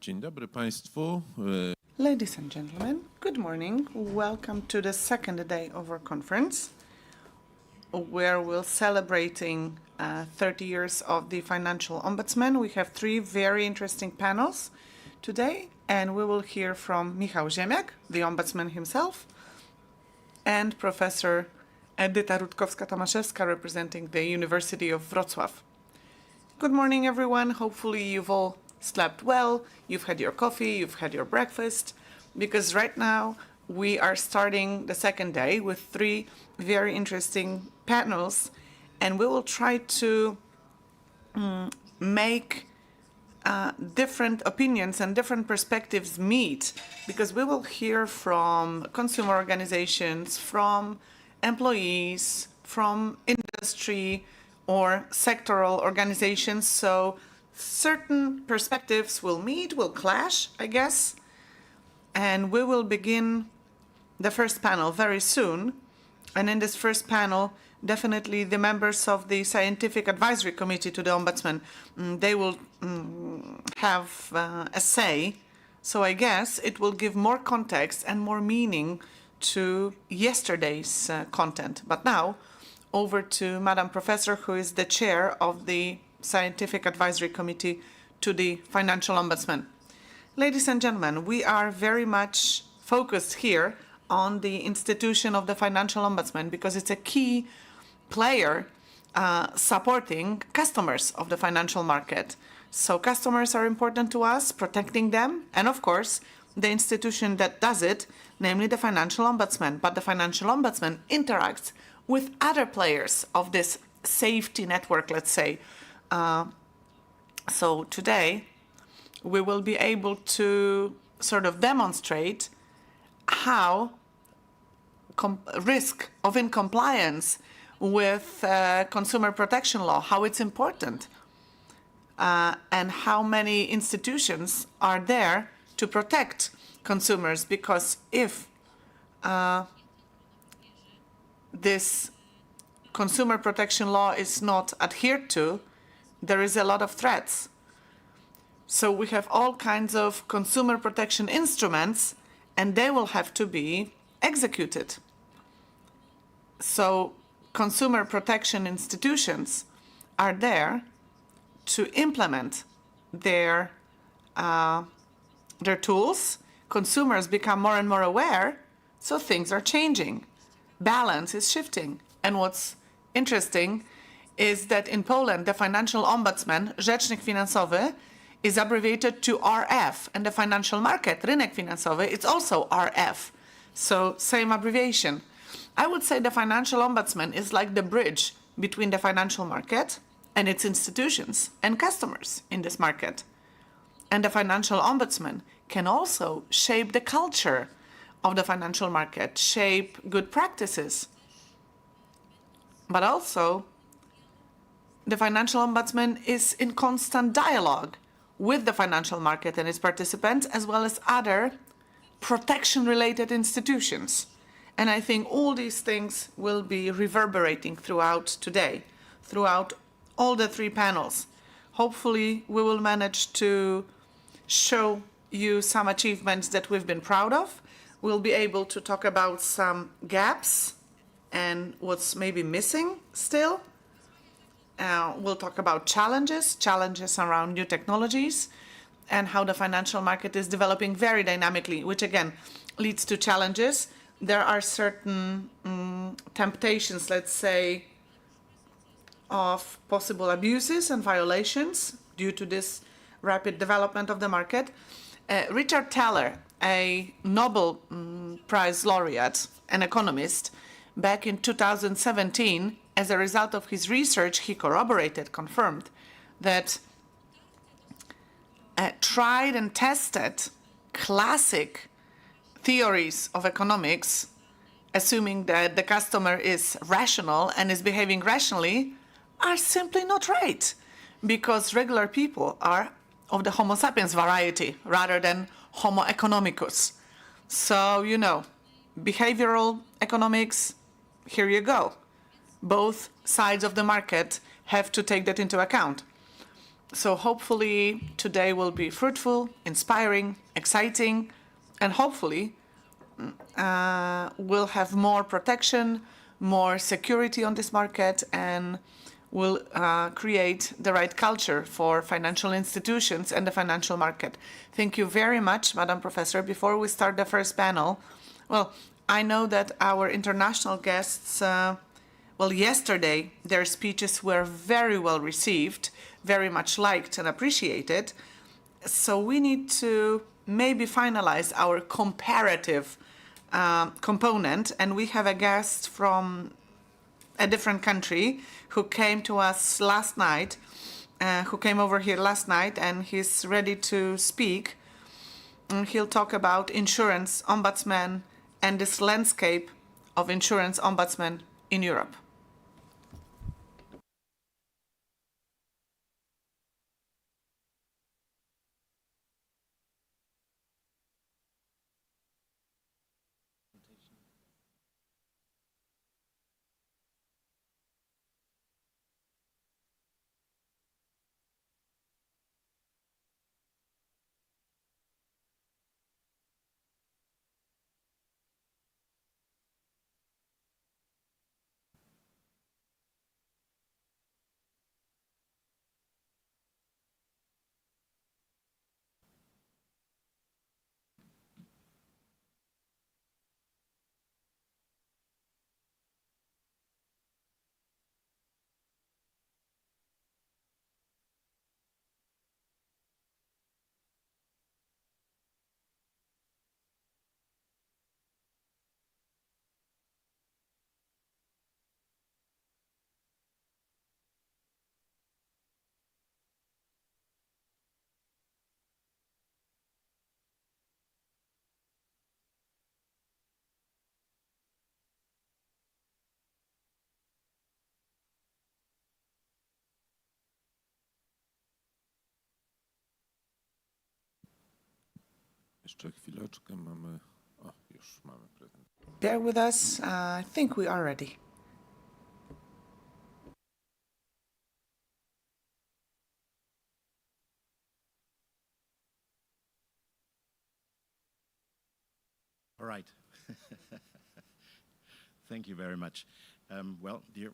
Dzień dobry Państwu. Ladies and gentlemen, good morning. Welcome to the second day of our conference, where we're celebrating 30 years of the Financial Ombudsman. We have three very interesting panels today, and we will hear from Michał Ziemiak, the Ombudsman himself, and Professor Edyta Rutkowska-Tomaszewska, representing the University of Wrocław. Good morning, everyone. Hopefully you've all slept well, you've had your coffee, you've had your breakfast, because right now we are starting the second day with three very interesting panels, and we will try to make different opinions and different perspectives meet, because we will hear from consumer organizations, from employees, from industry or sectoral organizations. So certain perspectives will meet, will clash, I guess, and we will begin the first panel very soon. And in this first panel, definitely the members of the Scientific Advisory Committee to the Ombudsman, they will have a say. So I guess it will give more context and more meaning to yesterday's content. But now, over to Madam Professor, who is the chair of the Scientific Advisory Committee to the Financial Ombudsman. Ladies and gentlemen, we are very much focused here on the institution of the Financial Ombudsman because it's a key player supporting customers of the financial market. So customers are important to us, protecting them, and of course, the institution that does it, namely the Financial Ombudsman. But the Financial Ombudsman interacts with other players of this safety network, let's say. So today, we will be able to sort of demonstrate how risk of incompliance with consumer protection law, how it's important, and how many institutions are there to protect consumers. Because if this consumer protection law is not adhered to, there is a lot of threats. So we have all kinds of consumer protection instruments, and they will have to be executed. So consumer protection institutions are there to implement their tools. Consumers become more and more aware, so things are changing. Balance is shifting. And what's interesting is that in Poland, the Financial Ombudsman, Rzecznik Finansowy, is abbreviated to RF, and the financial market, Rynek Finansowy, it's also RF. So same abbreviation. I would say the Financial Ombudsman is like the bridge between the financial market and its institutions and customers in this market. And the Financial Ombudsman can also shape the culture of the financial market, shape good practices. But also, the Financial Ombudsman is in constant dialogue with the financial market and its participants, as well as other protection-related institutions. And I think all these things will be reverberating throughout today, throughout all the three panels. Hopefully, we will manage to show you some achievements that we've been proud of. We'll be able to talk about some gaps and what's maybe missing still. We'll talk about challenges around new technologies, and how the financial market is developing very dynamically, which again leads to challenges. There are certain temptations, let's say, of possible abuses and violations due to this rapid development of the market. Richard Thaler, a Nobel Prize laureate, an economist, back in 2017, as a result of his research, he confirmed that tried and tested classic theories of economics, assuming that the customer is rational and is behaving rationally, are simply not right, because regular people are of the Homo sapiens variety rather than Homo economicus. So, behavioral economics, here you go. Both sides of the market have to take that into account. So hopefully today will be fruitful, inspiring, exciting, and hopefully we'll have more protection, more security on this market, and will create the right culture for financial institutions and the financial market. Thank you very much, Madam Professor. Before we start the first panel, well, I know that our international guests, yesterday their speeches were very well received, very much liked and appreciated. So we need to maybe finalize our comparative component, and we have a guest from a different country who came to us last night, who came over here last night, and he's ready to speak. And he'll talk about insurance ombudsman and this landscape of insurance ombudsman in Europe. Jeszcze chwileczkę mamy... O, już mamy prezentację. Bear with us. I think we are ready. All right. Thank you very much. Dear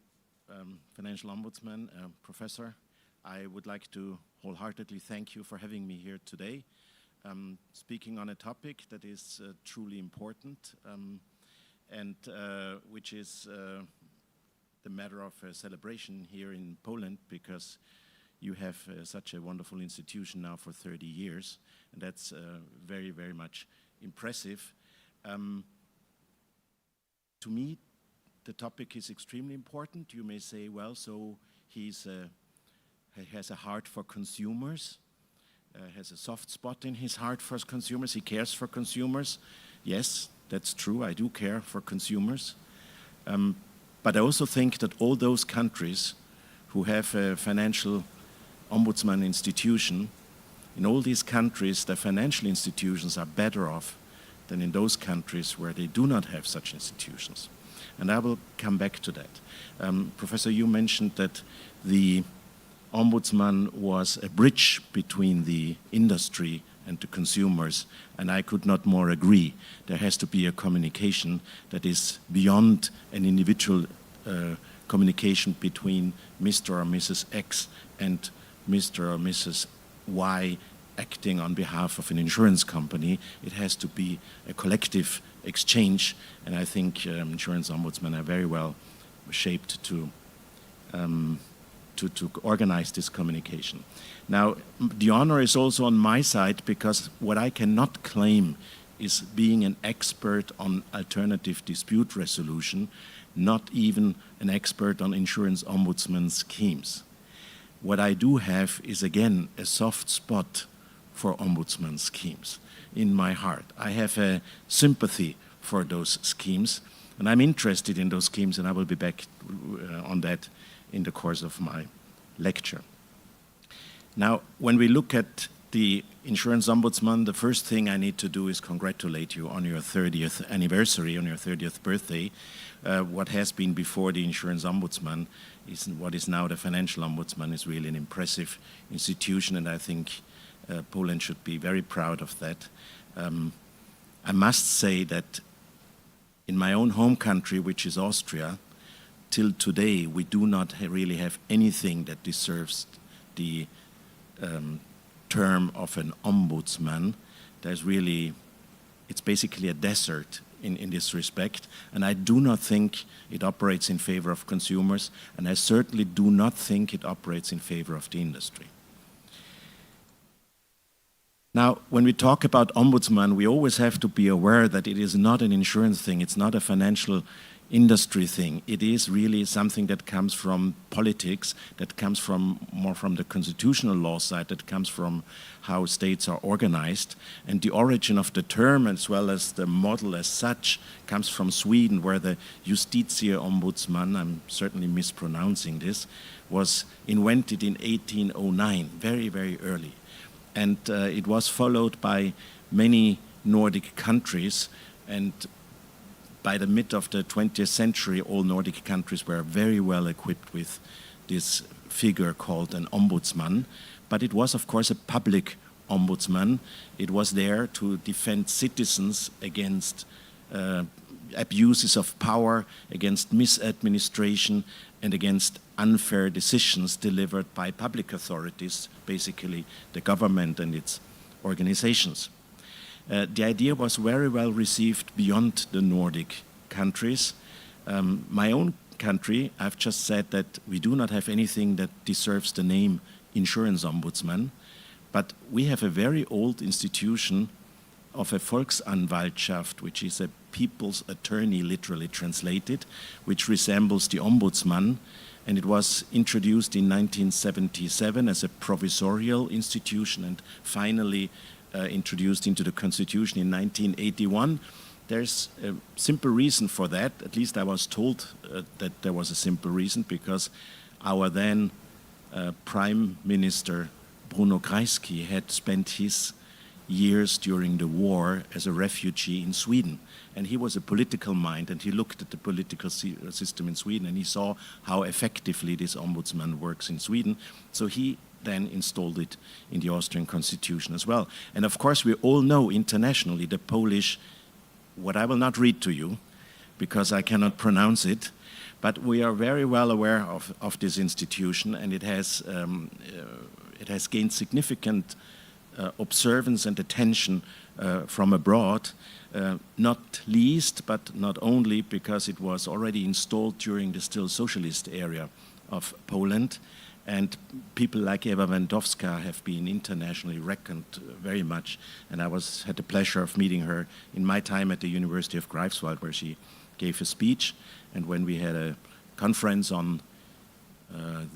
Financial Ombudsman, Professor, I would like to wholeheartedly thank you for having me here today, speaking on a topic that is truly important and which is the matter of a celebration here in Poland, because you have such a wonderful institution now for 30 years, and that's very, very much impressive. To me, the topic is extremely important. You may say, well, so he has a heart for consumers, has a soft spot in his heart for consumers. He cares for consumers. Yes, that's true. I do care for consumers. But I also think that all those countries who have a financial ombudsman institution, in all these countries, the financial institutions are better off than in those countries where they do not have such institutions. And I will come back to that. Professor, you mentioned that the ombudsman was a bridge between the industry and the consumers, and I could not more agree. There has to be a communication that is beyond an individual communication between Mr. or Mrs. X and Mr. or Mrs. Y acting on behalf of an insurance company. It has to be a collective exchange, and I think insurance ombudsmen are very well shaped to organize this communication. Now, the honor is also on my side, because what I cannot claim is being an expert on alternative dispute resolution, not even an expert on insurance ombudsman schemes. What I do have is, again, a soft spot for ombudsman schemes in my heart. I have a sympathy for those schemes, and I'm interested in those schemes, and I will be back on that in the course of my lecture. Now, when we look at the Insurance Ombudsman, the first thing I need to do is congratulate you on your 30th anniversary, on your 30th birthday. What has been before the Insurance Ombudsman what is now the Financial Ombudsman is really an impressive institution, and I think Poland should be very proud of that. I must say that in my own home country, which is Austria, till today we do not really have anything that deserves the term of an ombudsman. It's basically a desert in this respect, and I do not think it operates in favor of consumers, and I certainly do not think it operates in favor of the industry. Now, when we talk about ombudsman, we always have to be aware that it is not an insurance thing, it's not a financial industry thing. It is really something that comes from politics, that comes more from the constitutional law side, that comes from how states are organized. And the origin of the term, as well as the model as such, comes from Sweden, where the Justitia Ombudsman, I'm certainly mispronouncing this, was invented in 1809, very, very early. And it was followed by many Nordic countries, and by the mid of the 20th century, all Nordic countries were very well equipped with this figure called an ombudsman. But it was, of course, a public ombudsman. It was there to defend citizens against abuses of power, against misadministration, and against unfair decisions delivered by public authorities, basically the government and its organizations. The idea was very well received beyond the Nordic countries. My own country, I've just said that we do not have anything that deserves the name Insurance Ombudsman, but we have a very old institution of a Volksanwaltschaft, which is a people's attorney, literally translated, which resembles the ombudsman, and it was introduced in 1977 as a provisorial institution and finally introduced into the Constitution in 1981. There's a simple reason for that. At least I was told that there was a simple reason, because our then Prime Minister Bruno Kreisky had spent his years during the war as a refugee in Sweden. And he was a political mind, and he looked at the political system in Sweden, and he saw how effectively this ombudsman works in Sweden. So he then installed it in the Austrian constitution as well. And of course, we all know internationally the Polish, what I will not read to you, because I cannot pronounce it, but we are very well aware of this institution, and it has gained significant observance and attention from abroad, not least, but not only, because it was already installed during the still socialist area of Poland, and people like Ewa Wendowska have been internationally reckoned very much, and I had the pleasure of meeting her in my time at the University of Greifswald, where she gave a speech, and when we had a conference on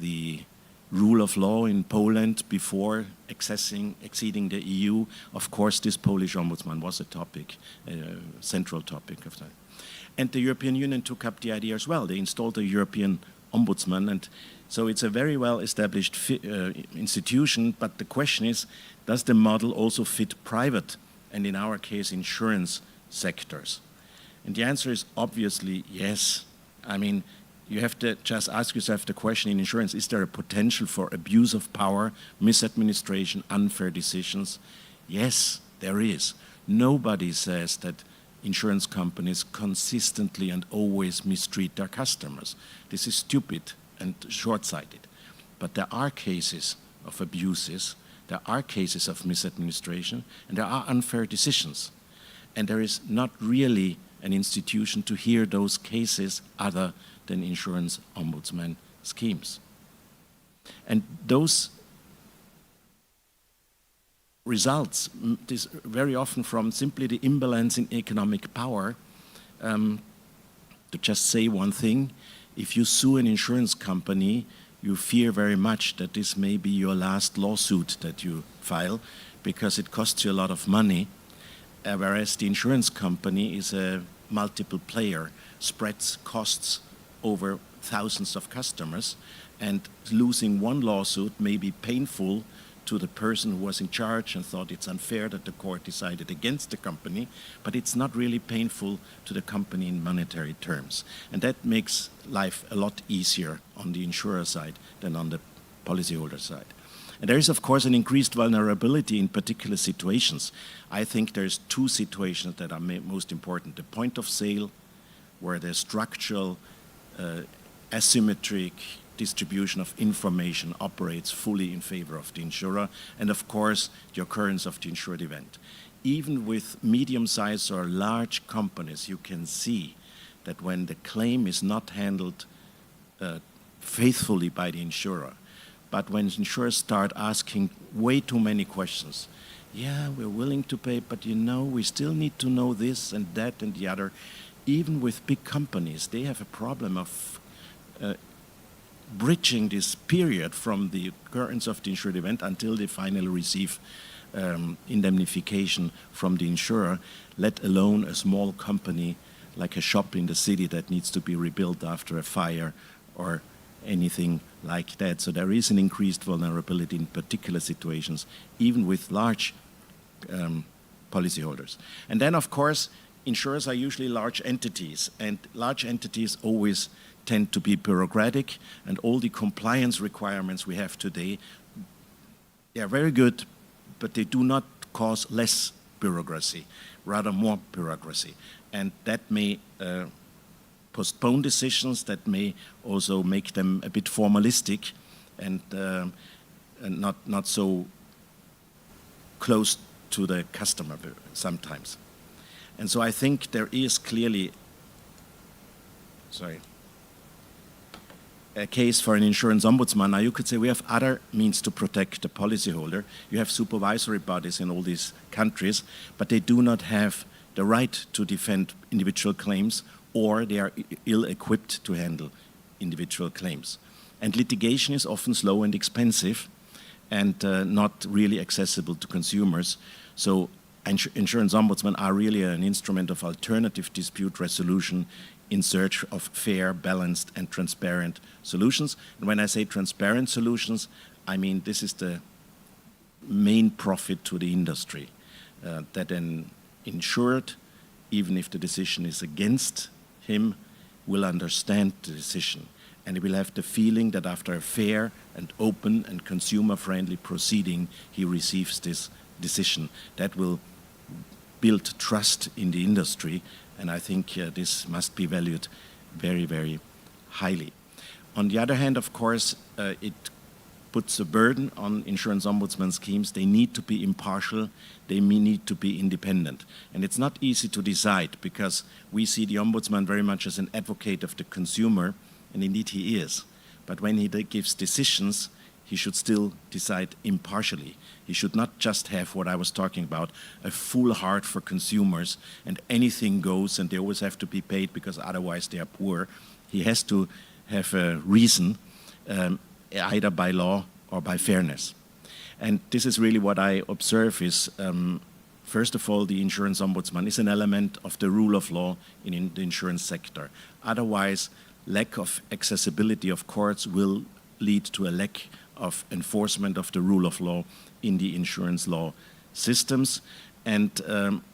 the rule of law in Poland before exceeding the EU, of course this Polish ombudsman was a topic, a central topic of that. And the European Union took up the idea as well. They installed a European ombudsman, and so it's a very well established institution, but the question is, does the model also fit private, and in our case insurance sectors? And the answer is obviously yes. I mean, you have to just ask yourself the question in insurance, is there a potential for abuse of power, misadministration, unfair decisions? Yes, there is. Nobody says that insurance companies consistently and always mistreat their customers. This is stupid and short-sighted. But there are cases of abuses, there are cases of misadministration, and there are unfair decisions. And there is not really an institution to hear those cases other than insurance ombudsman schemes. And those results this very often from simply the imbalance in economic power. To just say one thing, if you sue an insurance company, you fear very much that this may be your last lawsuit that you file, because it costs you a lot of money, whereas the insurance company is a multiple player, spreads costs over thousands of customers, and losing one lawsuit may be painful to the person who was in charge and thought it's unfair that the court decided against the company, but it's not really painful to the company in monetary terms. And that makes life a lot easier on the insurer side than on the policyholder side. And there is, of course, an increased vulnerability in particular situations. I think there's two situations that are most important. The point of sale, where the structural asymmetric distribution of information operates fully in favor of the insurer, and of course the occurrence of the insured event. Even with medium-sized or large companies, you can see that when the claim is not handled faithfully by the insurer, but when insurers start asking way too many questions, yeah, we're willing to pay, but you know, we still need to know this and that and the other. Even with big companies, they have a problem of bridging this period from the occurrence of the insured event until they finally receive indemnification from the insurer, let alone a small company like a shop in the city that needs to be rebuilt after a fire or anything like that. So there is an increased vulnerability in particular situations, even with large policyholders. And then, of course, insurers are usually large entities, and large entities always tend to be bureaucratic, and all the compliance requirements we have today, they are very good, but they do not cause less bureaucracy, rather more bureaucracy. And that may postpone decisions, that may also make them a bit formalistic and not so close to the customer sometimes. And so I think there is clearly, a case for an insurance ombudsman. Now you could say we have other means to protect the policyholder. You have supervisory bodies in all these countries, but they do not have the right to defend individual claims, or they are ill-equipped to handle individual claims. And litigation is often slow and expensive and not really accessible to consumers. So insurance ombudsmen are really an instrument of alternative dispute resolution in search of fair, balanced, and transparent solutions. And when I say transparent solutions, I mean this is the main profit to the industry, that an insured, even if the decision is against him, will understand the decision. And he will have the feeling that after a fair and open and consumer-friendly proceeding, he receives this decision. That will build trust in the industry, and I think this must be valued very, very highly. On the other hand, of course, it puts a burden on insurance ombudsman schemes. They need to be impartial, they need to be independent. And it's not easy to decide, because we see the ombudsman very much as an advocate of the consumer, and indeed he is. But when he gives decisions, he should still decide impartially. He should not just have what I was talking about, a full heart for consumers and anything goes and they always have to be paid because otherwise they are poor. He has to have a reason, either by law or by fairness. And this is really what I observe is, first of all, the insurance ombudsman is an element of the rule of law in the insurance sector. Otherwise, lack of accessibility of courts will lead to a lack of enforcement of the rule of law in the insurance law systems. And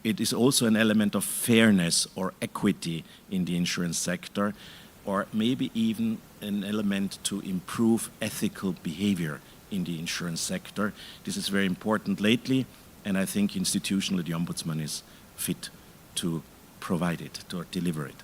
it is also an element of fairness or equity in the insurance sector, or maybe even an element to improve ethical behavior in the insurance sector. This is very important lately, and I think institutionally the Ombudsman is fit to provide it, to deliver it.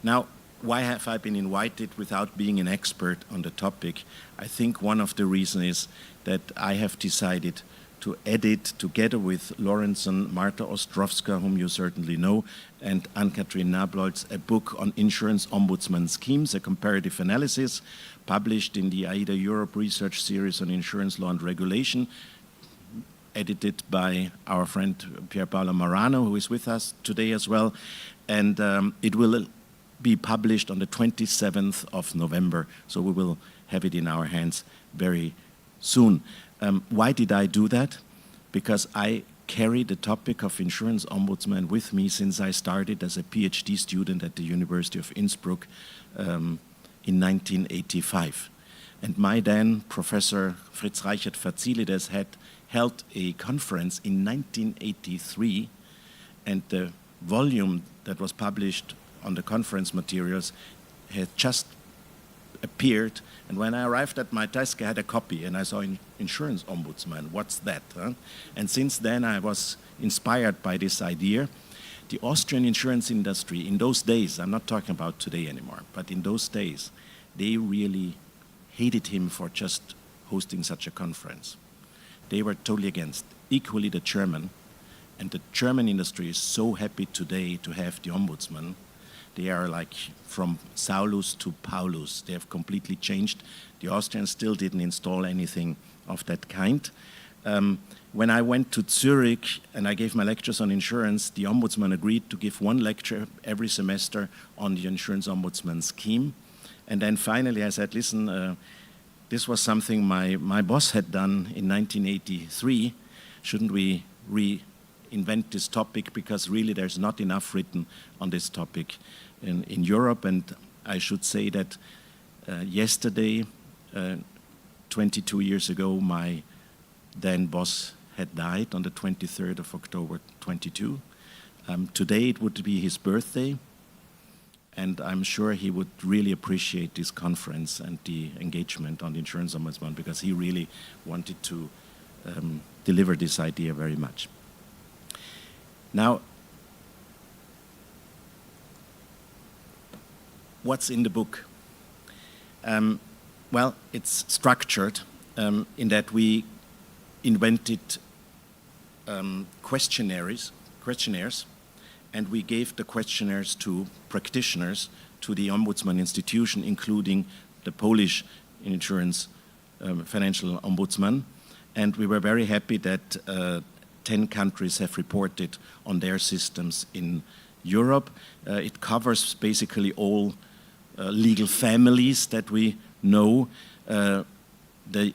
Now, why have I been invited without being an expert on the topic? I think one of the reasons is that I have decided to edit, together with Lorenzen, Marta Ostrovska, whom you certainly know, and Ann-Kathrin Nablolz, a book on insurance ombudsman schemes, a comparative analysis, published in the AIDA Europe Research Series on Insurance Law and Regulation, edited by our friend Pier Paolo Marano, who is with us today as well. And it will be published on the 27th of November, so we will have it in our hands very soon. Why did I do that? Because I carry the topic of insurance ombudsman with me since I started as a PhD student at the University of Innsbruck in 1985. And my then Professor Fritz Reichert Fazilides had held a conference in 1983, and the volume that was published on the conference materials had just appeared. And when I arrived at my desk, I had a copy, and I saw Insurance Ombudsman. What's that? Huh? And since then, I was inspired by this idea. The Austrian insurance industry in those days, I'm not talking about today anymore, but in those days, they really hated him for just hosting such a conference. They were totally against. Equally the German, and the German industry is so happy today to have the Ombudsman. They are like from Saulus to Paulus. They have completely changed. The Austrians still didn't install anything of that kind. When I went to Zurich and I gave my lectures on insurance, the Ombudsman agreed to give one lecture every semester on the Insurance Ombudsman scheme. And then finally I said, listen, this was something my boss had done in 1983. Shouldn't we reinvent this topic, because really there's not enough written on this topic in Europe. And I should say that yesterday, 22 years ago, my then boss had died on the 23rd of October 22. Today it would be his birthday, and I'm sure he would really appreciate this conference and the engagement on the Insurance Ombudsman, because he really wanted to deliver this idea very much. Now, what's in the book? Well, it's structured in that we invented questionnaires, and we gave the questionnaires to practitioners, to the Ombudsman institution, including the Polish insurance Financial Ombudsman. And we were very happy that 10 countries have reported on their systems in Europe. It covers basically all legal families that we know. The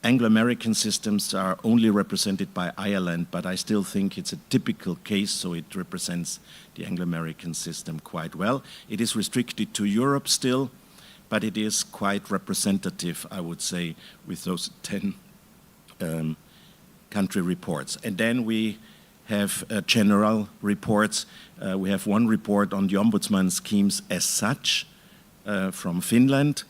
Anglo-American systems are only represented by Ireland, but I still think it's a typical case, so it represents the Anglo-American system quite well. It is restricted to Europe still, but it is quite representative, I would say, with those 10 country reports. And then we have general reports. We have one report on the Ombudsman schemes as such from Finland,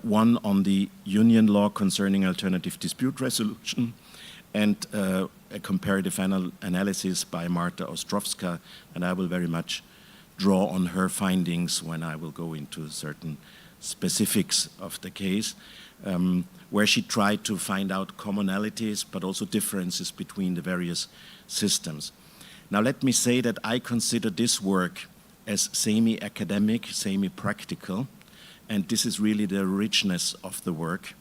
one on the union law concerning alternative dispute resolution, and a comparative analysis by Marta Ostrowska, and I will very much draw on her findings when I will go into certain specifics of the case, where she tried to find out commonalities but also differences between the various systems. Now let me say that I consider this work as semi-academic, semi-practical, and this is really the richness of the work,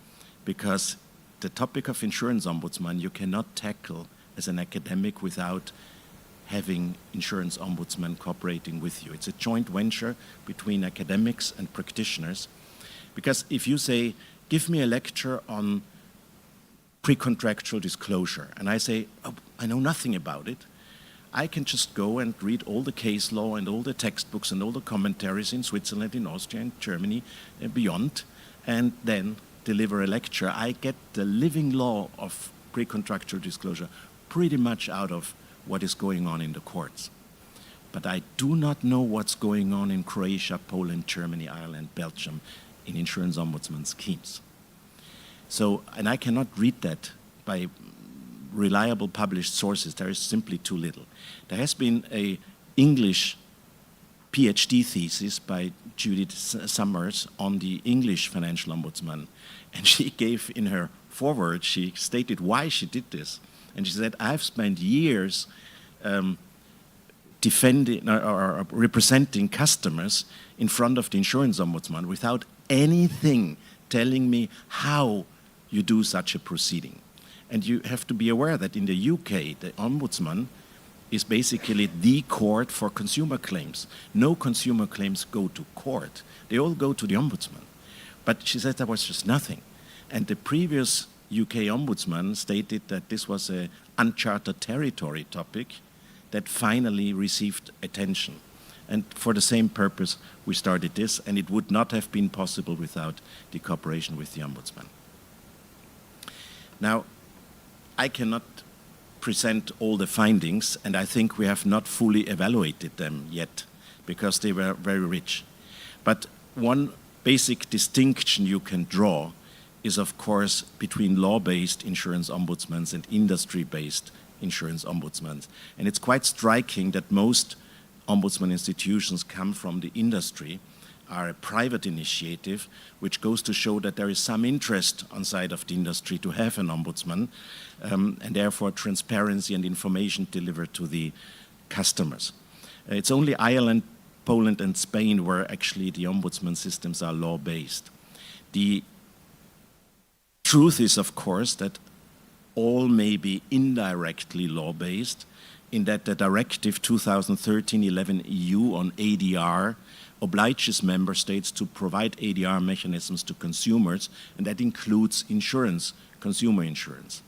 because the topic of Insurance Ombudsman you cannot tackle as an academic without having Insurance Ombudsman cooperating with you. It's a joint venture between academics and practitioners, because if you say, give me a lecture on pre-contractual disclosure, and I say, oh, I know nothing about it, I can just go and read all the case law and all the textbooks and all the commentaries in Switzerland, in Austria, in Germany, and beyond, and then deliver a lecture. I get the living law of pre-contractual disclosure pretty much out of what is going on in the courts. But I do not know what's going on in Croatia, Poland, Germany, Ireland, Belgium, in Insurance Ombudsman schemes. So, and I cannot read that by reliable published sources. There is simply too little. There has been an English PhD thesis by Judith Summers on the English Financial Ombudsman, and she gave in her foreword, she stated why she did this. And she said, I've spent years defending or representing customers in front of the Insurance Ombudsman without anything telling me how you do such a proceeding. And you have to be aware that in the UK, the Ombudsman is basically the court for consumer claims. No consumer claims go to court. They all go to the Ombudsman. But she said that was just nothing. And the previous UK Ombudsman stated that this was an uncharted territory topic that finally received attention. And for the same purpose, we started this, and it would not have been possible without the cooperation with the Ombudsman. Now, I cannot present all the findings, and I think we have not fully evaluated them yet, because they were very rich. But one basic distinction you can draw is, of course, between law-based insurance ombudsmans and industry-based insurance ombudsmans. And it's quite striking that most ombudsman institutions come from the industry, are a private initiative, which goes to show that there is some interest on side of the industry to have an ombudsman, and therefore transparency and information delivered to the customers. It's only Ireland, Poland, and Spain where actually the ombudsman systems are law-based. The truth is, of course, that all may be indirectly law-based, in that the Directive 2013-11 EU on ADR obliges member states to provide ADR mechanisms to consumers, and that includes insurance, consumer insurance.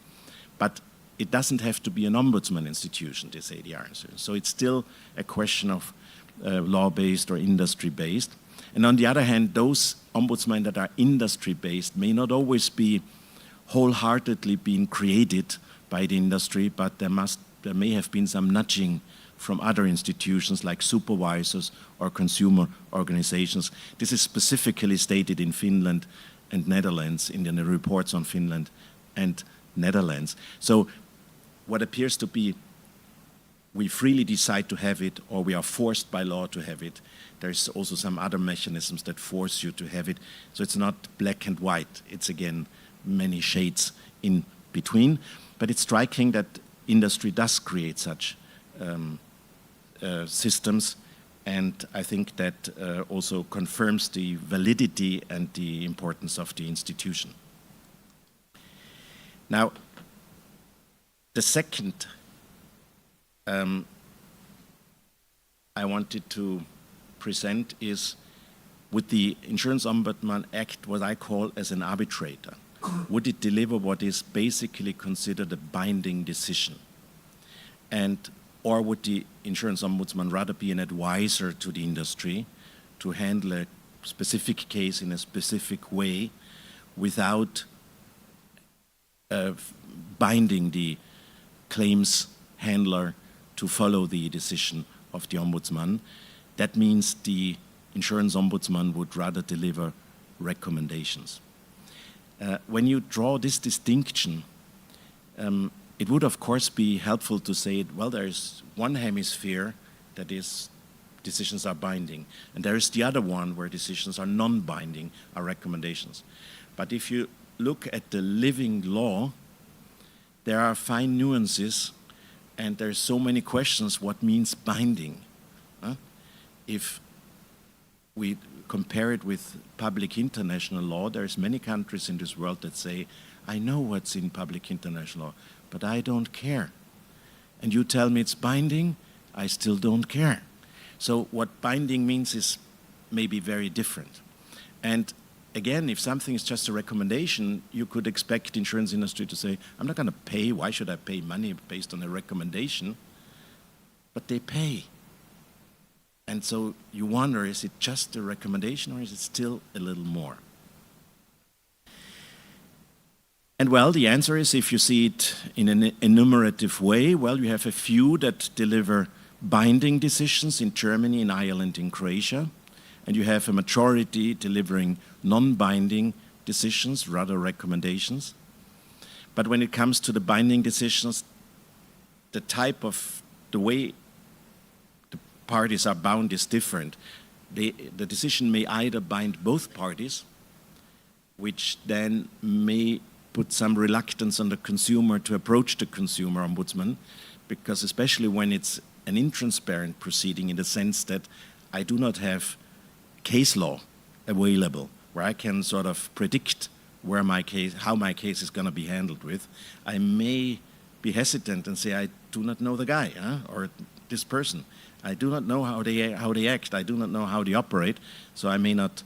But it doesn't have to be an ombudsman institution, this ADR insurance. So it's still a question of law-based or industry-based. And on the other hand, those ombudsmen that are industry-based may not always be wholeheartedly being created by the industry, but there may have been some nudging from other institutions like supervisors or consumer organizations. This is specifically stated in Finland and Netherlands, in the reports on Finland and Netherlands. So what appears to be, we freely decide to have it, or we are forced by law to have it. There's also some other mechanisms that force you to have it. So it's not black and white. It's, again, many shades in between. But it's striking that industry does create such systems, and I think that also confirms the validity and the importance of the institution. Now, the second I wanted to present is, would the Insurance Ombudsman act what I call as an arbitrator? Would it deliver what is basically considered a binding decision? Or would the Insurance Ombudsman rather be an advisor to the industry to handle a specific case in a specific way without binding the claims handler to follow the decision of the Ombudsman? That means the Insurance Ombudsman would rather deliver recommendations. When you draw this distinction, it would of course be helpful to say, well, there is one hemisphere that is decisions are binding, and there is the other one where decisions are non-binding, are recommendations. But if you look at the living law, there are fine nuances, and there's so many questions what means binding. If we compare it with public international law, there's many countries in this world that say, I know what's in public international law, but I don't care. And you tell me it's binding, I still don't care. So what binding means is maybe very different. And again, if something is just a recommendation, you could expect the insurance industry to say, I'm not going to pay, why should I pay money based on a recommendation? But they pay. And so you wonder, is it just a recommendation or is it still a little more? And well, the answer is, if you see it in an enumerative way, well, you have a few that deliver binding decisions in Germany, in Ireland, in Croatia, and you have a majority delivering non-binding decisions, rather recommendations. But when it comes to the binding decisions, the type of, the way the parties are bound is different. The decision may either bind both parties, which then may put some reluctance on the consumer to approach the consumer ombudsman, because especially when it's an intransparent proceeding, in the sense that I do not have case law available where I can sort of predict where my case, how my case is going to be handled with, I may be hesitant and say, I do not know the guy or this person. I do not know how they act. I do not know how they operate, so I may not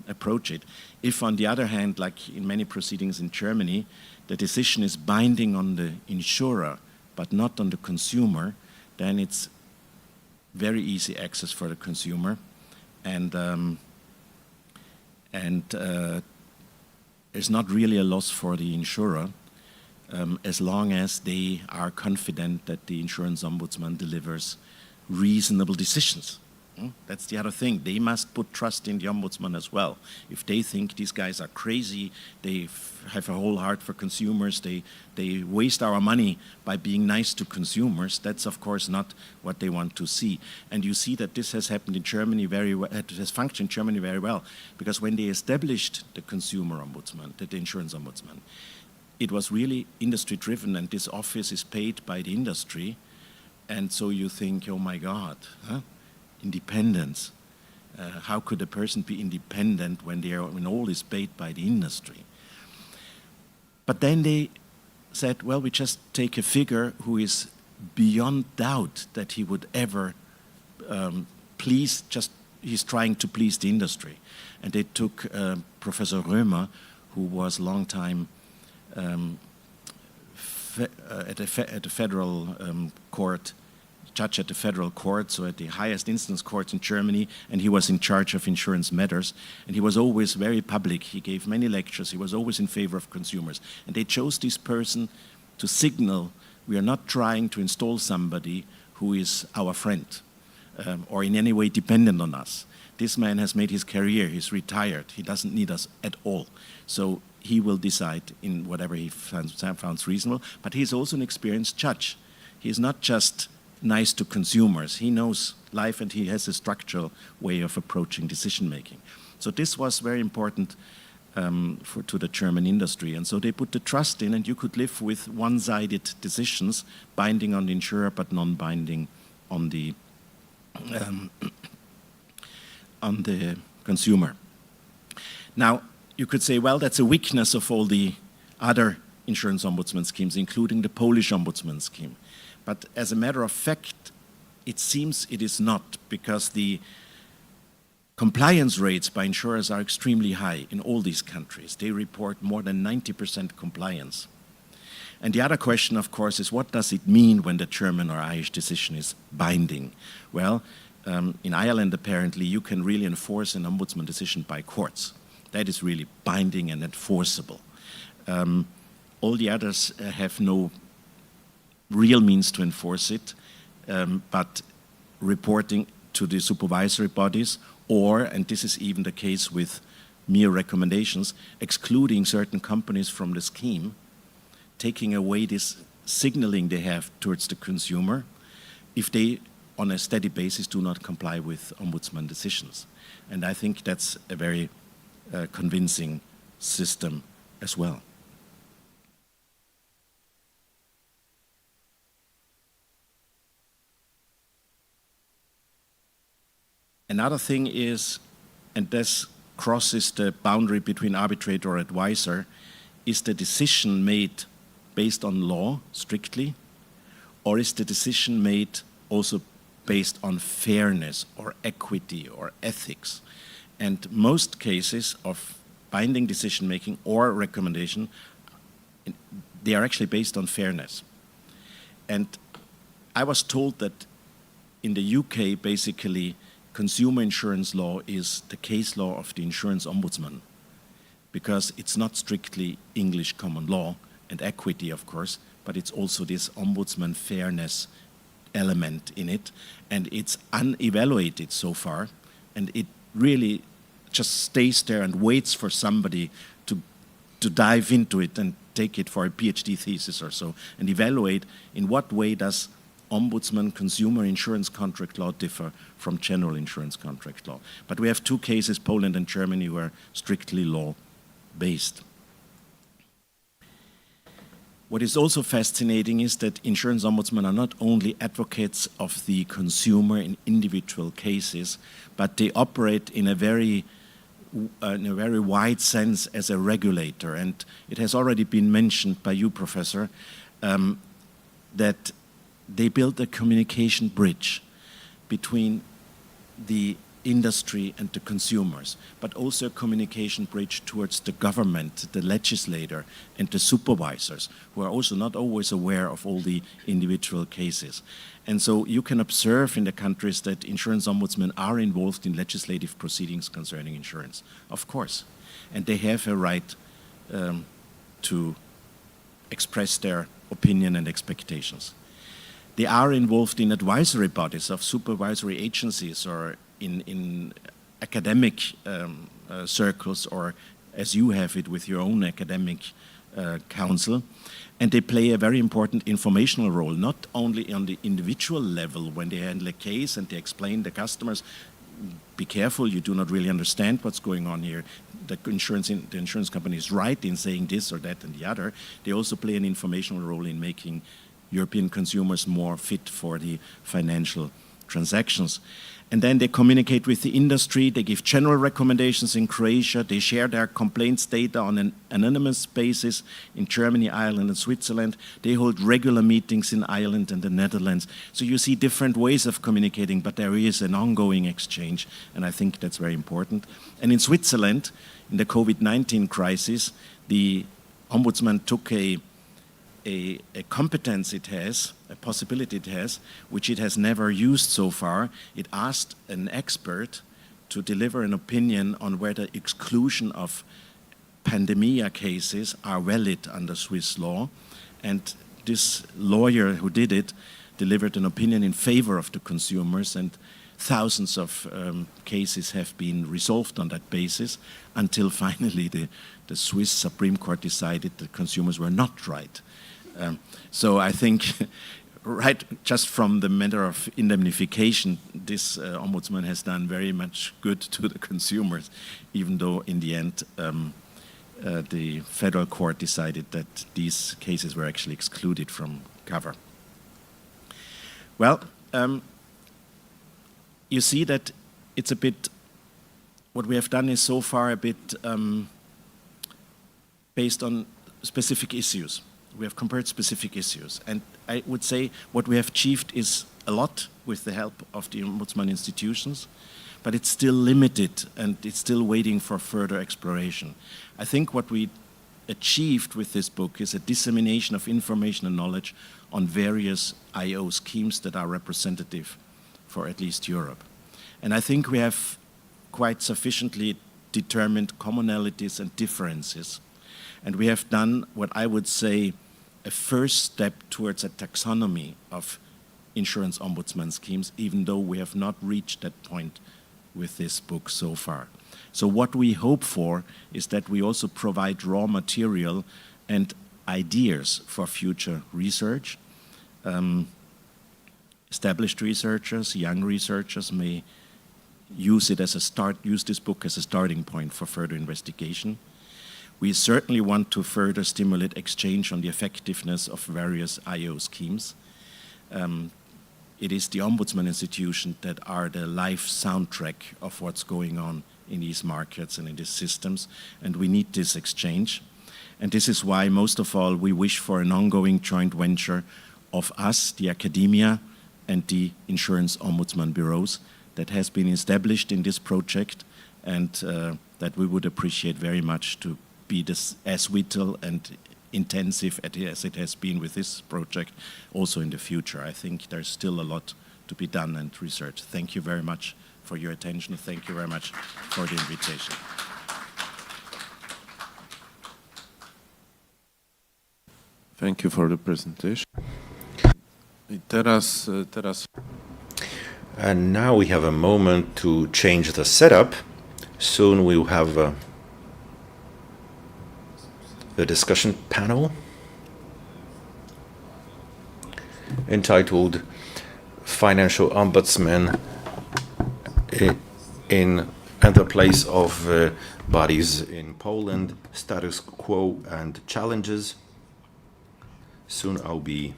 approach it. If, on the other hand, like in many proceedings in Germany, the decision is binding on the insurer but not on the consumer, then it's very easy access for the consumer, and it's not really a loss for the insurer as long as they are confident that the Insurance Ombudsman delivers reasonable decisions. That's the other thing. They must put trust in the Ombudsman as well. If they think these guys are crazy, they have a whole heart for consumers, they waste our money by being nice to consumers, that's of course not what they want to see. And you see that this has happened in Germany very well, it has functioned in Germany very well, because when they established the Consumer Ombudsman, the Insurance Ombudsman, it was really industry driven, and this office is paid by the industry. And so you think, oh my God, huh? Independence. How could a person be independent when all is paid by the industry? But then they said, well, we just take a figure who is beyond doubt that he would ever he's trying to please the industry. And they took Professor Römer, who was a long time at the federal court, judge at the federal court, so at the highest instance courts in Germany, and he was in charge of insurance matters, and he was always very public. He gave many lectures. He was always in favor of consumers. And they chose this person to signal, we are not trying to install somebody who is our friend or in any way dependent on us. This man has made his career. He's retired. He doesn't need us at all. So he will decide in whatever he finds reasonable. But he's also an experienced judge. He's not just nice to consumers. He knows life, and he has a structural way of approaching decision making. So this was very important to the German industry. And so they put the trust in, and you could live with one-sided decisions, binding on the insurer but non-binding on the consumer. Now, you could say, well, that's a weakness of all the other insurance ombudsman schemes, including the Polish ombudsman scheme. But as a matter of fact, it seems it is not, because the compliance rates by insurers are extremely high in all these countries. They report more than 90% compliance. And the other question, of course, is what does it mean when the German or Irish decision is binding? Well, in Ireland, apparently, you can really enforce an ombudsman decision by courts. That is really binding and enforceable. All the others have no real means to enforce it, but reporting to the supervisory bodies, or, and this is even the case with mere recommendations, excluding certain companies from the scheme, taking away this signaling they have towards the consumer if they, on a steady basis, do not comply with ombudsman decisions. And I think that's a very convincing system as well. Another thing is, and this crosses the boundary between arbitrator or advisor, is the decision made based on law strictly, or is the decision made also based on fairness or equity or ethics? And most cases of binding decision making or recommendation, they are actually based on fairness. And I was told that in the UK, basically, consumer insurance law is the case law of the Insurance Ombudsman, because it's not strictly English common law and equity, of course, but it's also this ombudsman fairness element in it, and it's unevaluated so far, and it really just stays there and waits for somebody to dive into it and take it for a PhD thesis or so, and evaluate in what way does ombudsman consumer insurance contract law differ from general insurance contract law. But we have two cases, Poland and Germany, who are strictly law-based. What is also fascinating is that insurance ombudsmen are not only advocates of the consumer in individual cases, but they operate in a very wide sense as a regulator. And it has already been mentioned by you, Professor, that they built a communication bridge between the industry and the consumers, but also a communication bridge towards the government, the legislator, and the supervisors, who are also not always aware of all the individual cases. And so you can observe in the countries that insurance ombudsmen are involved in legislative proceedings concerning insurance, of course. And they have a right to express their opinion and expectations. They are involved in advisory bodies of supervisory agencies or in academic circles, or as you have it with your own academic council. And they play a very important informational role, not only on the individual level when they handle a case and they explain to customers, be careful, you do not really understand what's going on here. The insurance company is right in saying this or that and the other. They also play an informational role in making European consumers more fit for the financial transactions. And then they communicate with the industry, they give general recommendations in Croatia, they share their complaints data on an anonymous basis in Germany, Ireland, and Switzerland. They hold regular meetings in Ireland and the Netherlands. So you see different ways of communicating, but there is an ongoing exchange, and I think that's very important. And in Switzerland, in the COVID-19 crisis, the Ombudsman took a competence it has, a possibility it has, which it has never used so far. It asked an expert to deliver an opinion on whether exclusion of pandemia cases are valid under Swiss law. And this lawyer who did it delivered an opinion in favor of the consumers, and thousands of cases have been resolved on that basis until finally the Swiss Supreme Court decided that consumers were not right. So I think, right, just from the matter of indemnification, this ombudsman has done very much good to the consumers, even though in the end the federal court decided that these cases were actually excluded from cover. Well, you see that it's a bit, what we have done is so far a bit based on specific issues. We have compared specific issues. And I would say what we have achieved is a lot with the help of the Ombudsman institutions, but it's still limited and it's still waiting for further exploration. I think what we achieved with this book is a dissemination of information and knowledge on various IO schemes that are representative for at least Europe. And I think we have quite sufficiently determined commonalities and differences. And we have done what I would say a first step towards a taxonomy of insurance ombudsman schemes, even though we have not reached that point with this book so far. So what we hope for is that we also provide raw material and ideas for future research. Established researchers, young researchers may use this book as a starting point for further investigation. We certainly want to further stimulate exchange on the effectiveness of various IO schemes. It is the Ombudsman institution that are the live soundtrack of what's going on in these markets and in these systems, and we need this exchange. And this is why, most of all, we wish for an ongoing joint venture of us, the academia, and the insurance ombudsman bureaus that has been established in this project, and that we would appreciate very much to be as vital and intensive as it has been with this project also in the future. I think there's still a lot to be done and research. Thank you very much for your attention. Thank you very much for the invitation. Thank you for the presentation. And now we have a moment to change the setup. Soon we will have the discussion panel entitled Financial Ombudsman in the place of bodies in Poland, status quo and challenges. Soon I'll be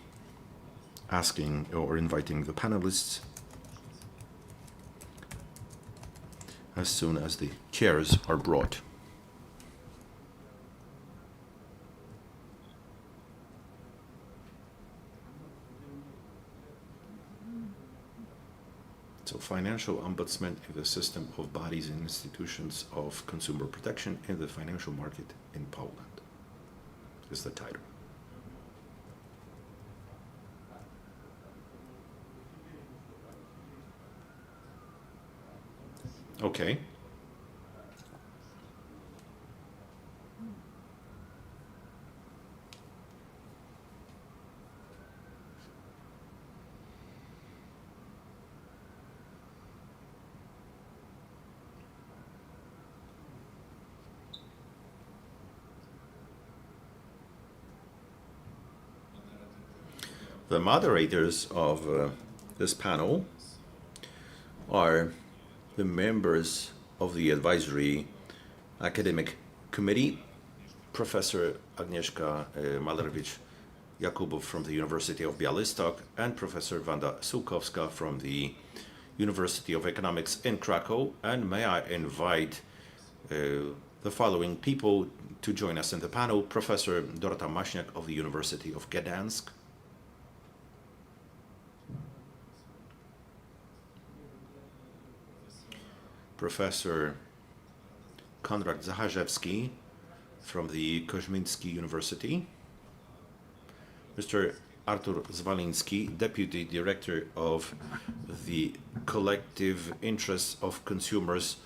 asking or inviting the panelists as soon as the chairs are brought. So Financial Ombudsman in the system of bodies and institutions of consumer protection in the financial market in Poland is the title. Okay. The moderators of this panel are the members of the advisory academic committee, Professor Agnieszka Malerowicz-Jakubów from the University of Białystok and Professor Wanda Sułkowska from the University of Economics in Krakow. And may I invite the following people to join us in the panel: Professor Dorota Maśniak of the University of Gdansk, Professor Konrad Zacharzewski from the Koźmiński University, Mr. Artur Zwaliński, Deputy Director of the Collective Interests of Consumers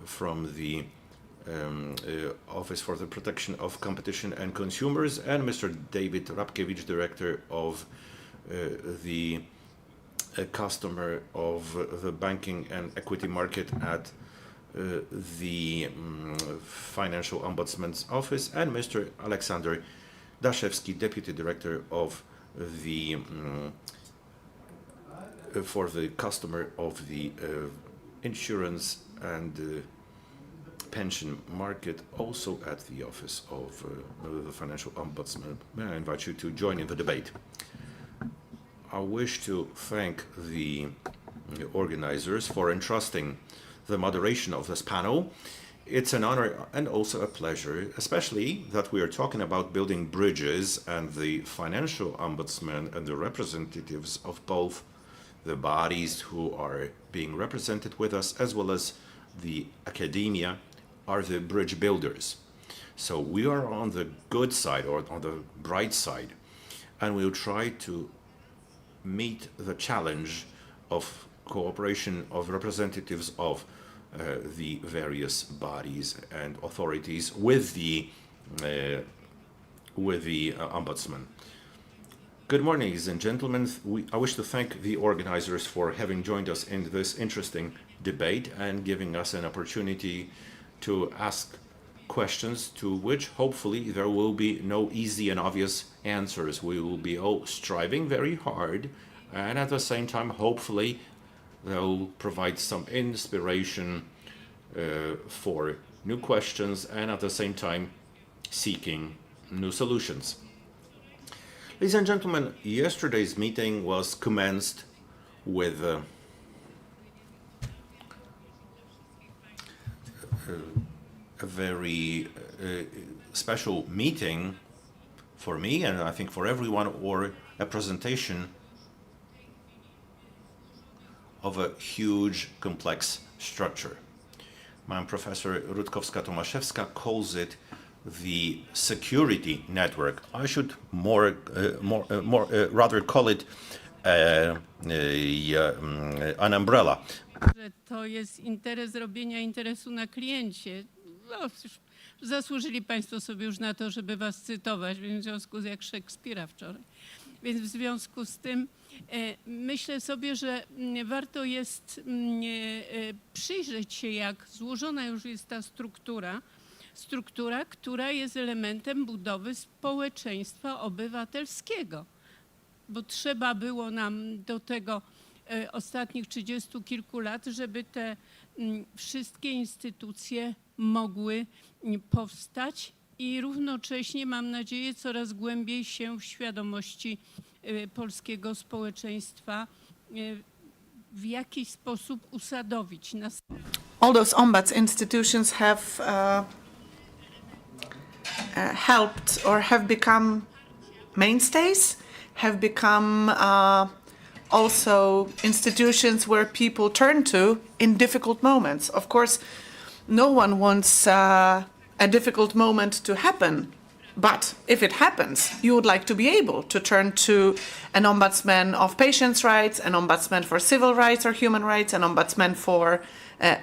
from the Office for the Protection of Competition and Consumers, and Mr. David Rabkiewicz, Director of the customer of the banking and equity market at the Financial Ombudsman's office, and Mr. Aleksander Daszewski, Deputy Director of the for the customer of the insurance and pension market, also at the office of the Financial Ombudsman. May I invite you to join in the debate? I wish to thank the organizers for entrusting the moderation of this panel. It's an honor and also a pleasure, especially that we are talking about building bridges, and the Financial Ombudsman and the representatives of both the bodies who are being represented with us, as well as the academia, are the bridge builders. So we are on the good side, or on the bright side, and we'll try to meet the challenge of cooperation of representatives of the various bodies and authorities with the Ombudsman. Good morning, ladies and gentlemen. I wish to thank the organizers for having joined us in this interesting debate and giving us an opportunity to ask questions to which hopefully there will be no easy and obvious answers. We will be all striving very hard, and at the same time, hopefully, they'll provide some inspiration for new questions, and at the same time, seeking new solutions. Ladies and gentlemen, yesterday's meeting was commenced with a very special meeting for me, and I think for everyone, or a presentation of a huge, complex structure. My Professor Rutkowska-Tomaszewska calls it the security network. I should rather call it an umbrella. Że to jest interes robienia interesu na kliencie. No, już zasłużyli Państwo sobie już na to, żeby Was cytować, w związku z jak Szekspira wczoraj. Więc w związku z tym myślę sobie, że warto jest przyjrzeć się, jak złożona już jest ta struktura, która jest elementem budowy społeczeństwa obywatelskiego. Bo trzeba było nam do tego ostatnich 30 kilku lat, żeby te wszystkie instytucje mogły powstać i równocześnie, mam nadzieję, coraz głębiej się w świadomości polskiego społeczeństwa w jakiś sposób usadowić. All those ombuds institutions have helped or have become mainstays, have become also institutions where people turn to in difficult moments. Of course, no one wants a difficult moment to happen, but if it happens, you would like to be able to turn to an ombudsman of patients' rights, an ombudsman for civil rights or human rights, an ombudsman for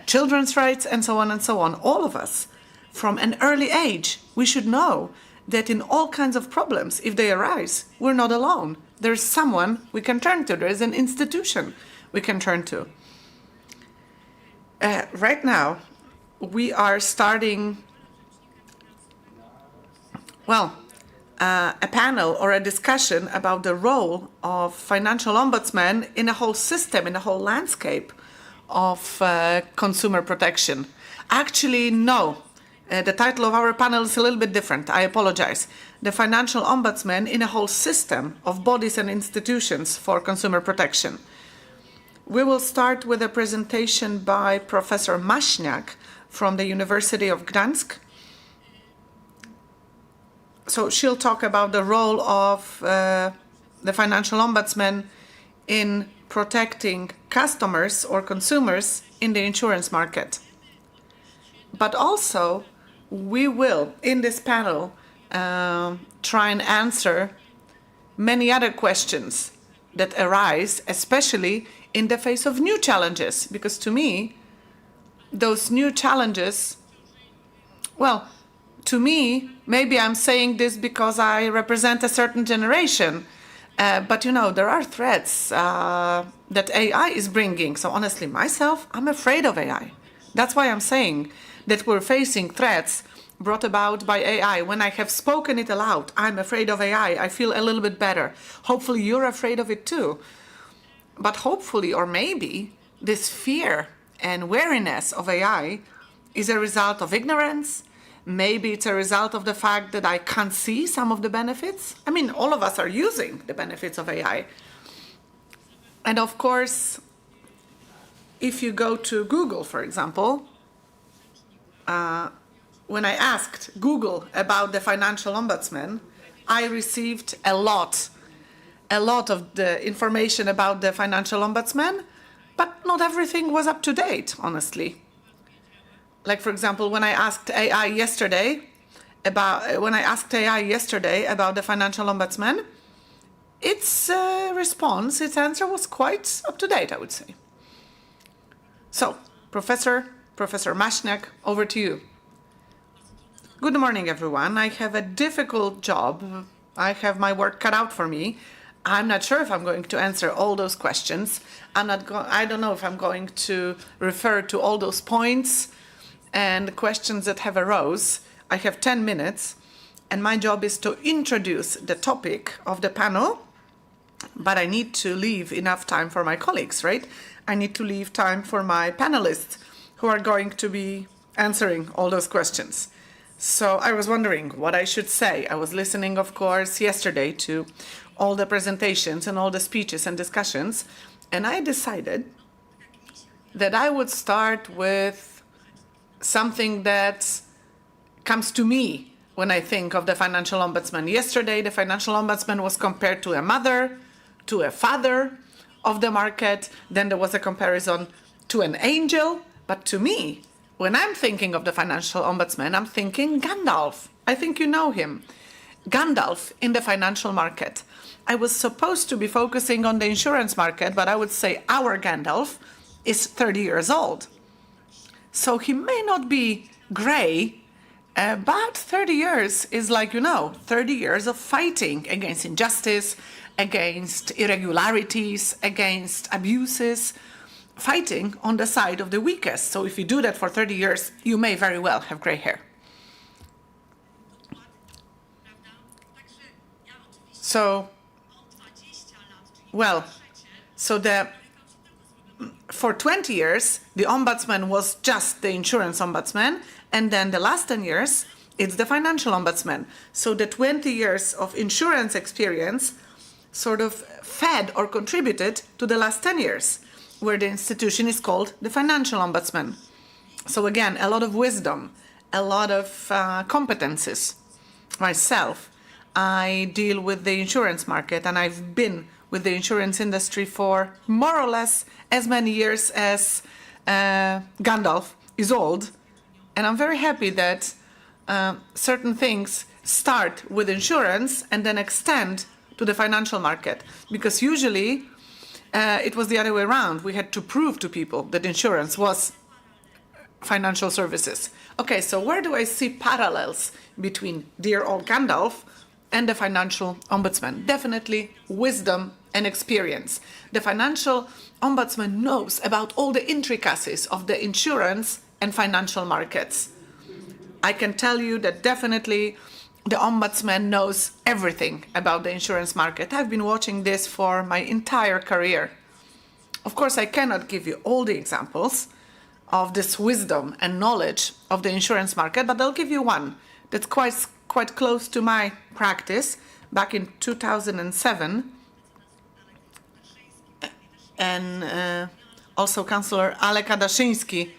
children's rights, and so on and so on. All of us, from an early age, we should know that in all kinds of problems, if they arise, we're not alone. There's someone we can turn to. There is an institution we can turn to. Right now, we are starting, a panel or a discussion about the role of financial ombudsman in a whole system, in a whole landscape of consumer protection. Actually, no. The title of our panel is a little bit different. I apologize. The Financial Ombudsman in a whole system of bodies and institutions for consumer protection. We will start with a presentation by Professor Maśniak from the University of Gdańsk. So she'll talk about the role of the Financial Ombudsman in protecting customers or consumers in the insurance market. But also, we will, in this panel, try and answer many other questions that arise, especially in the face of new challenges. Because to me, those new challenges, to me, maybe I'm saying this because I represent a certain generation, but there are threats that AI is bringing. So honestly, myself, I'm afraid of AI. That's why I'm saying that we're facing threats brought about by AI. When I have spoken it aloud, I'm afraid of AI, I feel a little bit better. Hopefully you're afraid of it too. But hopefully, or maybe, this fear and wariness of AI is a result of ignorance. Maybe it's a result of the fact that I can't see some of the benefits. I mean, all of us are using the benefits of AI. And of course, if you go to Google, for example, when I asked Google about the Financial Ombudsman, I received a lot of the information about the Financial Ombudsman, but not everything was up to date, honestly. Like, for example, when I asked AI yesterday about the Financial Ombudsman, its response, its answer was quite up to date, I would say. So, Professor Maśniak, over to you. Good morning, everyone. I have a difficult job. I have my work cut out for me. I'm not sure if I'm going to answer all those questions. I don't know if I'm going to refer to all those points and questions that have arose. I have 10 minutes, and my job is to introduce the topic of the panel, but I need to leave enough time for my colleagues, right? I need to leave time for my panelists who are going to be answering all those questions. So I was wondering what I should say. I was listening, of course, yesterday to all the presentations and all the speeches and discussions, and I decided that I would start with something that comes to me when I think of the Financial Ombudsman. Yesterday, the Financial Ombudsman was compared to a mother, to a father of the market. Then there was a comparison to an angel. But to me, when I'm thinking of the Financial Ombudsman, I'm thinking Gandalf. I think you know him. Gandalf in the financial market. I was supposed to be focusing on the insurance market, but I would say our Gandalf is 30 years old. So he may not be gray, but 30 years is 30 years of fighting against injustice, against irregularities, against abuses, fighting on the side of the weakest. So if you do that for 30 years, you may very well have gray hair. So, for 20 years, the ombudsman was just the insurance ombudsman, and then the last 10 years, it's the financial ombudsman. So the 20 years of insurance experience sort of fed or contributed to the last 10 years, where the institution is called the Financial Ombudsman. So again, a lot of wisdom, a lot of competences. Myself, I deal with the insurance market, and I've been with the insurance industry for more or less as many years as Gandalf is old. And I'm very happy that certain things start with insurance and then extend to the financial market. Because usually it was the other way around. We had to prove to people that insurance was financial services. Okay, so where do I see parallels between dear old Gandalf and the Financial Ombudsman? Definitely wisdom and experience. The Financial Ombudsman knows about all the intricacies of the insurance and financial markets. I can tell you that definitely the Ombudsman knows everything about the insurance market. I've been watching this for my entire career. Of course, I cannot give you all the examples of this wisdom and knowledge of the insurance market, but I'll give you one that's quite close to my practice. Back in 2007, and also Councillor Alek Adaszyński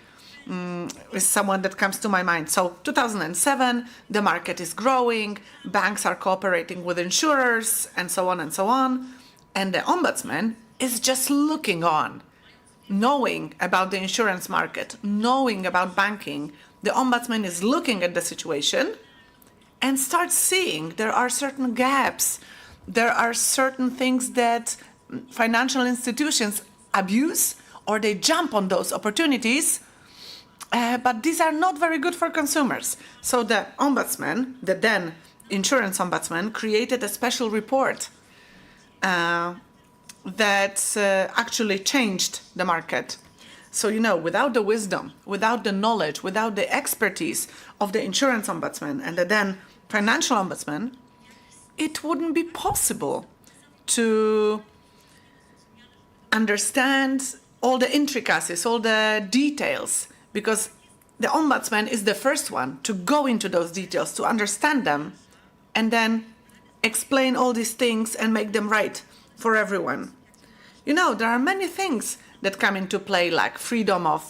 is someone that comes to my mind. So 2007, the market is growing, banks are cooperating with insurers, and so on and so on. And the Ombudsman is just looking on, knowing about the insurance market, knowing about banking. The Ombudsman is looking at the situation and starts seeing there are certain gaps. There are certain things that financial institutions abuse, or they jump on those opportunities, but these are not very good for consumers. So the Ombudsman, the then Insurance Ombudsman, created a special report that actually changed the market. So, you know, without the wisdom, without the knowledge, without the expertise of the Insurance Ombudsman and the then Financial Ombudsman, it wouldn't be possible to understand all the intricacies, all the details, because the Ombudsman is the first one to go into those details, to understand them, and then explain all these things and make them right for everyone. You know, there are many things that come into play, like freedom of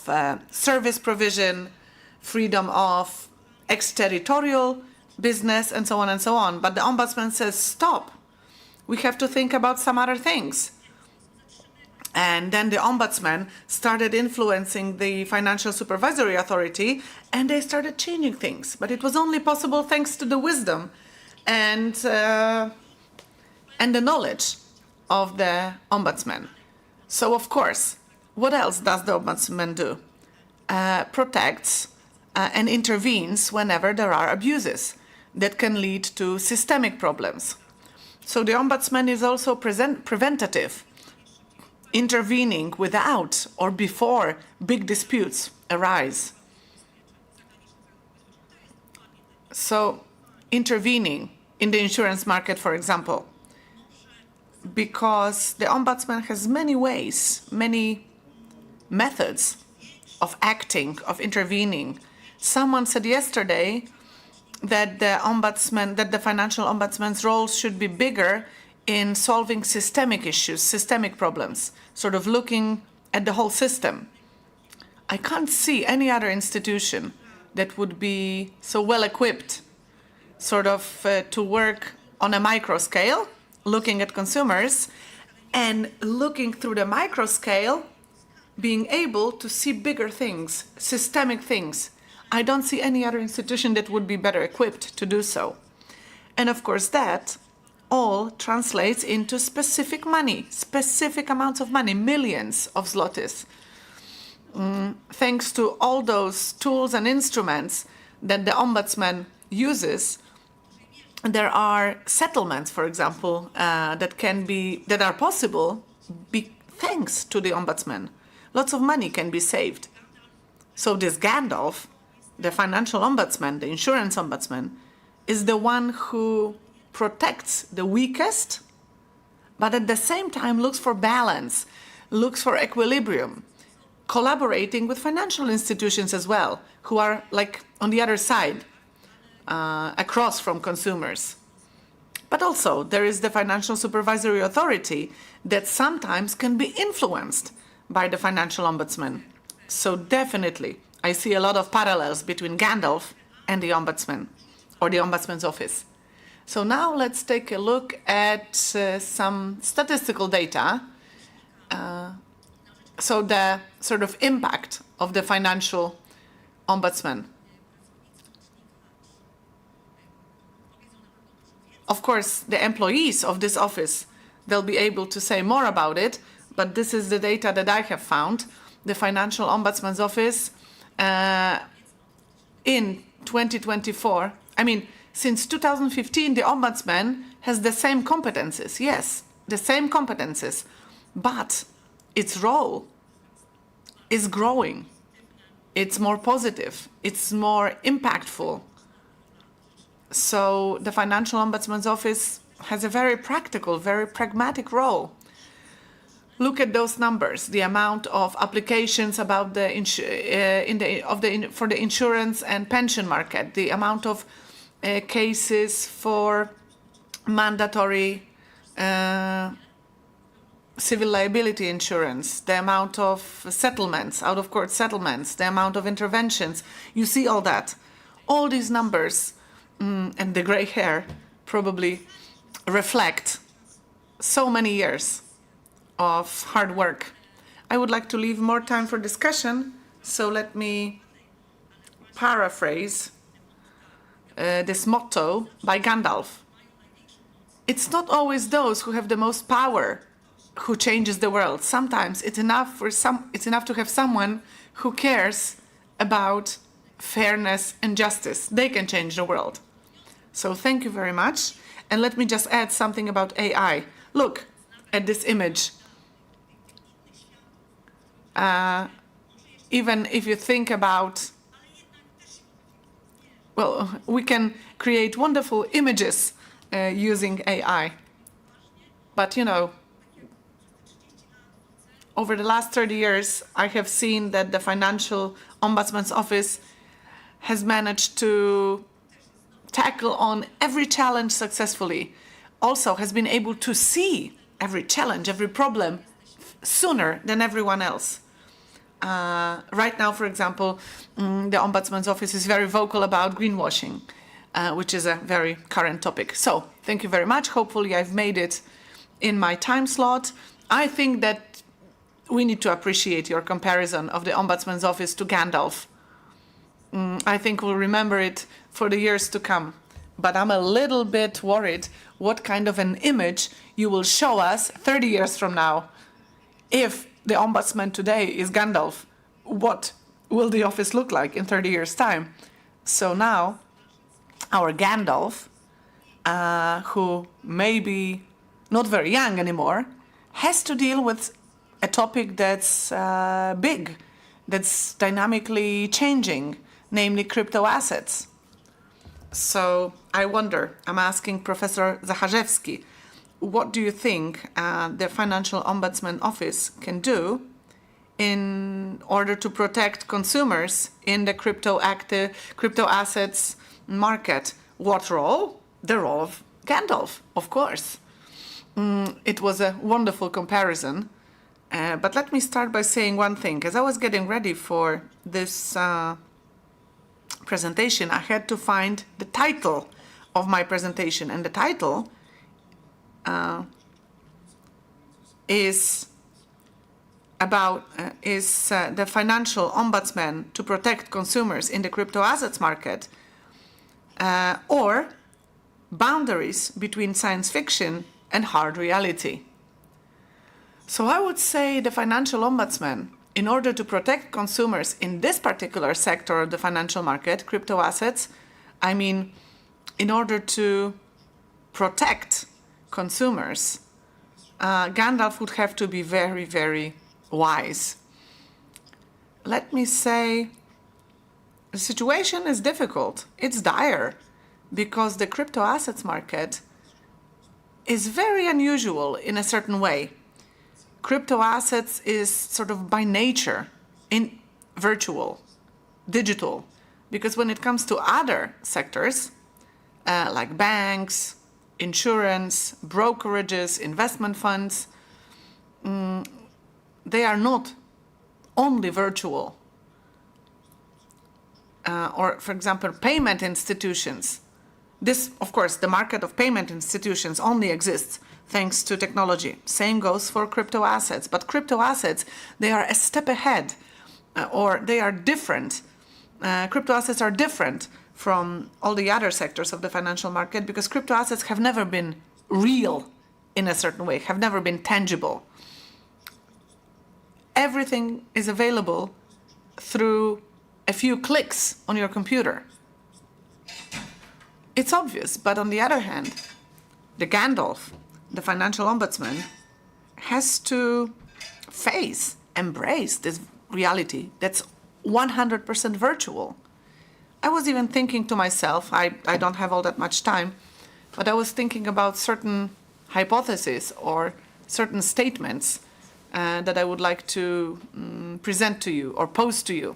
service provision, freedom of exterritorial business, and so on and so on. But the Ombudsman says, stop, we have to think about some other things. And then the Ombudsman started influencing the Financial Supervisory Authority, and they started changing things. But it was only possible thanks to the wisdom and the knowledge of the Ombudsman. So, of course, what else does the Ombudsman do? Protects and intervenes whenever there are abuses that can lead to systemic problems. So the Ombudsman is also preventative, intervening without or before big disputes arise. So intervening in the insurance market, for example, because the Ombudsman has many ways, many methods of acting, of intervening. Someone said yesterday that the Financial Ombudsman's role should be bigger in solving systemic issues, systemic problems, sort of looking at the whole system. I can't see any other institution that would be so well equipped, sort of to work on a micro scale, looking at consumers, and looking through the micro scale, being able to see bigger things, systemic things. I don't see any other institution that would be better equipped to do so. And of course that all translates into specific money, specific amounts of money, millions of zlotys. Thanks to all those tools and instruments that the Ombudsman uses, there are settlements, for example, that are possible thanks to the Ombudsman. Lots of money can be saved. So this Gandalf, the Financial Ombudsman, the Insurance Ombudsman, is the one who protects the weakest, but at the same time looks for balance, looks for equilibrium, collaborating with financial institutions as well, who are like on the other side, across from consumers. But also there is the Financial Supervisory Authority that sometimes can be influenced by the Financial Ombudsman. So definitely I see a lot of parallels between Gandalf and the Ombudsman, or the Ombudsman's office. So now let's take a look at some statistical data. So the sort of impact of the Financial Ombudsman. Of course, the employees of this office, they'll be able to say more about it, but this is the data that I have found. The Financial Ombudsman's office in 2024, since 2015, the Ombudsman has the same competences, yes, the same competences, but its role is growing. It's more positive, it's more impactful. So the Financial Ombudsman's office has a very practical, very pragmatic role. Look at those numbers, the amount of applications about the for the insurance and pension market, the amount of cases for mandatory civil liability insurance, the amount of settlements, out-of-court settlements, the amount of interventions. You see all that. All these numbers and the gray hair probably reflect so many years of hard work. I would like to leave more time for discussion, so let me paraphrase this motto by Gandalf. It's not always those who have the most power who changes the world. Sometimes it's enough to have someone who cares about fairness and justice. They can change the world. So thank you very much. And let me just add something about AI. Look at this image. Even if you think about, well, we can create wonderful images using AI. But you know, over the last 30 years, I have seen that the Financial Ombudsman's office has managed to tackle on every challenge successfully. Also has been able to see every challenge, every problem sooner than everyone else. Right now, for example, the Ombudsman's office is very vocal about greenwashing, which is a very current topic. So, thank you very much. Hopefully I've made it in my time slot. I think that we need to appreciate your comparison of the Ombudsman's office to Gandalf. I think we'll remember it for the years to come. But I'm a little bit worried what kind of an image you will show us 30 years from now. If the Ombudsman today is Gandalf, what will the office look like in 30 years' time? So now, our Gandalf, who may be not very young anymore, has to deal with a topic that's big, that's dynamically changing, namely crypto assets. So I wonder, I'm asking Professor Zacharzewski, what do you think the Financial Ombudsman Office can do in order to protect consumers in the crypto assets market? What role? The role of Gandalf, of course. It was a wonderful comparison. But let me start by saying one thing. As I was getting ready for this presentation, I had to find the title of my presentation. And the title is the Financial Ombudsman to protect consumers in the crypto assets market, or boundaries between science fiction and hard reality. So I would say the Financial Ombudsman, in order to protect consumers in this particular sector of the financial market, crypto assets, in order to protect consumers, Gandalf would have to be very, very wise. Let me say, the situation is difficult. It's dire, because the crypto assets market is very unusual in a certain way. Crypto assets is sort of by nature in virtual, digital, because when it comes to other sectors, like banks, insurance, brokerages, investment funds, they are not only virtual. Or, for example, payment institutions, This, of course, the market of payment institutions only exists thanks to technology. Same goes for crypto assets. But crypto assets, they are a step ahead, or they are different. Crypto assets are different from all the other sectors of the financial market because crypto assets have never been real in a certain way, have never been tangible. Everything is available through a few clicks on your computer. It's obvious, but on the other hand, the Gandalf, the Financial Ombudsman, has to embrace this reality that's 100% virtual. I was even thinking to myself, I don't have all that much time, but I was thinking about certain hypotheses or certain statements that I would like to present to you or pose to you.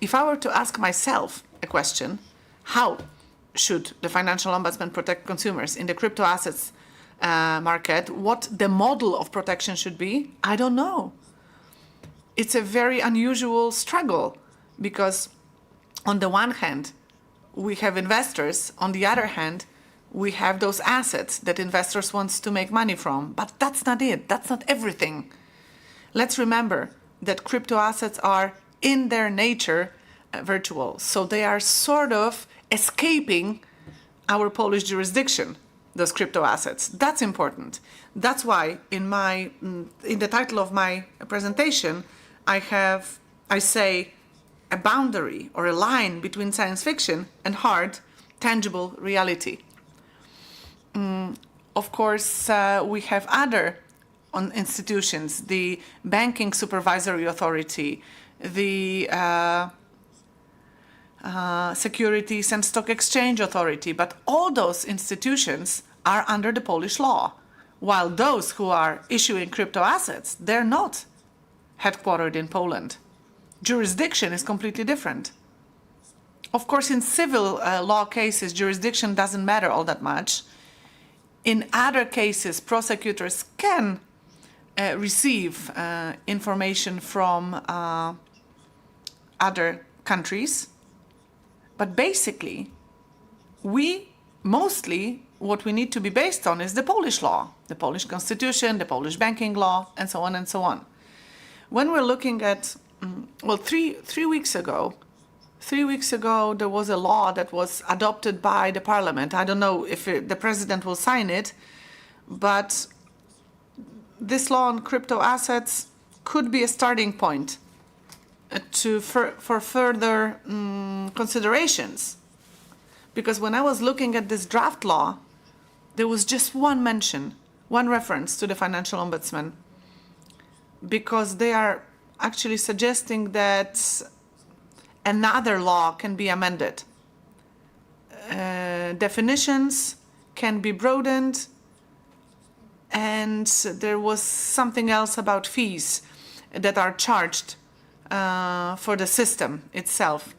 If I were to ask myself a question, how should the Financial Ombudsman protect consumers in the crypto assets market, what the model of protection should be, I don't know. It's a very unusual struggle because on the one hand, we have investors. On the other hand, we have those assets that investors want to make money from. But that's not it. That's not everything. Let's remember that crypto assets are, in their nature, virtual. So they are sort of escaping our Polish jurisdiction, those crypto assets. That's important. That's why in the title of my presentation, I say a boundary or a line between science fiction and hard, tangible reality. Of course, we have other institutions, the Banking Supervisory Authority, the Securities and Stock Exchange Authority, but all those institutions are under the Polish law, while those who are issuing crypto assets, they're not headquartered in Poland. Jurisdiction is completely different. Of course, in civil law cases, jurisdiction doesn't matter all that much. In other cases, prosecutors can receive information from other countries. But basically, what we need to be based on is the Polish law, the Polish constitution, the Polish banking law, and so on and so on. When we're looking at, three weeks ago, there was a law that was adopted by the parliament. I don't know if the president will sign it, but this law on crypto assets could be a starting point for further considerations. Because when I was looking at this draft law, there was just one mention, one reference to the Financial Ombudsman, because they are actually suggesting that another law can be amended. Definitions can be broadened, and there was something else about fees that are charged for the system itself.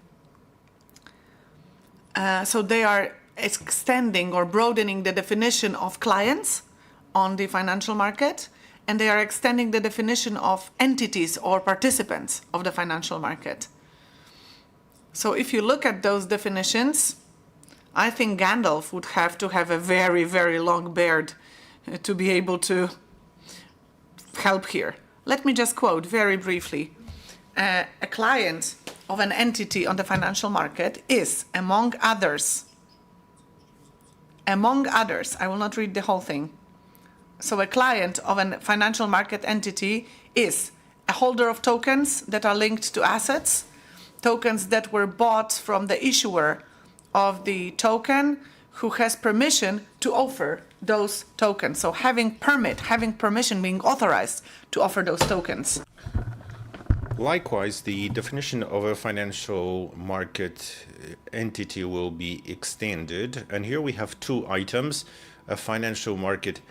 So they are extending or broadening the definition of clients on the financial market, and they are extending the definition of entities or participants of the financial market. So if you look at those definitions, I think Gandalf would have to have a very, very long beard to be able to help here. Let me just quote very briefly. A client of an entity on the financial market is, among others, I will not read the whole thing. So a client of a financial market entity is a holder of tokens that are linked to assets, tokens that were bought from the issuer of the token who has permission to offer those tokens. So having permission, being authorized to offer those tokens. Likewise, the definition of a financial market entity will be extended. And here we have two items: a financial market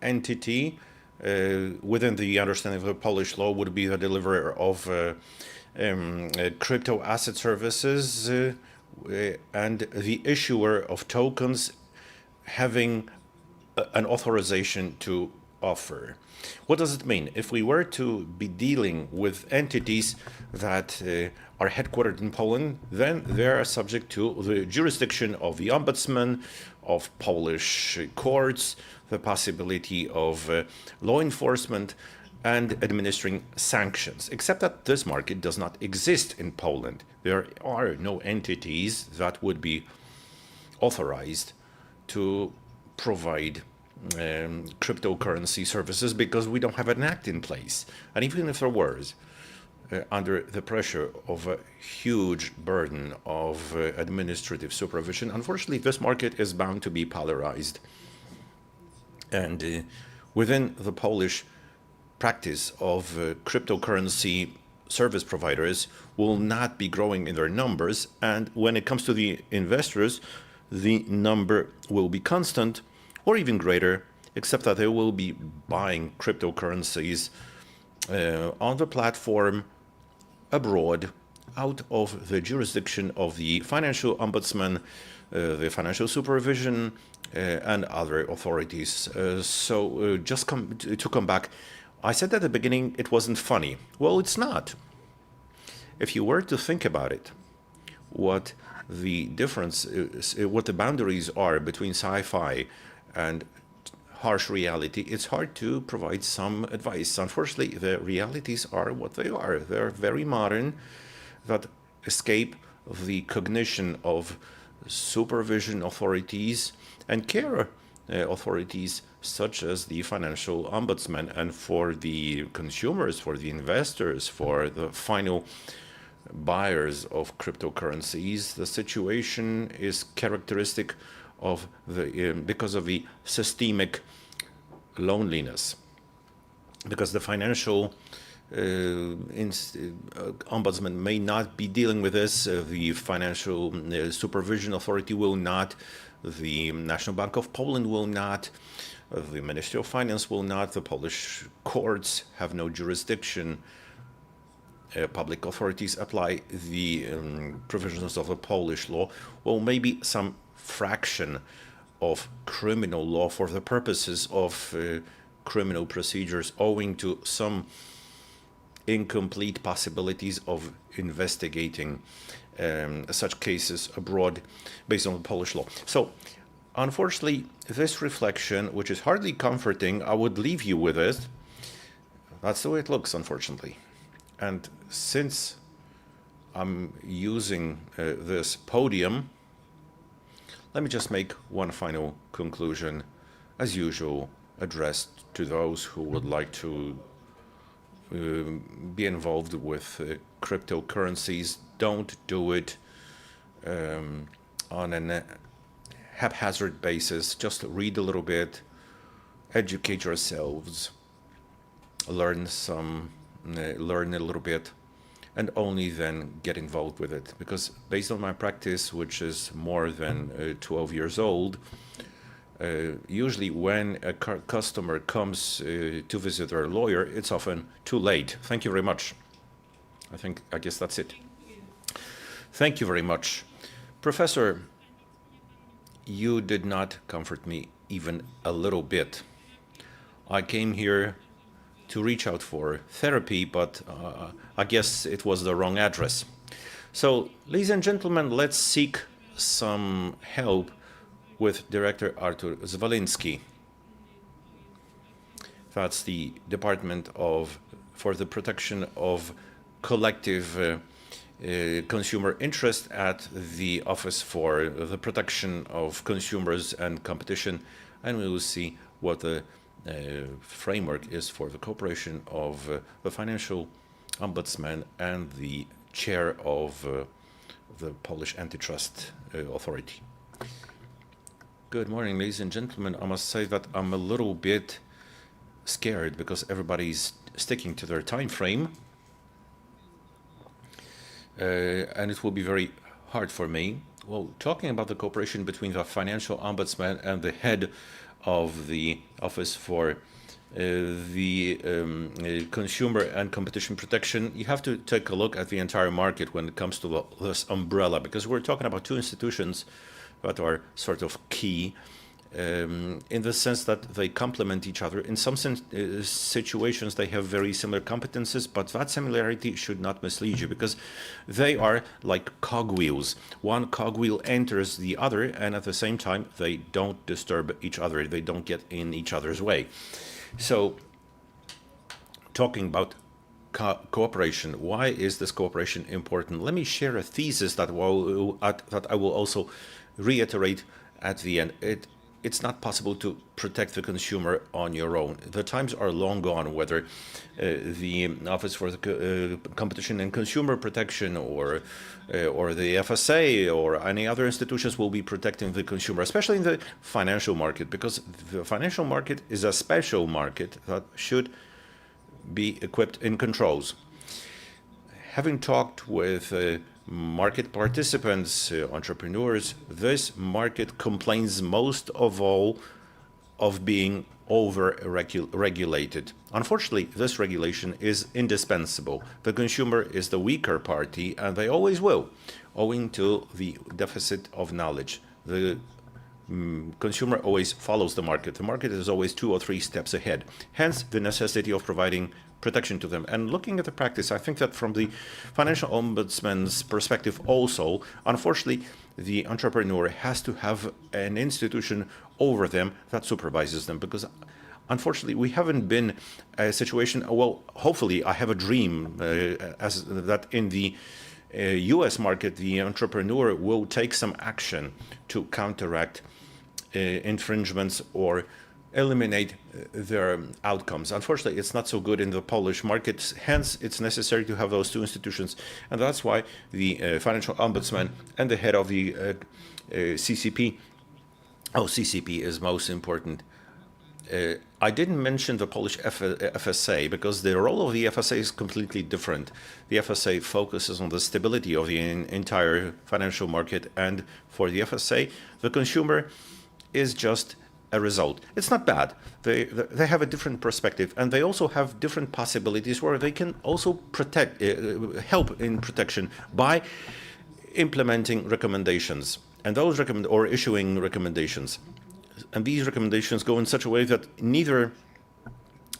entity within the understanding of the Polish law would be the deliverer of crypto asset services and the issuer of tokens having an authorization to offer. What does it mean? If we were to be dealing with entities that are headquartered in Poland, then they are subject to the jurisdiction of the Ombudsman, of Polish courts, the possibility of law enforcement, and administering sanctions, except that this market does not exist in Poland. There are no entities that would be authorized to provide cryptocurrency services because we don't have an act in place. And even if there was, under the pressure of a huge burden of administrative supervision, unfortunately, this market is bound to be polarized. And within the Polish practice of cryptocurrency service providers will not be growing in their numbers. And when it comes to the investors, the number will be constant or even greater, except that they will be buying cryptocurrencies on the platform abroad, out of the jurisdiction of the Financial Ombudsman, the Financial Supervision, and other authorities. Just to come back, I said at the beginning it wasn't funny. Well, it's not. If you were to think about it, what the difference is, what the boundaries are between sci-fi and harsh reality, it's hard to provide some advice. Unfortunately, the realities are what they are. They're very modern, that escape the cognition of supervision authorities and care authorities such as the Financial Ombudsman. And for the consumers, for the investors, for the final buyers of cryptocurrencies, the situation is characteristic of the because of the systemic loneliness, because the Financial Ombudsman may not be dealing with this, the Financial Supervision Authority will not, the National Bank of Poland will not, the Ministry of Finance will not, the Polish courts have no jurisdiction. Public authorities apply the provisions of the Polish law. Well, maybe some fraction of criminal law for the purposes of criminal procedures, owing to some incomplete possibilities of investigating such cases abroad based on the Polish law. So, unfortunately, this reflection, which is hardly comforting, I would leave you with it. That's the way it looks, unfortunately. And since I'm using this podium, let me just make one final conclusion, as usual, addressed to those who would like to be involved with cryptocurrencies. Don't do it on a haphazard basis. Just read a little bit, educate yourselves, learn a little bit, and only then get involved with it. Because based on my practice, which is more than 12 years old, usually when a customer comes to visit their lawyer, it's often too late. Thank you very much. I guess that's it. Thank you very much. Professor, you did not comfort me even a little bit. I came here to reach out for therapy, but I guess it was the wrong address. So, ladies and gentlemen, let's seek some help with Director Artur Zwaliński. That's the Department for the Protection of Collective Consumer Interest at the Office for the Protection of Consumers and Competition, and we will see what the framework is for the cooperation of the Financial Ombudsman and the chair of the Polish Antitrust Authority. Good morning, ladies and gentlemen. I must say that I'm a little bit scared because everybody's sticking to their time frame, and it will be very hard for me. Well, talking about the cooperation between the Financial Ombudsman and the head of the Office for the Consumer and Competition Protection, you have to take a look at the entire market when it comes to this umbrella, because we're talking about two institutions that are sort of key in the sense that they complement each other. In some situations, they have very similar competences, but that similarity should not mislead you, because they are like cogwheels. One cogwheel enters the other, and at the same time, they don't disturb each other. They don't get in each other's way. So, talking about cooperation, why is this cooperation important? Let me share a thesis that I will also reiterate at the end. It's not possible to protect the consumer on your own. The times are long gone, whether the Office for the Competition and Consumer Protection or the FSA or any other institutions will be protecting the consumer, especially in the financial market, because the financial market is a special market that should be equipped in controls. Having talked with market participants, entrepreneurs, this market complains most of all of being over-regulated. Unfortunately, this regulation is indispensable. The consumer is the weaker party, and they always will, owing to the deficit of knowledge. The consumer always follows the market. The market is always 2 or 3 steps ahead. Hence, the necessity of providing protection to them. And looking at the practice, I think that from the Financial Ombudsman's perspective also, unfortunately, the entrepreneur has to have an institution over them that supervises them, because unfortunately, we haven't been a situation, well, hopefully I have a dream as that in the US market, the entrepreneur will take some action to counteract infringements or eliminate their outcomes. Unfortunately, it's not so good in the Polish market. Hence, it's necessary to have those 2 institutions. And that's why the Financial Ombudsman and the head of the CCP, CCP is most important. I didn't mention the Polish FSA because the role of the FSA is completely different. The FSA focuses on the stability of the entire financial market, and for the FSA, the consumer is just a result. It's not bad. They have a different perspective, and they also have different possibilities where they can also help in protection by implementing recommendations, and those or issuing recommendations. And these recommendations go in such a way that neither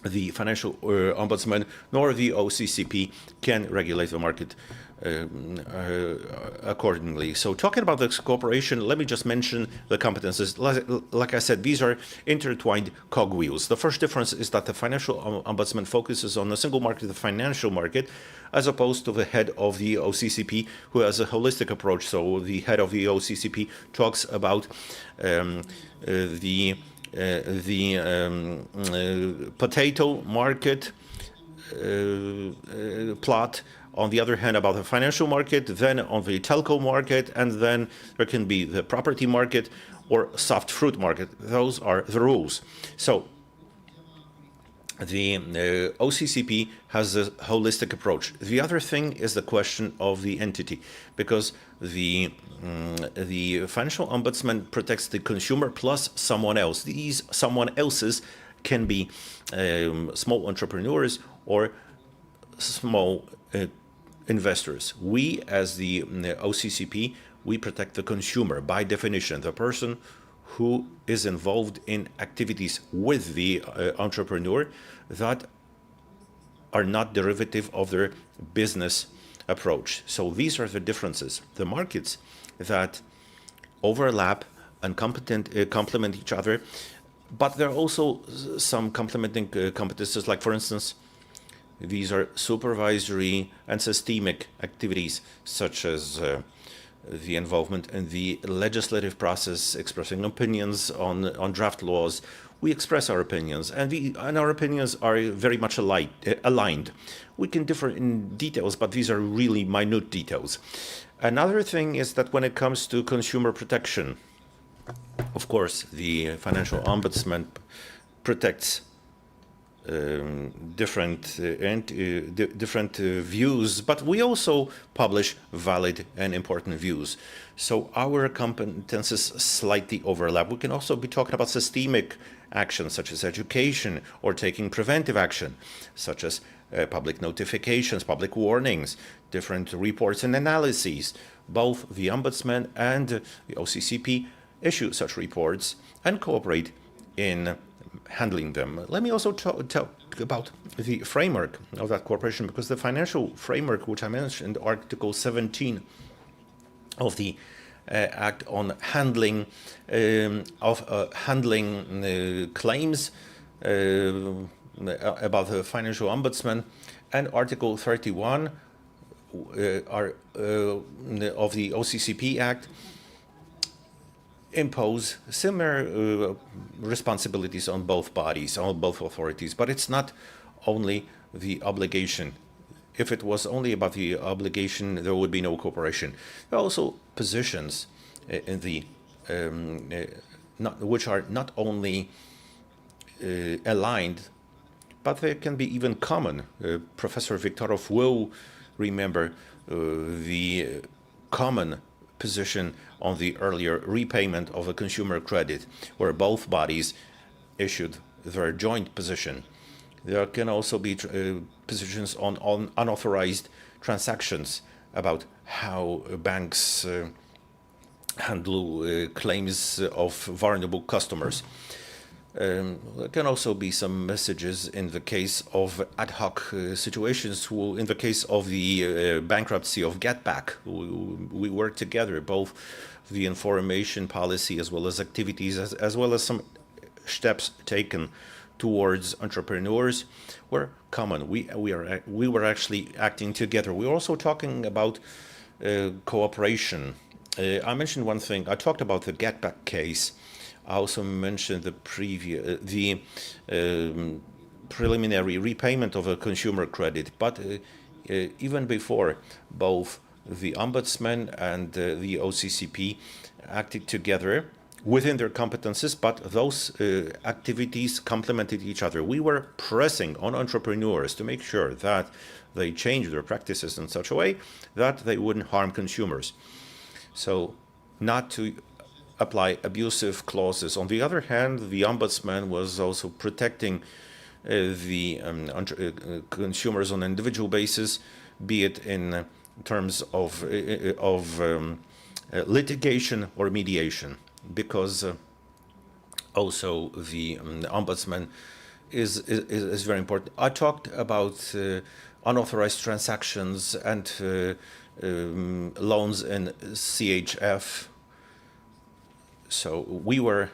the Financial Ombudsman nor the OCCP can regulate the market accordingly. So talking about this cooperation, let me just mention the competences. Like I said, these are intertwined cogwheels. The first difference is that the Financial Ombudsman focuses on the single market, the financial market, as opposed to the head of the OCCP, who has a holistic approach. So the head of the OCCP talks about the potato market plot, on the other hand about the financial market, then on the telco market, and then there can be the property market or soft fruit market. Those are the rules. So the OCCP has a holistic approach. The other thing is the question of the entity, because the Financial Ombudsman protects the consumer plus someone else. These someone else's can be small entrepreneurs or small investors. We, as the OCCP, we protect the consumer by definition, the person who is involved in activities with the entrepreneur that are not derivative of their business approach. So these are the differences. The markets that overlap and complement each other, but there are also some complementing competences, like, for instance, these are supervisory and systemic activities, such as the involvement in the legislative process, expressing opinions on draft laws. We express our opinions, and our opinions are very much aligned. We can differ in details, but these are really minute details. Another thing is that when it comes to consumer protection, of course, the Financial Ombudsman protects different views, but we also publish valid and important views. So our competences slightly overlap. We can also be talking about systemic actions, such as education, or taking preventive action, such as public notifications, public warnings, different reports and analyses. Both the Ombudsman and the OCCP issue such reports and cooperate in handling them. Let me also talk about the framework of that cooperation, because the financial framework, which I mentioned, Article 17 of the Act on handling claims about the Financial Ombudsman, and Article 31 of the OCCP Act impose similar responsibilities on both bodies, on both authorities. But it's not only the obligation. If it was only about the obligation, there would be no cooperation. There are also positions in the which are not only aligned, but they can be even common. Professor Viktorov will remember the common position on the earlier repayment of a consumer credit, where both bodies issued their joint position. There can also be positions on unauthorized transactions, about how banks handle claims of vulnerable customers. There can also be some messages in the case of ad hoc situations. In the case of the bankruptcy of Getback, we work together, both the information policy as well as activities, as well as some steps taken towards entrepreneurs were common. We were actually acting together. We were also talking about cooperation. I mentioned one thing. I talked about the Getback case. I also mentioned the preliminary repayment of a consumer credit. But even before, both the Ombudsman and the OCCP acted together within their competences, but those activities complemented each other. We were pressing on entrepreneurs to make sure that they change their practices in such a way that they wouldn't harm consumers. So not to apply abusive clauses. On the other hand, the Ombudsman was also protecting the consumers on an individual basis, be it in terms of litigation or mediation, because also the Ombudsman is very important. I talked about unauthorized transactions and loans in CHF. So we were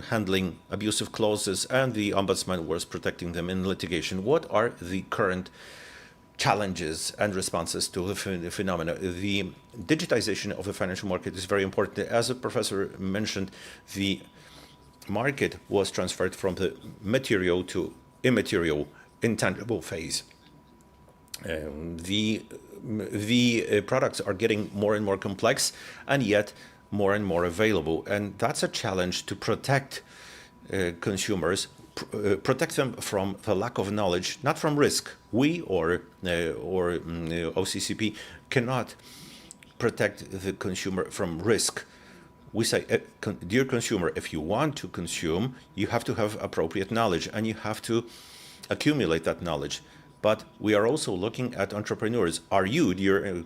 handling abusive clauses, and the Ombudsman was protecting them in litigation. What are the current challenges and responses to the phenomena? The digitization of the financial market is very important. As a professor mentioned, the market was transferred from the material to immaterial, intangible phase. The products are getting more and more complex, and yet more and more available, and that's a challenge to protect consumers, protect them from the lack of knowledge, not from risk. We or OCCP cannot protect the consumer from risk. We say, dear consumer, if you want to consume, you have to have appropriate knowledge, and you have to accumulate that knowledge. But we are also looking at entrepreneurs. Are you, dear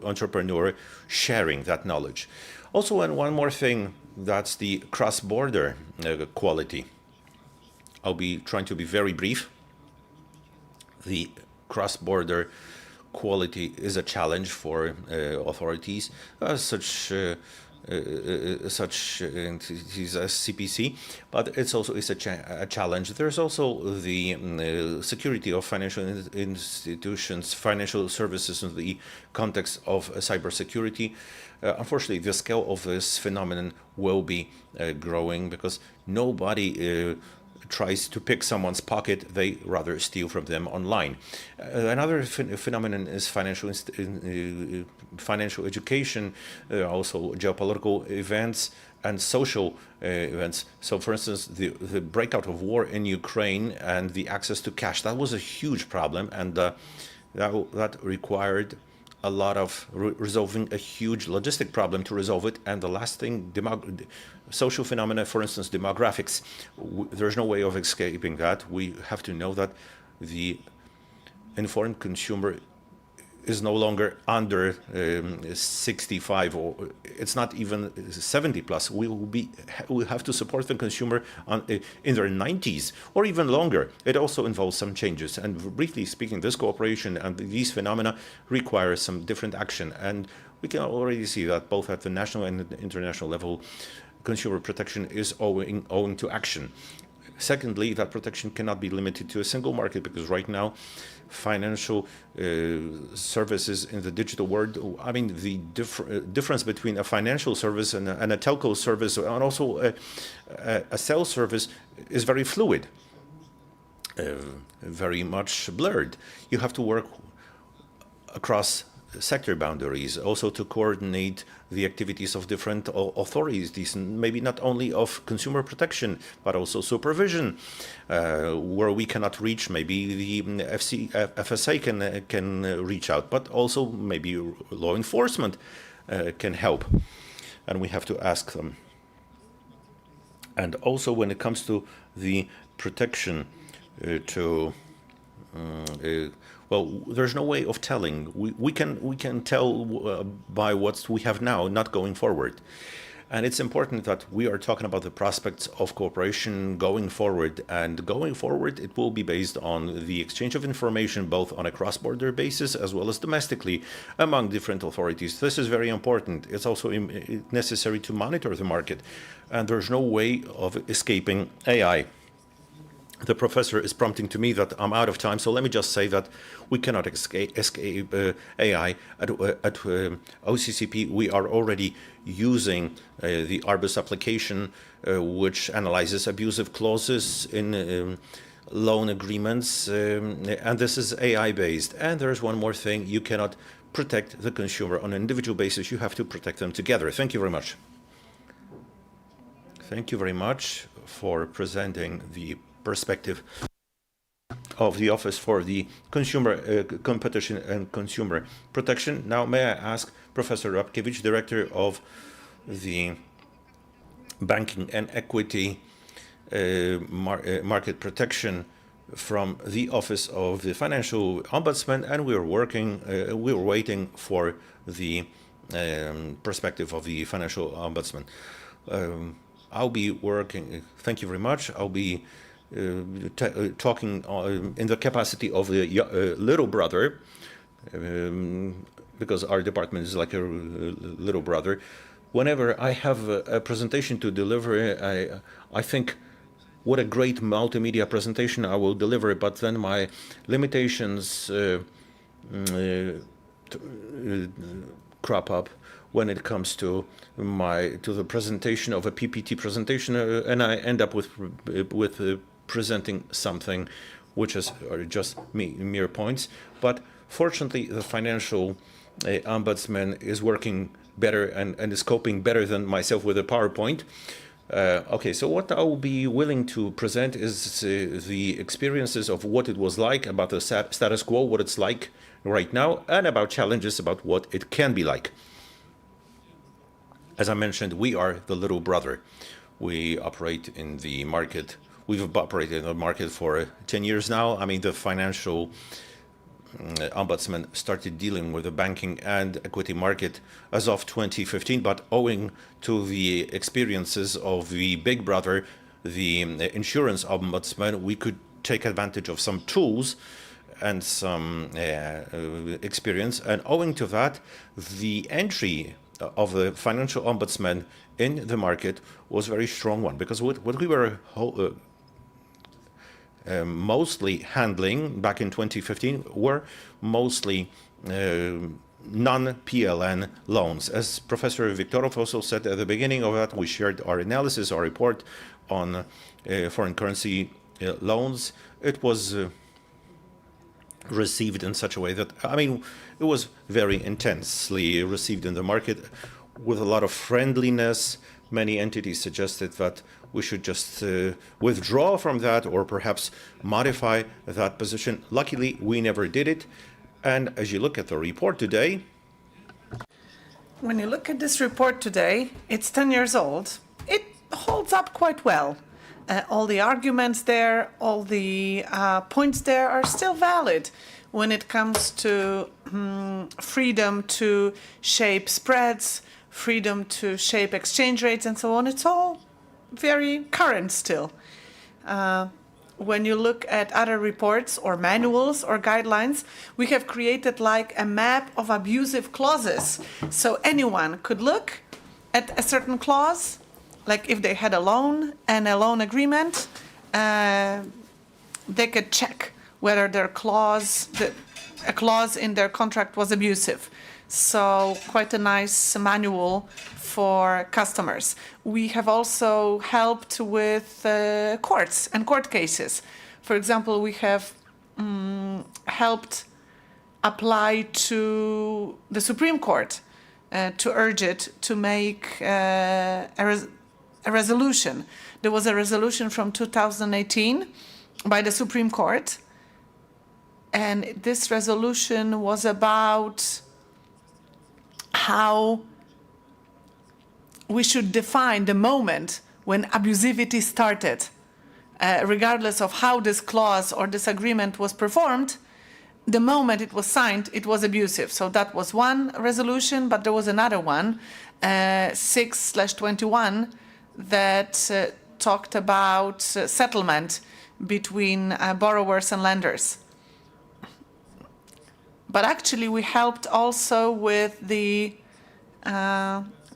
entrepreneur, sharing that knowledge? Also, and one more thing, that's the cross-border quality. I'll be trying to be very brief. The cross-border quality is a challenge for authorities, such entities as CPC, but it's also a challenge. There's also the security of financial institutions, financial services in the context of cybersecurity. Unfortunately, the scale of this phenomenon will be growing, because nobody tries to pick someone's pocket, they rather steal from them online. Another phenomenon is financial education, also geopolitical events and social events. So, for instance, the breakout of war in Ukraine and the access to cash, that was a huge problem, and that required a lot of resolving a huge logistic problem to resolve it. And the last thing, social phenomena, for instance, demographics. There's no way of escaping that. We have to know that the informed consumer is no longer under 65, or it's not even 70 plus. We'll have to support the consumer in their 90s or even longer. It also involves some changes. And briefly speaking, this cooperation and these phenomena require some different action. And we can already see that both at the national and the international level, consumer protection is owing to action. Secondly, that protection cannot be limited to a single market, because right now, financial services in the digital world, I mean, the difference between a financial service and a telco service, and also a cell service, is very fluid, very much blurred. You have to work across sector boundaries, also to coordinate the activities of different authorities, maybe not only of consumer protection, but also supervision, where we cannot reach. Maybe the FSA can reach out, but also maybe law enforcement can help, and we have to ask them. And also when it comes to the protection well, there's no way of telling. We can tell by what we have now, not going forward. And it's important that we are talking about the prospects of cooperation going forward. And going forward, it will be based on the exchange of information, both on a cross-border basis as well as domestically among different authorities. This is very important. It's also necessary to monitor the market. And there's no way of escaping AI. The professor is prompting to me that I'm out of time, so let me just say that we cannot escape AI. At OCCP, we are already using the Arbus application, which analyzes abusive clauses in loan agreements, and this is AI-based. And there's one more thing: you cannot protect the consumer on an individual basis. You have to protect them together. Thank you very much. Thank you very much for presenting the perspective of the Office for the Consumer Competition and Consumer Protection. Now, may I ask Professor Rabkiewicz, Director of the Banking and Equity Market Protection from the Office of the Financial Ombudsman, and we are waiting for the perspective of the Financial Ombudsman. I'll be working. Thank you very much. I'll be talking in the capacity of the little brother, because our department is like a little brother. Whenever I have a presentation to deliver, I think, what a great multimedia presentation I will deliver, but then my limitations crop up when it comes to the presentation of a PPT presentation, and I end up with presenting something which are just mere points. But fortunately, the Financial Ombudsman is working better and is coping better than myself with a PowerPoint. Okay, so what I will be willing to present is the experiences of what it was like, about the status quo, what it's like right now, and about challenges, about what it can be like. As I mentioned, we are the little brother. We operate in the market. We've operated in the market for 10 years now. I mean, the Financial Ombudsman started dealing with the banking and equity market as of 2015, but owing to the experiences of the big brother, the Insurance Ombudsman, we could take advantage of some tools and some experience. And owing to that, the entry of the Financial Ombudsman in the market was a very strong one, because what we were mostly handling back in 2015 were mostly non-PLN loans. As Professor Viktorov also said at the beginning of that, we shared our analysis, our report on foreign currency loans. It was received in such a way that, I mean, it was very intensely received in the market with a lot of friendliness. Many entities suggested that we should just withdraw from that, or perhaps modify that position. Luckily, we never did it. And as you look at the report today, when you look at this report today, it's 10 years old. It holds up quite well. all the arguments there, all the points there are still valid when it comes to freedom to shape spreads, freedom to shape exchange rates, and so on. It's all very current still. When you look at other reports or manuals or guidelines, we have created like a map of abusive clauses. So anyone could look at a certain clause, like if they had a loan and a loan agreement, they could check whether a clause in their contract was abusive. So quite a nice manual for customers. We have also helped with courts and court cases. For example, we have helped apply to the Supreme Court to urge it to make a resolution. There was a resolution from 2018 by the Supreme Court, and this resolution was about how we should define the moment when abusivity started. Regardless of how this clause or this agreement was performed, the moment it was signed, it was abusive. So that was one resolution, but there was another one, 6/21, that talked about settlement between borrowers and lenders. But actually, we helped also with the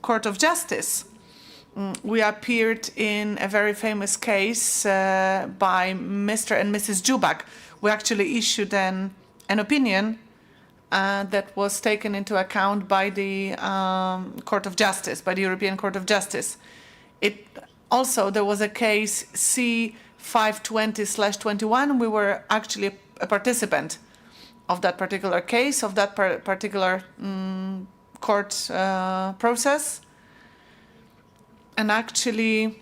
Court of Justice. We appeared in a very famous case by Mr. and Mrs. Jubilee. We actually issued an opinion that was taken into account by the Court of Justice, by the European Court of Justice. There was a case C520/21. We were actually a participant of that particular case, of that particular court process. And actually,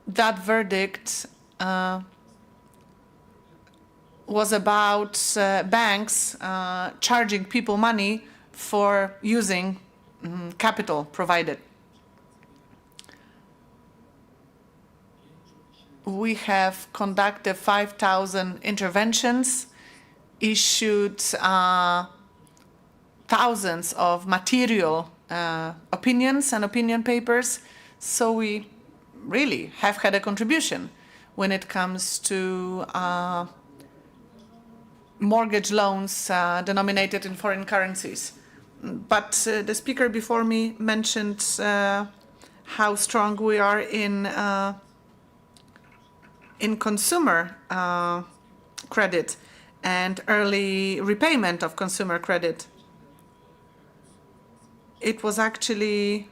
that verdict was about banks charging people money for using capital provided. We have conducted 5,000 interventions, issued thousands of material opinions and opinion papers. So we really have had a contribution when it comes to mortgage loans denominated in foreign currencies. But the speaker before me mentioned how strong we are in consumer credit and early repayment of consumer credit. It was actually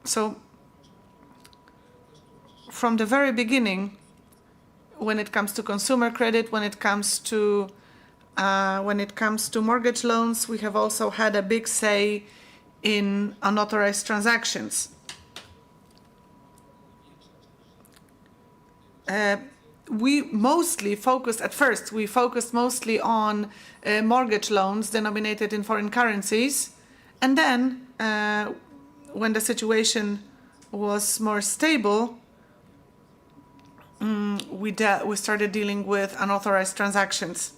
so from the very beginning, when it comes to consumer credit, when it comes to mortgage loans, we have also had a big say in unauthorized transactions. We mostly focused, at first, we focused mostly on mortgage loans denominated in foreign currencies. And then, when the situation was more stable, we started dealing with unauthorized transactions.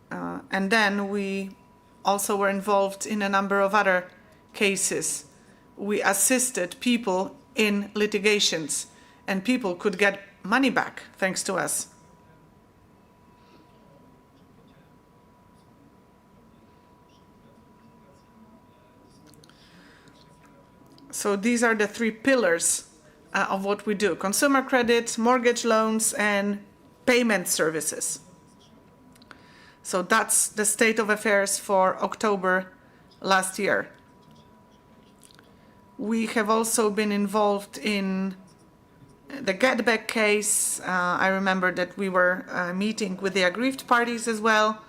And then we also were involved in a number of other cases. We assisted people in litigations, and people could get money back thanks to us. So these are the three pillars of what we do: consumer credit, mortgage loans, and payment services. So that's the state of affairs for October last year. We have also been involved in the Getback case. I remember that we were meeting with the aggrieved parties as well.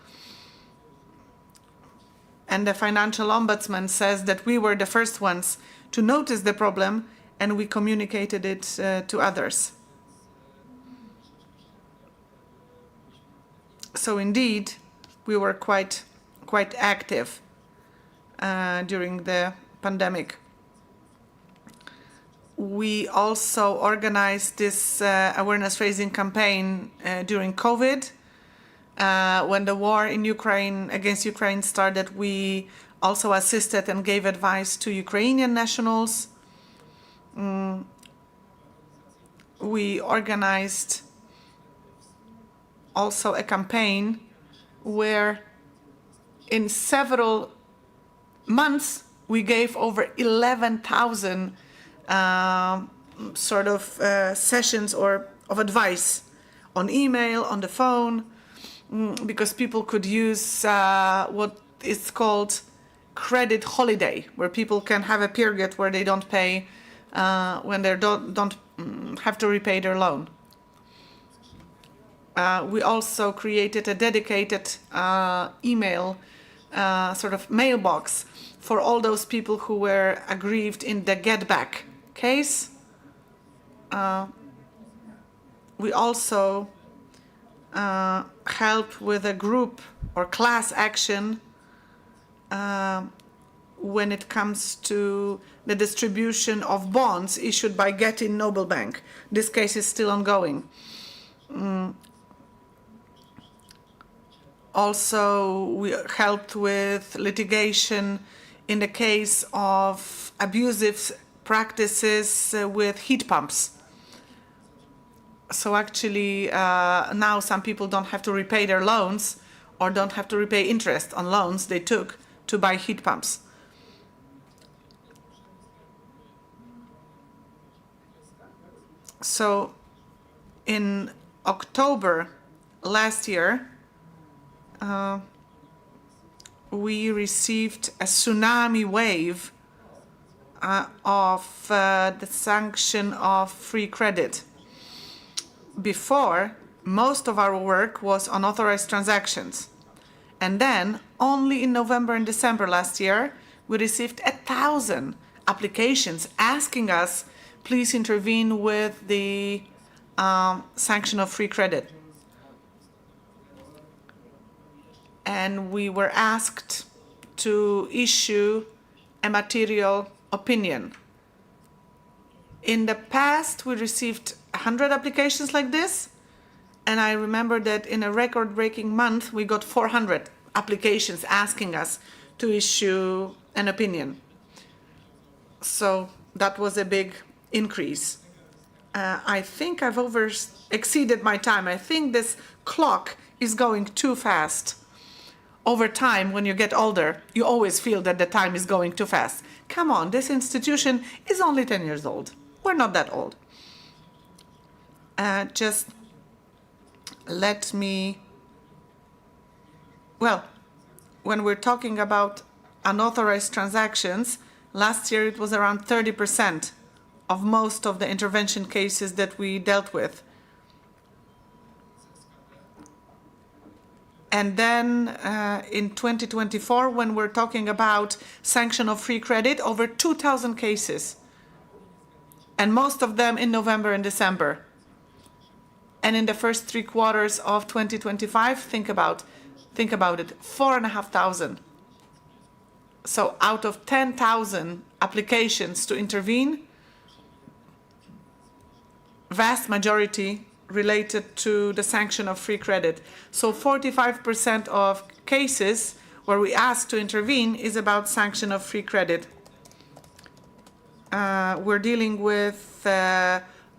And the Financial Ombudsman says that we were the first ones to notice the problem, and we communicated it to others. So indeed, we were quite active during the pandemic. We also organized this awareness-raising campaign during COVID. When the war in Ukraine against Ukraine started, we also assisted and gave advice to Ukrainian nationals. We organized also a campaign where in several months we gave over 11,000 sessions or of advice on email, on the phone, because people could use what is called credit holiday, where people can have a period where they don't pay, when they don't have to repay their loan. We also created a dedicated email mailbox for all those people who were aggrieved in the Get Back case. We also help with a group or class action when it comes to the distribution of bonds issued by Getin Noble Bank. This case is still ongoing. Also, we helped with litigation in the case of abusive practices with heat pumps. So actually, now some people don't have to repay their loans or don't have to repay interest on loans they took to buy heat pumps. So in October last year, we received a tsunami wave of the sanction of free credit. Before, most of our work was on authorized transactions. And then, only in November and December last year, we received 1,000 applications asking us, please intervene with the sanction of free credit. And we were asked to issue a material opinion. In the past, we received 100 applications like this, and I remember that in a record-breaking month, we got 400 applications asking us to issue an opinion. So that was a big increase. I think I've exceeded my time. I think this clock is going too fast. Over time, when you get older, you always feel that the time is going too fast. Come on, this institution is only 10 years old. We're not that old. Just let me... Well, when we're talking about unauthorized transactions, last year it was around 30% of most of the intervention cases that we dealt with. And then in 2024, when we're talking about sanction of free credit, over 2,000 cases. And most of them in November and December. And in the first 3 quarters of 2025, think about it, 4,500. So out of 10,000 applications to intervene, vast majority related to the sanction of free credit. So 45% of cases where we ask to intervene is about sanction of free credit. We're dealing with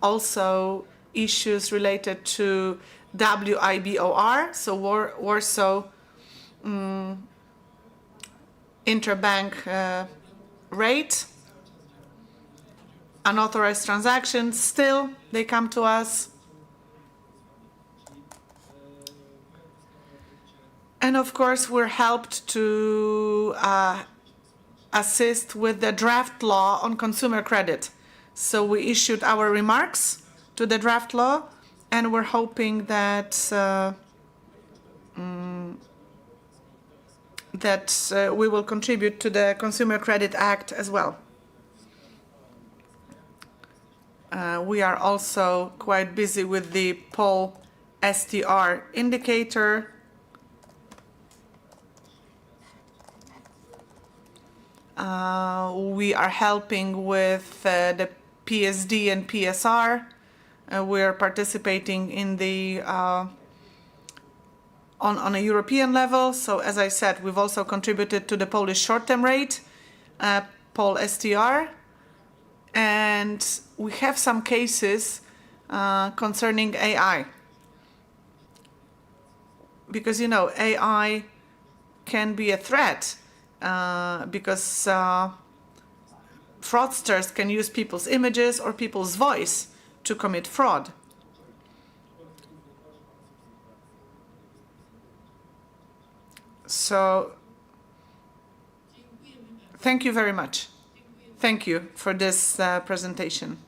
also issues related to WIBOR, so Warsaw interbank rate. Unauthorized transactions, still, they come to us. And of course, we're helped to assist with the draft law on consumer credit. So we issued our remarks to the draft law, and we're hoping that we will contribute to the Consumer Credit Act as well. We are also quite busy with the POL STR indicator. We are helping with the PSD and PSR. We are participating in the on a European level. So as I said, we've also contributed to the Polish short-term rate, Pol STR, and we have some cases concerning AI. Because, you know, AI can be a threat because fraudsters can use people's images or people's voice to commit fraud. So, thank you very much. Thank you for this presentation.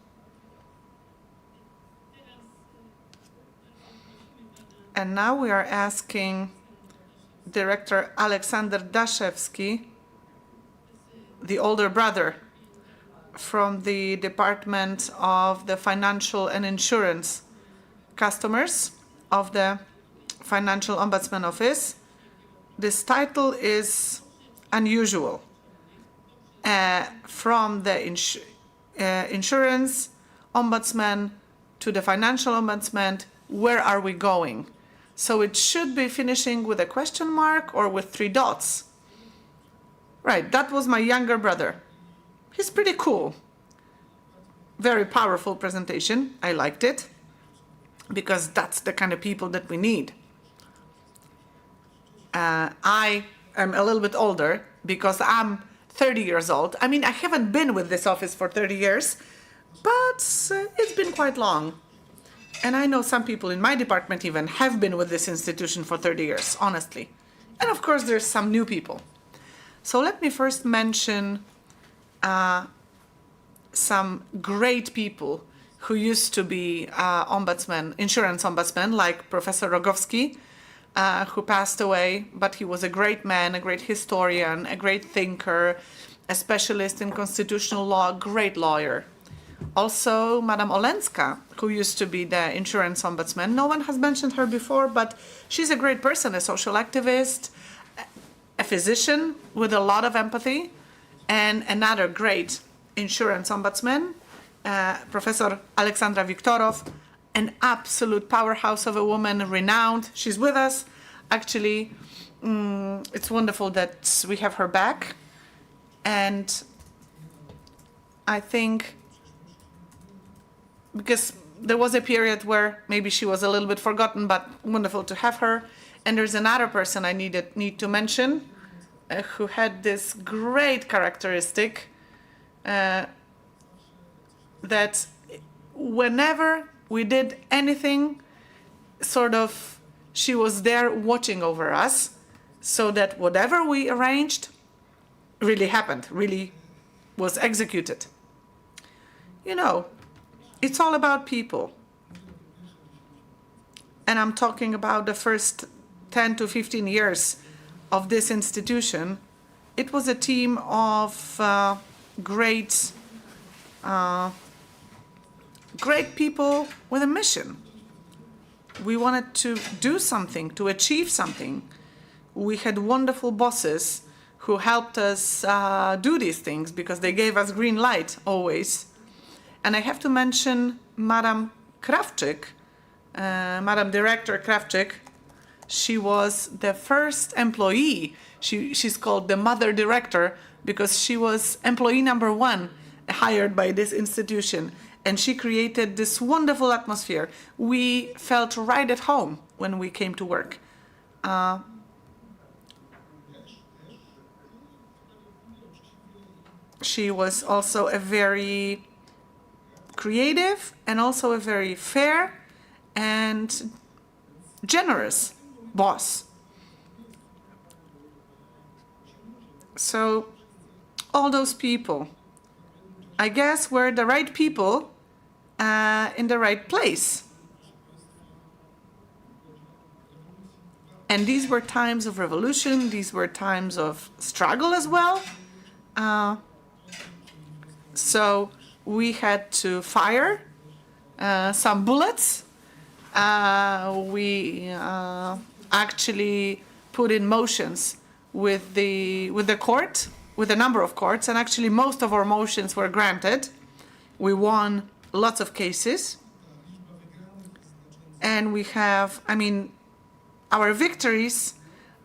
And now we are asking Director Aleksander Daszewski, the older brother from the Department of the Financial and Insurance Customers of the Financial Ombudsman Office. This title is unusual. From the Insurance Ombudsman to the Financial Ombudsman, where are we going? So it should be finishing with a question mark or with 3 dots. Right, that was my younger brother. He's pretty cool. Very powerful presentation. I liked it because that's the kind of people that we need. I am a little bit older because I'm 30 years old. I mean, I haven't been with this office for 30 years, but it's been quite long. And I know some people in my department even have been with this institution for 30 years, honestly. And of course, there's some new people. So let me first mention some great people who used to be insurance ombudsman, like Professor Rogowski, who passed away, but he was a great man, a great historian, a great thinker, a specialist in constitutional law, great lawyer. Also, Madame Olenska, who used to be the insurance ombudsman. No one has mentioned her before, but she's a great person, a social activist, a physician with a lot of empathy, and another great insurance ombudsman, Professor Aleksandra Viktorov, an absolute powerhouse of a woman, renowned. She's with us. Actually, it's wonderful that we have her back. And I think because there was a period where maybe she was a little bit forgotten, but wonderful to have her. And there's another person I need to mention who had this great characteristic that whenever we did anything, sort of, she was there watching over us, so that whatever we arranged really happened, really was executed. You know, it's all about people. And I'm talking about the first 10 to 15 years of this institution. It was a team of great people with a mission. We wanted to do something, to achieve something. We had wonderful bosses who helped us do these things because they gave us green light always. And I have to mention Madam Krawczyk, Madam Director Krawczyk. She was the first employee. She's called the Mother Director because she was employee number 1 hired by this institution. And she created this wonderful atmosphere. We felt right at home when we came to work. She was also a very creative and also a very fair and generous boss. So all those people, I guess, were the right people in the right place. And these were times of revolution. These were times of struggle as well. So we had to fire some bullets. We actually put in motions with the court with a number of courts, and actually most of our motions were granted. We won lots of cases. And we have, I mean, our victories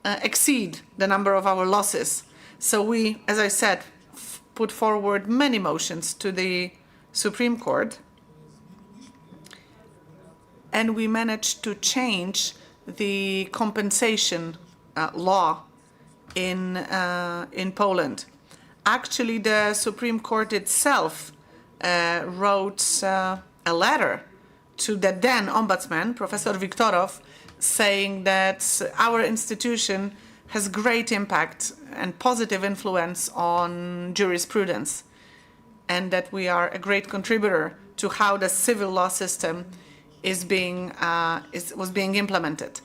exceed the number of our losses. So we, as I said, put forward many motions to the Supreme Court. And we managed to change the compensation law in Poland. Actually, the Supreme Court itself wrote a letter to the then ombudsman, Professor Viktorow, saying that our institution has great impact and positive influence on jurisprudence, and that we are a great contributor to how the civil law system was being implemented.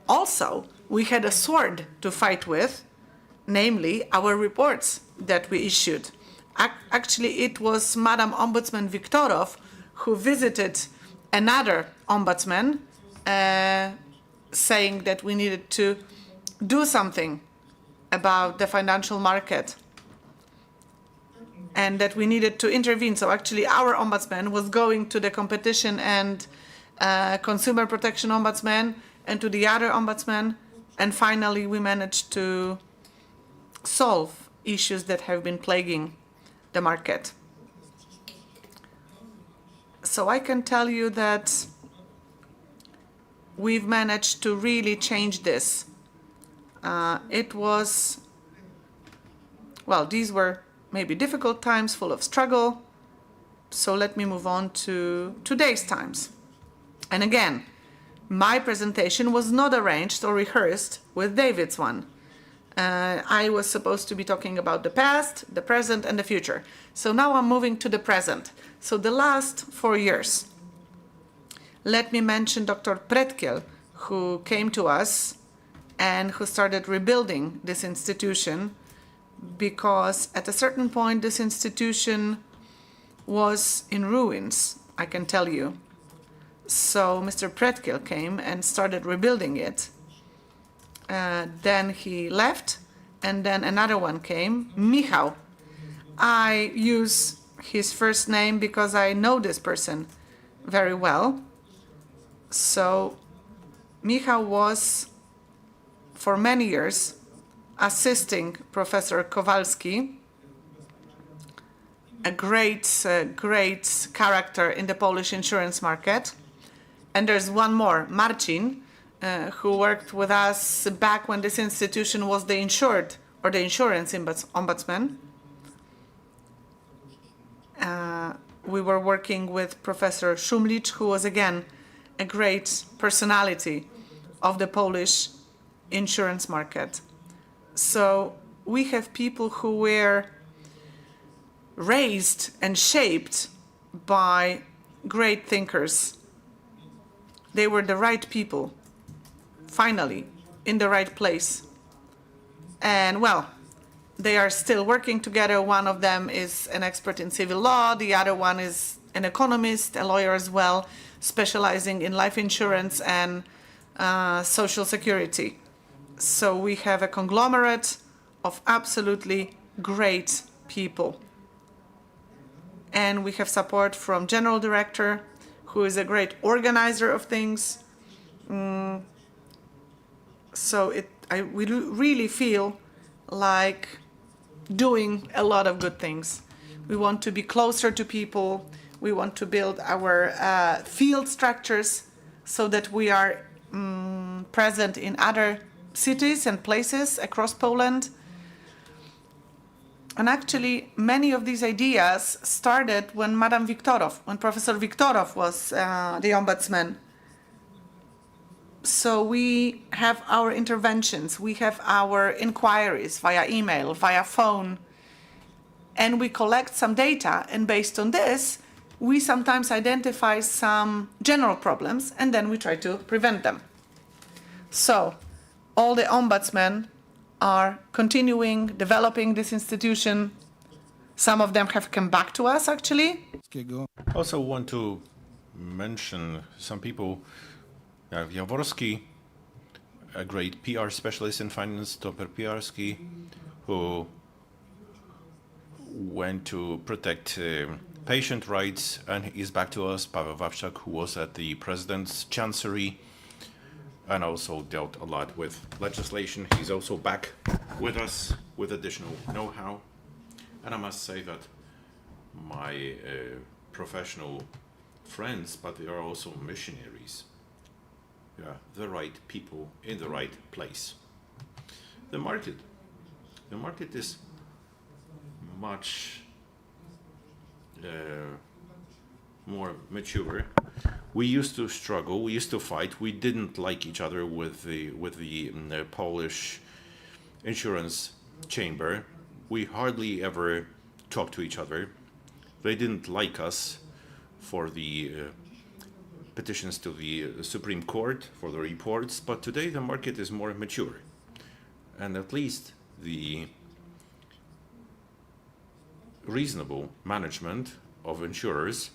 Also, we had a sword to fight with, namely our reports that we issued. Actually, it was Madam Ombudsman Viktorow who visited another ombudsman saying that we needed to do something about the financial market and that we needed to intervene. So actually our ombudsman was going to the competition and consumer protection ombudsman and to the other ombudsman, and finally we managed to solve issues that have been plaguing the market. So I can tell you that we've managed to really change this. It was, well, these were maybe difficult times, full of struggle. So let me move on to today's times. And again, my presentation was not arranged or rehearsed with David's one. I was supposed to be talking about the past, the present, and the future. So now I'm moving to the present. So the last 4 years. Let me mention Dr. Pretkiel, who came to us and who started rebuilding this institution, because at a certain point this institution was in ruins, I can tell you. So Mr. Pretkiel came and started rebuilding it. Then he left, and then another one came, Michał. I use his first name because I know this person very well. So Michał was, for many years, assisting Professor Kowalski, a great character in the Polish insurance market. And there's one more, Marcin, who worked with us back when this institution was the insured or the insurance ombudsman. We were working with Professor Szumlicz, who was again a great personality of the Polish insurance market. So we have people who were raised and shaped by great thinkers. They were the right people, finally, in the right place. And well, they are still working together. One of them is an expert in civil law. The other one is an economist, a lawyer as well, specializing in life insurance and social security. So we have a conglomerate of absolutely great people. And we have support from General Director, who is a great organizer of things. So we really feel like doing a lot of good things. We want to be closer to people. We want to build our field structures so that we are present in other cities and places across Poland. And actually, many of these ideas started when when Professor Viktorow was the ombudsman. So we have our interventions, we have our inquiries via email, via phone, and we collect some data, and based on this, we sometimes identify some general problems, and then we try to prevent them. So all the ombudsmen are continuing, developing this institution. Some of them have come back to us, actually. I also want to mention some people. Jaworski, a great PR specialist in finance, Toper Piarski, who went to protect patient rights, and he's back to us. Paweł Wawrzyk, who was at the president's chancery and also dealt a lot with legislation. He's also back with us with additional know-how. And I must say that my professional friends, but they are also missionaries. Yeah, the right people in the right place. The market is much more mature. We used to struggle. We used to fight. We didn't like each other with the Polish insurance chamber. We hardly ever talked to each other. They didn't like us for the petitions to the Supreme Court, for the reports. But today the market is more mature, and at least the reasonable management of insurers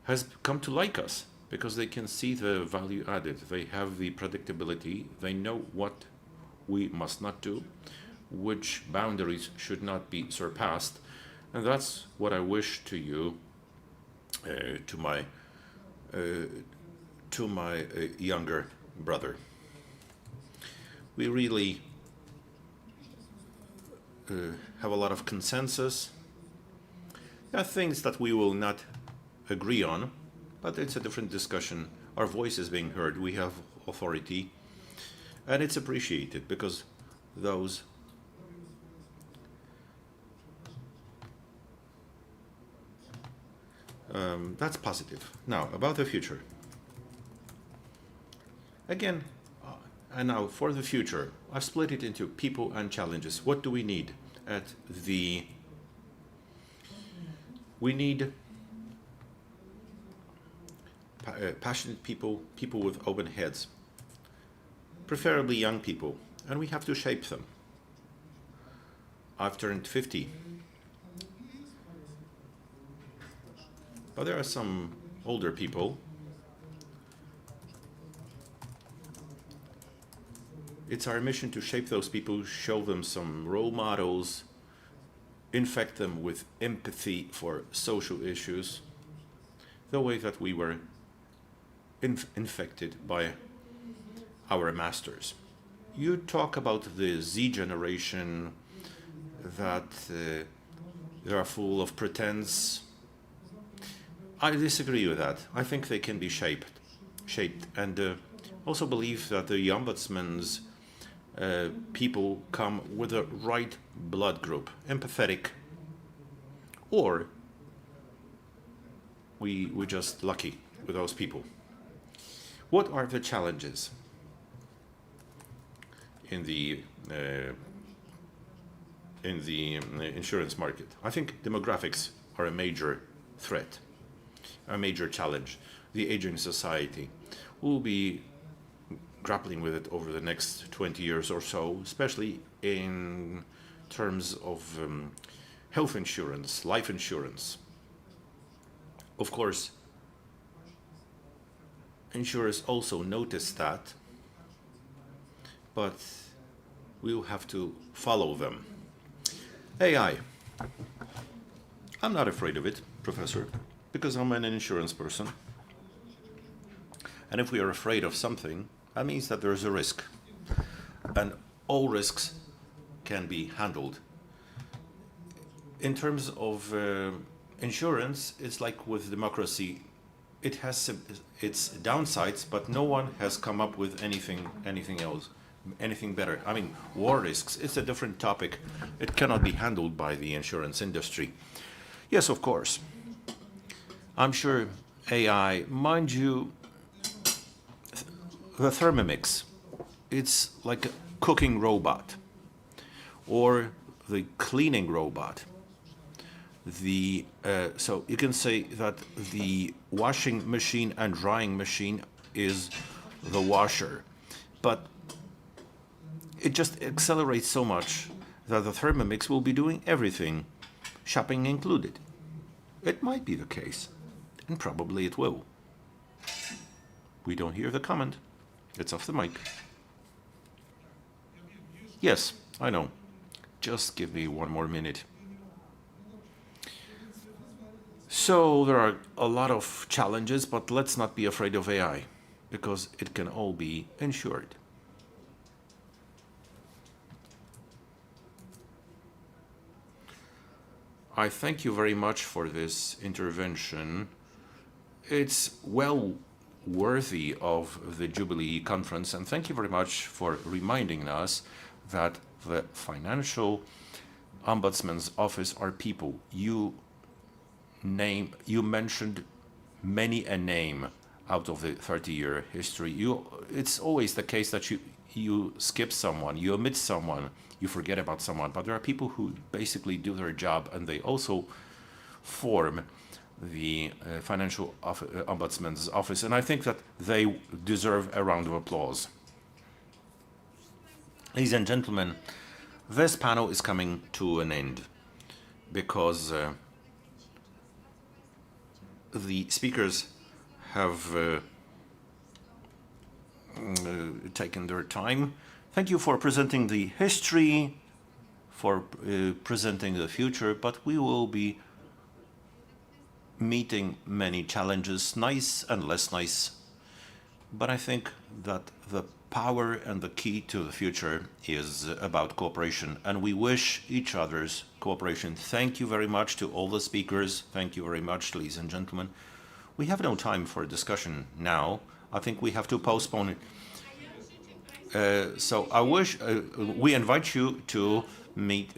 has come to like us because they can see the value added. They have the predictability. They know what we must not do, which boundaries should not be surpassed. And that's what I wish to you, to my younger brother. We really have a lot of consensus. There are things that we will not agree on, but it's a different discussion. Our voice is being heard. We have authority, and it's appreciated because those that's positive. Now, about the future. Again, and now for the future, I've split it into people and challenges. What do we need we need passionate people, people with open heads, preferably young people, and we have to shape them. I've turned 50, but there are some older people. It's our mission to shape those people, show them some role models, infect them with empathy for social issues, the way that we were infected by our masters. You talk about the Z generation, that they are full of pretense. I disagree with that. I think they can be shaped, and also believe that the ombudsman's people come with the right blood group, empathetic, or we're just lucky with those people. What are the challenges in the insurance market? I think demographics are a major threat, a major challenge. The aging society will be grappling with it over the next 20 years or so, especially in terms of health insurance, life insurance. Of course, insurers also notice that, but we'll have to follow them. AI. I'm not afraid of it, Professor, because I'm an insurance person. And if we are afraid of something, that means that there's a risk. And all risks can be handled. In terms of insurance, it's like with democracy. It has its downsides, but no one has come up with anything else, anything better. I mean, war risks, it's a different topic. It cannot be handled by the insurance industry. Yes, of course. I'm sure AI, mind you, the Thermomix, it's like a cooking robot, or the cleaning robot. So you can say that the washing machine and drying machine is the washer, but it just accelerates so much that the Thermomix will be doing everything, shopping included. It might be the case, and probably it will. We don't hear the comment. It's off the mic. Yes, I know. Just give me one more minute. So there are a lot of challenges, but let's not be afraid of AI, because it can all be ensured. I thank you very much for this intervention. It's well worthy of the Jubilee conference, and thank you very much for reminding us that the Financial Ombudsman's office are people. You mentioned many a name out of the 30-year history. It's always the case that you skip someone, you omit someone, you forget about someone, but there are people who basically do their job, and they also form the Financial Ombudsman's office, and I think that they deserve a round of applause. Ladies and gentlemen, this panel is coming to an end because the speakers have taken their time. Thank you for presenting the history, for presenting the future, but we will be meeting many challenges, nice and less nice. But I think that the power and the key to the future is about cooperation, and we wish each other's cooperation. Thank you very much to all the speakers. Thank you very much, ladies and gentlemen. We have no time for a discussion now. I think we have to postpone it. So I wish we invite you to meet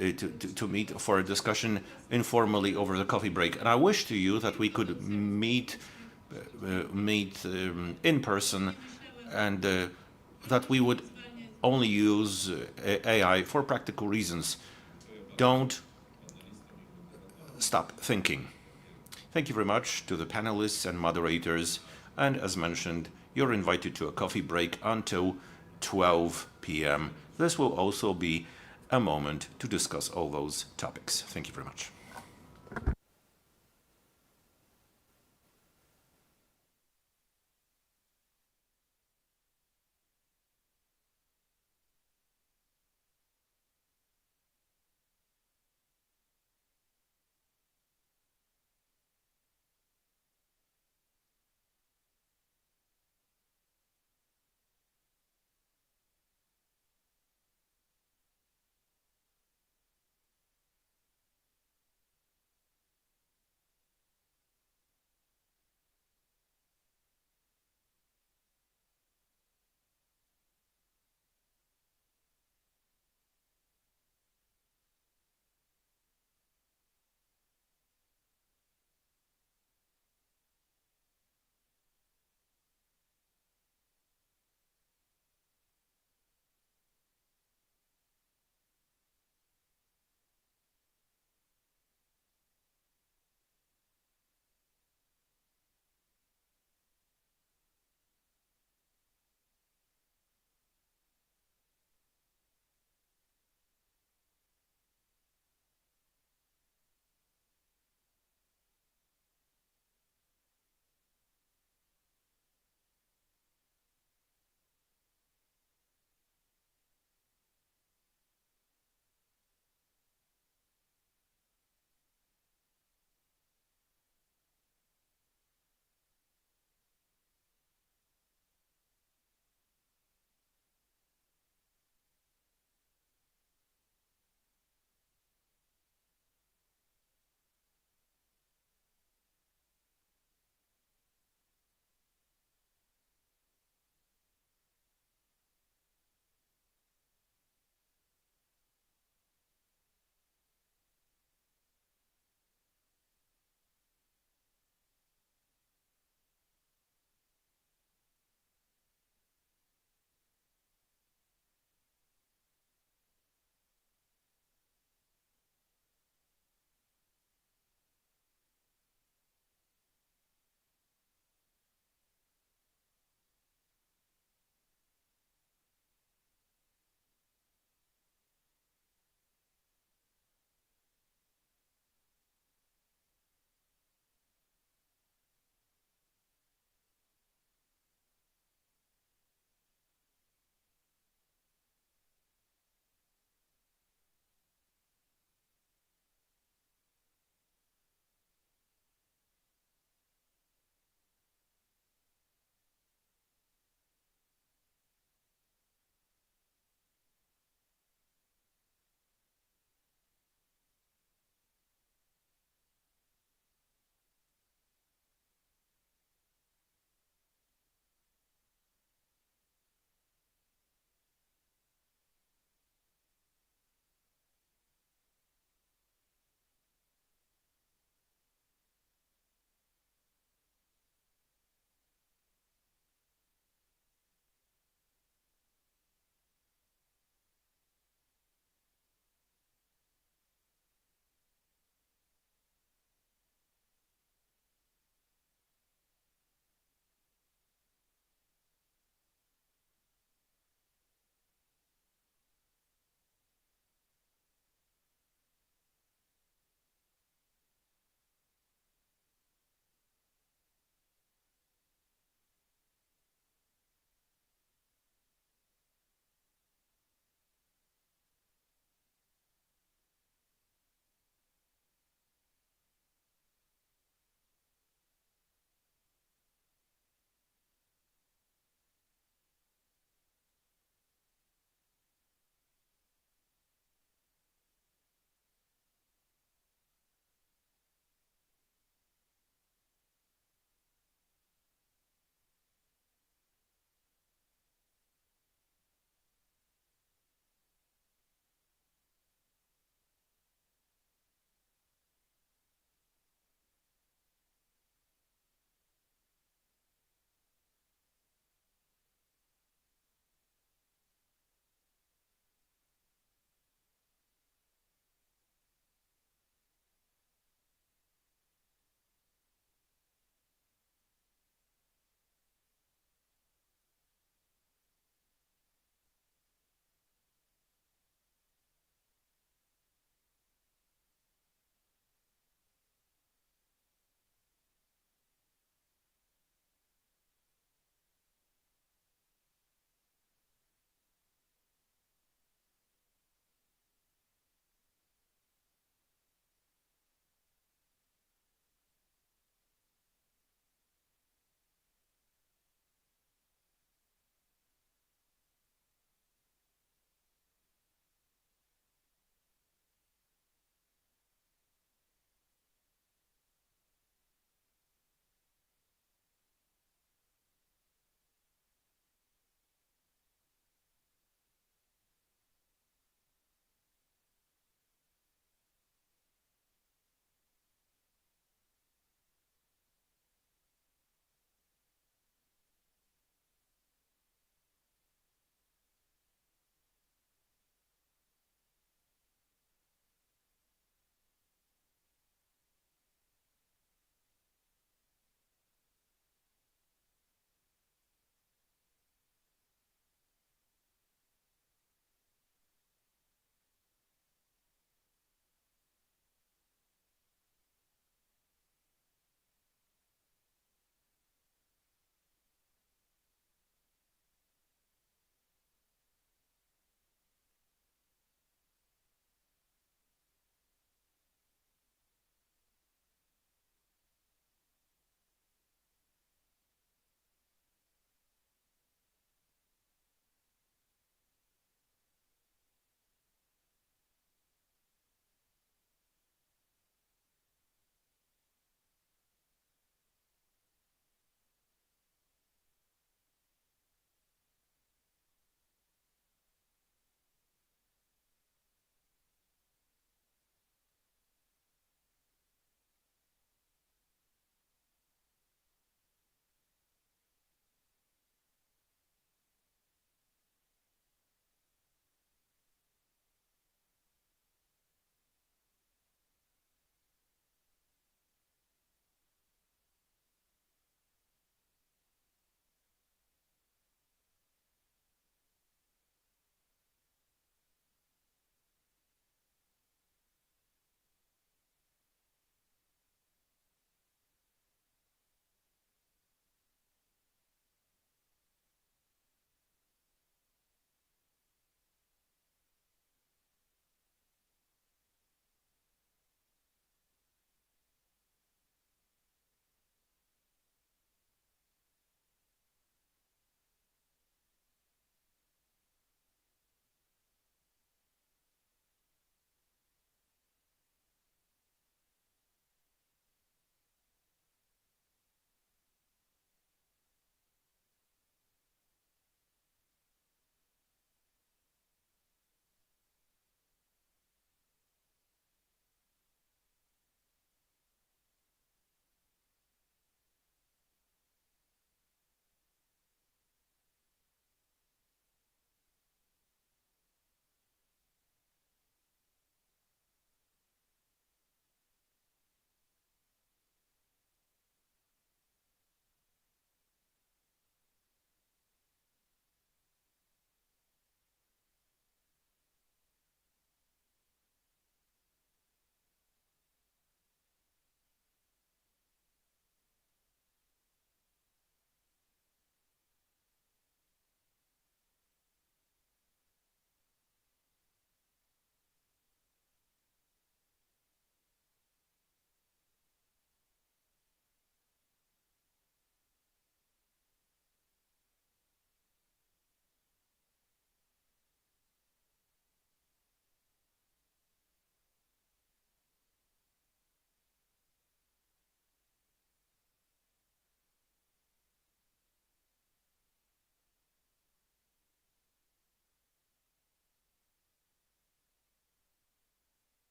to meet for a discussion informally over the coffee break, and I wish to you that we could meet in person, and that we would only use AI for practical reasons. Don't stop thinking. Thank you very much to the panelists and moderators, and as mentioned, you're invited to a coffee break until 12 p.m. This will also be a moment to discuss all those topics. Thank you very much.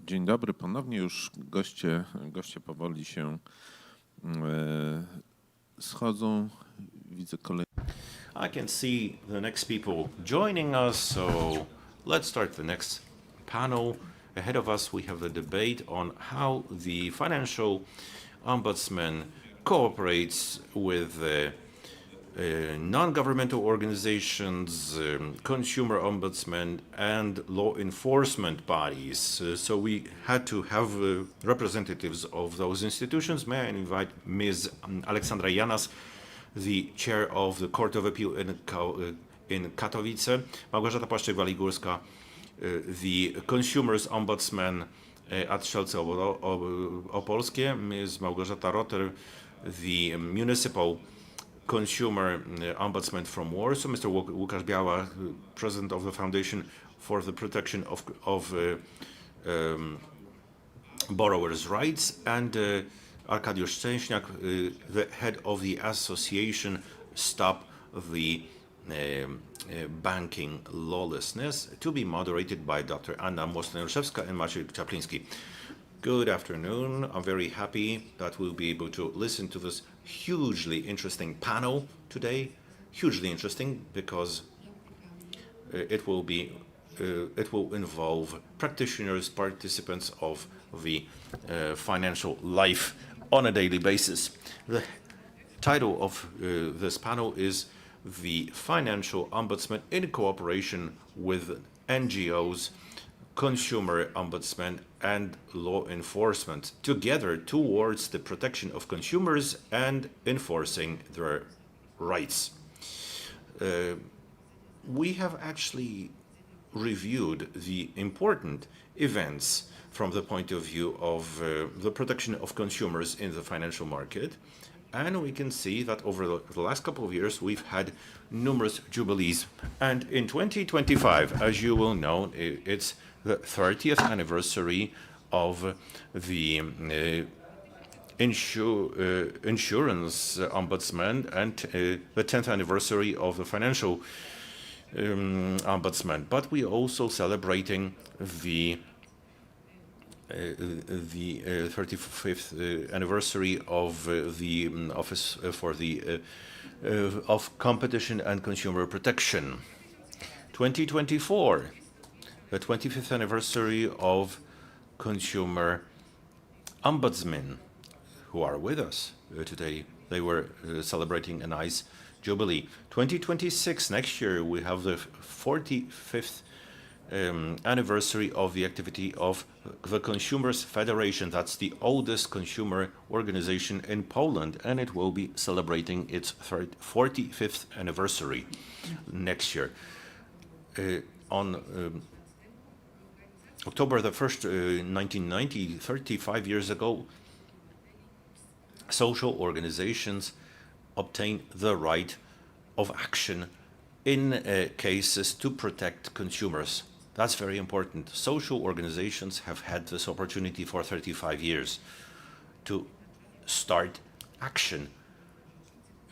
Dzień dobry ponownie. Już goście powoli się schodzą. Widzę kolejny. I can see the next people joining us, so let's start the next panel. Ahead of us, we have a debate on how the Financial Ombudsman cooperates with non-governmental organizations, consumer ombudsman, and law enforcement bodies. So we had to have representatives of those institutions. May I invite Ms. Aleksandra Janas, the chair of the Court of Appeal in Katowice, Małgorzata Płaszczyk-Waligórska, the Consumers Ombudsman at Strzelce Opolskie, Ms. Małgorzata Rotter, the Municipal Consumer Ombudsman from Warsaw, Mr. Łukasz Biała, President of the Foundation for the Protection of Borrowers' Rights, and Arkadiusz Szczęśniak, the head of the association Stop the Banking Lawlessness, to be moderated by Dr. Anna Mosnarszewska and Maciej Czapliński. Good afternoon. I'm very happy that we'll be able to listen to this hugely interesting panel today. Hugely interesting because it will involve practitioners, participants of the financial life on a daily basis. The title of this panel is The Financial Ombudsman in Cooperation with NGOs, Consumer Ombudsman, and Law Enforcement, together towards the protection of consumers and enforcing their rights. We have actually reviewed the important events from the point of view of the protection of consumers in the financial market. And we can see that over the last couple of years, we've had numerous jubilees. And in 2025, as you will know, it's the 30th anniversary of the Insurance Ombudsman and the 10th anniversary of the Financial Ombudsman. But we're also celebrating the 35th anniversary of the Office for the of Competition and Consumer Protection. 2024, the 25th anniversary of Consumer Ombudsman, who are with us today. They were celebrating a nice jubilee. 2026, next year, we have the 45th anniversary of the activity of the Consumers Federation. That's the oldest consumer organization in Poland, and it will be celebrating its 45th anniversary next year. On October the 1st, 1990, 35 years ago, social organizations obtained the right of action in cases to protect consumers. That's very important. Social organizations have had this opportunity for 35 years to start action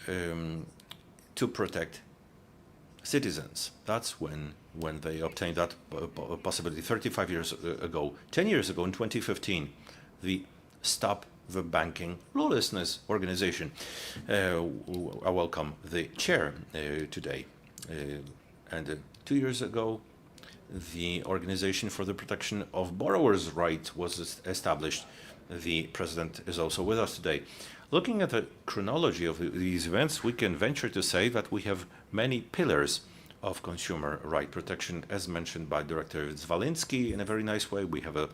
to protect citizens. That's when they obtained that possibility 35 years ago. 10 years ago, in 2015, the Stop the Banking Lawlessness organization. I welcome the chair today. And 2 years ago, the Organization for the Protection of Borrowers' Rights was established. The president is also with us today. Looking at the chronology of these events, we can venture to say that we have many pillars of consumer right protection, as mentioned by Director Zwaliński in a very nice way. We have a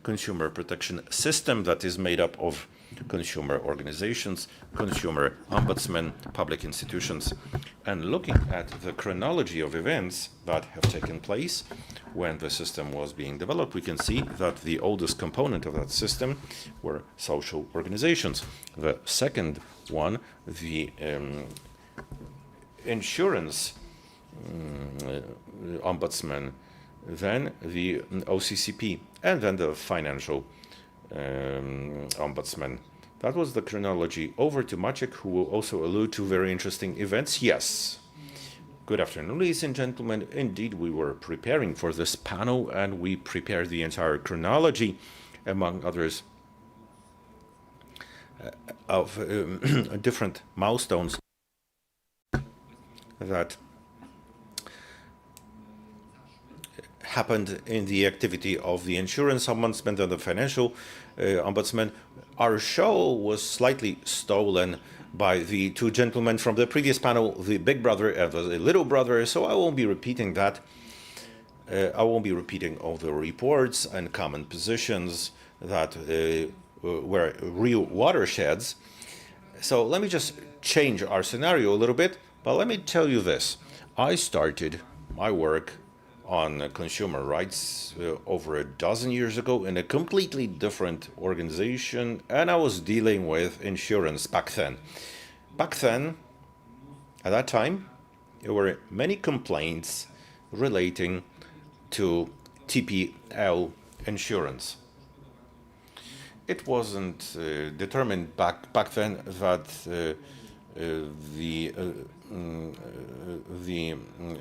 consumer protection system that is made up of consumer organizations, consumer ombudsmen, public institutions. And looking at the chronology of events that have taken place when the system was being developed, we can see that the oldest component of that system were social organizations. The second one, the Insurance Ombudsman, then the OCCP, and then the Financial Ombudsman. That was the chronology. Over to Maciek, who will also allude to very interesting events. Yes, Good afternoon, ladies and gentlemen. Indeed, we were preparing for this panel and we prepared the entire chronology, among others, of different milestones that happened in the activity of the Insurance Ombudsman and the Financial Ombudsman. Our show was slightly stolen by the two gentlemen from the previous panel, the big brother and the little brother, so I won't be repeating that. I won't be repeating all the reports and common positions that were real watersheds. So let me just change our scenario a little bit, but let me tell you this. I started my work on consumer rights over a dozen years ago in a completely different organization, and I was dealing with insurance back then. Back then, at that time, there were many complaints relating to TPL insurance. It wasn't determined back then that the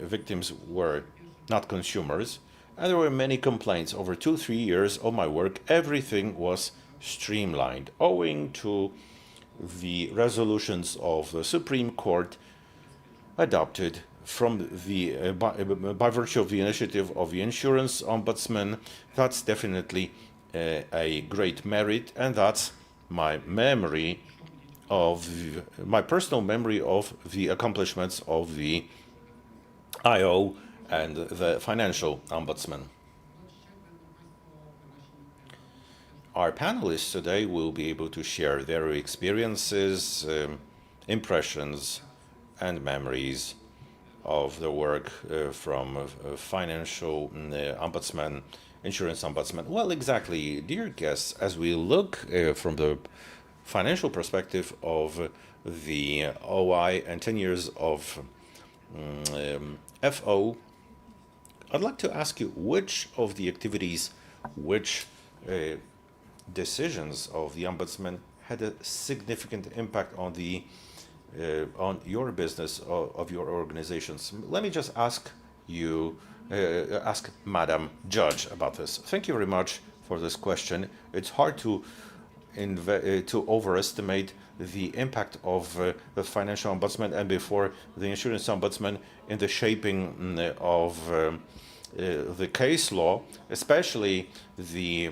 victims were not consumers, and there were many complaints. Over 2-3 years of my work, everything was streamlined, owing to the resolutions of the Supreme Court adopted from the by virtue of the initiative of the Insurance Ombudsman. That's definitely a great merit, and that's my memory of my personal memory of the accomplishments of the IO and the Financial Ombudsman. Our panelists today will be able to share their experiences, impressions, and memories of the work from Financial Ombudsman, Insurance Ombudsman. Well, exactly, dear guests, as we look from the financial perspective of the OI and 10 years of FO, I'd like to ask you which of the activities, which decisions of the Ombudsman had a significant impact on the on your business of your organizations. Let me just ask you, ask Madam Judge about this. Thank you very much for this question. It's hard to overestimate the impact of the Financial Ombudsman and before the Insurance Ombudsman in the shaping of the case law, especially the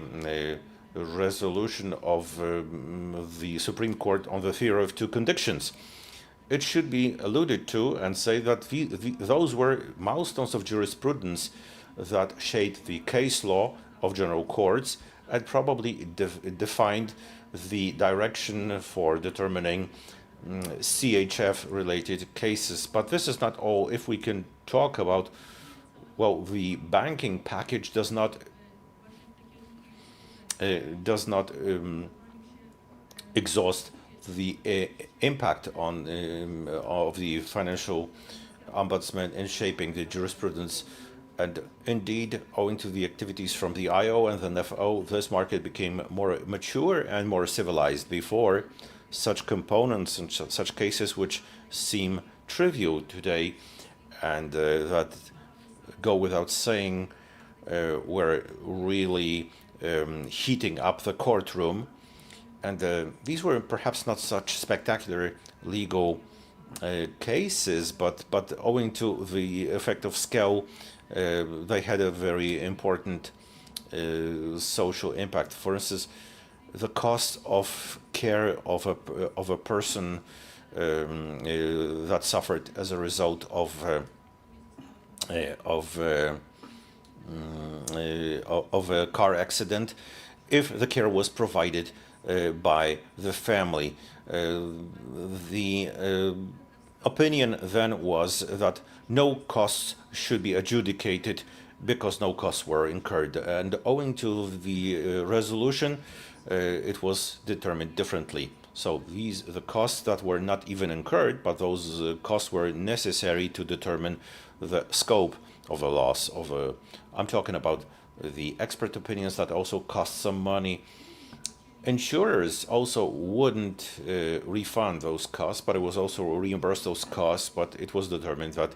resolution of the Supreme Court on the theory of two conditions. It should be alluded to and say that those were milestones of jurisprudence that shaped the case law of general courts and probably defined the direction for determining CHF-related cases. But this is not all. If we can talk about, well, the banking package does not exhaust the impact on of the Financial Ombudsman in shaping the jurisprudence. And indeed, owing to the activities from the IO and the NFO, this market became more mature and more civilized. Before, such components and such cases which seem trivial today and that go without saying were really heating up the courtroom. And these were perhaps not such spectacular legal cases, but owing to the effect of scale, they had a very important social impact. For instance, the cost of care of a person that suffered as a result of a car accident, if the care was provided by the family. The opinion then was that no costs should be adjudicated because no costs were incurred. And owing to the resolution, it was determined differently. So the costs that were not even incurred, but those costs were necessary to determine the scope of the loss of I'm talking about the expert opinions that also cost some money. insurers also wouldn't refund those costs, but it was also reimburse those costs, but it was determined that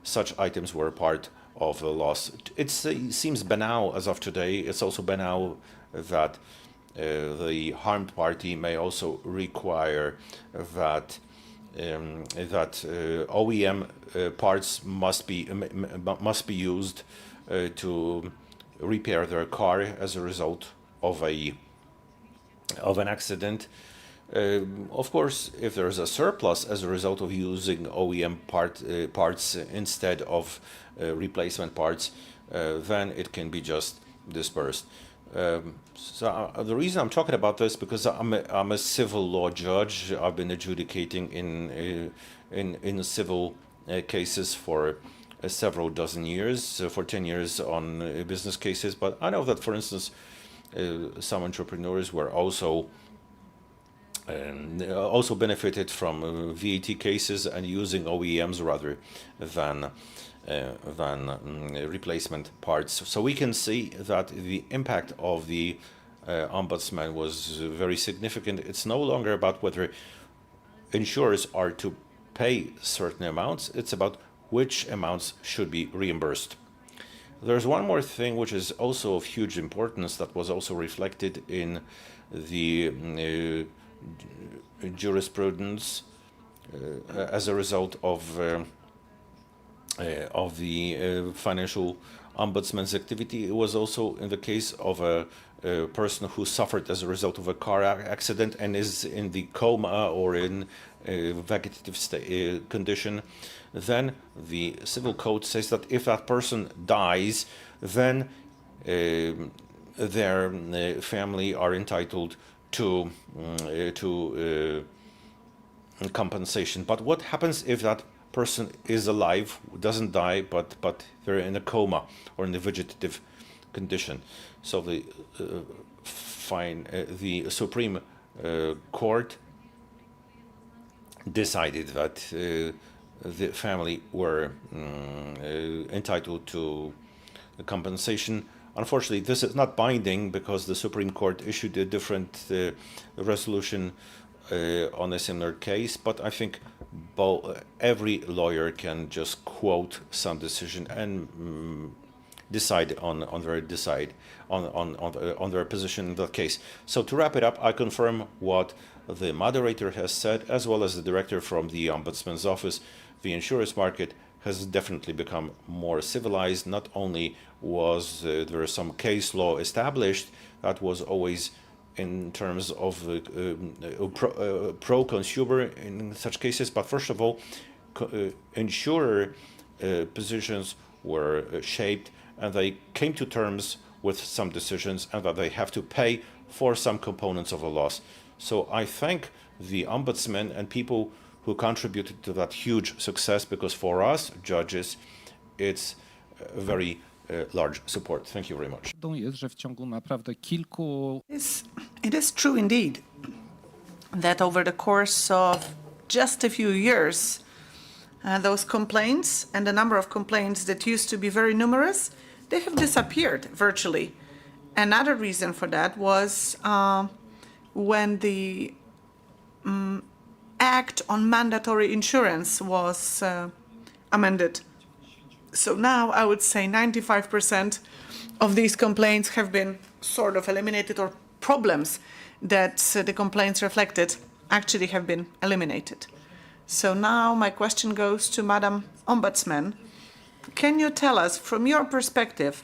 such items were part of the loss. It seems banal as of today. It's also banal that the harmed party may also require that OEM parts must be used to repair their car as a result of an accident. Of course, if there's a surplus as a result of using OEM parts instead of replacement parts, then it can be just dispersed. So the reason I'm talking about this because I'm a civil law judge. I've been adjudicating in civil cases for several dozen years, for 10 years on business cases. But I know that, for instance, some entrepreneurs were also benefited from VAT cases and using OEMs rather than replacement parts. So we can see that the impact of the ombudsman was very significant. It's no longer about whether insurers are to pay certain amounts. It's about which amounts should be reimbursed. There's one more thing which is also of huge importance that was also reflected in the jurisprudence as a result of the Financial Ombudsman's activity. It was also in the case of a person who suffered as a result of a car accident and is in the coma or in a vegetative condition. Then the civil code says that if that person dies, then their family are entitled to compensation. But what happens if that person is alive, doesn't die, but they're in a coma or in a vegetative condition? So the Supreme Court decided that the family were entitled to compensation. Unfortunately, this is not binding because the Supreme Court issued a different resolution on a similar case, but I think every lawyer can just quote some decision and decide on their position in that case. So to wrap it up, I confirm what the moderator has said, as well as the director from the Ombudsman's office. The insurance market has definitely become more civilized. Not only was there some case law established that was always in terms of pro-consumer in such cases, but first of all, insurer positions were shaped, and they came to terms with some decisions and that they have to pay for some components of a loss. So I thank the Ombudsman and people who contributed to that huge success, because for us, judges, it's a very large support. Thank you very much. Jest, że w ciągu naprawdę kilku It is true indeed that over the course of just a few years, those complaints and the number of complaints that used to be very numerous, they have disappeared virtually. Another reason for that was when the Act on Mandatory Insurance was amended. So now I would say 95% of these complaints have been sort of eliminated, or problems that the complaints reflected actually have been eliminated. So now my question goes to Madam Ombudsman. Can you tell us, from your perspective,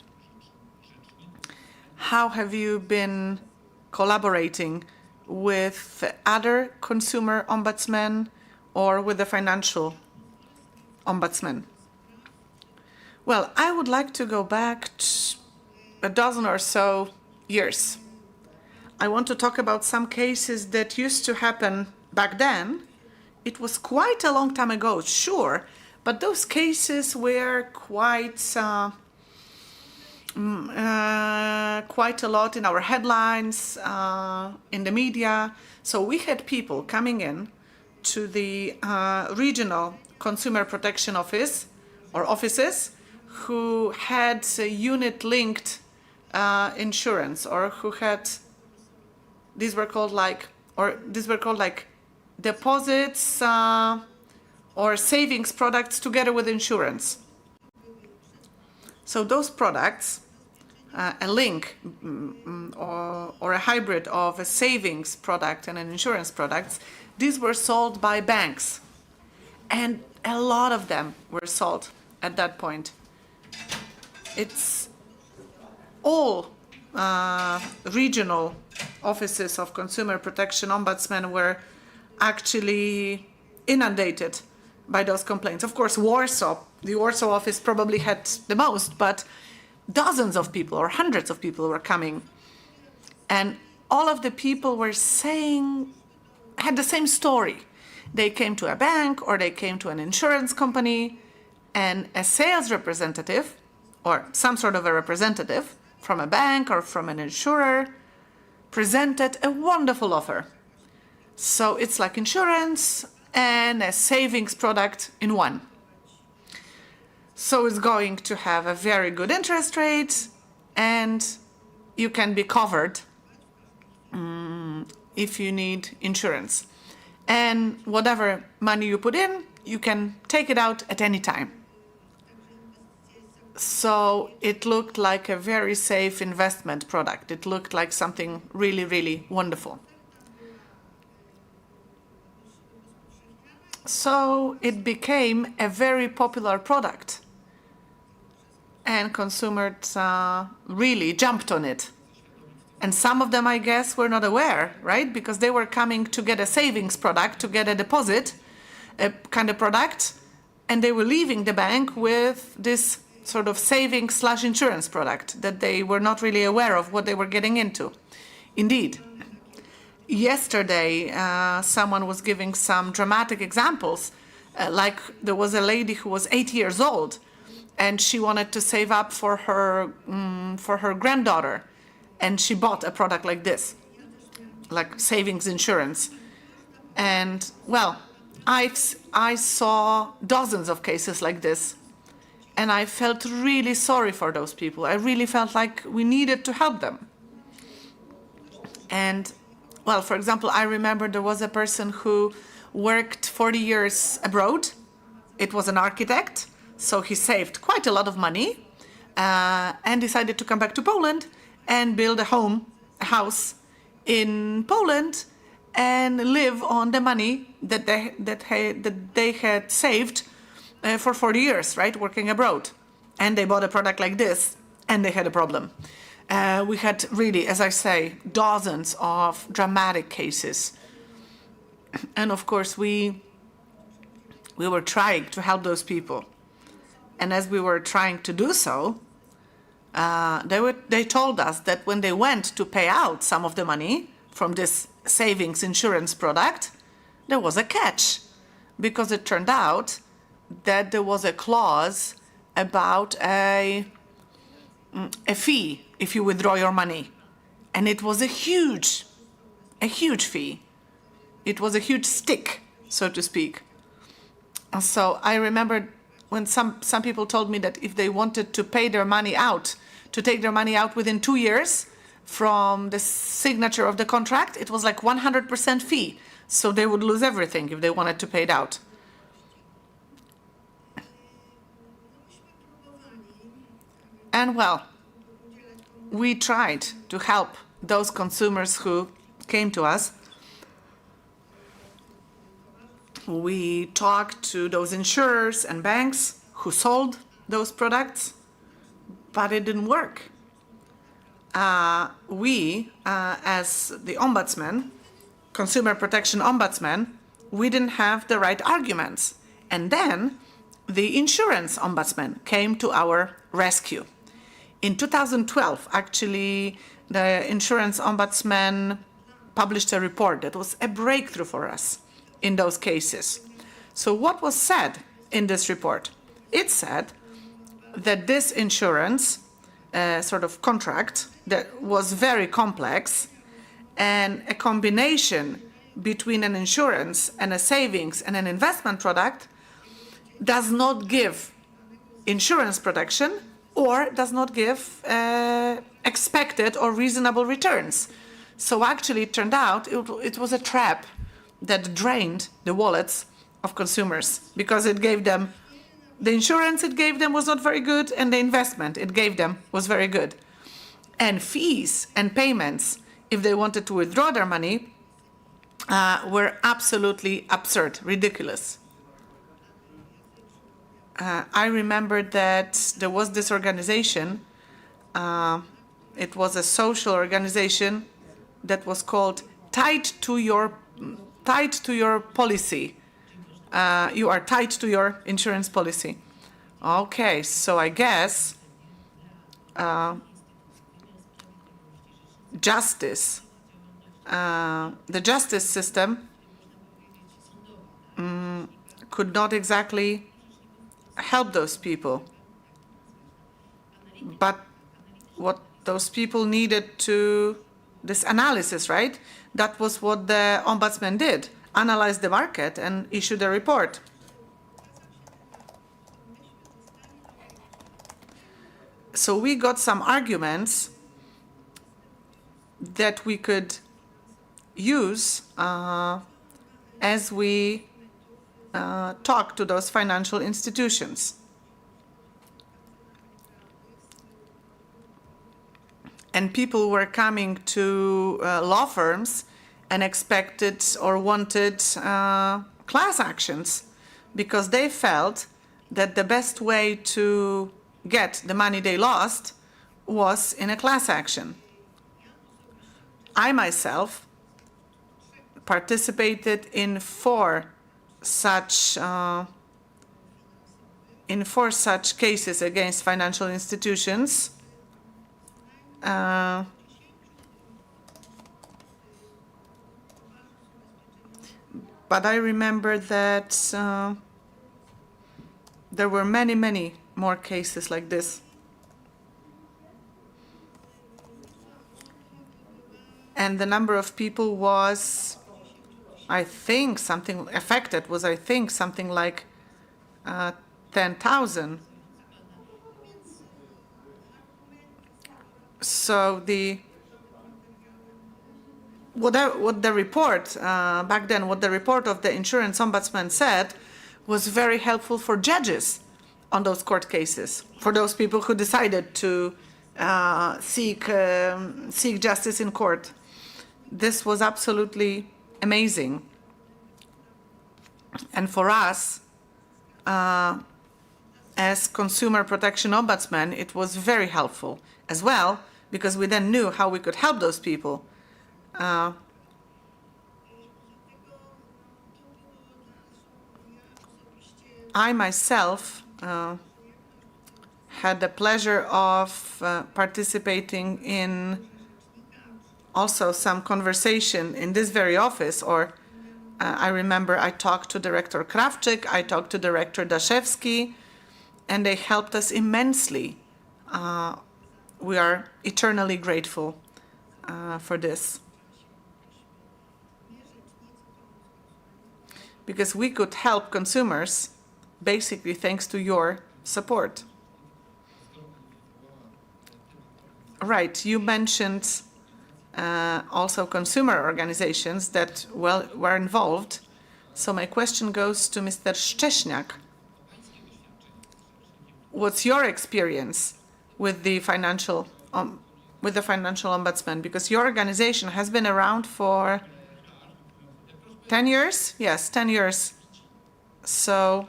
how have you been collaborating with other consumer ombudsmen or with the Financial Ombudsman? Well, I would like to go back a dozen or so years. I want to talk about some cases that used to happen back then. It was quite a long time ago, sure, but those cases were quite a lot in our headlines, in the media. So we had people coming in to the regional consumer protection office or offices who had unit-linked insurance, or who had these were called like deposits or savings products together with insurance. So those products, a link or a hybrid of a savings product and an insurance product, these were sold by banks. And a lot of them were sold at that point. It's all regional offices of Consumer Protection Ombudsman were actually inundated by those complaints. Of course, the Warsaw office probably had the most, but dozens of people or hundreds of people were coming. And all of the people were had the same story. They came to a bank or they came to an insurance company, and a sales representative or some sort of a representative from a bank or from an insurer presented a wonderful offer. So it's like insurance and a savings product in one. So it's going to have a very good interest rate, and you can be covered if you need insurance. And whatever money you put in, you can take it out at any time. So it looked like a very safe investment product. It looked like something really, really wonderful. So it became a very popular product. And consumers really jumped on it. And some of them, I guess, were not aware, right? Because they were coming to get a savings product, to get a deposit kind of product, and they were leaving the bank with this sort of savings/insurance product that they were not really aware of what they were getting into. Indeed. Yesterday, someone was giving some dramatic examples. Like there was a lady who was 8 years old, and she wanted to save up for her granddaughter, and she bought a product like this, like savings insurance. And well, I saw dozens of cases like this, and I felt really sorry for those people. I really felt like we needed to help them. And well, for example, I remember there was a person who worked 40 years abroad. It was an architect, so he saved quite a lot of money and decided to come back to Poland and build a house in Poland and live on the money that they had saved for 40 years, right, working abroad. And they bought a product like this, and they had a problem. We had really, as I say, dozens of dramatic cases. And of course, we were trying to help those people. And as we were trying to do so, they told us that when they went to pay out some of the money from this savings insurance product, there was a catch, because it turned out that there was a clause about a fee if you withdraw your money. And it was a huge fee. It was a huge stick, so to speak. And so I remember when some people told me that if they wanted to pay their money out, to take their money out within 2 years from the signature of the contract, it was like 100% fee. So they would lose everything if they wanted to pay it out. And well, we tried to help those consumers who came to us. We talked to those insurers and banks who sold those products, but it didn't work. We, as the Ombudsman, Consumer Protection Ombudsman, we didn't have the right arguments. And then the Insurance Ombudsman came to our rescue. In 2012, actually, the Insurance Ombudsman published a report that was a breakthrough for us in those cases. So what was said in this report? It said that this insurance sort of contract that was very complex, and a combination between an insurance and a savings and an investment product does not give insurance protection or does not give expected or reasonable returns. So actually, it turned out it was a trap that drained the wallets of consumers because it gave them, the insurance it gave them was not very good, and the investment it gave them was very good. And fees and payments, if they wanted to withdraw their money, were absolutely absurd, ridiculous. I remember that there was this organization, it was a social organization that was called Tied to Your Policy. You are tied to your insurance policy. Okay, so I guess justice, the justice system could not exactly help those people. But what those people needed to, this analysis, right? That was what the ombudsman did, analyze the market and issued a report. So we got some arguments that we could use as we talk to those financial institutions. And people were coming to law firms and expected or wanted class actions because they felt that the best way to get the money they lost was in a class action. I myself participated in four such cases against financial institutions. But I remember that there were many, many more cases like this. And the number of people was, I think, something affected was, I think, something like 10,000. So what the report back then, what the report of the Insurance Ombudsman said was very helpful for judges on those court cases, for those people who decided to seek justice in court. This was absolutely amazing. And for us, as Consumer Protection Ombudsman, it was very helpful as well, because we then knew how we could help those people. I myself had the pleasure of participating in also some conversation in this very office, or I remember I talked to Director Krawczyk, I talked to Director Daszewski, and they helped us immensely. We are eternally grateful for this. Because we could help consumers basically thanks to your support. Right, you mentioned also consumer organizations that were involved. So my question goes to Mr. Szcześniak. What's your experience with the financial ombudsman? Because your organization has been around for 10 years? Yes, 10 years. So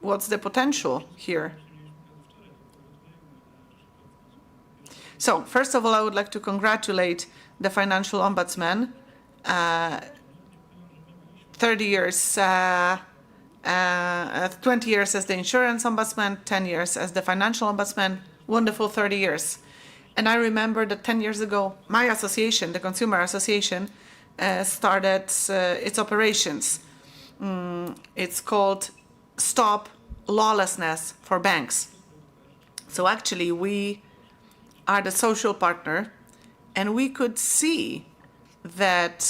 what's the potential here? So first of all, I would like to congratulate the Financial Ombudsman. 20 years as the Insurance Ombudsman, 10 years as the Financial Ombudsman, wonderful 30 years. And I remember that 10 years ago, my association, the Consumer Association, started its operations. It's called Stop Lawlessness for Banks. So actually, we are the social partner, and we could see that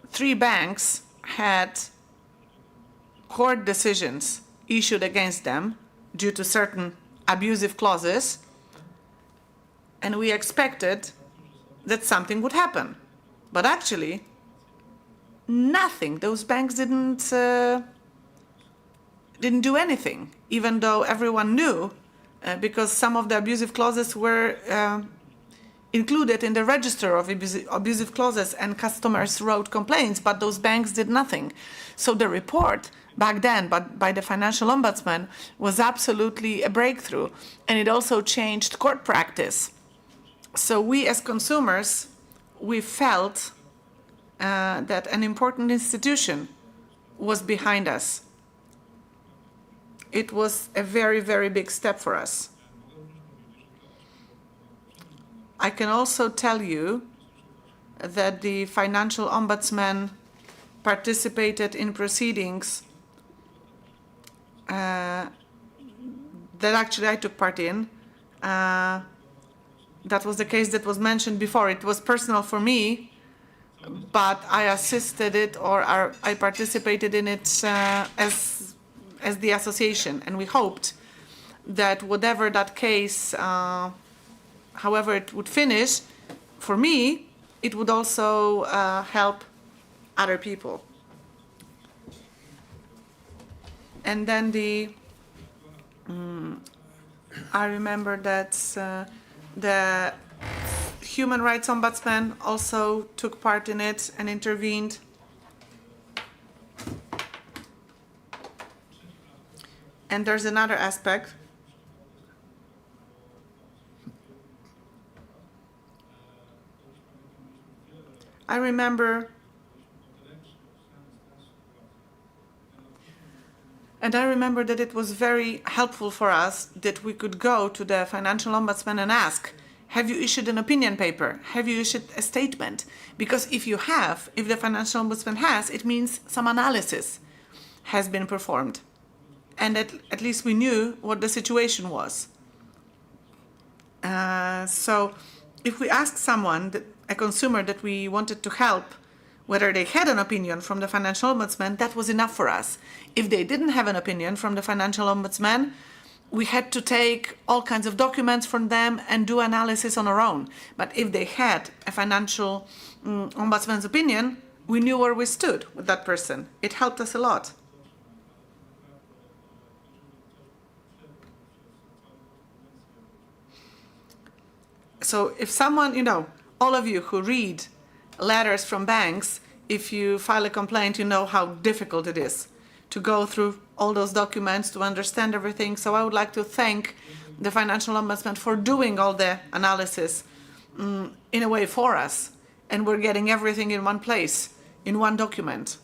3 banks had court decisions issued against them due to certain abusive clauses. and we expected that something would happen. But actually, nothing. Those banks didn't do anything, even though everyone knew, because some of the abusive clauses were included in the register of abusive clauses, and customers wrote complaints, but those banks did nothing. So the report back then, but by the Financial Ombudsman, was absolutely a breakthrough, and it also changed court practice. So we as consumers, we felt that an important institution was behind us. It was a very, very big step for us. I can also tell you that the Financial Ombudsman participated in proceedings that actually I took part in. That was the case that was mentioned before. It was personal for me, but I assisted it, or I participated in it as the association, and we hoped that whatever that case, however it would finish, for me, it would also help other people. And then I remember that the Human Rights Ombudsman also took part in it and intervened. And there's another aspect. I remember that it was very helpful for us that we could go to the Financial Ombudsman and ask, have you issued an opinion paper? Have you issued a statement? Because if you have, if the Financial Ombudsman has, it means some analysis has been performed. And at least we knew what the situation was. So if we ask someone, a consumer that we wanted to help, whether they had an opinion from the Financial Ombudsman, that was enough for us. If they didn't have an opinion from the Financial Ombudsman, we had to take all kinds of documents from them and do analysis on our own. But if they had a Financial Ombudsman's opinion, we knew where we stood with that person. It helped us a lot. So if someone, all of you who read letters from banks, if you file a complaint, you know how difficult it is to go through all those documents, to understand everything. So I would like to thank the Financial Ombudsman for doing all the analysis in a way for us. And we're getting everything in one place, in one document.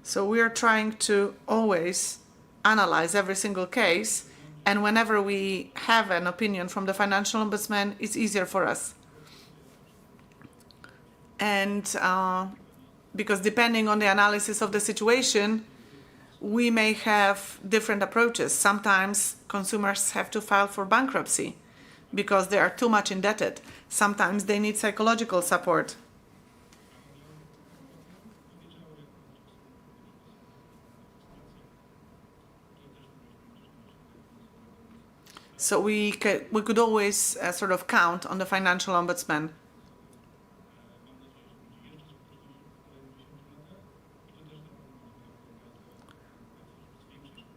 So we are trying to always analyze every single case, and whenever we have an opinion from the Financial Ombudsman, it's easier for us. And because depending on the analysis of the situation, we may have different approaches. Sometimes consumers have to file for bankruptcy because they are too much indebted. Sometimes they need psychological support. So we could always sort of count on the Financial Ombudsman.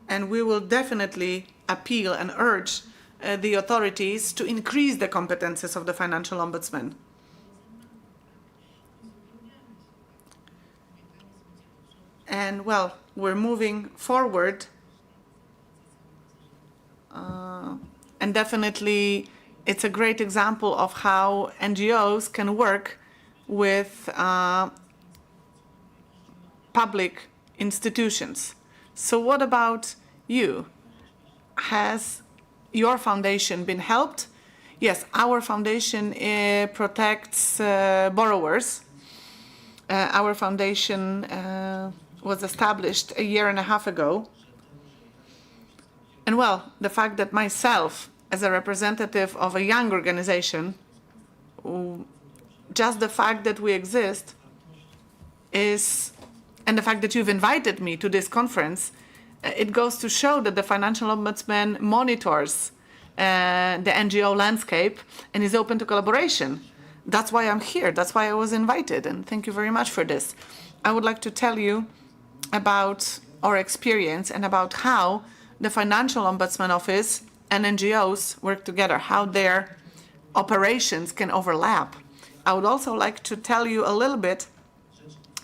And we will definitely appeal and urge the authorities to increase the competences of the Financial Ombudsman. And well, we're moving forward. And definitely, it's a great example of how NGOs can work with public institutions. So what about you? Has your foundation been helped? Yes, our foundation protects borrowers. Our foundation was established a year and a half ago. And well, the fact that myself, as a representative of a young organization, just the fact that we exist and the fact that you've invited me to this conference it goes to show that the Financial Ombudsman monitors the NGO landscape and is open to collaboration. That's why I'm here. That's why I was invited. And thank you very much for this. I would like to tell you about our experience and about how the Financial Ombudsman Office and NGOs work together, how their operations can overlap. I would also like to tell you a little bit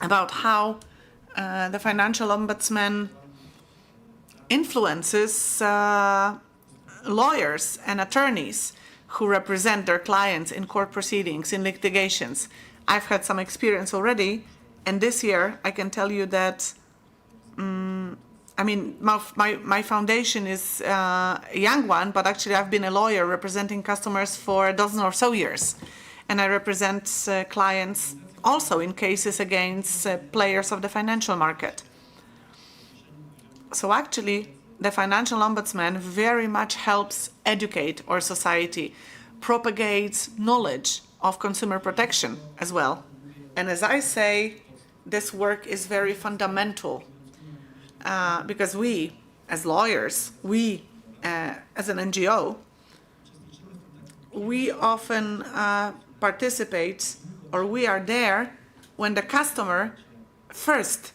about how the Financial Ombudsman influences lawyers and attorneys who represent their clients in court proceedings, in litigations. I've had some experience already, and this year I can tell you that my foundation is a young one, but actually I've been a lawyer representing customers for a dozen or so years. And I represent clients also in cases against players of the financial market. So actually, the Financial Ombudsman very much helps educate our society, propagates knowledge of consumer protection as well. And as I say, this work is very fundamental because we, as lawyers, we, as an NGO, we often participate, or we are there when the customer first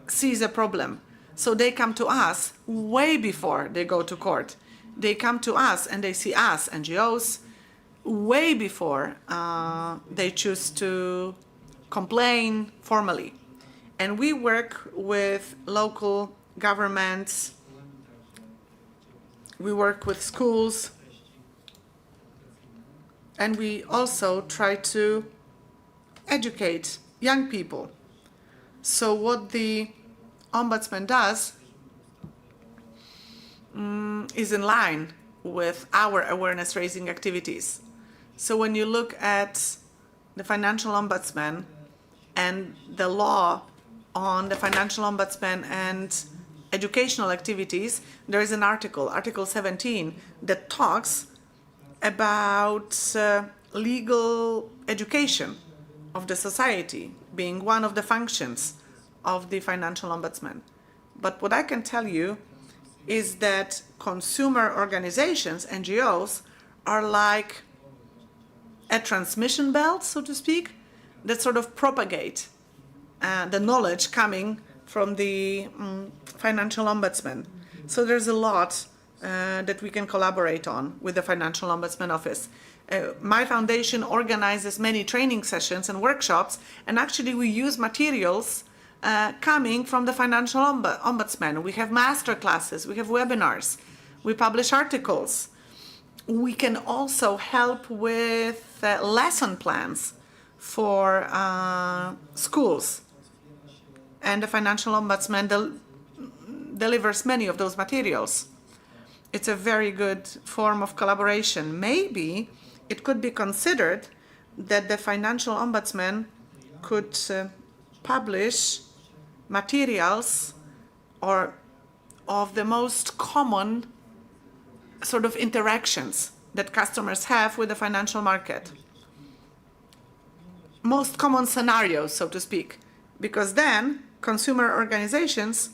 sees a problem. So they come to us way before they go to court. They come to us and they see us, NGOs, way before they choose to complain formally. And we work with local governments, we work with schools, and we also try to educate young people. So what the Ombudsman does is in line with our awareness-raising activities. So when you look at the Financial Ombudsman and the law on the Financial Ombudsman and educational activities, there is an article, Article 17, that talks about legal education of the society being one of the functions of the Financial Ombudsman. But what I can tell you is that consumer organizations, NGOs, are like a transmission belt, so to speak, that sort of propagate the knowledge coming from the Financial Ombudsman. So there's a lot that we can collaborate on with the Financial Ombudsman Office. My foundation organizes many training sessions and workshops, and actually we use materials coming from the Financial Ombudsman. We have master classes, we have webinars, we publish articles. We can also help with lesson plans for schools. And the Financial Ombudsman delivers many of those materials. It's a very good form of collaboration. Maybe it could be considered that the Financial Ombudsman could publish materials or of the most common sort of interactions that customers have with the financial market. Most common scenarios, so to speak, because then consumer organizations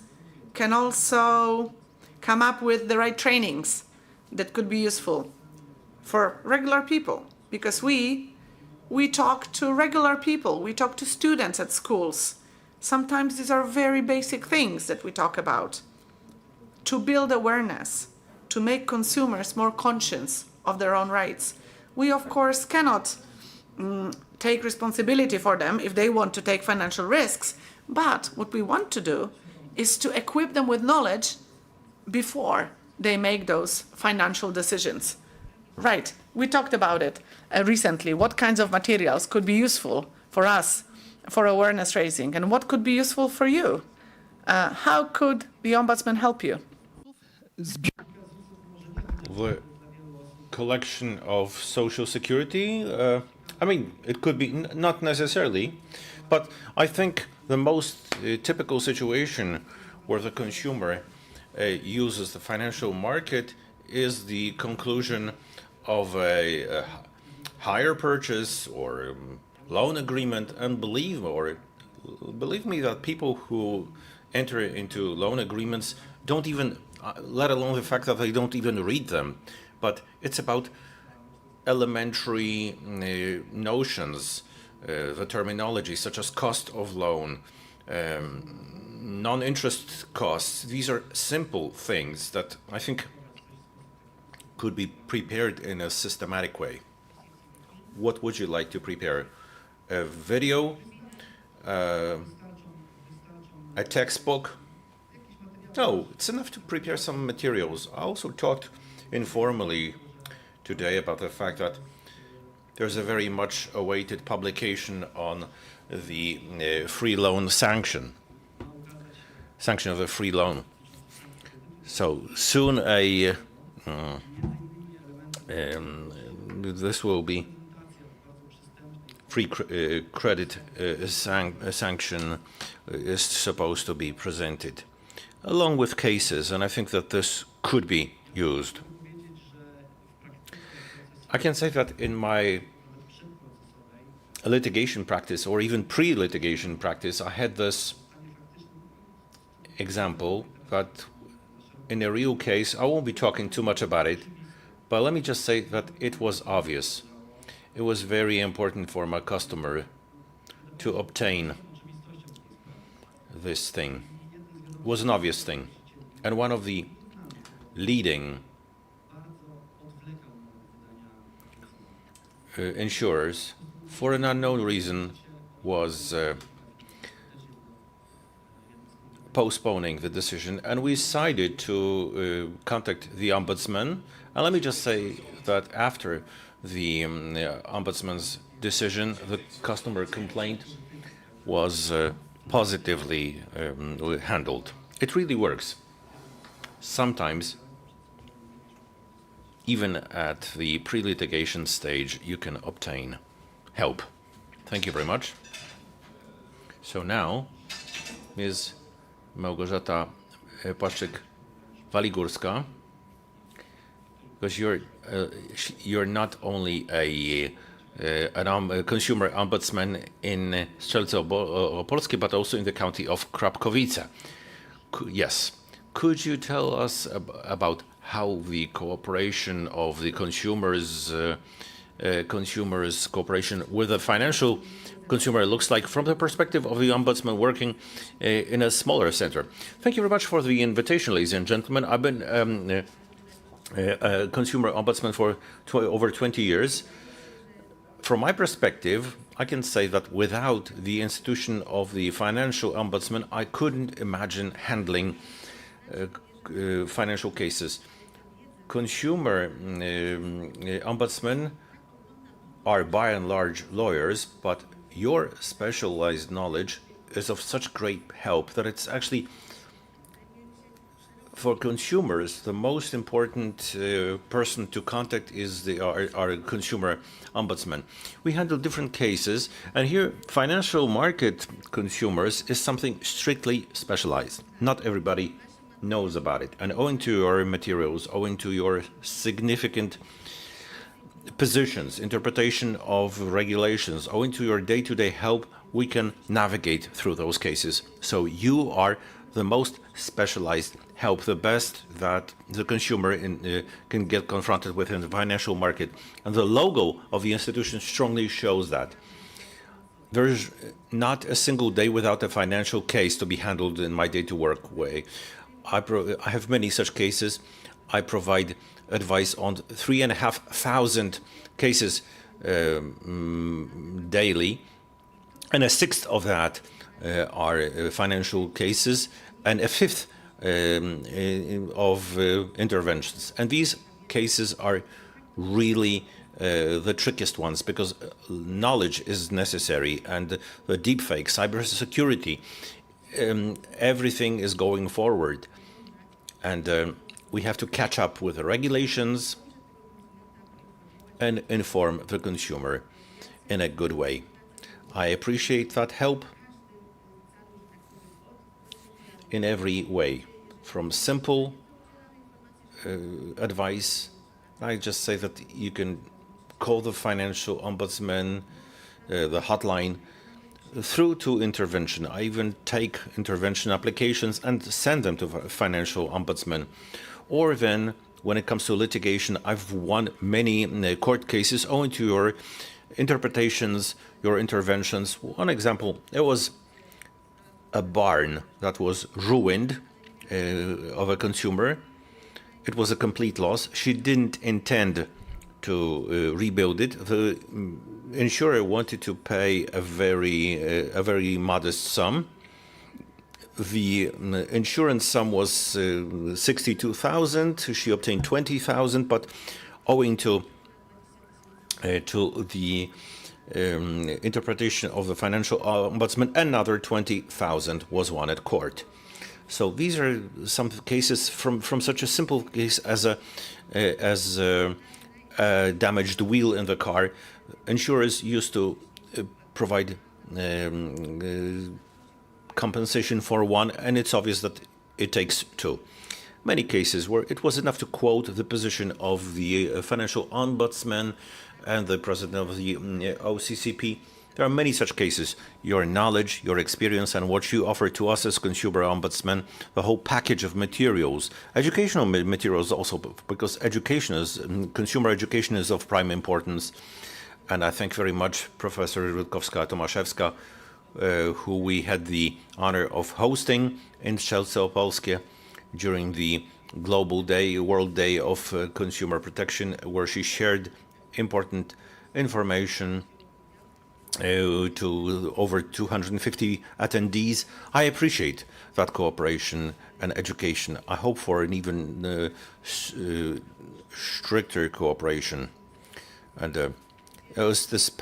can also come up with the right trainings that could be useful for regular people, because we talk to regular people, we talk to students at schools. Sometimes these are very basic things that we talk about to build awareness, to make consumers more conscious of their own rights. We, of course, cannot take responsibility for them if they want to take financial risks, but what we want to do is to equip them with knowledge before they make those financial decisions. Right, we talked about it recently. What kinds of materials could be useful for us for awareness raising, and what could be useful for you? How could the Ombudsman help you? The collection of Social Security, it could be not necessarily, but I think the most typical situation where the consumer uses the financial market is the conclusion of a hire purchase or loan agreement, and believe me that people who enter into loan agreements, don't even, let alone the fact that they don't even read them. But it's about elementary notions, the terminology such as cost of loan, non-interest costs. These are simple things that I think could be prepared in a systematic way. What would you like to prepare? A video, a textbook? No, it's enough to prepare some materials. I also talked informally today about the fact that there's a very much awaited publication on the free loan sanction of a free loan. So soon this will be free credit sanction is supposed to be presented along with cases, and I think that this could be used. I can say that in my litigation practice, or even pre-litigation practice, I had this example that in a real case, I won't be talking too much about it, but let me just say that it was obvious. It was very important for my customer to obtain this thing. It was an obvious thing. And one of the leading insurers, for an unknown reason, was postponing the decision, and we decided to contact the ombudsman. And let me just say that after the ombudsman's decision, the customer complaint was positively handled. It really works. Sometimes, even at the pre-litigation stage, you can obtain help. Thank you very much. So now, Ms. Małgorzata Płaszczyk-Waligórska, because you're not only a consumer ombudsman in Strzelce Opolskie, but also in the county of Krapkowice. Yes. Could you tell us about how the cooperation of the consumers cooperation with the financial consumer looks like from the perspective of the ombudsman working in a smaller center? Thank you very much for the invitation, ladies and gentlemen. I've been a consumer ombudsman for over 20 years. From my perspective, I can say that without the institution of the financial ombudsman, I couldn't imagine handling financial cases. Consumer ombudsmen are by and large lawyers, but your specialized knowledge is of such great help that it's actually, for consumers, the most important person to contact is our consumer ombudsman. We handle different cases, and here financial market consumers is something strictly specialized. Not everybody knows about it, and owing to your materials, owing to your significant positions, interpretation of regulations, owing to your day-to-day help, we can navigate through those cases. So you are the most specialized help, the best that the consumer can get confronted with in the financial market. And the logo of the institution strongly shows that. There is not a single day without a financial case to be handled in my day-to-work way. I have many such cases. I provide advice on 3,500 cases daily, and a sixth of that are financial cases, and a fifth of interventions. And these cases are really the trickiest ones, because knowledge is necessary, and the deepfake, cybersecurity, everything is going forward, and we have to catch up with the regulations and inform the consumer in a good way. I appreciate that help in every way, from simple advice. I just say that you can call the financial ombudsman, the hotline, through to intervention. I even take intervention applications and send them to Financial Ombudsman. Or then, when it comes to litigation, I've won many court cases owing to your interpretations, your interventions. One example, there was a barn that was ruined of a consumer. It was a complete loss. She didn't intend to rebuild it. The insurer wanted to pay a very modest sum. The insurance sum was 62,000. She obtained 20,000, but owing to the interpretation of the Financial Ombudsman, another 20,000 was won at court. So these are some cases from such a simple case as a damaged wheel in the car. Insurers used to provide compensation for one, and it's obvious that it takes two. Many cases where it was enough to quote the position of the Financial Ombudsman and the president of the OCCP. There are many such cases. Your knowledge, your experience, and what you offer to us as consumer ombudsman, the whole package of materials, educational materials also, because consumer education is of prime importance. And I thank very much Professor Rutkowska-Tomaszewska, who we had the honor of hosting in Strzelce Opolskie during the Global Day, World Day of Consumer Protection, where she shared important information to over 250 attendees. I appreciate that cooperation and education. I hope for an even stricter cooperation. And it was this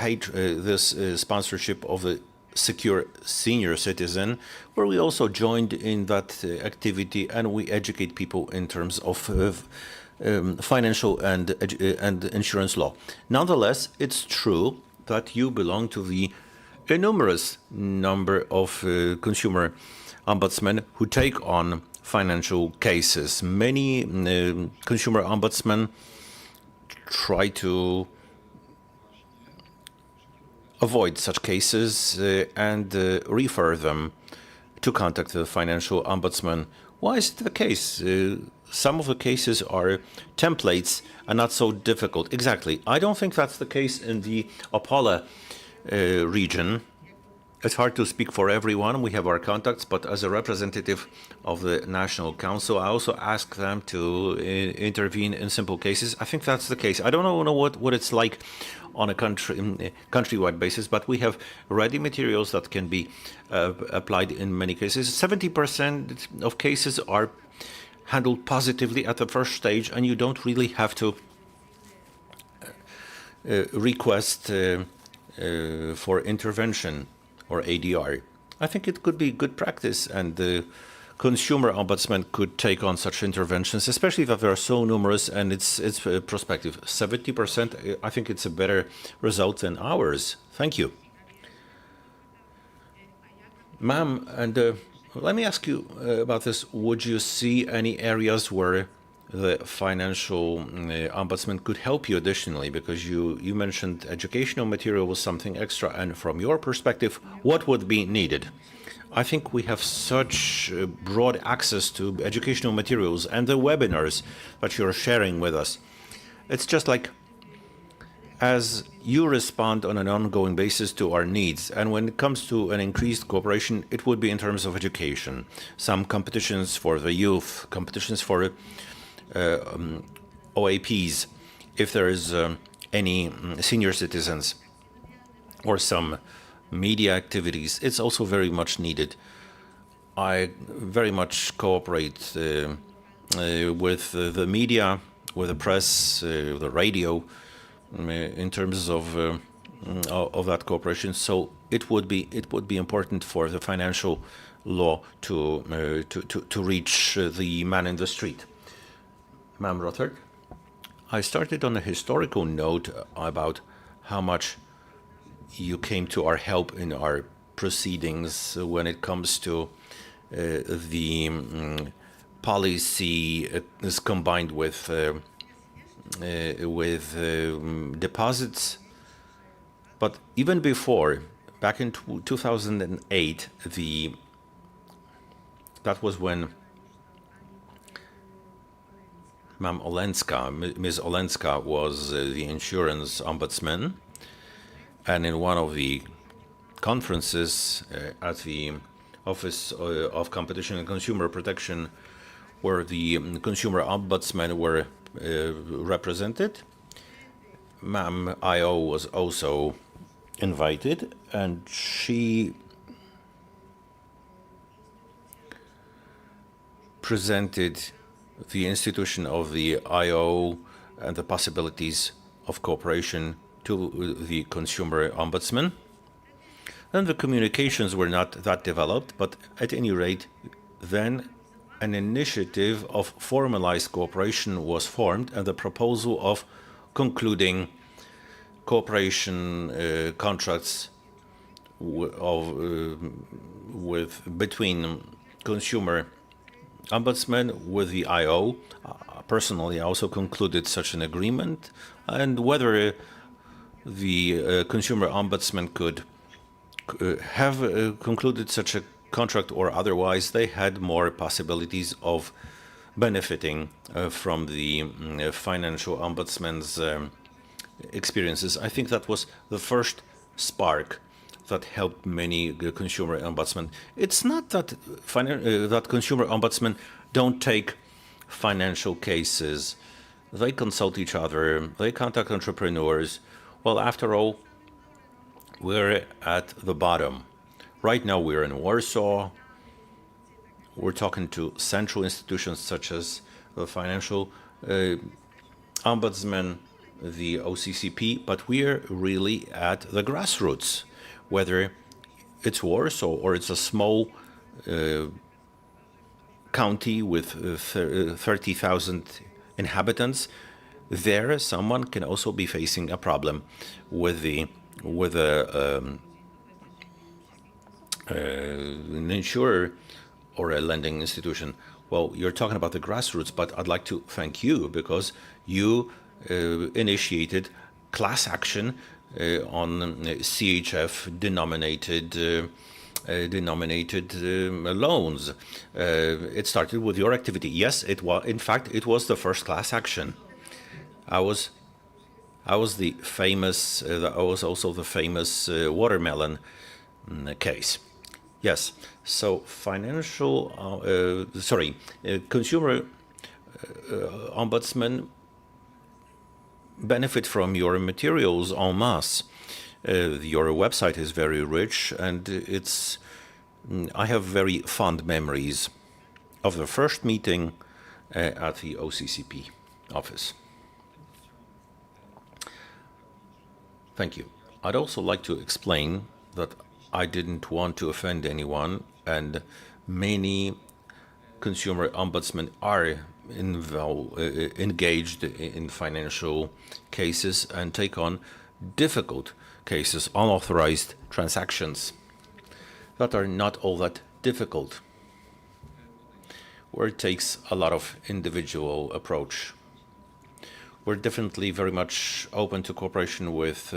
sponsorship of the Secure Senior Citizen, where we also joined in that activity, and we educate people in terms of financial and insurance law. Nonetheless, it's true that you belong to the enormous number of consumer ombudsmen who take on financial cases. Many consumer ombudsmen try to avoid such cases and refer them to contact the financial ombudsman. Why is it the case? Some of the cases are templates and not so difficult. Exactly. I don't think that's the case in the Opole region. It's hard to speak for everyone. We have our contacts, but as a representative of the National Council, I also ask them to intervene in simple cases. I think that's the case. I don't know what it's like on a countrywide basis, but we have ready materials that can be applied in many cases. 70% of cases are handled positively at the first stage, and you don't really have to request for intervention or ADR. I think it could be good practice, and the consumer ombudsman could take on such interventions, especially that they are so numerous and it's prospective. 70%, I think it's a better result than ours. Thank you. Ma'am, and let me ask you about this. Would you see any areas where the financial ombudsman could help you additionally? Because you mentioned educational material was something extra, and from your perspective, what would be needed? I think we have such broad access to educational materials and the webinars that you're sharing with us. It's just like as you respond on an ongoing basis to our needs. And when it comes to an increased cooperation, it would be in terms of education. Some competitions for the youth, competitions for OAPs, if there is any senior citizens, or some media activities, it's also very much needed. I very much cooperate with the media, with the press, the radio, in terms of that cooperation. So it would be important for the financial law to reach the man in the street. Ma'am Rothard, I started on a historical note about how much you came to our help in our proceedings when it comes to the policy is combined with deposits. But even before back in 2008, that was when Ms. Olenska was the Insurance Ombudsman, and in one of the conferences at the Office of Competition and Consumer Protection, where the Consumer Ombudsman were represented, Ma'am I.O. was also invited, and she presented the institution of the I.O. and the possibilities of cooperation to the Consumer Ombudsman. And the communications were not that developed, but at any rate, then an initiative of formalized cooperation was formed, and the proposal of concluding cooperation contracts between Consumer Ombudsman with the I.O. Personally, I also concluded such an agreement, and whether the Consumer Ombudsman could have concluded such a contract or otherwise, they had more possibilities of benefiting from the Financial Ombudsman's experiences. I think that was the first spark that helped many Consumer Ombudsmen. It's not that that Consumer Ombudsmen don't take financial cases. They consult each other. They contact entrepreneurs. Well, after all, we're at the bottom. Right now, we're in Warsaw. We're talking to central institutions such as the Financial Ombudsman, the OCCP, but we're really at the grassroots. Whether it's Warsaw or it's a small county with 30,000 inhabitants, there someone can also be facing a problem with an insurer or a lending institution. Well, you're talking about the grassroots, but I'd like to thank you because you initiated class action on CHF denominated loans. It started with your activity. Yes, it was. In fact, it was the first class action. I was the famous. I was also the famous watermelon case. Yes. So Consumer Ombudsman benefit from your materials en masse. Your website is very rich, and I have very fond memories of the first meeting at the OCCP office. Thank you. I'd also like to explain that I didn't want to offend anyone, and many Consumer Ombudsmen are engaged in financial cases and take on difficult cases, unauthorized transactions that are not all that difficult, where it takes a lot of individual approach. We're definitely very much open to cooperation with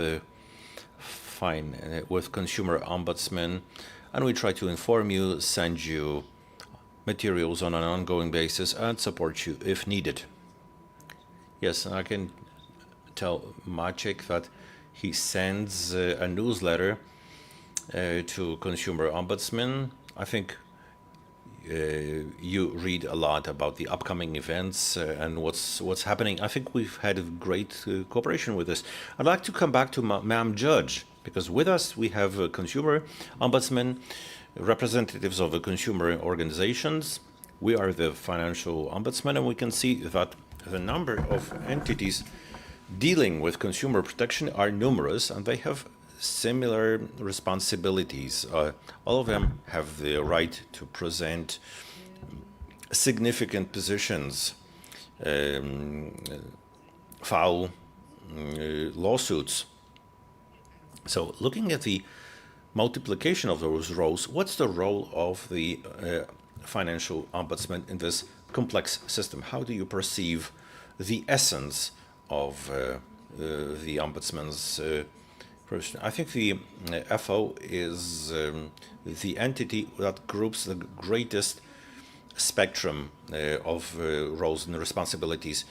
Consumer Ombudsman, and we try to inform you, send you materials on an ongoing basis, and support you if needed. Yes, I can tell Maciek that he sends a newsletter to Consumer Ombudsman. I think you read a lot about the upcoming events and what's happening. I think we've had a great cooperation with this. I'd like to come back to Ma'am Judge, because with us we have a Consumer Ombudsman, representatives of the consumer organizations. We are the Financial Ombudsman, and we can see that the number of entities dealing with consumer protection are numerous, and they have similar responsibilities. All of them have the right to present significant positions, file lawsuits. So looking at the multiplication of those roles, what's the role of the Financial Ombudsman in this complex system? How do you perceive the essence of the Ombudsman's question. I think the FO is the entity that groups the greatest spectrum of roles and responsibilities.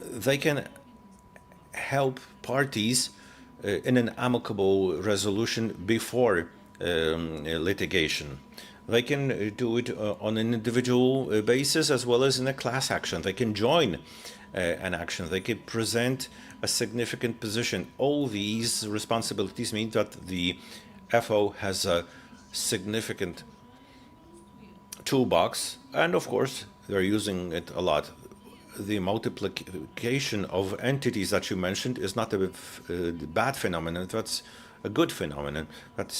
They can help parties in an amicable resolution before litigation. They can do it on an individual basis as well as in a class action. They can join an action. They can present a significant position. All these responsibilities mean that the FO has a significant toolbox, and of course, they're using it a lot. The multiplication of entities that you mentioned is not a bad phenomenon. That's a good phenomenon. That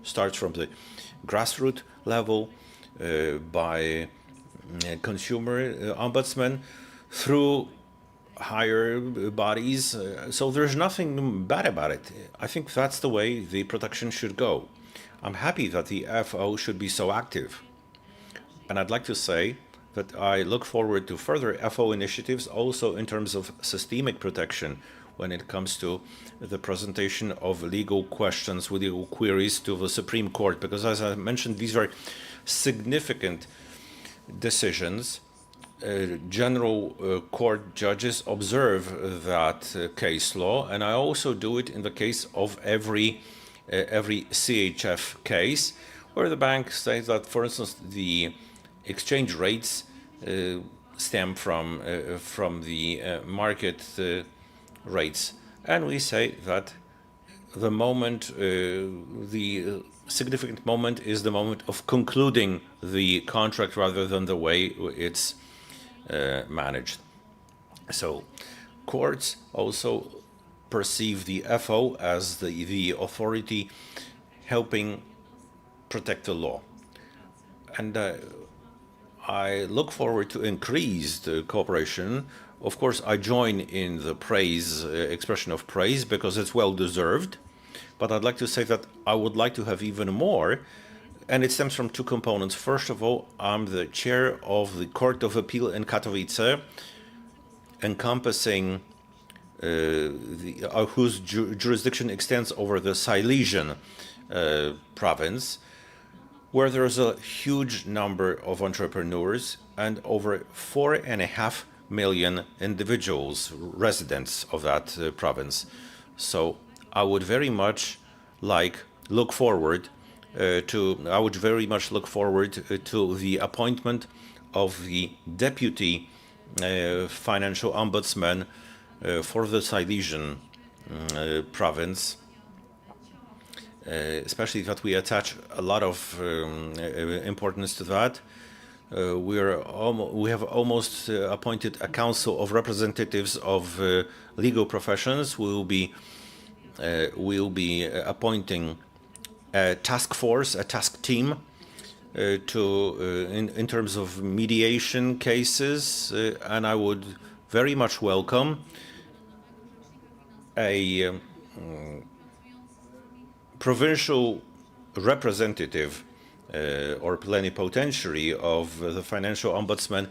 starts from the grassroots level by consumer ombudsman through higher bodies. So there's nothing bad about it. I think that's the way the protection should go. I'm happy that the FO should be so active. And I'd like to say that I look forward to further FO initiatives also in terms of systemic protection when it comes to the presentation of legal questions with legal queries to the Supreme Court, because as I mentioned, these are significant decisions. General court judges observe that case law, and I also do it in the case of every CHF case, where the bank says that, for instance, the exchange rates stem from the market rates, and we say that the moment, the significant moment is the moment of concluding the contract rather than the way it's managed. So courts also perceive the FO as the authority helping protect the law. And I look forward to increased cooperation. Of course, I join in the praise, expression of praise, because it's well deserved. But I'd like to say that I would like to have even more, and it stems from two components. First of all, I'm the chair of the Court of Appeal in Katowice, encompassing whose jurisdiction extends over the Silesian province, where there's a huge number of entrepreneurs and over 4.5 million individuals, residents of that province. So I would very much look forward to the appointment of the deputy financial ombudsman for the Silesian province, especially that we attach a lot of importance to that. We have almost appointed a council of representatives of legal professions. We'll be appointing a task force, a task team in terms of mediation cases, and I would very much welcome a provincial representative or plenipotentiary of the Financial Ombudsman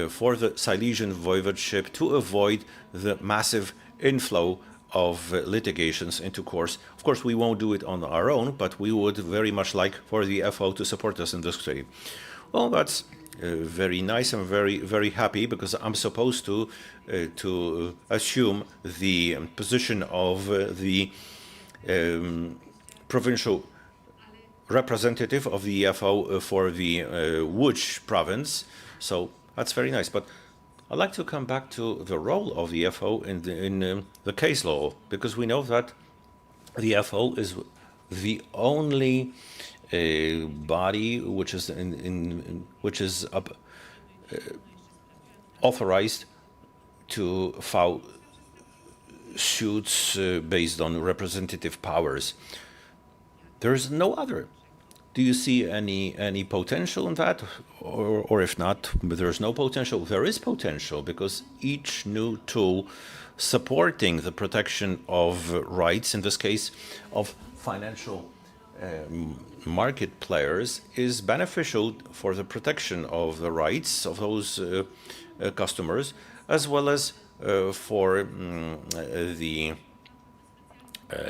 for the Silesian Voivodeship to avoid the massive inflow of litigations into courts. Of course, we won't do it on our own, but we would very much like for the FO to support us in this way. Well, that's very nice. I'm very, very happy because I'm supposed to assume the position of the provincial representative of the FO for the Łódź province. So that's very nice. But I'd like to come back to the role of the FO in the case law, because we know that the FO is the only body which is authorized to file suits based on representative powers. There is no other. Do you see any potential in that? Or if not, there's no potential. There is potential, because each new tool supporting the protection of rights, in this case of financial market players, is beneficial for the protection of the rights of those customers, as well as for the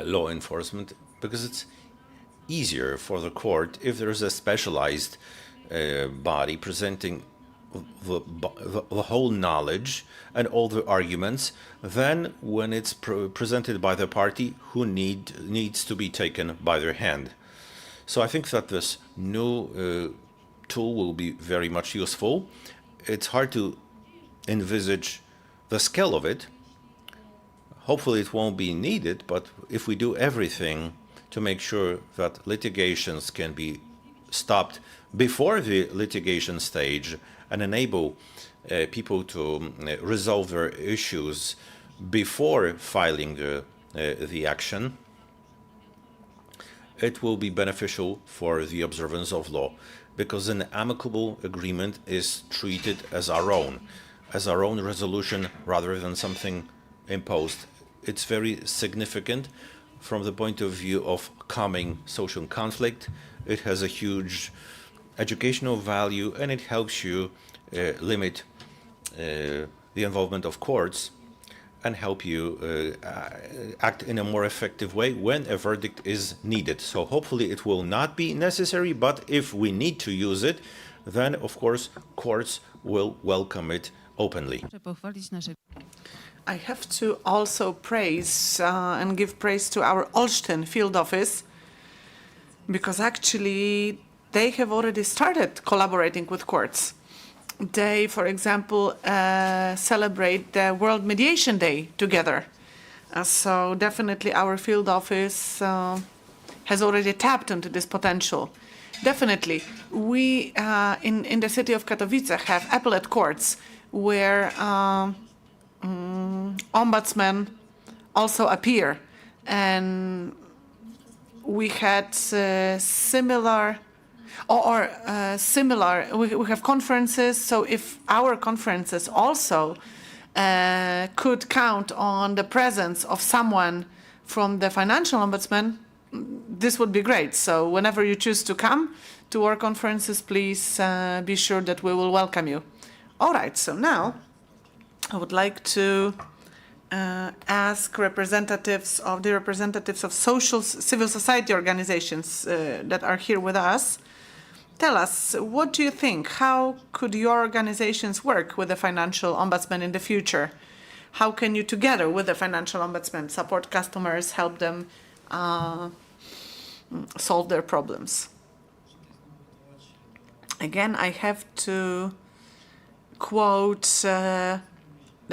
law enforcement, because it's easier for the court if there is a specialized body presenting the whole knowledge and all the arguments than when it's presented by the party who needs to be taken by their hand. So I think that this new tool will be very much useful. It's hard to envisage the scale of it. Hopefully it won't be needed, but if we do everything to make sure that litigations can be stopped before the litigation stage and enable people to resolve their issues before filing the action, it will be beneficial for the observance of law, because an amicable agreement is treated as our own resolution rather than something imposed. It's very significant from the point of view of calming social conflict. It has a huge educational value, and it helps you limit the involvement of courts and help you act in a more effective way when a verdict is needed. So hopefully it will not be necessary, but if we need to use it, then of course courts will welcome it openly. I have to also praise and give praise to our Olsztyn field office, because actually they have already started collaborating with courts. They, for example, celebrate the World Mediation Day together. So definitely our field office has already tapped into this potential. Definitely. We, in the city of Katowice, have appellate courts where ombudsmen also appear. And we had similar, we have conferences, so if our conferences also could count on the presence of someone from the Financial Ombudsman, this would be great. So whenever you choose to come to our conferences, please be sure that we will welcome you. All right, so now I would like to ask representatives of civil society organizations that are here with us. Tell us, what do you think? How could your organizations work with the Financial Ombudsman in the future? How can you, together with the Financial Ombudsman, support customers, help them solve their problems? Again, I have to quote the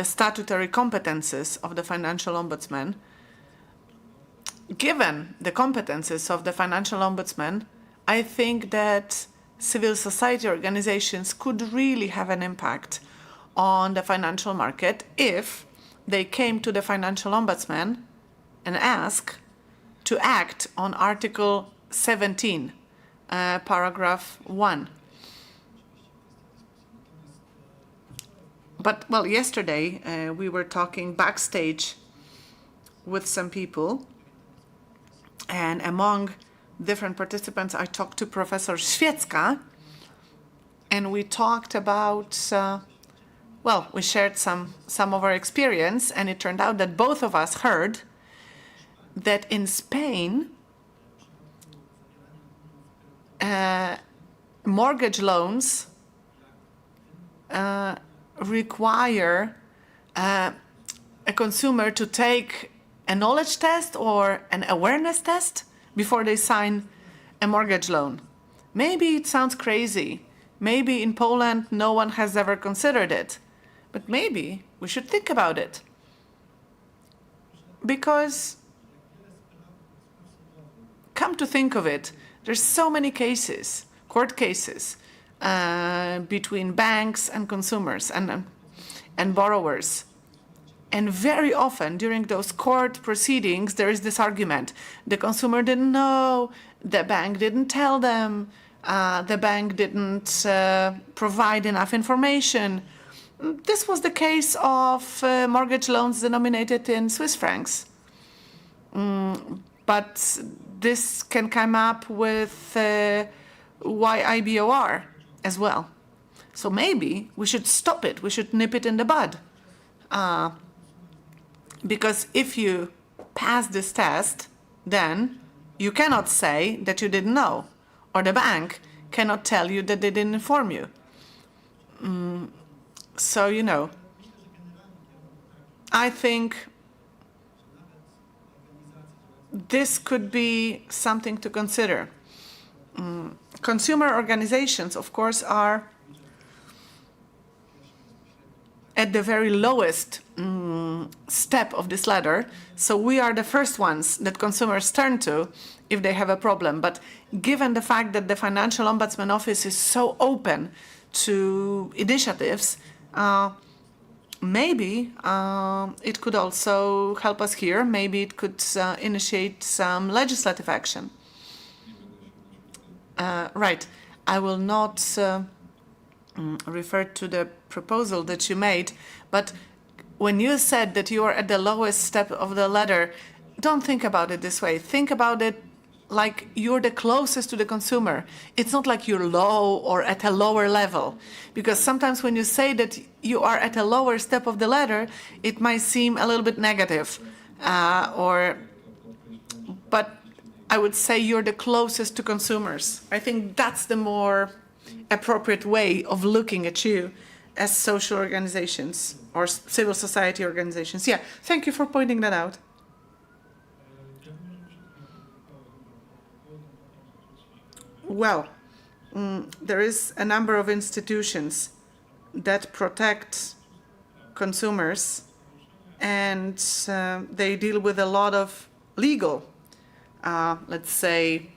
statutory competences of the Financial Ombudsman. Given the competences of the Financial Ombudsman, I think that civil society organizations could really have an impact on the financial market if they came to the Financial Ombudsman and asked to act on Article 17, paragraph 1. But, well, yesterday we were talking backstage with some people, and among different participants, I talked to Professor Świecka, and we talked about, we shared some of our experience, and it turned out that both of us heard that in Spain, mortgage loans require a consumer to take a knowledge test or an awareness test before they sign a mortgage loan. Maybe it sounds crazy. Maybe in Poland no one has ever considered it. But maybe we should think about it. Because, come to think of it, there's so many cases, court cases, between banks and consumers and borrowers. And very often during those court proceedings, there is this argument. The consumer didn't know, the bank didn't tell them, the bank didn't provide enough information. This was the case of mortgage loans denominated in Swiss francs. But this can come up with YIBOR as well. So maybe we should stop it. We should nip it in the bud. Because if you pass this test, then you cannot say that you didn't know, or the bank cannot tell you that they didn't inform you. So, you know, I think this could be something to consider. Consumer organizations, of course, are at the very lowest step of this ladder. So we are the first ones that consumers turn to if they have a problem. But given the fact that the Financial Ombudsman Office is so open to initiatives, maybe it could also help us here. Maybe it could initiate some legislative action. Right. I will not refer to the proposal that you made, but when you said that you are at the lowest step of the ladder, don't think about it this way. Think about it like you're the closest to the consumer. It's not like you're low or at a lower level, because sometimes when you say that you are at a lower step of the ladder, it might seem a little bit negative, but I would say you're the closest to consumers. I think that's the more appropriate way of looking at you as social organizations or civil society organizations. Yeah, thank you for pointing that out. Well, there is a number of institutions that protect consumers, and they deal with a lot of legal, let's say,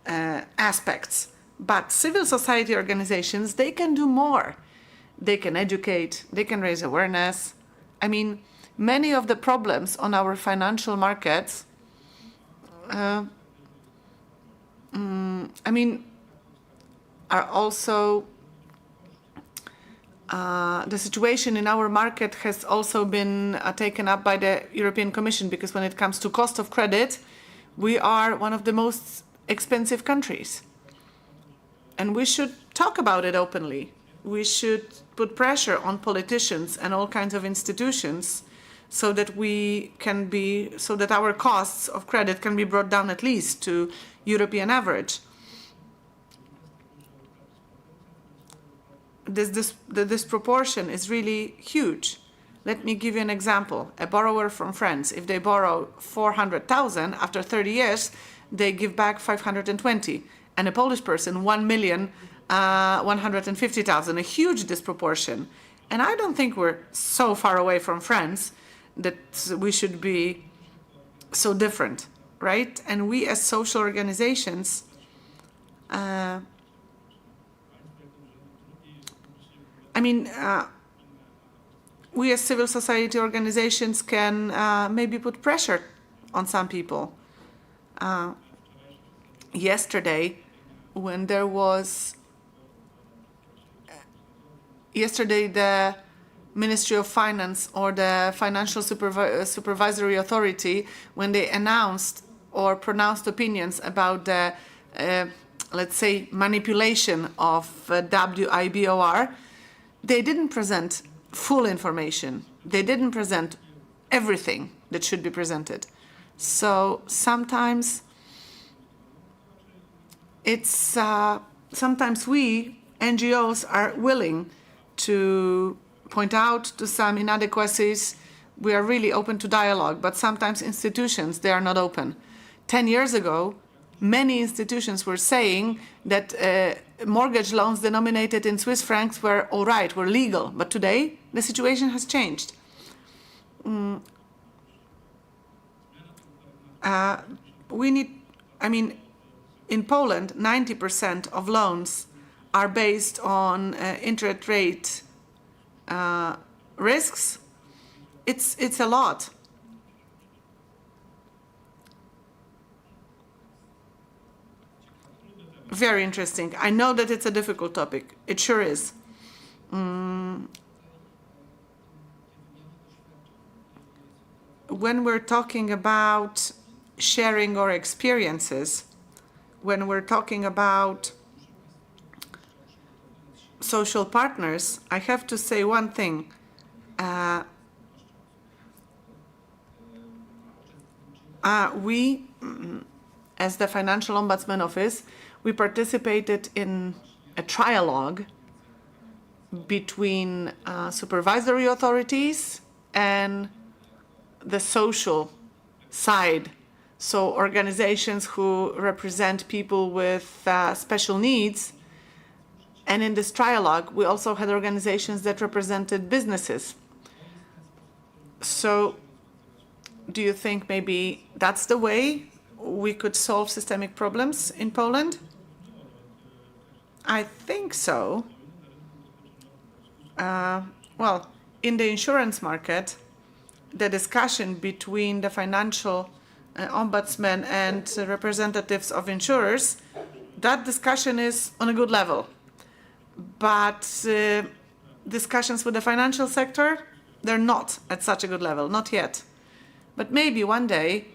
aspects. But civil society organizations, they can do more. They can educate, they can raise awareness. I mean, many of the problems on our financial markets, are also, the situation in our market has also been taken up by the European Commission, because when it comes to cost of credit, we are one of the most expensive countries. And we should talk about it openly. We should put pressure on politicians and all kinds of institutions so that so that our costs of credit can be brought down at least to European average. This disproportion is really huge. Let me give you an example. A borrower from France, if they borrow 400,000, after 30 years, they give back 520. And a Polish person, 1,150,000, a huge disproportion. And I don't think we're so far away from France that we should be so different, right? And we as social organizations, we as civil society organizations can maybe put pressure on some people. Yesterday, when there was, the Ministry of Finance or the Financial Supervisory Authority, when they announced or pronounced opinions about the, let's say, manipulation of WIBOR, they didn't present full information. They didn't present everything that should be presented. So sometimes sometimes we, NGOs, are willing to point out to some inadequacies. We are really open to dialogue, but sometimes institutions, they are not open. 10 years ago, many institutions were saying that mortgage loans denominated in Swiss francs were all right, were legal. But today, the situation has changed. In Poland, 90% of loans are based on interest rate risks. It's a lot. Very interesting. I know that it's a difficult topic. It sure is. When we're talking about sharing our experiences, when we're talking about social partners, I have to say one thing. We, as the Financial Ombudsman Office, we participated in a trialogue between supervisory authorities and the social side. So organizations who represent people with special needs. And in this trialogue, we also had organizations that represented businesses. So do you think maybe that's the way we could solve systemic problems in Poland? I think so. Well, in the insurance market, the discussion between the financial ombudsman and representatives of insurers, that discussion is on a good level. But discussions with the financial sector, they're not at such a good level, not yet. But maybe one day,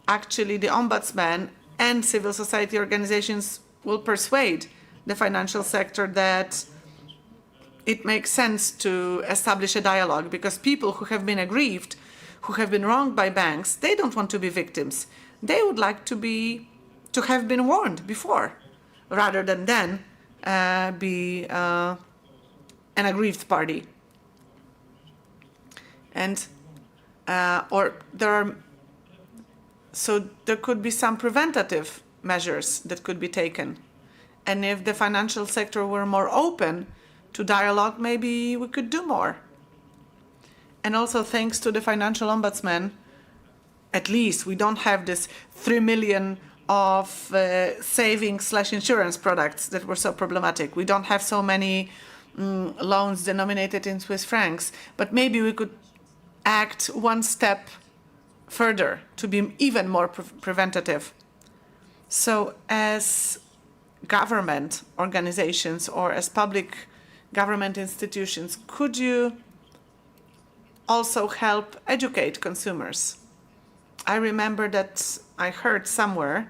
actually the ombudsman and civil society organizations will persuade the financial sector that it makes sense to establish a dialogue, because people who have been aggrieved, who have been wronged by banks, they don't want to be victims. They would like to have been warned before, rather than then be an aggrieved party. And so there could be some preventative measures that could be taken. And if the financial sector were more open to dialogue, maybe we could do more. And also thanks to the Financial Ombudsman, at least we don't have this 3 million of savings/insurance products that were so problematic. We don't have so many loans denominated in Swiss francs, but maybe we could act one step further to be even more preventative. So as government organizations or as public government institutions, could you also help educate consumers? I remember that I heard somewhere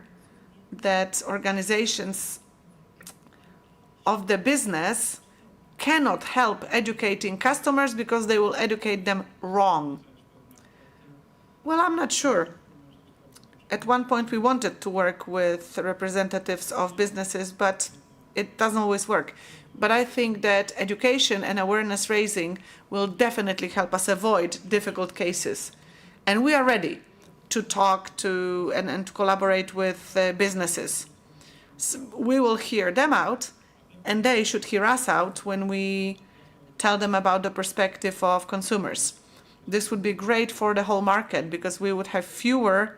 that organizations of the business cannot help educating customers because they will educate them wrong. Well, I'm not sure. At one point we wanted to work with representatives of businesses, but it doesn't always work. But I think that education and awareness raising will definitely help us avoid difficult cases. And we are ready to talk to and to collaborate with businesses. So we will hear them out, and they should hear us out when we tell them about the perspective of consumers. This would be great for the whole market, because we would have fewer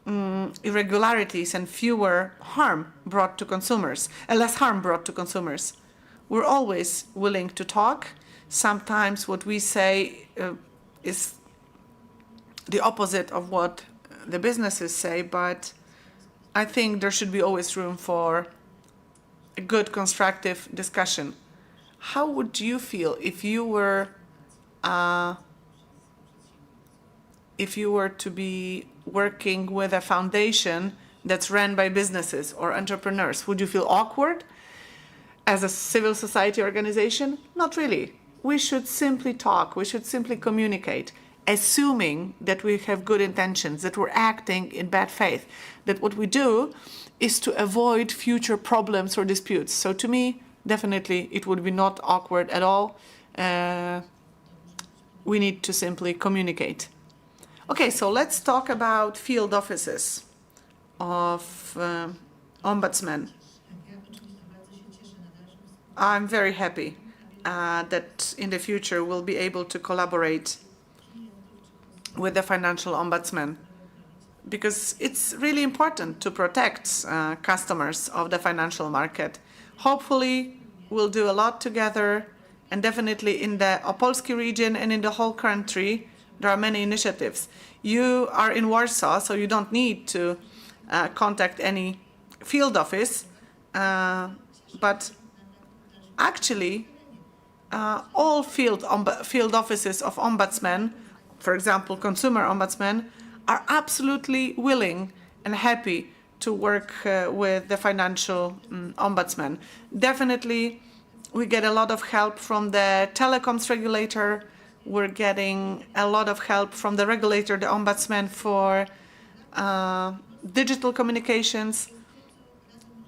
irregularities and fewer harm brought to consumers, less harm brought to consumers. We're always willing to talk. Sometimes what we say is the opposite of what the businesses say, but I think there should be always room for a good constructive discussion. How would you feel if you were to be working with a foundation that's run by businesses or entrepreneurs? Would you feel awkward as a civil society organization? Not really. We should simply talk. We should simply communicate, assuming that we have good intentions, that we're acting in bad faith, that what we do is to avoid future problems or disputes. So to me, definitely, it would be not awkward at all. We need to simply communicate. Okay, so let's talk about field offices of ombudsman. I'm very happy that in the future we'll be able to collaborate with the Financial Ombudsman, because it's really important to protect customers of the financial market. Hopefully, we'll do a lot together, and definitely in the Opolski region and in the whole country, there are many initiatives. You are in Warsaw, so you don't need to contact any field office, but actually, all field offices of ombudsmen, for example, consumer ombudsman, are absolutely willing and happy to work with the financial ombudsman. Definitely, we get a lot of help from the telecoms regulator, We're getting a lot of help from the regulator, the Ombudsman, for digital communications.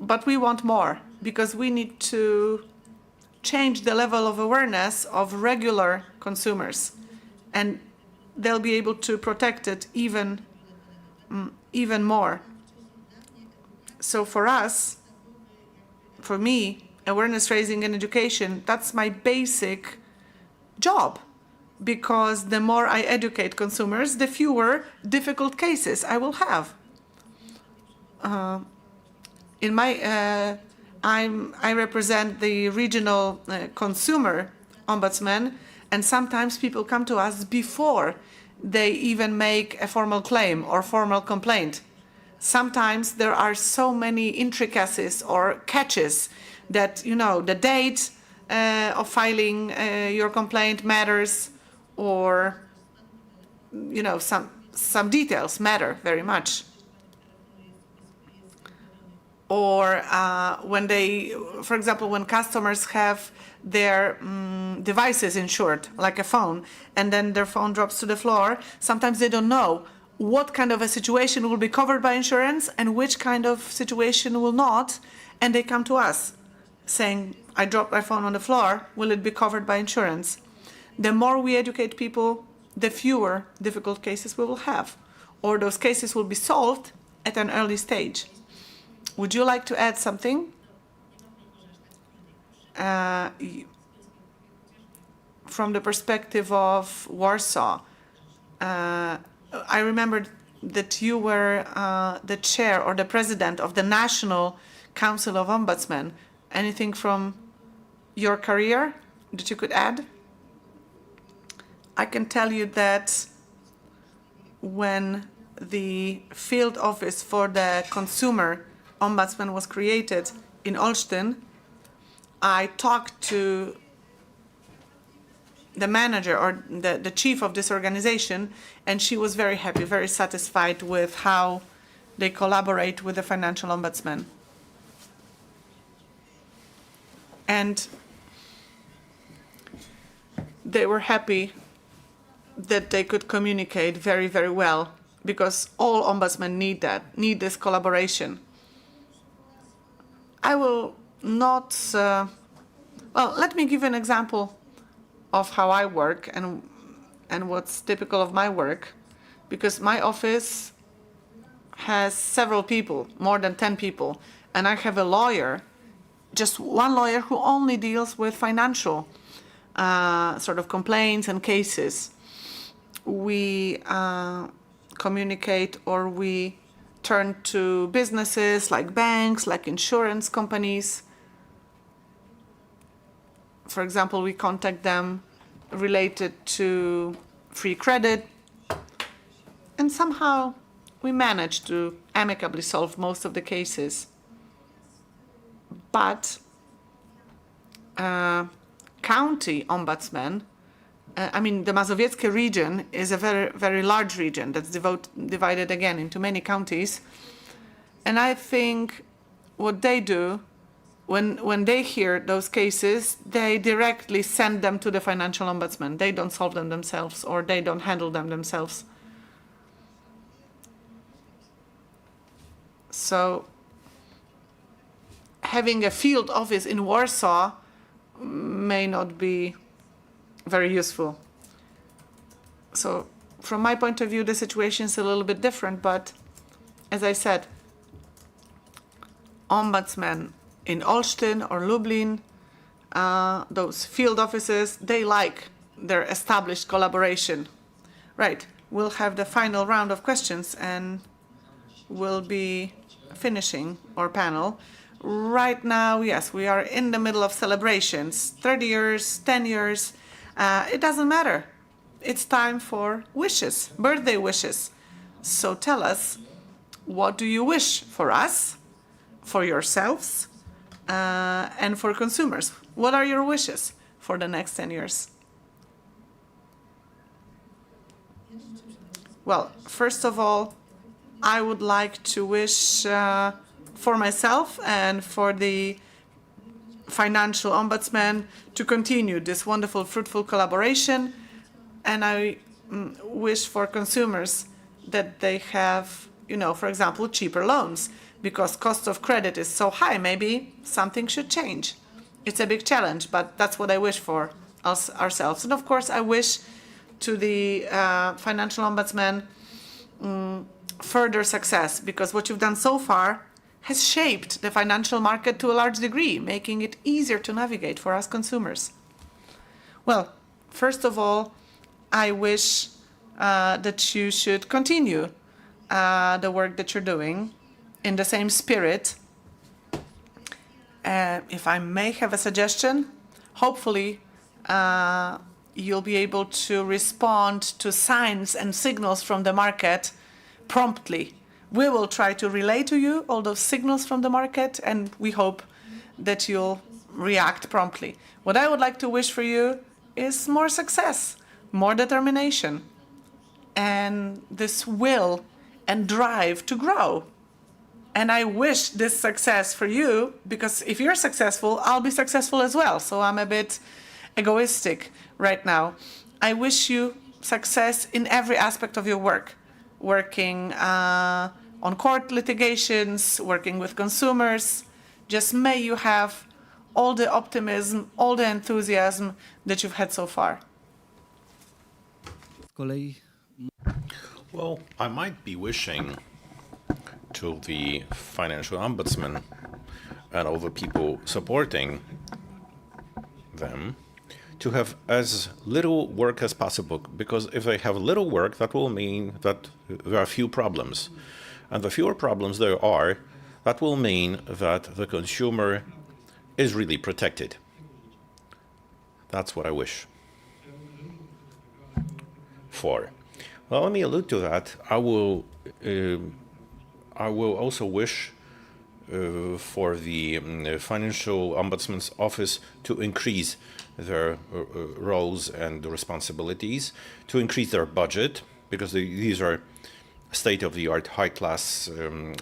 But we want more, because we need to change the level of awareness of regular consumers, and they'll be able to protect it even more. So for us, for me, awareness raising and education, that's my basic job, because the more I educate consumers, the fewer difficult cases I will have. I represent the regional consumer ombudsman, and sometimes people come to us before they even make a formal claim or formal complaint. Sometimes there are so many intricacies or catches that, you know, the date of filing your complaint matters, or, you know, some details matter very much. Or when they, for example, when customers have their devices insured, like a phone, and then their phone drops to the floor, sometimes they don't know what kind of a situation will be covered by insurance and which kind of situation will not, and they come to us saying, I dropped my phone on the floor, will it be covered by insurance? The more we educate people, the fewer difficult cases we will have, or those cases will be solved at an early stage. Would you like to add something? From the perspective of Warsaw, I remembered that you were the chair or the president of the National Council of Ombudsmen. Anything from your career that you could add? I can tell you that when the field office for the consumer ombudsman was created in Olsztyn, I talked to the manager or the chief of this organization, and she was very happy, very satisfied with how they collaborate with the Financial Ombudsman. And they were happy that they could communicate very, very well, because all ombudsmen need this collaboration. I will not, well, let me give an example of how I work and what's typical of my work, because my office has several people, more than 10 people, and I have a lawyer, just one lawyer who only deals with financial sort of complaints and cases. We communicate, or we turn to businesses like banks, like insurance companies. For example, we contact them related to free credit, and somehow we manage to amicably solve most of the cases. But county ombudsman, I mean, the Mazowieckie region is a very, very large region that's divided again into many counties. And I think what they do, when they hear those cases, they directly send them to the Financial Ombudsman. They don't solve them themselves, or they don't handle them themselves. So having a field office in Warsaw may not be very useful. So from my point of view, the situation is a little bit different, but as I said, ombudsmen in Olsztyn or Lublin, those field offices, they like their established collaboration. Right, we'll have the final round of questions and we'll be finishing our panel. Right now, yes, we are in the middle of celebrations, 30 years, 10 years, it doesn't matter. It's time for wishes, birthday wishes. So tell us, what do you wish for us, for yourselves, and for consumers? What are your wishes for the next 10 years? Well, first of all, I would like to wish for myself and for the Financial Ombudsman to continue this wonderful, fruitful collaboration. and I wish for consumers that they have, for example, cheaper loans, because cost of credit is so high. Maybe something should change. It's a big challenge, but that's what I wish for us ourselves. And of course, I wish to the Financial Ombudsman further success, because what you've done so far has shaped the financial market to a large degree, making it easier to navigate for us consumers. Well, first of all, I wish that you should continue the work that you're doing in the same spirit. If I may have a suggestion, hopefully you'll be able to respond to signs and signals from the market promptly. We will try to relay to you all those signals from the market, and we hope that you'll react promptly. What I would like to wish for you is more success, more determination, and this will and drive to grow. And I wish this success for you, because if you're successful, I'll be successful as well. So I'm a bit egoistic right now. I wish you success in every aspect of your work, working on court litigations, working with consumers. Just may you have all the optimism, all the enthusiasm that you've had so far. Well, I might be wishing to the Financial Ombudsman and all the people supporting them to have as little work as possible, because if they have little work, that will mean that there are few problems. And the fewer problems there are, that will mean that the consumer is really protected. That's what I wish for. Well, let me allude to that. I will also wish for the Financial Ombudsman's office to increase their roles and responsibilities, to increase their budget, because these are state-of-the-art, high-class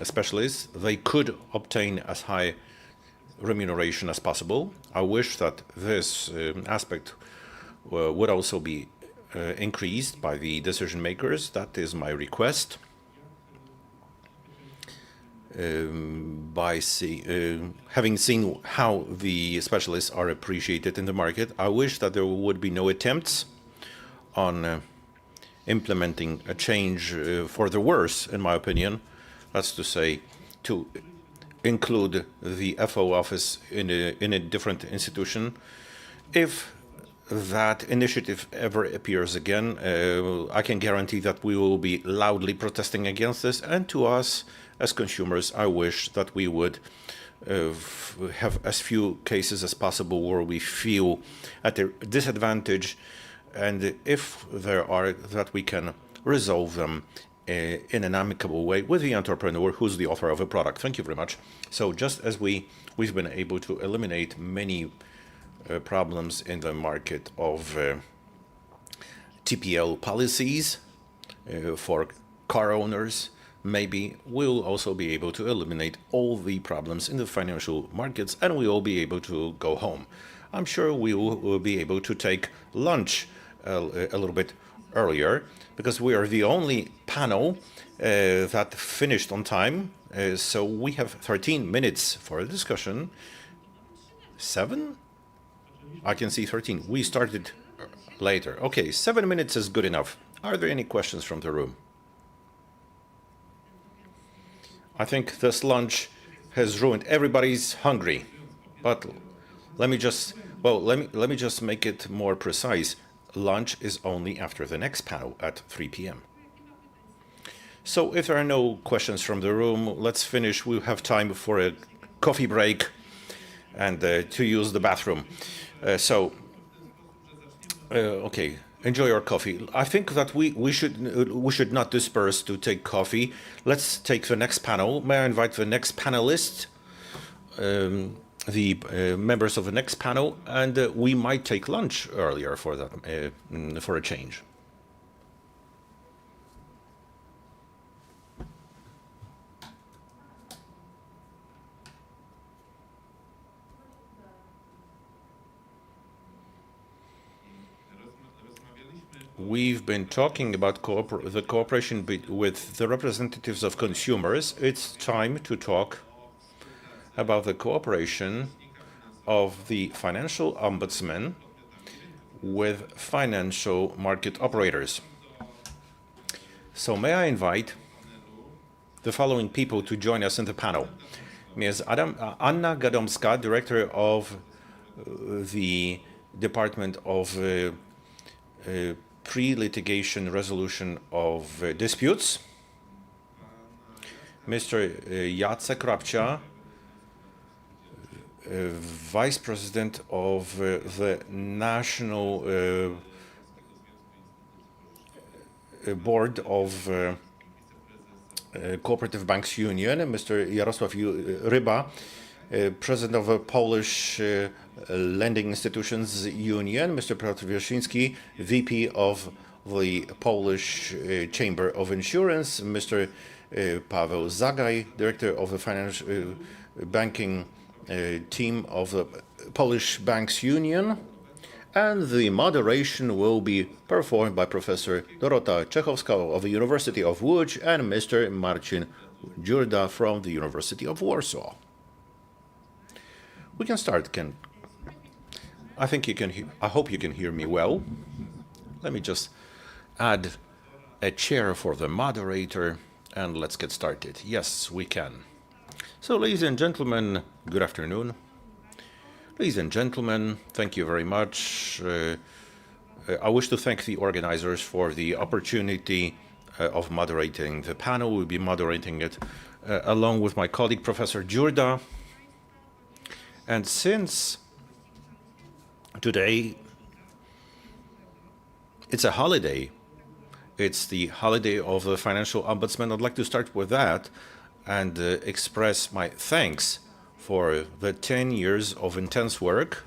specialists. They could obtain as high remuneration as possible. I wish that this aspect would also be increased by the decision makers. That is my request. Having seen how the specialists are appreciated in the market, I wish that there would be no attempts on implementing a change for the worse, in my opinion. That's to say, to include the FO office in a different institution. If that initiative ever appears again, I can guarantee that we will be loudly protesting against this. And to us, as consumers, I wish that we would have as few cases as possible where we feel at a disadvantage, and if there are, that we can resolve them in an amicable way with the entrepreneur who's the author of a product. Thank you very much. So just as we've been able to eliminate many problems in the market of TPL policies for car owners, maybe we'll also be able to eliminate all the problems in the financial markets, and we will be able to go home. I'm sure we will be able to take lunch a little bit earlier, because we are the only panel that finished on time. So we have 13 minutes for a discussion. 7? I can see 13. We started later. Okay, 7 minutes is good enough. Are there any questions from the room? I think this lunch has ruined everybody's hungry. But let me just make it more precise. Lunch is only after the next panel at 3 p.m. So if there are no questions from the room, let's finish. We'll have time for a coffee break and to use the bathroom. Okay, enjoy your coffee. I think that we should not disperse to take coffee. Let's take the next panel. May I invite the next panelist, the members of the next panel, and we might take lunch earlier for that, for a change. we've been talking about the cooperation with the representatives of consumers. It's time to talk about the cooperation of the Financial Ombudsman with financial market operators. So may I invite the following people to join us in the panel. Ms. Anna Gadomska, Director of the Department of Pre-Litigation Resolution of Disputes. Mr. Jacek Rabcia, Vice President of the National Board of Cooperative Banks Union, Mr. Jarosław Ryba, President of the Polish Lending Institutions Union, Mr. Piotr Wierzchiński, VP of the Polish Chamber of Insurance, Mr. Paweł Zagaj, Director of the Financial Banking team of the Polish Banks Union, and the moderation will be performed by Professor Dorota Czechowska of the University of Łódź and Mr. Marcin Dziurda from the University of Warsaw. We can start, Ken. I think you can. I hope you can hear me well. Let me just add a chair for the moderator, and let's get started. Yes, we can. So, ladies and gentlemen, good afternoon. Ladies and gentlemen, thank you very much. I wish to thank the organizers for the opportunity of moderating the panel. We'll be moderating it along with my colleague, Professor Dziurda. And since today it's a holiday, it's the holiday of the Financial Ombudsman, I'd like to start with that and express my thanks for the 10 years of intense work.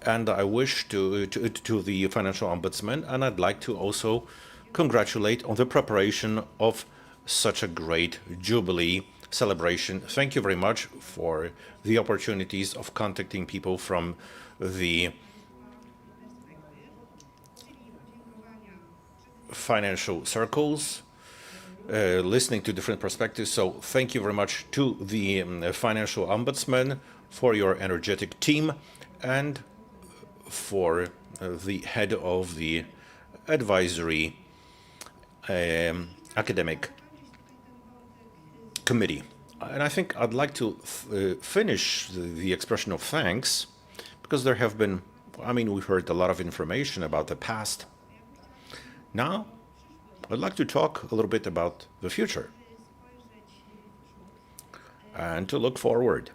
And I wish to the Financial Ombudsman, and I'd like to also congratulate on the preparation of such a great Jubilee celebration. Thank you very much for the opportunities of contacting people from the financial circles, listening to different perspectives. So thank you very much to the Financial Ombudsman for your energetic team and for the head of the advisory academic committee. And I think I'd like to finish the expression of thanks because there have been, we've heard a lot of information about the past. Now, I'd like to talk a little bit about the future and to look forward.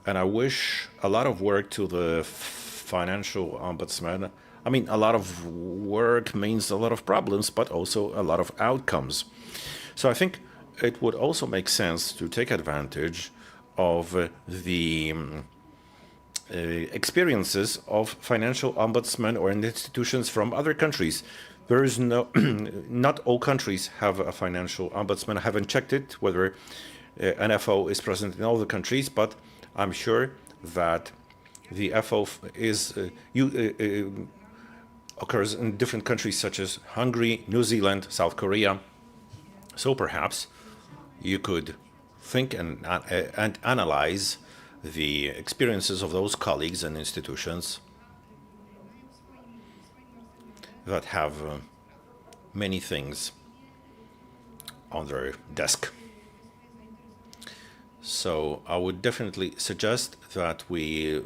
And I wish a lot of work to the Financial Ombudsman. A lot of work means a lot of problems, but also a lot of outcomes. So I think it would also make sense to take advantage of the experiences of financial ombudsmen or institutions from other countries. There is not all countries have a financial ombudsman. I haven't checked it whether NFO is present in all the countries, but I'm sure that the FO occurs in different countries such as Hungary, New Zealand, South Korea. So perhaps you could think and analyze the experiences of those colleagues and institutions that have many things on their desk. So I would definitely suggest that we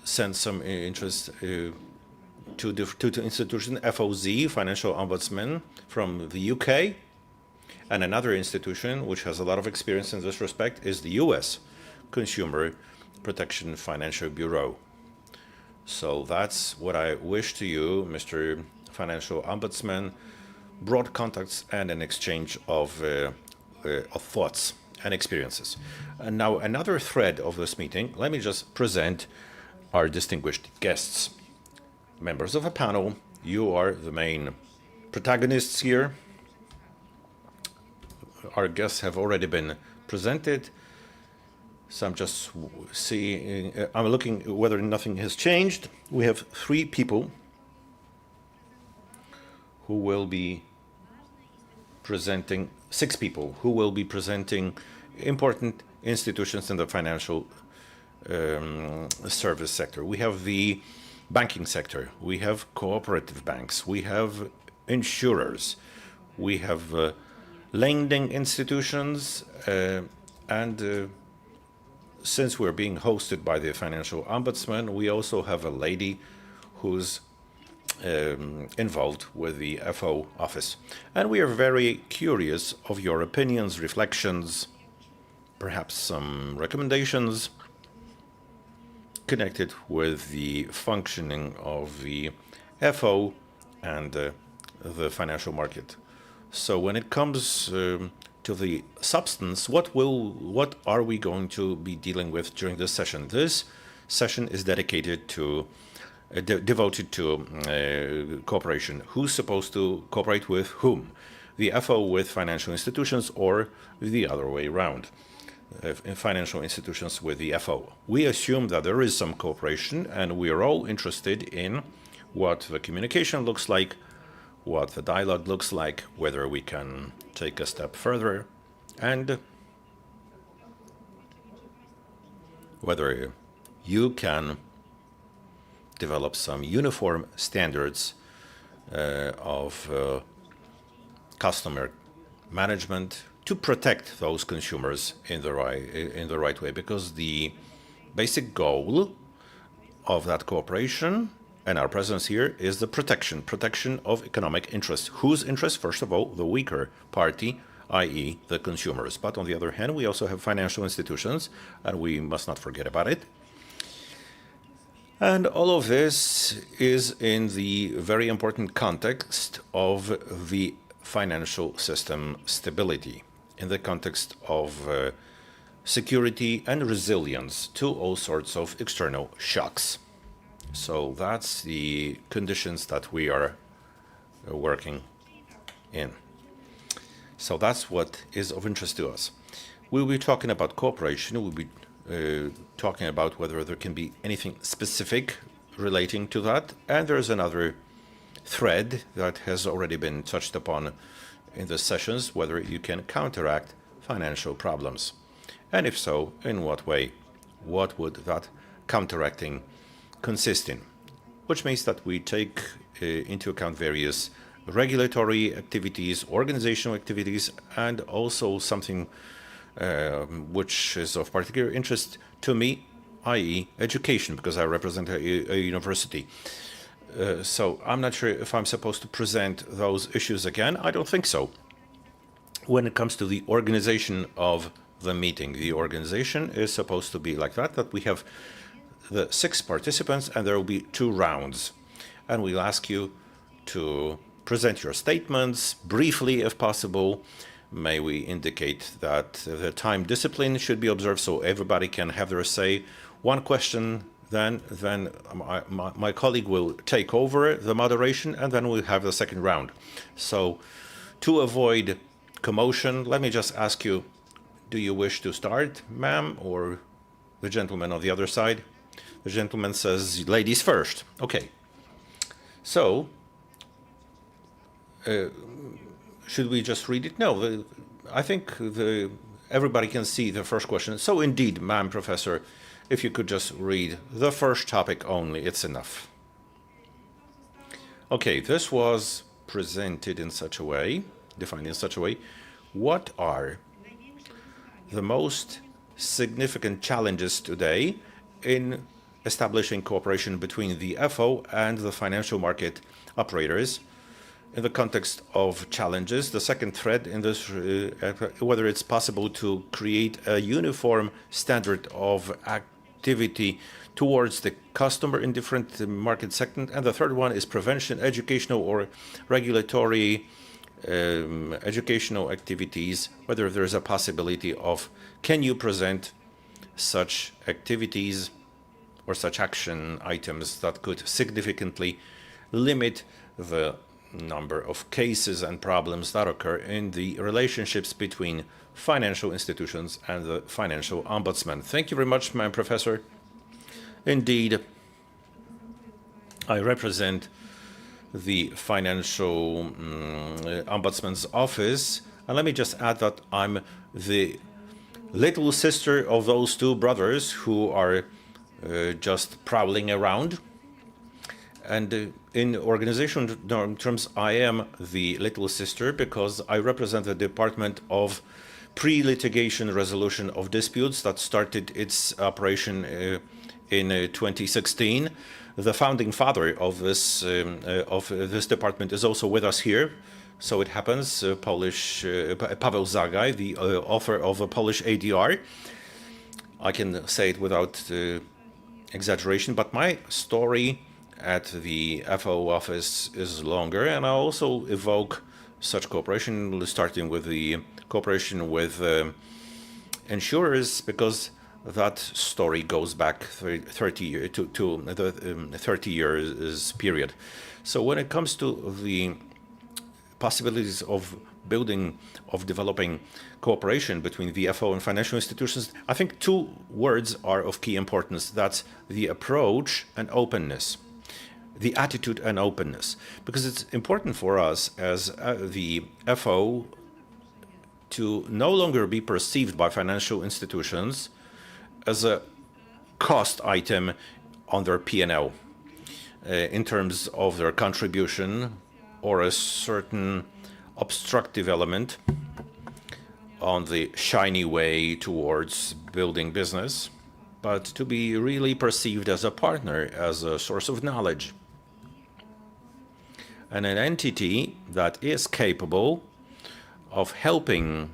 send some interest to the institution, FOZ, Financial Ombudsman from the UK, and another institution which has a lot of experience in this respect is the US, Consumer Protection Financial Bureau. So that's what I wish to you, Mr. Financial Ombudsman, broad contacts and an exchange of thoughts and experiences. And now another thread of this meeting, let me just present our distinguished guests. Members of the panel, you are the main protagonists here. Our guests have already been presented. So I'm just seeing, I'm looking whether nothing has changed. We have 3 people who will be presenting, 6 people who will be presenting important institutions in the financial service sector. We have the banking sector, we have cooperative banks, we have insurers, we have lending institutions, and since we're being hosted by the Financial Ombudsman, we also have a lady who's involved with the FO office. And we are very curious of your opinions, reflections, perhaps some recommendations connected with the functioning of the FO and the financial market. So when it comes to the substance, what are we going to be dealing with during this session? This session is dedicated to devoted to cooperation. Who's supposed to cooperate with whom? The FO with financial institutions or the other way around? Financial institutions with the FO. We assume that there is some cooperation, and we are all interested in what the communication looks like, what the dialogue looks like, whether we can take a step further, and whether you can develop some uniform standards of customer management to protect those consumers in the right way, because the basic goal of that cooperation and our presence here is the protection of economic interests. Whose interests? First of all, the weaker party, i.e. the consumers. But on the other hand, we also have financial institutions, and we must not forget about it. And all of this is in the very important context of the financial system stability, in the context of security and resilience to all sorts of external shocks. So that's the conditions that we are working in. So that's what is of interest to us. We'll be talking about cooperation. We'll be talking about whether there can be anything specific relating to that. And there's another thread that has already been touched upon in the sessions, whether you can counteract financial problems. And if so, in what way? What would that counteracting consist in? Which means that we take into account various regulatory activities, organizational activities, and also something which is of particular interest to me, i.e. education, because I represent a university. So I'm not sure if I'm supposed to present those issues again. I don't think so. When it comes to the organization of the meeting, the organization is supposed to be like that we have the 6 participants and there will be 2 rounds. And we'll ask you to present your statements briefly if possible. May we indicate that the time discipline should be observed so everybody can have their say. 1 question, then my colleague will take over the moderation, and then we'll have the second round. So to avoid commotion, let me just ask you, do you wish to start, ma'am, or the gentleman on the other side? The gentleman says, ladies first. Okay. So, should we just read it? No, I think everybody can see the first question. So indeed, ma'am, professor, if you could just read the first topic only, it's enough. Okay, this was presented in such a way, defined in such a way. What are the most significant challenges today in establishing cooperation between the FO and the financial market operators? In the context of challenges, the second thread in this, whether it's possible to create a uniform standard of activity towards the customer in different market segments. And the third one is prevention, educational or regulatory educational activities, whether there's a possibility of, can you present such activities or such action items that could significantly limit the number of cases and problems that occur in the relationships between financial institutions and the Financial Ombudsman. Thank you very much, my professor. Indeed, I represent the Financial Ombudsman's office, and let me just add that I'm the little sister of those two brothers who are just prowling around. And in organization terms, I am the little sister because I represent the Department of Pre-Litigation Resolution of Disputes that started its operation in 2016. The founding father of this department is also with us here. So it happens, Polish Paweł Zagaj, the author of a Polish ADR. I can say it without exaggeration, but my story at the FO office is longer, and I also evoke such cooperation, starting with the cooperation with insurers, because that story goes back 30 to the 30 years period. So when it comes to the possibilities of developing cooperation between VFO and financial institutions, I think two words are of key importance. That's the approach and openness, the attitude and openness, because it's important for us as the FO to no longer be perceived by financial institutions as a cost item on their P&L in terms of their contribution or a certain obstructive element on the shiny way towards building business, but to be really perceived as a partner, as a source of knowledge, and an entity that is capable of helping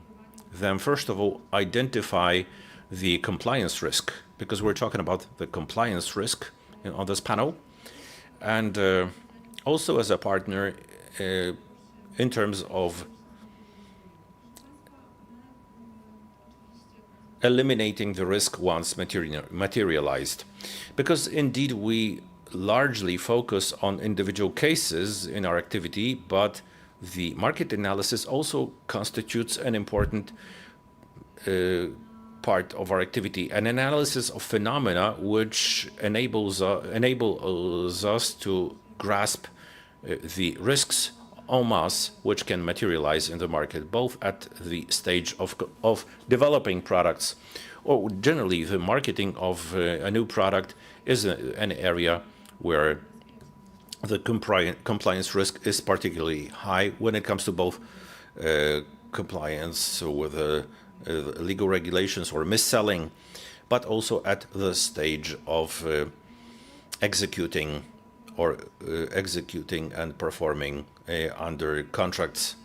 them, first of all, identify the compliance risk, because we're talking about the compliance risk on this panel, and also as a partner in terms of eliminating the risk once materialized. Because indeed we largely focus on individual cases in our activity, but the market analysis also constitutes an important part of our activity, an analysis of phenomena which enables us to grasp the risks en masse which can materialize in the market, both at the stage of developing products, or generally the marketing of a new product is an area where the compliance risk is particularly high when it comes to both compliance with legal regulations or mis-selling, but also at the stage of executing and performing under contracts,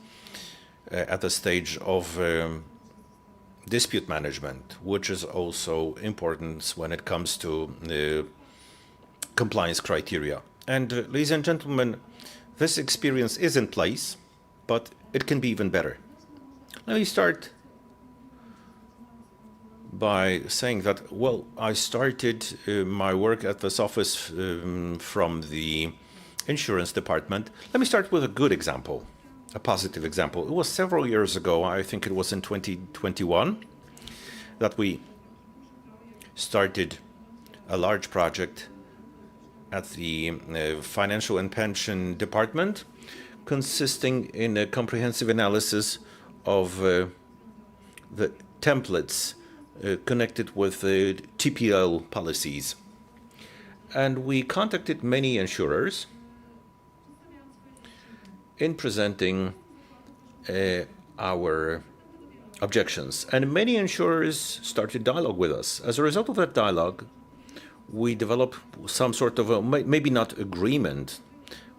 at the stage of dispute management, which is also important when it comes to compliance criteria. And ladies and gentlemen, this experience is in place, but it can be even better. Let me start by saying that, well, I started my work at this office from the insurance department. Let me start with a good example, a positive example. It was several years ago, I think it was in 2021, that we started a large project at the Financial and Pension Department, consisting in a comprehensive analysis of the templates connected with TPL policies. And we contacted many insurers in presenting our objections. And many insurers started dialogue with us. As a result of that dialogue, we developed some sort of maybe not agreement,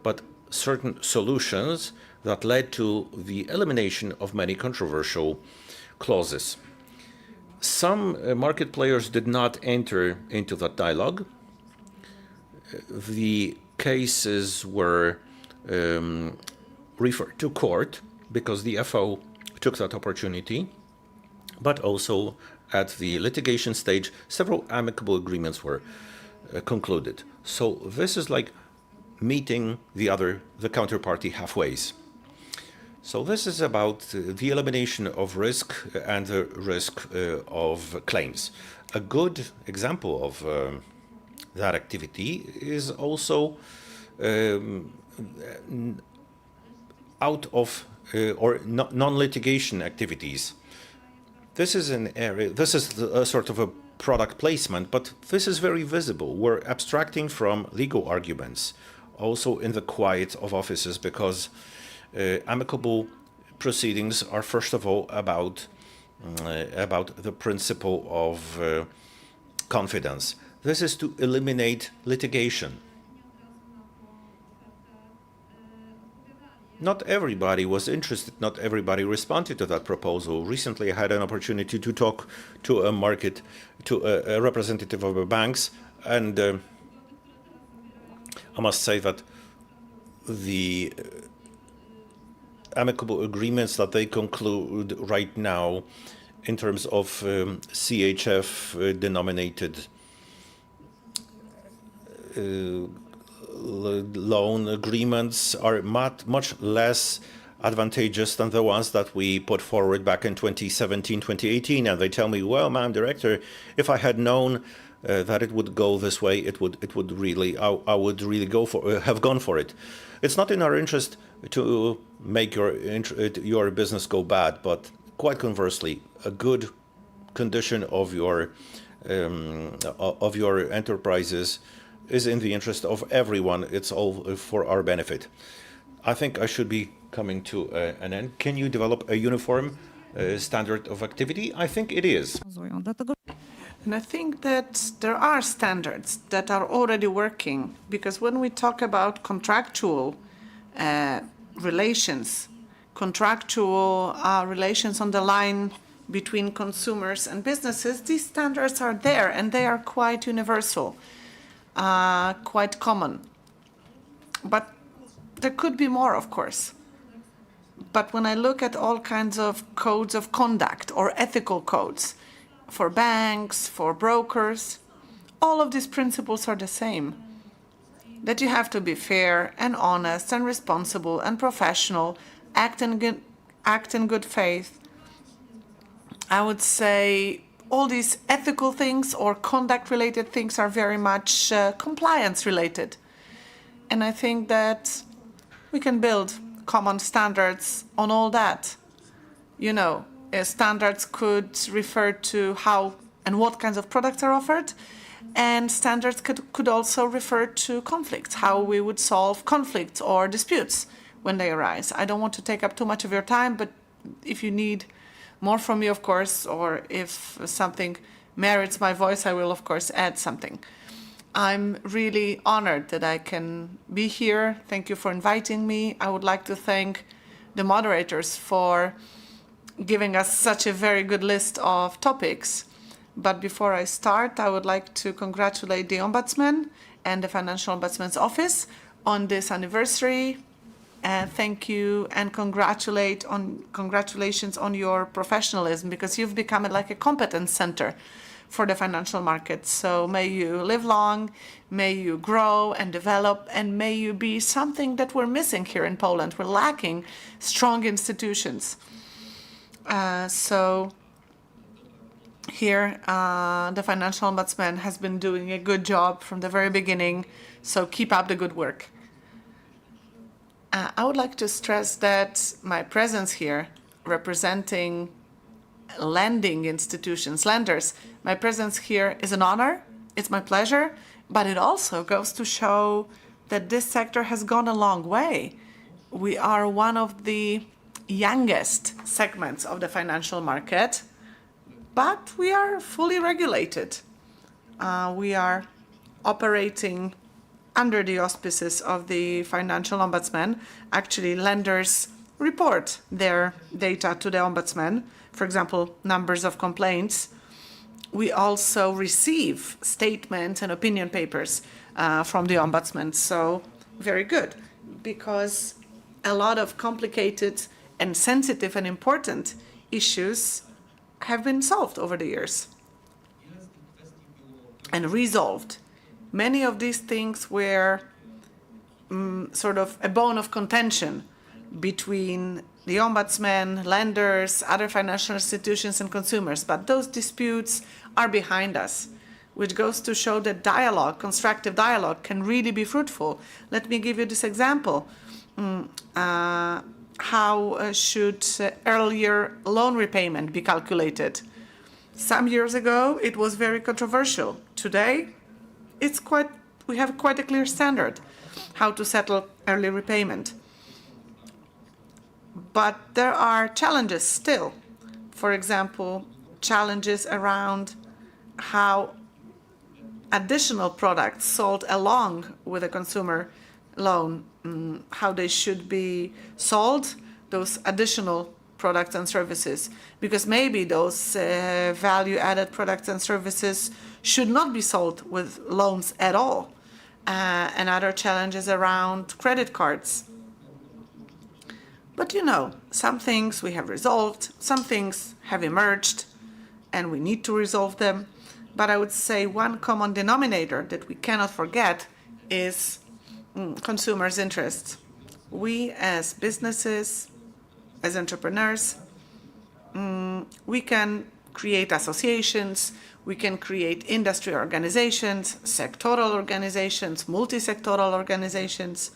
but certain solutions that led to the elimination of many controversial clauses. Some market players did not enter into that dialogue. The cases were referred to court because the FO took that opportunity, but also at the litigation stage, several amicable agreements were concluded. So this is like meeting the counterparty halfways. So this is about the elimination of risk and the risk of claims. A good example of that activity is also out of or non-litigation activities. This is an area, this is a sort of a product placement, but this is very visible. We're abstracting from legal arguments, also in the quiet of offices, because amicable proceedings are first of all about the principle of confidence. This is to eliminate litigation. Not everybody was interested, not everybody responded to that proposal. Recently, I had an opportunity to talk to a representative of the banks, and I must say that the amicable agreements that they conclude right now in terms of CHF denominated loan agreements are much less advantageous than the ones that we put forward back in 2017, 2018. And they tell me, well, Madam Director, if I had known that it would go this way, I would really have gone for it. It's not in our interest to make your business go bad, but quite conversely, a good condition of your enterprises is in the interest of everyone. It's all for our benefit. I think I should be coming to an end. Can you develop a uniform standard of activity? I think it is. And I think that there are standards that are already working, because when we talk about contractual relations on the line between consumers and businesses, these standards are there and they are quite universal, quite common. But there could be more, of course. But when I look at all kinds of codes of conduct or ethical codes for banks, for brokers, all of these principles are the same. That you have to be fair and honest and responsible and professional, act in good faith. I would say all these ethical things or conduct-related things are very much compliance-related. And I think that we can build common standards on all that. You know, standards could refer to how and what kinds of products are offered, and standards could also refer to conflicts, how we would solve conflicts or disputes when they arise. I don't want to take up too much of your time, but if you need more from me, of course, or if something merits my voice, I will, of course, add something. I'm really honored that I can be here. Thank you for inviting me. I would like to thank the moderators for giving us such a very good list of topics. But before I start, I would like to congratulate the Ombudsman and the Financial Ombudsman's Office on this anniversary. Thank you and congratulations on your professionalism, because you've become like a competence center for the financial market. So may you live long, may you grow and develop, and may you be something that we're missing here in Poland. We're lacking strong institutions. So here, the Financial Ombudsman has been doing a good job from the very beginning, so keep up the good work. I would like to stress that my presence here, representing lending institutions, lenders, my presence here is an honor, it's my pleasure, but it also goes to show that this sector has gone a long way. We are one of the youngest segments of the financial market, but we are fully regulated. We are operating under the auspices of the Financial Ombudsman. Actually, lenders report their data to the Ombudsman, for example, numbers of complaints. We also receive statements and opinion papers from the Ombudsman. So very good, because a lot of complicated and sensitive and important issues have been solved over the years and resolved. Many of these things were sort of a bone of contention between the ombudsman, lenders, other financial institutions, and consumers. But those disputes are behind us, which goes to show that dialogue, constructive dialogue, can really be fruitful. Let me give you this example. How should earlier loan repayment be calculated? Some years ago, it was very controversial. Today, we have quite a clear standard how to settle early repayment. But there are challenges still. For example, challenges around how additional products sold along with a consumer loan, how they should be sold, those additional products and services, because maybe those value-added products and services should not be sold with loans at all. And other challenges around credit cards. But some things we have resolved, some things have emerged, and we need to resolve them. But I would say one common denominator that we cannot forget is consumers' interests. We as businesses, as entrepreneurs, we can create associations, we can create industry organizations, sectoral organizations, multi-sectoral organizations.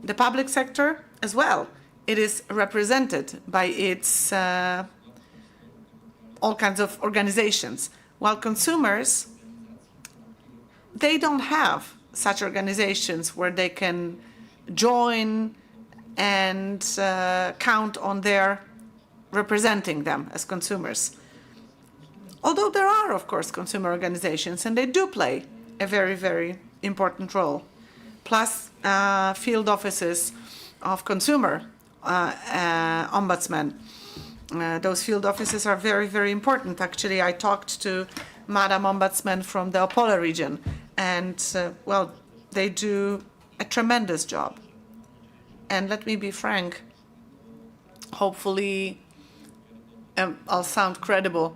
The public sector as well. It is represented by its all kinds of organizations. While consumers, they don't have such organizations where they can join and count on their representing them as consumers. Although there are, of course, consumer organizations, and they do play a very, very important role. Plus, field offices of consumer ombudsman. Those field offices are very, very important. Actually, I talked to Madam Ombudsman from the Opole region, and, they do a tremendous job. And let me be frank, hopefully I'll sound credible.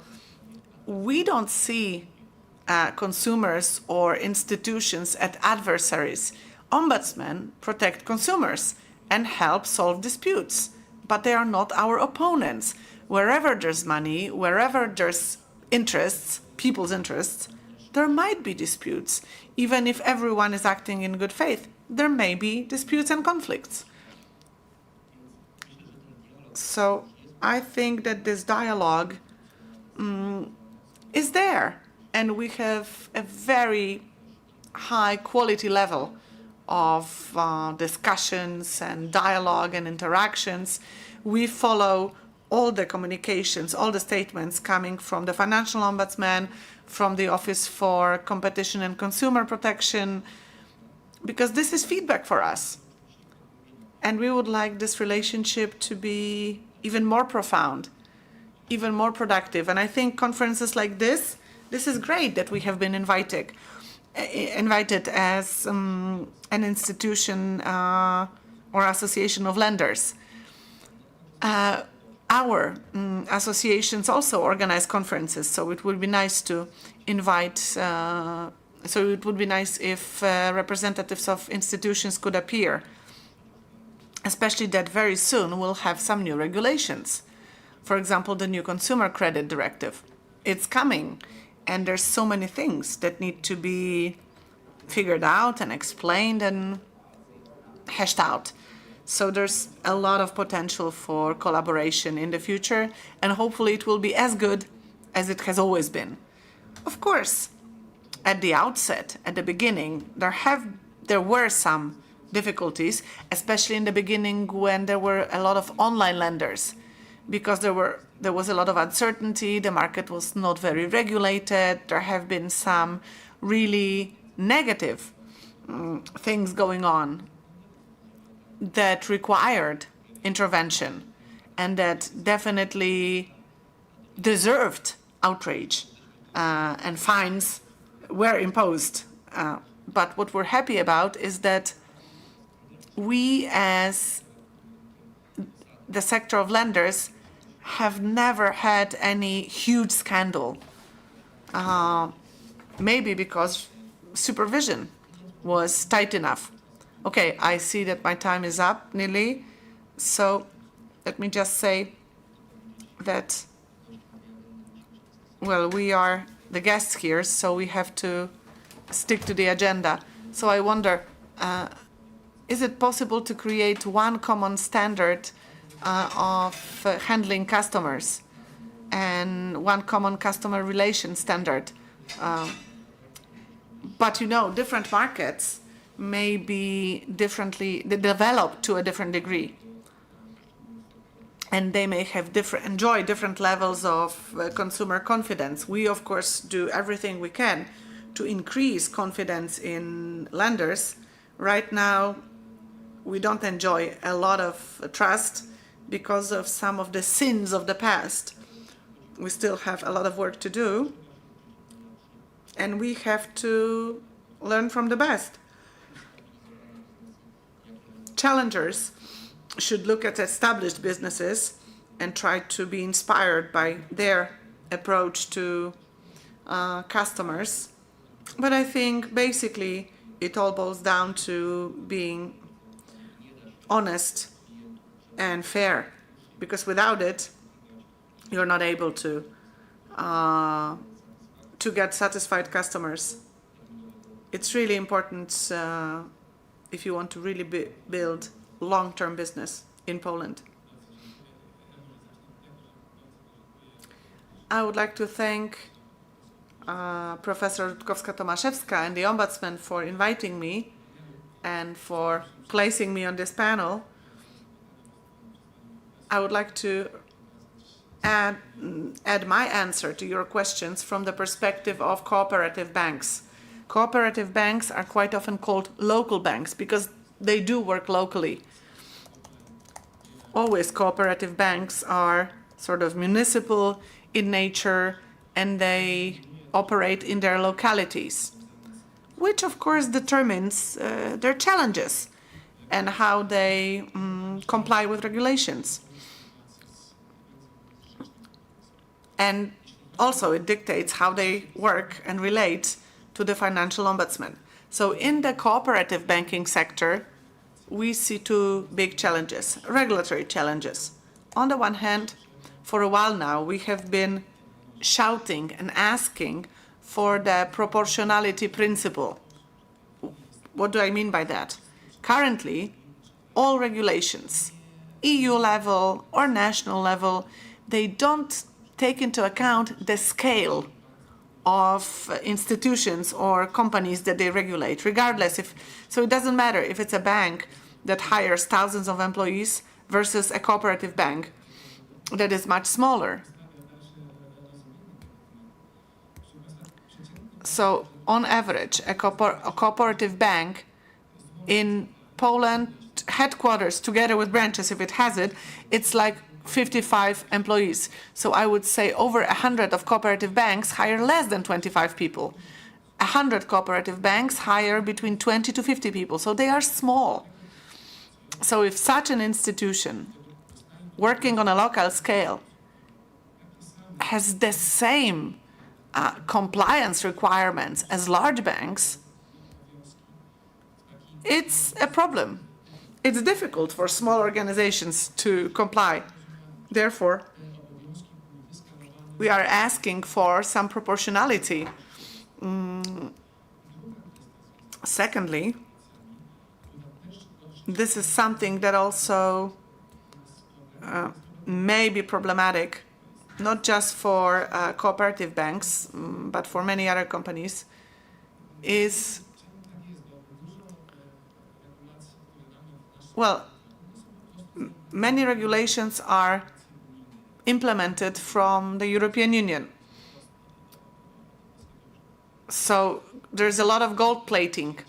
We don't see consumers or institutions as adversaries. Ombudsmen protect consumers and help solve disputes, but they are not our opponents. Wherever there's money, wherever there's interests, people's interests, there might be disputes. Even if everyone is acting in good faith, there may be disputes and conflicts. So I think that this dialogue is there, and we have a very high quality level of discussions and dialogue and interactions. We follow all the communications, all the statements coming from the Financial Ombudsman, from the Office for Competition and Consumer Protection, because this is feedback for us. And we would like this relationship to be even more profound, even more productive. And I think conferences like this is great that we have been invited as an institution or association of lenders. Our associations also organize conferences, so it would be nice to invite, so it would be nice if representatives of institutions could appear, especially that very soon we'll have some new regulations. For example, the new Consumer Credit Directive. It's coming, and there's so many things that need to be figured out and explained and hashed out. So there's a lot of potential for collaboration in the future, and hopefully it will be as good as it has always been. Of course, at the outset, at the beginning, there were some difficulties, especially in the beginning when there were a lot of online lenders, because there was a lot of uncertainty, the market was not very regulated, there have been some really negative things going on that required intervention and that definitely deserved outrage, and fines were imposed. But what we're happy about is that we, as the sector of lenders, have never had any huge scandal. Maybe because supervision was tight enough. Okay, I see that my time is up nearly. So let me just say that, well, we are the guests here, so we have to stick to the agenda. So I wonder, is it possible to create one common standard of handling customers and one common customer relation standard? But you know, different markets may be differently developed to a different degree, and they may have enjoy different levels of consumer confidence. We of course do everything we can to increase confidence in lenders. Right now, we don't enjoy a lot of trust because of some of the sins of the past. We still have a lot of work to do, and we have to learn from the best. Challengers should look at established businesses and try to be inspired by their approach to customers. But I think basically it all boils down to being honest and fair, because without it, you're not able to get satisfied customers. It's really important if you want to really build long-term business in Poland. I would like to thank Professor Rutkowska-Tomaszewska and the Ombudsman for inviting me and for placing me on this panel. I would like to add my answer to your questions from the perspective of cooperative banks. Cooperative banks are quite often called local banks because they do work locally. Always cooperative banks are sort of municipal in nature, and they operate in their localities, which of course determines their challenges and how they comply with regulations. And also it dictates how they work and relate to the Financial Ombudsman. So in the cooperative banking sector, we see two big challenges, regulatory challenges. On the one hand, for a while now, we have been shouting and asking for the proportionality principle. What do I mean by that? Currently, all regulations, EU level or national level, they don't take into account the scale of institutions or companies that they regulate, regardless if, so it doesn't matter if it's a bank that hires thousands of employees versus a cooperative bank that is much smaller. So on average, a cooperative bank in Poland, headquarters together with branches, if it has it, it's like 55 employees. So I would say over 100 of cooperative banks hire less than 25 people. 100 cooperative banks hire between 20 to 50 people. So they are small. So if such an institution working on a local scale has the same compliance requirements as large banks, it's a problem. It's difficult for small organizations to comply. Therefore, we are asking for some proportionality. Secondly, this is something that also may be problematic, not just for cooperative banks, but for many other companies, is, well, many regulations are implemented from the European Union. So there's a lot of gold plating.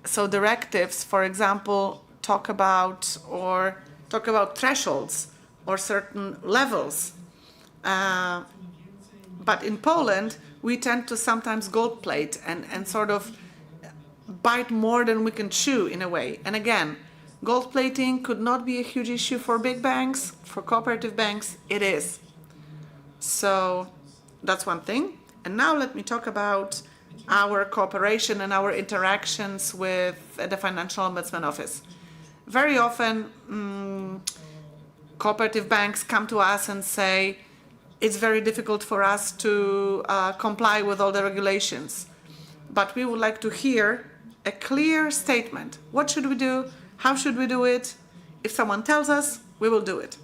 So directives, for example, talk about thresholds or certain levels. But in Poland, we tend to sometimes gold plate and sort of bite more than we can chew in a way. And again, gold plating could not be a huge issue for big banks. For cooperative banks, it is. So that's one thing. And now let me talk about our cooperation and our interactions with at the Financial Ombudsman office. Very often, cooperative banks come to us and say, it's very difficult for us to comply with all the regulations. But we would like to hear a clear statement. What should we do? How should we do it? If someone tells us, we will do it.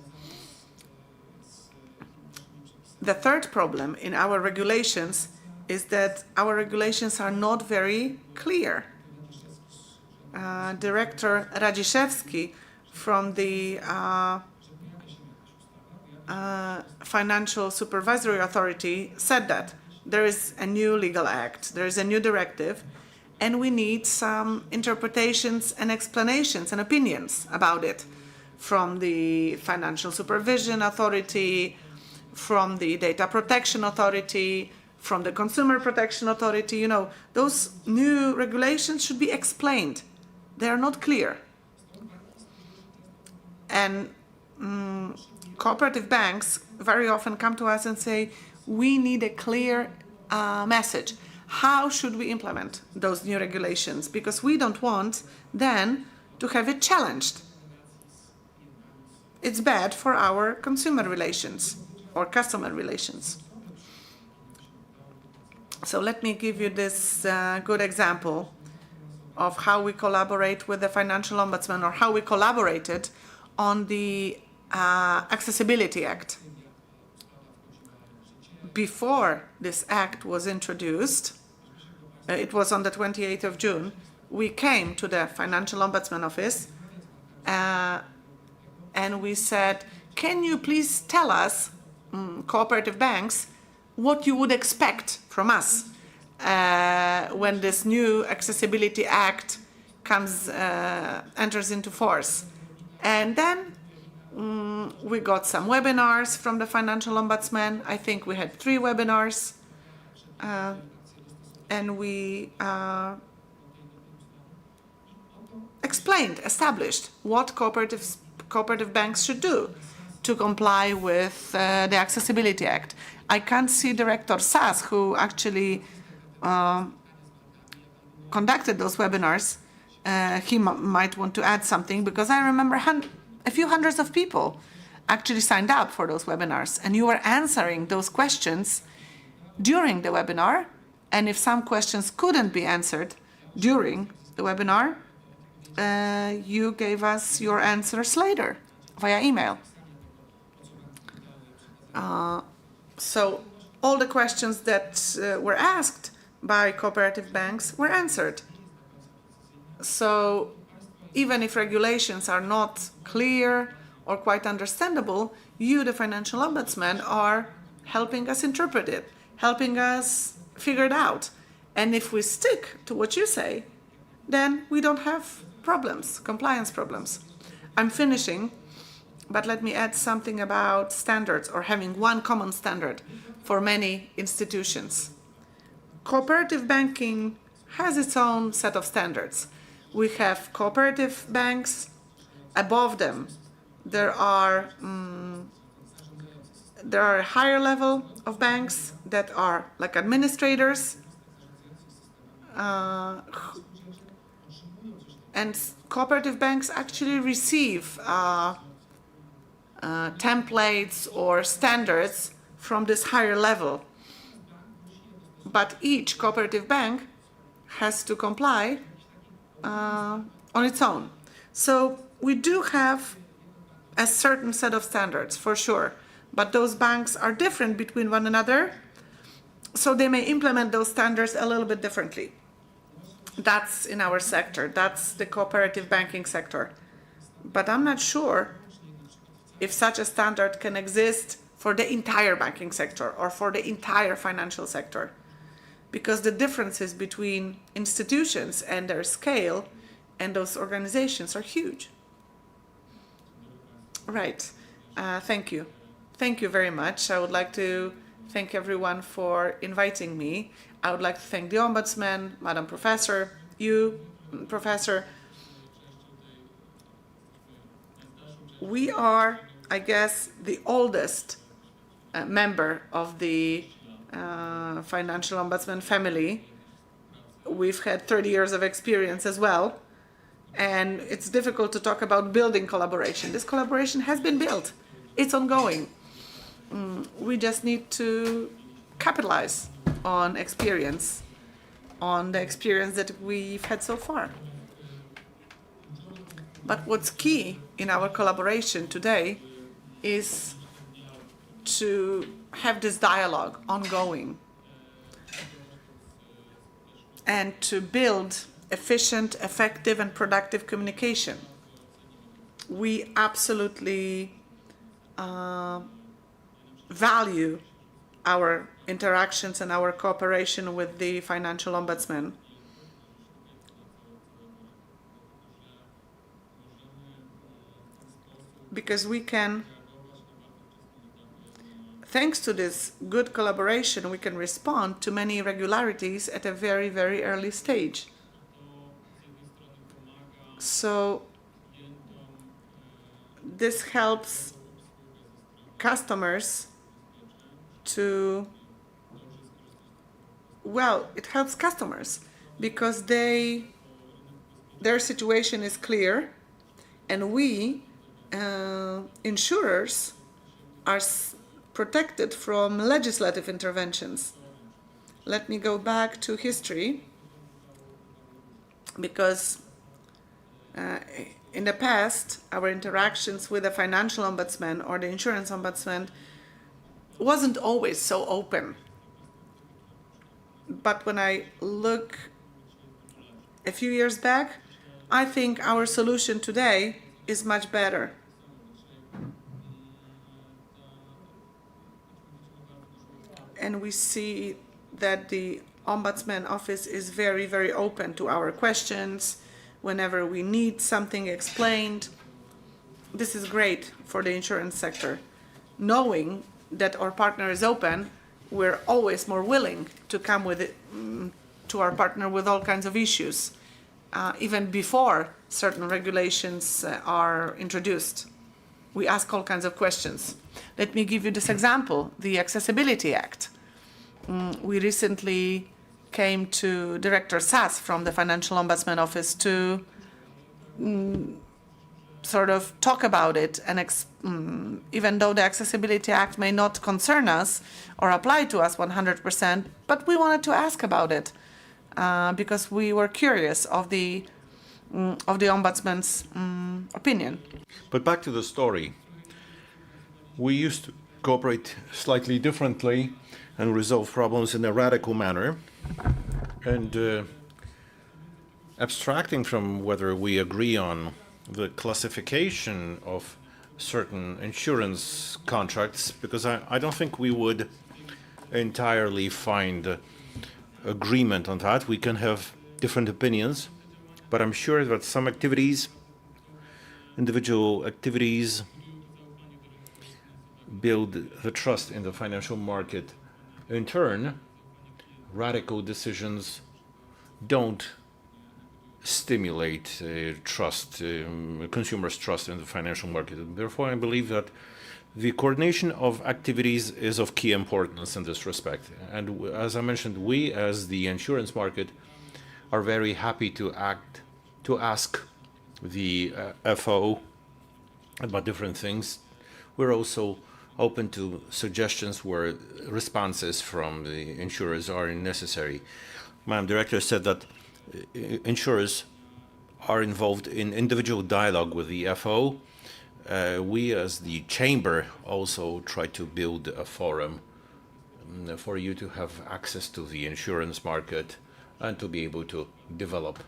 The third problem in our regulations is that our regulations are not very clear. Director Radziszewski from the Financial Supervisory Authority said that there is a new legal act, there is a new directive, and we need some interpretations and explanations and opinions about it from the Financial Supervision Authority, from the Data Protection Authority, from the Consumer Protection Authority. You know, those new regulations should be explained. They are not clear. And cooperative banks very often come to us and say, we need a clear message. How should we implement those new regulations? Because we don't want then to have it challenged. It's bad for our consumer relations or customer relations. So let me give you this good example of how we collaborate with the Financial Ombudsman, or how we collaborated on the Accessibility Act. Before this act was introduced, it was on the 28th of June, we came to the Financial Ombudsman office and we said, can you please tell us, cooperative banks, what you would expect from us when this new Accessibility Act enters into force. And then we got some webinars from the Financial Ombudsman. I think we had 3 webinars. And we established what cooperative banks should do to comply with the Accessibility Act. I can't see Director Sass, who actually conducted those webinars. He might want to add something, because I remember a few hundreds of people actually signed up for those webinars, and you were answering those questions during the webinar. And if some questions couldn't be answered during the webinar, you gave us your answers later via email. So all the questions that were asked by cooperative banks were answered. So even if regulations are not clear or quite understandable, you, the Financial Ombudsman, are helping us interpret it, helping us figure it out. And if we stick to what you say, then we don't have problems, compliance problems. I'm finishing, but let me add something about standards, or having one common standard for many institutions. Cooperative banking has its own set of standards. We have cooperative banks. Above them, there are a higher level of banks that are like administrators, and cooperative banks actually receive templates or standards from this higher level. But each cooperative bank has to comply on its own. So we do have a certain set of standards, for sure, but those banks are different between one another, so they may implement those standards a little bit differently. That's in our sector, that's the cooperative banking sector. But I'm not sure if such a standard can exist for the entire banking sector or for the entire financial sector, because the differences between institutions and their scale and those organizations are huge. Right. Thank you. Thank you very much. I would like to thank everyone for inviting me. I would like to thank the Ombudsman, Madam Professor, you, Professor. We are, I guess, the oldest member of the Financial Ombudsman family. We've had 30 years of experience as well. And it's difficult to talk about building collaboration. This collaboration has been built. It's ongoing. We just need to capitalize on the experience that we've had so far. But what's key in our collaboration today is to have this dialogue ongoing and to build efficient, effective, and productive communication. We absolutely value our interactions and our cooperation with the Financial Ombudsman. Because we can, thanks to this good collaboration, we can respond to many irregularities at a very, very early stage. So this helps customers to, well, it helps customers because their situation is clear, and we, insurers, are protected from legislative interventions. Let me go back to history, because in the past, our interactions with the Financial Ombudsman or the Insurance Ombudsman wasn't always so open. But when I look a few years back, I think our solution today is much better. And we see that the Ombudsman Office is very, very open to our questions whenever we need something explained. This is great for the insurance sector. Knowing that our partner is open, we're always more willing to come with it, to our partner with all kinds of issues, even before certain regulations are introduced. We ask all kinds of questions. Let me give you this example, the Accessibility Act. We recently came to Director Sass from the Financial Ombudsman Office to sort of talk about it, and even though the Accessibility Act may not concern us or apply to us 100%, but we wanted to ask about it because we were curious of the Ombudsman's opinion. But back to the story. We used to cooperate slightly differently and resolve problems in a radical manner. And abstracting from whether we agree on the classification of certain insurance contracts, because I don't think we would entirely find agreement on that. We can have different opinions, but I'm sure that some activities, individual activities, build the trust in the financial market. In turn, radical decisions don't stimulate trust, consumers' trust in the financial market. And therefore, I believe that the coordination of activities is of key importance in this respect. And as I mentioned, we as the insurance market are very happy to ask the FO about different things. We're also open to suggestions where responses from the insurers are necessary. Madam Director said that insurers are involved in individual dialogue with the FO. We as the chamber also try to build a forum for you to have access to the insurance market and to be able to develop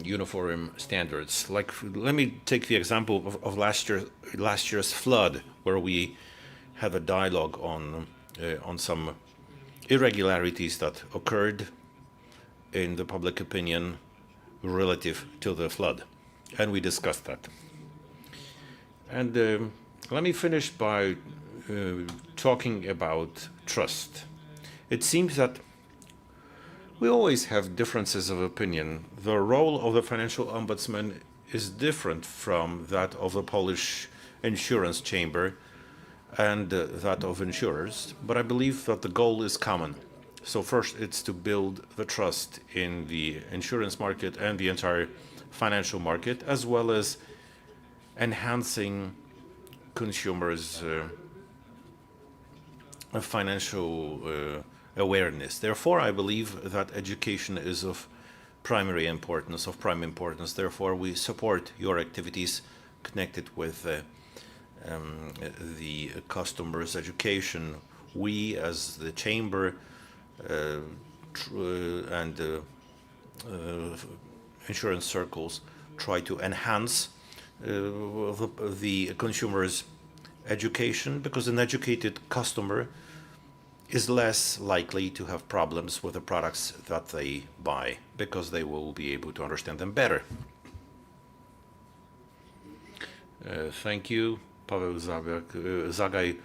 uniform standards. Like, let me take the example of last year's flood, where we had a dialogue on some irregularities that occurred in the public opinion relative to the flood, and we discussed that. And let me finish by talking about trust. It seems that we always have differences of opinion. The role of the Financial Ombudsman is different from that of the Polish Insurance Chamber and that of insurers, but I believe that the goal is common. So first, it's to build the trust in the insurance market and the entire financial market, as well as enhancing consumers' financial awareness. Therefore, I believe that education is of primary importance, of prime importance. Therefore, we support your activities connected with the customers' education. We, as the chamber and insurance circles, try to enhance the consumers' education, because an educated customer is less likely to have problems with the products that they buy, because they will be able to understand them better. Thank you, Paweł Zagaj,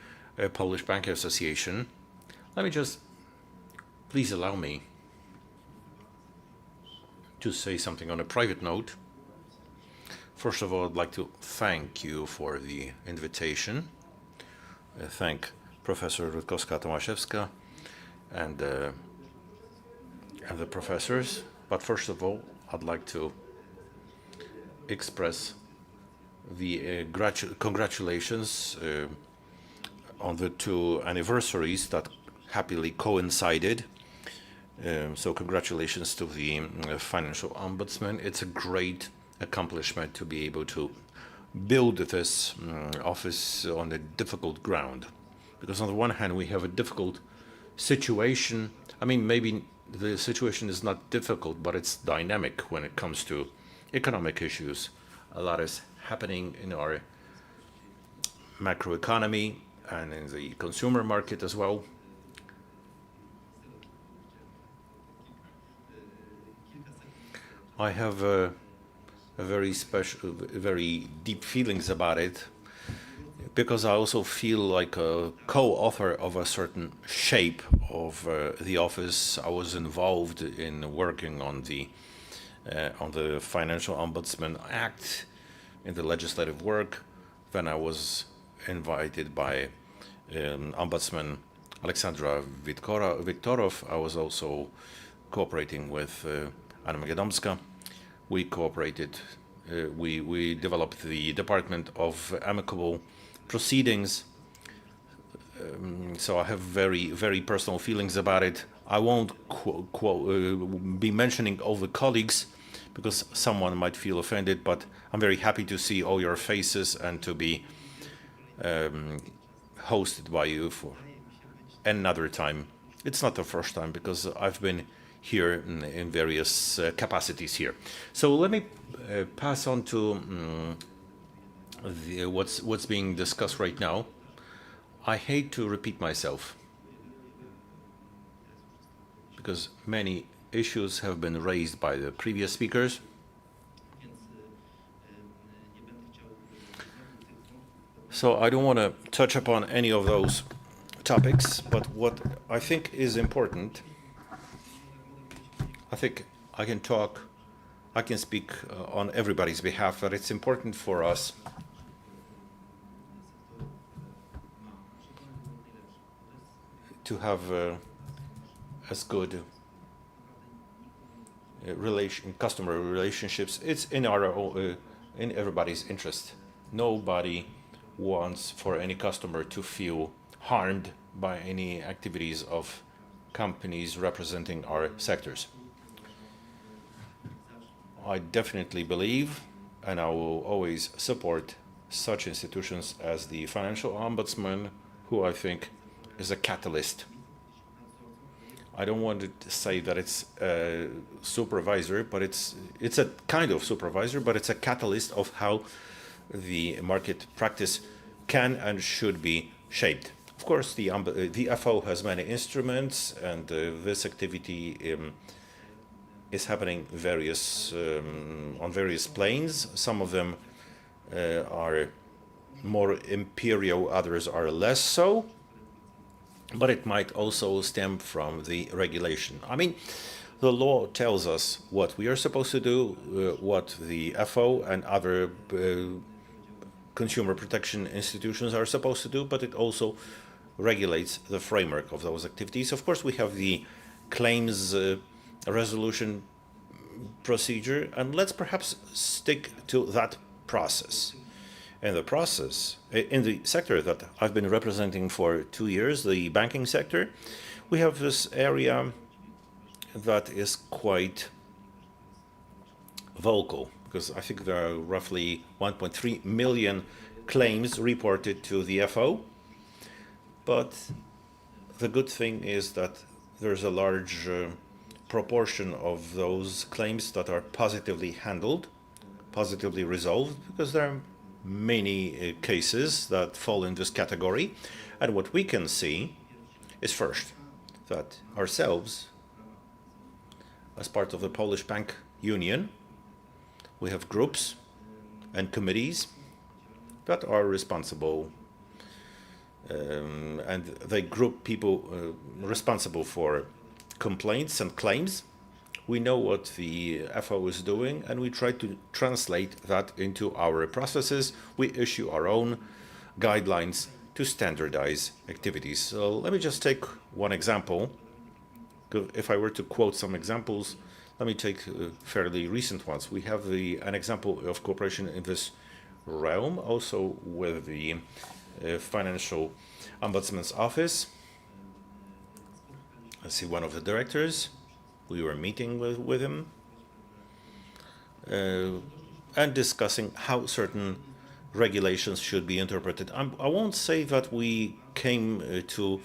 Polish Banking Association. Let me just, please allow me to say something on a private note. First of all, I'd like to thank you for the invitation. Thank Professor Rutkowska-Tomaszewska and the professors. But first of all, I'd like to express the congratulations on the 2 anniversaries that happily coincided. So congratulations to the Financial Ombudsman. It's a great accomplishment to be able to build this office on a difficult ground. Because on the one hand, we have a difficult situation. I mean, maybe the situation is not difficult, but it's dynamic when it comes to economic issues. A lot is happening in our macroeconomy and in the consumer market as well. I have a very deep feelings about it, because I also feel like a co-author of a certain shape of the office. I was involved in working on the Financial Ombudsman Act, in the legislative work. Then I was invited by Ombudsman Aleksandra Wiktorow. I was also cooperating with Anna Magadomska. We cooperated, we developed the Department of Amicable Proceedings. So I have very personal feelings about it. I won't be mentioning all the colleagues, because someone might feel offended, but I'm very happy to see all your faces and to be hosted by you for another time. It's not the first time, because I've been here in various capacities here. So let me pass on to what's being discussed right now. I hate to repeat myself, because many issues have been raised by the previous speakers. So I don't want to touch upon any of those topics, but what I think is important, I think I can speak on everybody's behalf, that it's important for us to have as good customer relationships. It's in in everybody's interest. Nobody wants for any customer to feel harmed by any activities of companies representing our sectors. I definitely believe, and I will always support such institutions as the Financial Ombudsman, who I think is a catalyst. I don't want to say that it's a supervisor, but it's a kind of supervisor, but it's a catalyst of how the market practice can and should be shaped. Of course, the FO has many instruments, and this activity is happening on various planes. Some of them are more imperial, others are less so. But it might also stem from the regulation. I mean, the law tells us what we are supposed to do, what the FO and other consumer protection institutions are supposed to do, but it also regulates the framework of those activities. Of course, we have the claims resolution procedure, and let's perhaps stick to that process. And the process, in the sector that I've been representing for 2 years, the banking sector, we have this area that is quite vocal, because I think there are roughly 1.3 million claims reported to the FO. But the good thing is that there's a large proportion of those claims that are positively handled, positively resolved, because there are many cases that fall in this category. And what we can see is first that ourselves, as part of the Polish Bank Union, we have groups and committees that are responsible, and they group people responsible for complaints and claims. We know what the FO is doing, and we try to translate that into our processes. We issue our own guidelines to standardize activities. So let me just take one example. If I were to quote some examples, let me take fairly recent ones. We have an example of cooperation in this realm, also with the Financial Ombudsman's office. I see one of the directors. We were meeting with him and discussing how certain regulations should be interpreted. I won't say that we came to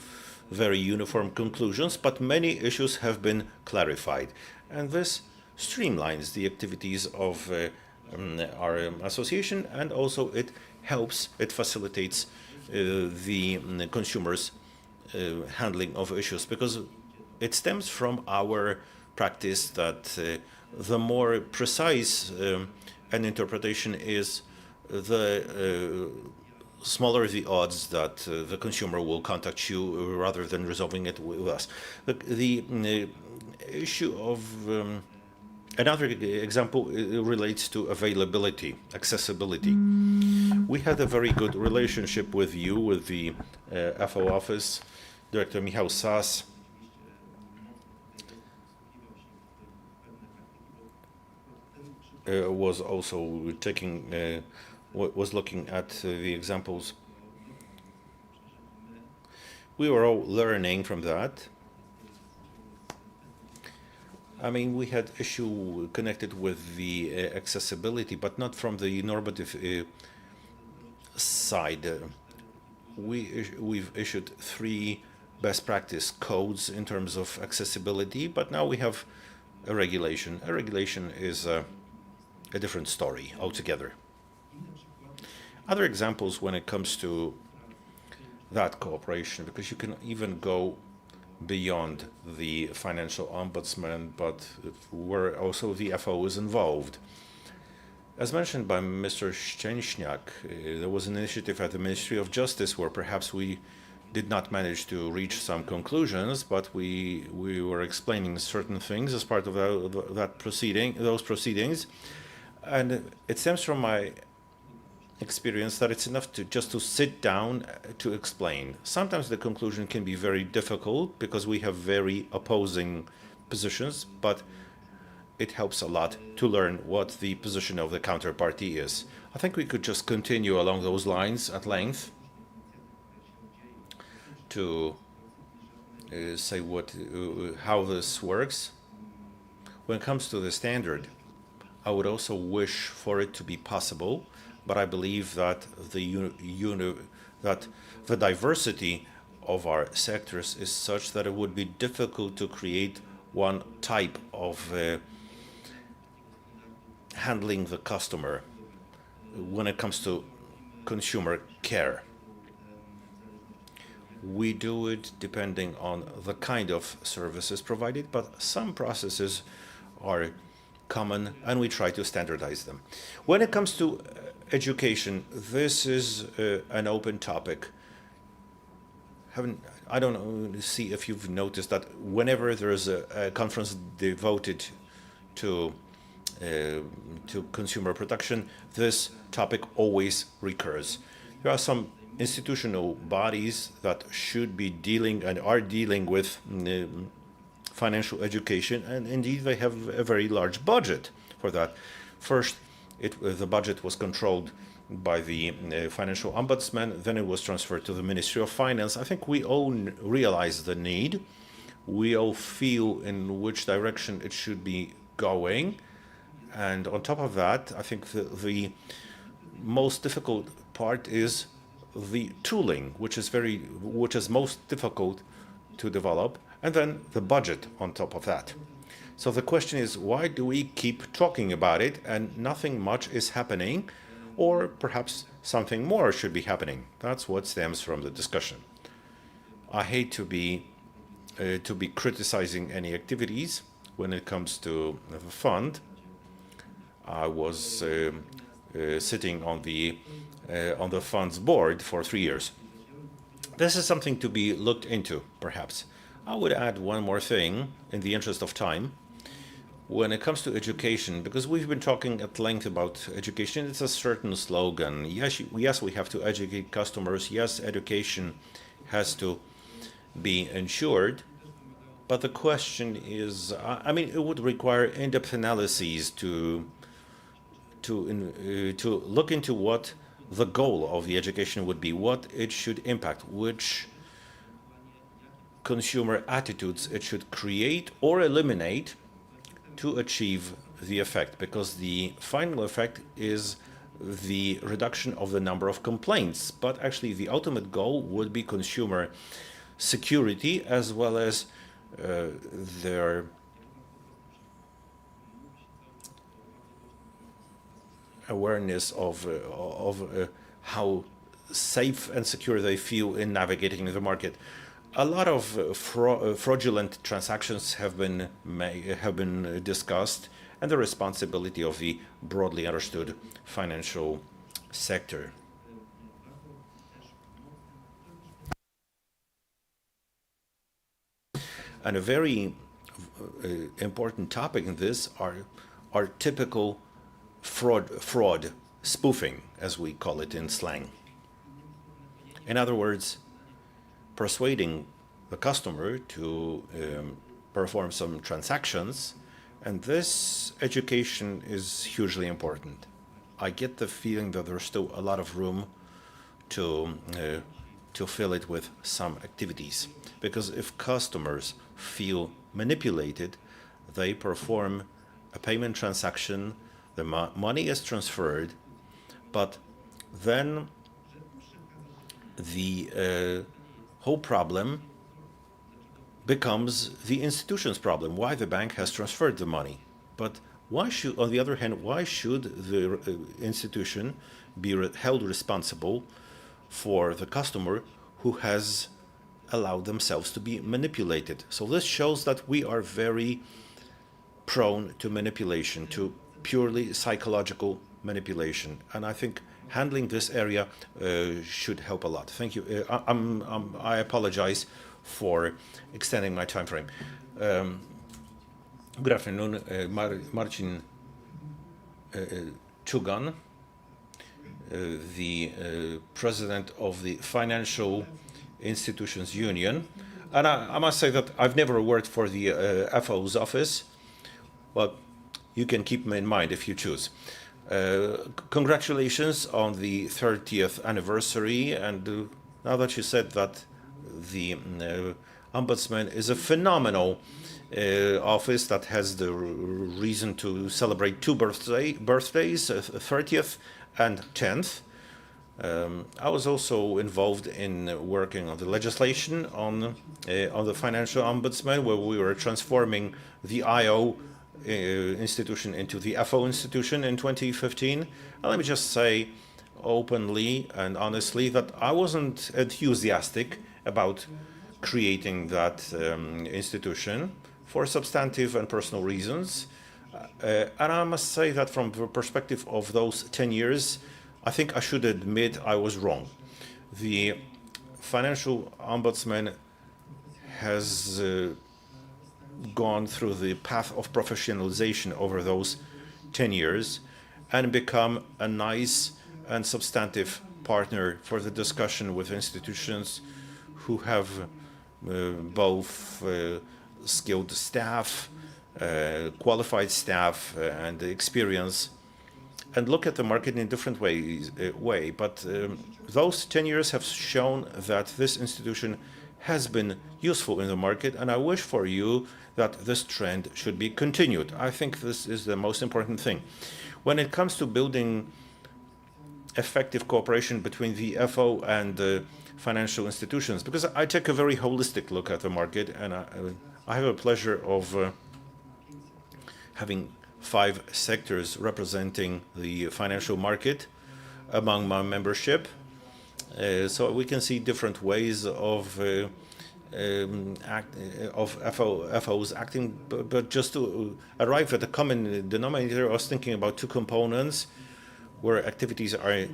very uniform conclusions, but many issues have been clarified. And this streamlines the activities of our association, and also it facilitates the consumers' handling of issues, because it stems from our practice that the more precise an interpretation is, the smaller the odds that the consumer will contact you rather than resolving it with us. The issue of another example relates to availability, accessibility. We had a very good relationship with you, with the FO office. Director Michał Sas was also was looking at the examples. We were all learning from that. I mean, we had issue connected with the accessibility, but not from the normative side. We've issued 3 best practice codes in terms of accessibility, but now we have a regulation. A regulation is a different story altogether. Other examples when it comes to that cooperation, because you can even go beyond the Financial Ombudsman, but where also the FO is involved. As mentioned by Mr. Szczęśniak, there was an initiative at the Ministry of Justice where perhaps we did not manage to reach some conclusions, but we were explaining certain things as part of those proceedings. And it stems from my experience that it's enough to just to sit down to explain. Sometimes the conclusion can be very difficult because we have very opposing positions, but it helps a lot to learn what the position of the counterparty is. I think we could just continue along those lines at length to say how this works. When it comes to the standard, I would also wish for it to be possible, but I believe that that the diversity of our sectors is such that it would be difficult to create one type of handling the customer when it comes to consumer care. We do it depending on the kind of services provided, but some processes are common and we try to standardize them. When it comes to education, this is an open topic. I don't see if you've noticed that whenever there is a conference devoted to consumer protection, this topic always recurs. There are some institutional bodies that should be dealing and are dealing with financial education, and indeed they have a very large budget for that. First, the budget was controlled by the Financial Ombudsman, then it was transferred to the Ministry of Finance. I think we all realize the need. We all feel in which direction it should be going. And on top of that, I think the most difficult part is the tooling, which is most difficult to develop, and then the budget on top of that. So the question is, why do we keep talking about it and nothing much is happening, or perhaps something more should be happening? That's what stems from the discussion. I hate to be criticizing any activities when it comes to the fund. I was sitting on the fund's board for 3 years. This is something to be looked into, perhaps. I would add one more thing in the interest of time. When it comes to education, because we've been talking at length about education, it's a certain slogan. Yes, we have to educate customers. Yes, education has to be ensured. But the question is, I mean, it would require in-depth analyses to look into what the goal of the education would be, what it should impact, which consumer attitudes it should create or eliminate to achieve the effect, because the final effect is the reduction of the number of complaints. But actually the ultimate goal would be consumer security, as well as their awareness of how safe and secure they feel in navigating the market. A lot of fraudulent transactions have been discussed, and the responsibility of the broadly understood financial sector. And a very important topic in this are typical fraud spoofing, as we call it in slang. In other words, persuading the customer to perform some transactions, and this education is hugely important. I get the feeling that there's still a lot of room to fill it with some activities, because if customers feel manipulated, they perform a payment transaction, the money is transferred, but then the whole problem becomes the institution's problem. Why the bank has transferred the money? But why should, on the other hand, why should the institution be held responsible for the customer who has allowed themselves to be manipulated? So this shows that we are very prone to manipulation, to purely psychological manipulation. And I think handling this area should help a lot. Thank you. I apologize for extending my time frame. Good afternoon, Marcin Czugan, the president of the Financial Institutions Union. And I must say that I've never worked for the FO's office, but you can keep me in mind if you choose. Congratulations on the 30th anniversary, and now that you said that the Ombudsman is a phenomenal office that has the reason to celebrate two birthdays, 30th and 10th. I was also involved in working on the legislation on the Financial Ombudsman, where we were transforming the IO institution into the FO institution in 2015. And let me just say openly and honestly that I wasn't enthusiastic about creating that institution for substantive and personal reasons. And I must say that from the perspective of those 10 years, I think I should admit I was wrong. The Financial Ombudsman has gone through the path of professionalization over those 10 years and become a nice and substantive partner for the discussion with institutions who have both skilled staff, qualified staff, and experience, and look at the market in a different way. But those 10 years have shown that this institution has been useful in the market, and I wish for you that this trend should be continued. I think this is the most important thing. When it comes to building effective cooperation between the FO and the financial institutions, because I take a very holistic look at the market, and I have a pleasure of having 5 sectors representing the financial market among my membership. So we can see different ways of FOs acting, but just to arrive at a common denominator, I was thinking about 2 components where activities are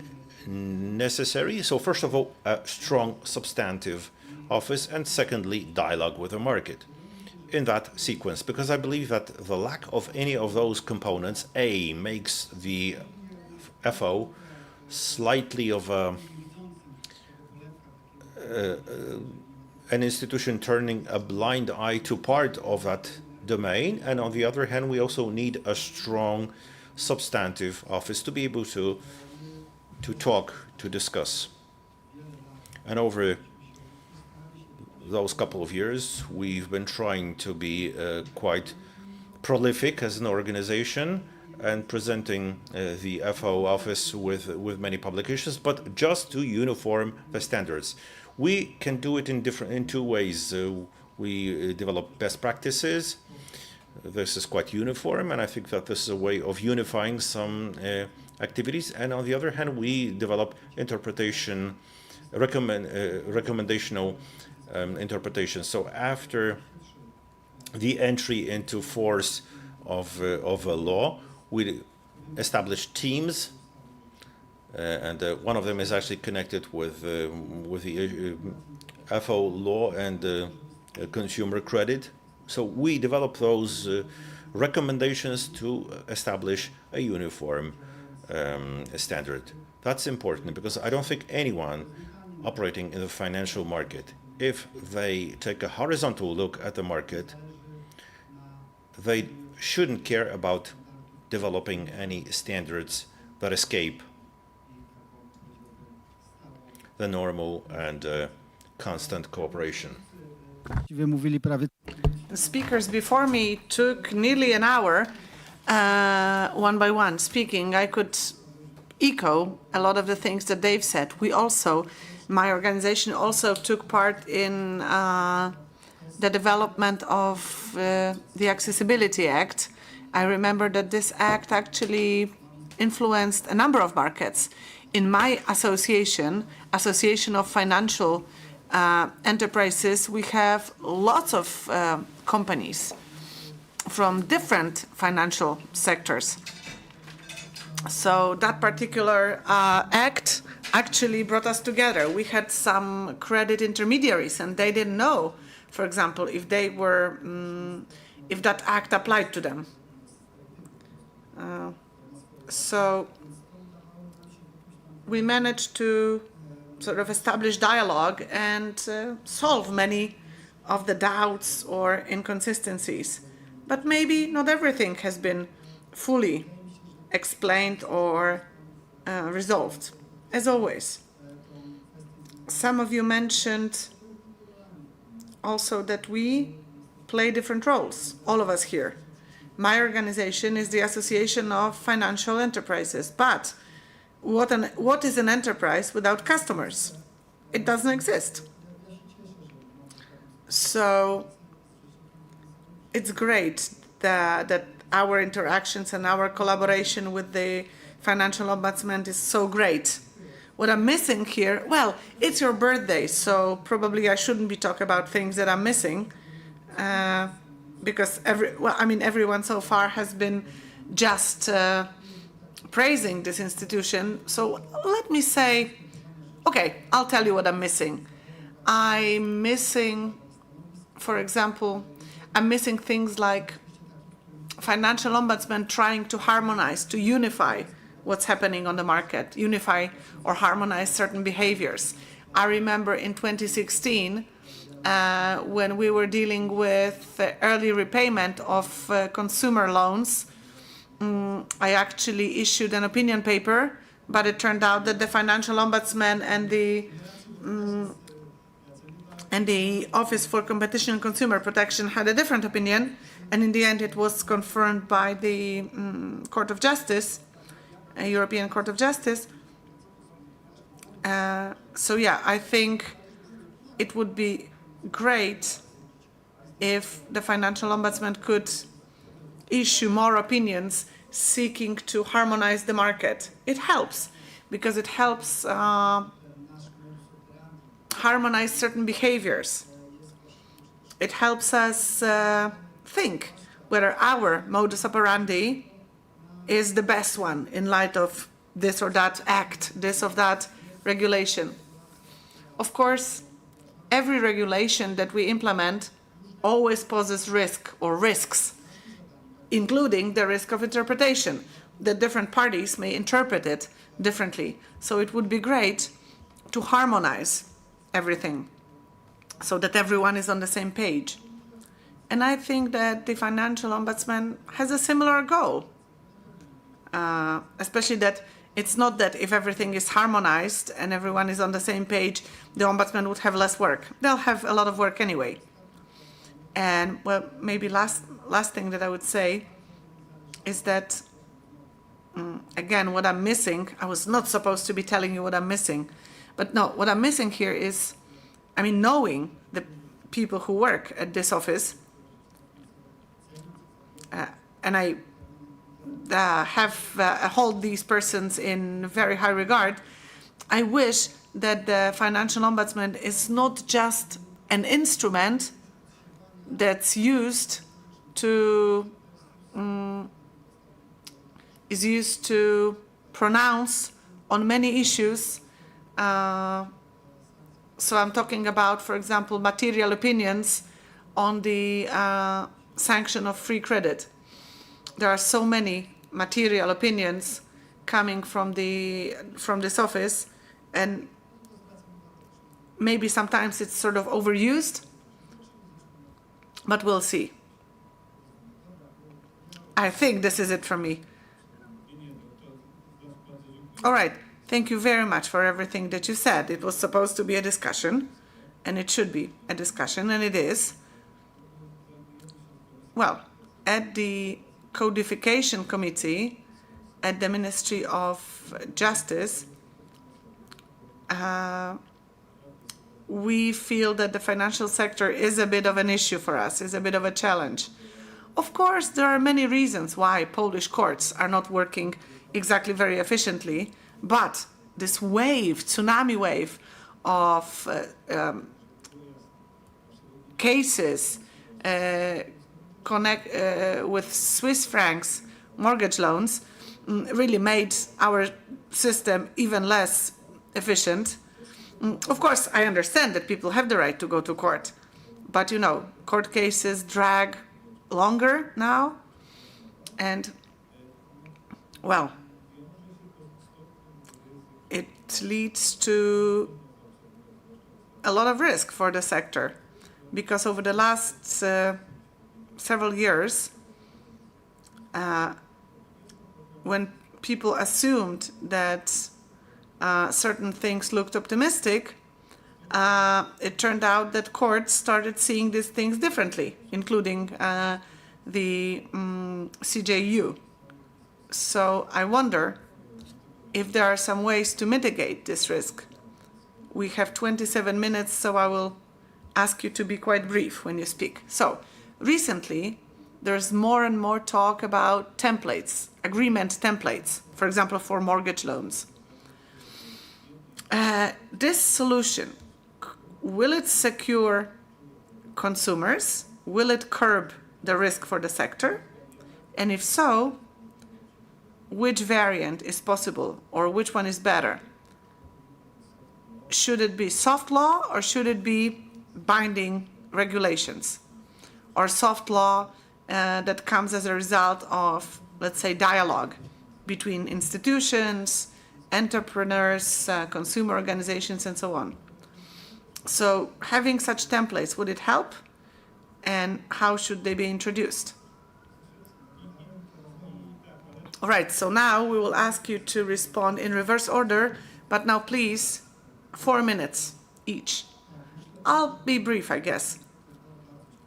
necessary. So first of all, a strong substantive office, and secondly, dialogue with the market. In that sequence, because I believe that the lack of any of those components, A, makes the FO slightly of an institution turning a blind eye to part of that domain, and on the other hand, we also need a strong substantive office to be able to talk, to discuss. And over those couple of years, we've been trying to be quite prolific as an organization and presenting the FO office with many publications, but just to uniform the standards. We can do it in 2 ways. We develop best practices. This is quite uniform, and I think that this is a way of unifying some activities. And on the other hand, we develop recommendational interpretation. So after the entry into force of a law, we established teams, and one of them is actually connected with the FO law and consumer credit. So we develop those recommendations to establish a uniform standard. That's important because I don't think anyone operating in the financial market, if they take a horizontal look at the market, they shouldn't care about developing any standards that escape the normal and constant cooperation. The speakers before me took nearly an hour, one by one, speaking. I could echo a lot of the things that they've said. My organization also took part in the development of the Accessibility Act. I remember that this act actually influenced a number of markets. In my Association of Financial Enterprises, we have lots of companies from different financial sectors. So that particular act actually brought us together. We had some credit intermediaries, and they didn't know, for example, if they were, if that act applied to them. So we managed to sort of establish dialogue and solve many of the doubts or inconsistencies. But maybe not everything has been fully explained or resolved, as always. Some of you mentioned also that we play different roles, all of us here. My organization is the Association of Financial Enterprises, but what is an enterprise without customers? It doesn't exist. So it's great that our interactions and our collaboration with the Financial Ombudsman is so great. What I'm missing here, well, it's your birthday, so probably I shouldn't be talking about things that I'm missing, because everyone so far has been just praising this institution. So let me say, okay, I'll tell you what I'm missing. I'm missing, for example, things like Financial Ombudsman trying to harmonize, to unify what's happening on the market, unify or harmonize certain behaviors. I remember in 2016, when we were dealing with early repayment of consumer loans. I actually issued an opinion paper, but it turned out that the Financial Ombudsman and the Office for Competition and Consumer Protection had a different opinion, and in the end it was confirmed by the Court of Justice, European Court of Justice. So yeah, I think it would be great if the Financial Ombudsman could issue more opinions seeking to harmonize the market. It helps, because it helps harmonize certain behaviors. It helps us think whether our modus operandi is the best one in light of this or that act, this or that regulation. Of course, every regulation that we implement always poses risk or risks, including the risk of interpretation. The different parties may interpret it differently. So it would be great to harmonize everything so that everyone is on the same page. And I think that the Financial Ombudsman has a similar goal, especially that it's not that if everything is harmonized and everyone is on the same page, the Ombudsman would have less work. They'll have a lot of work anyway. And well, maybe last thing that I would say is that, again, what I'm missing, I was not supposed to be telling you what I'm missing, but no, what I'm missing here is, I mean, knowing the people who work at this office, and I hold these persons in very high regard, I wish that the Financial Ombudsman is not just an instrument that's used to pronounce on many issues. So I'm talking about, for example, material opinions on the sanction of free credit. There are so many material opinions coming from this office, and maybe sometimes it's sort of overused, but we'll see. I think this is it from me. All right. Thank you very much for everything that you said. It was supposed to be a discussion, and it should be a discussion, and it is. Well, at the Codification Committee at the Ministry of Justice, we feel that the financial sector is a bit of an issue for us, is a bit of a challenge. Of course, there are many reasons why Polish courts are not working exactly very efficiently, but this wave, tsunami wave of cases with Swiss francs mortgage loans really made our system even less efficient. Of course, I understand that people have the right to go to court, but you know, court cases drag longer now, and well, it leads to a lot of risk for the sector, because over the last several years, when people assumed that certain things looked optimistic, it turned out that courts started seeing these things differently, including the CJU. So I wonder if there are some ways to mitigate this risk. We have 27 minutes, so I will ask you to be quite brief when you speak. So recently, there's more and more talk about templates, agreement templates, for example, for mortgage loans. This solution, will it secure consumers? Will it curb the risk for the sector? And if so, which variant is possible, or which one is better? Should it be soft law, or should it be binding regulations? Or soft law that comes as a result of, let's say, dialogue between institutions, entrepreneurs, consumer organizations, and so on. So having such templates, would it help? And how should they be introduced? All right, so now we will ask you to respond in reverse order, but now please, 4 minutes each. I'll be brief, I guess.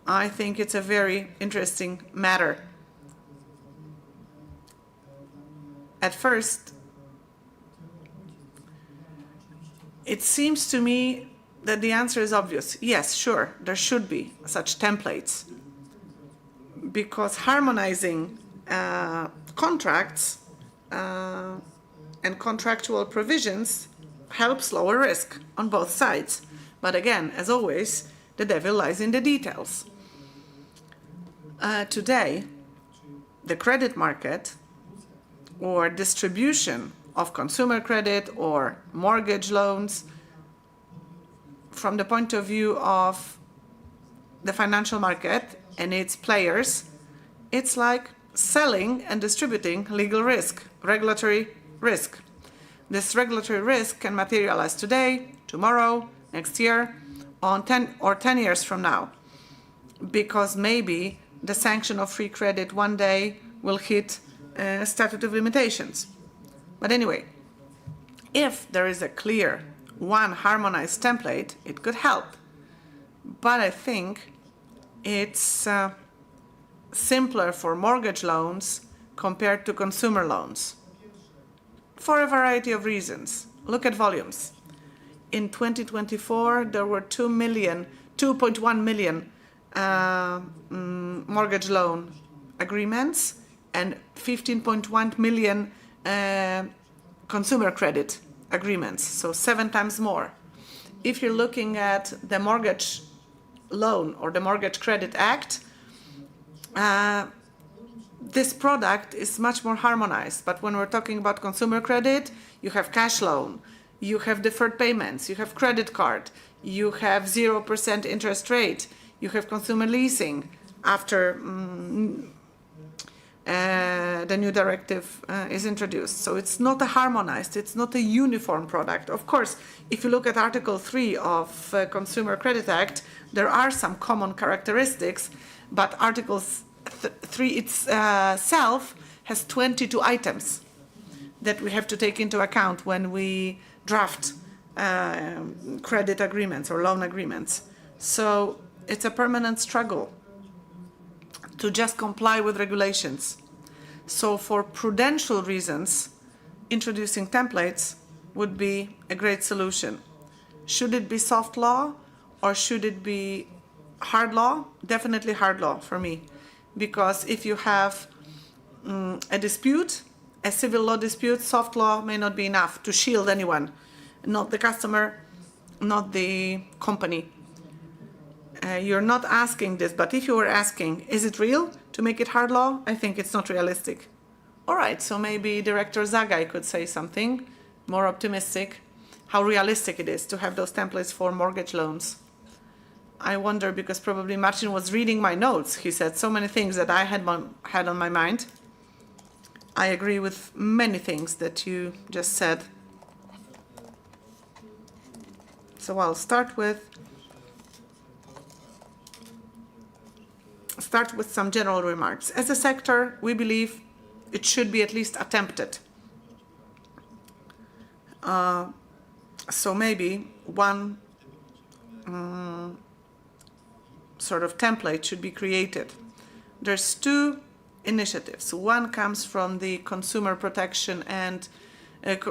I think it's a very interesting matter. At first, it seems to me that the answer is obvious. Yes, sure, there should be such templates, because harmonizing contracts and contractual provisions helps lower risk on both sides. But again, as always, the devil lies in the details. Today, the credit market or distribution of consumer credit or mortgage loans, from the point of view of the financial market and its players, it's like selling and distributing legal risk, regulatory risk. This regulatory risk can materialize today, tomorrow, next year, on 10 years from now, because maybe the sanction of free credit one day will hit statute of limitations. But anyway, if there is a clear, one harmonized template, it could help. But I think it's simpler for mortgage loans compared to consumer loans, for a variety of reasons. Look at volumes. In 2024, there were 2.1 million mortgage loan agreements and 15.1 million consumer credit agreements, so 7 times more. If you're looking at the mortgage loan or the Mortgage Credit Act, this product is much more harmonized. But when we're talking about consumer credit, you have cash loan, you have deferred payments, you have credit card, you have 0% interest rate, you have consumer leasing after the new directive is introduced. So it's not a harmonized, it's not a uniform product. Of course, if you look at Article 3 of Consumer Credit Act, there are some common characteristics, but Article 3 itself has 22 items that we have to take into account when we draft credit agreements or loan agreements. So it's a permanent struggle to just comply with regulations. So for prudential reasons, introducing templates would be a great solution. Should it be soft law or should it be hard law? Definitely hard law for me. Because if you have a dispute, a civil law dispute, soft law may not be enough to shield anyone, not the customer, not the company. You're not asking this, but if you were asking, is it real to make it hard law? I think it's not realistic. All right, so maybe Director Zagai could say something more optimistic, how realistic it is to have those templates for mortgage loans. I wonder, because probably Martin was reading my notes. He said so many things that I had on my mind. I agree with many things that you just said. So I'll start with some general remarks. As a sector, we believe it should be at least attempted. So maybe one sort of template should be created. There's 2 initiatives. One comes from the Consumer Protection and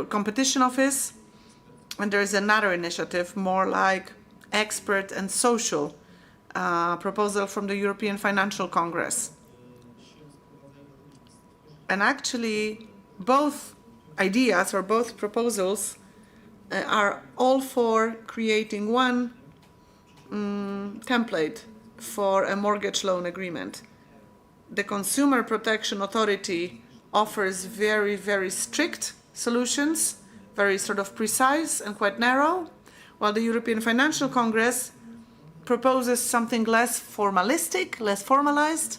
Competition Office, and there is another initiative, more like expert and social, proposal from the European Financial Congress. And actually, both ideas or both proposals are all for creating one template for a mortgage loan agreement. The Consumer Protection Authority offers very, very strict solutions, very sort of precise and quite narrow, while the European Financial Congress proposes something less formalistic, less formalized,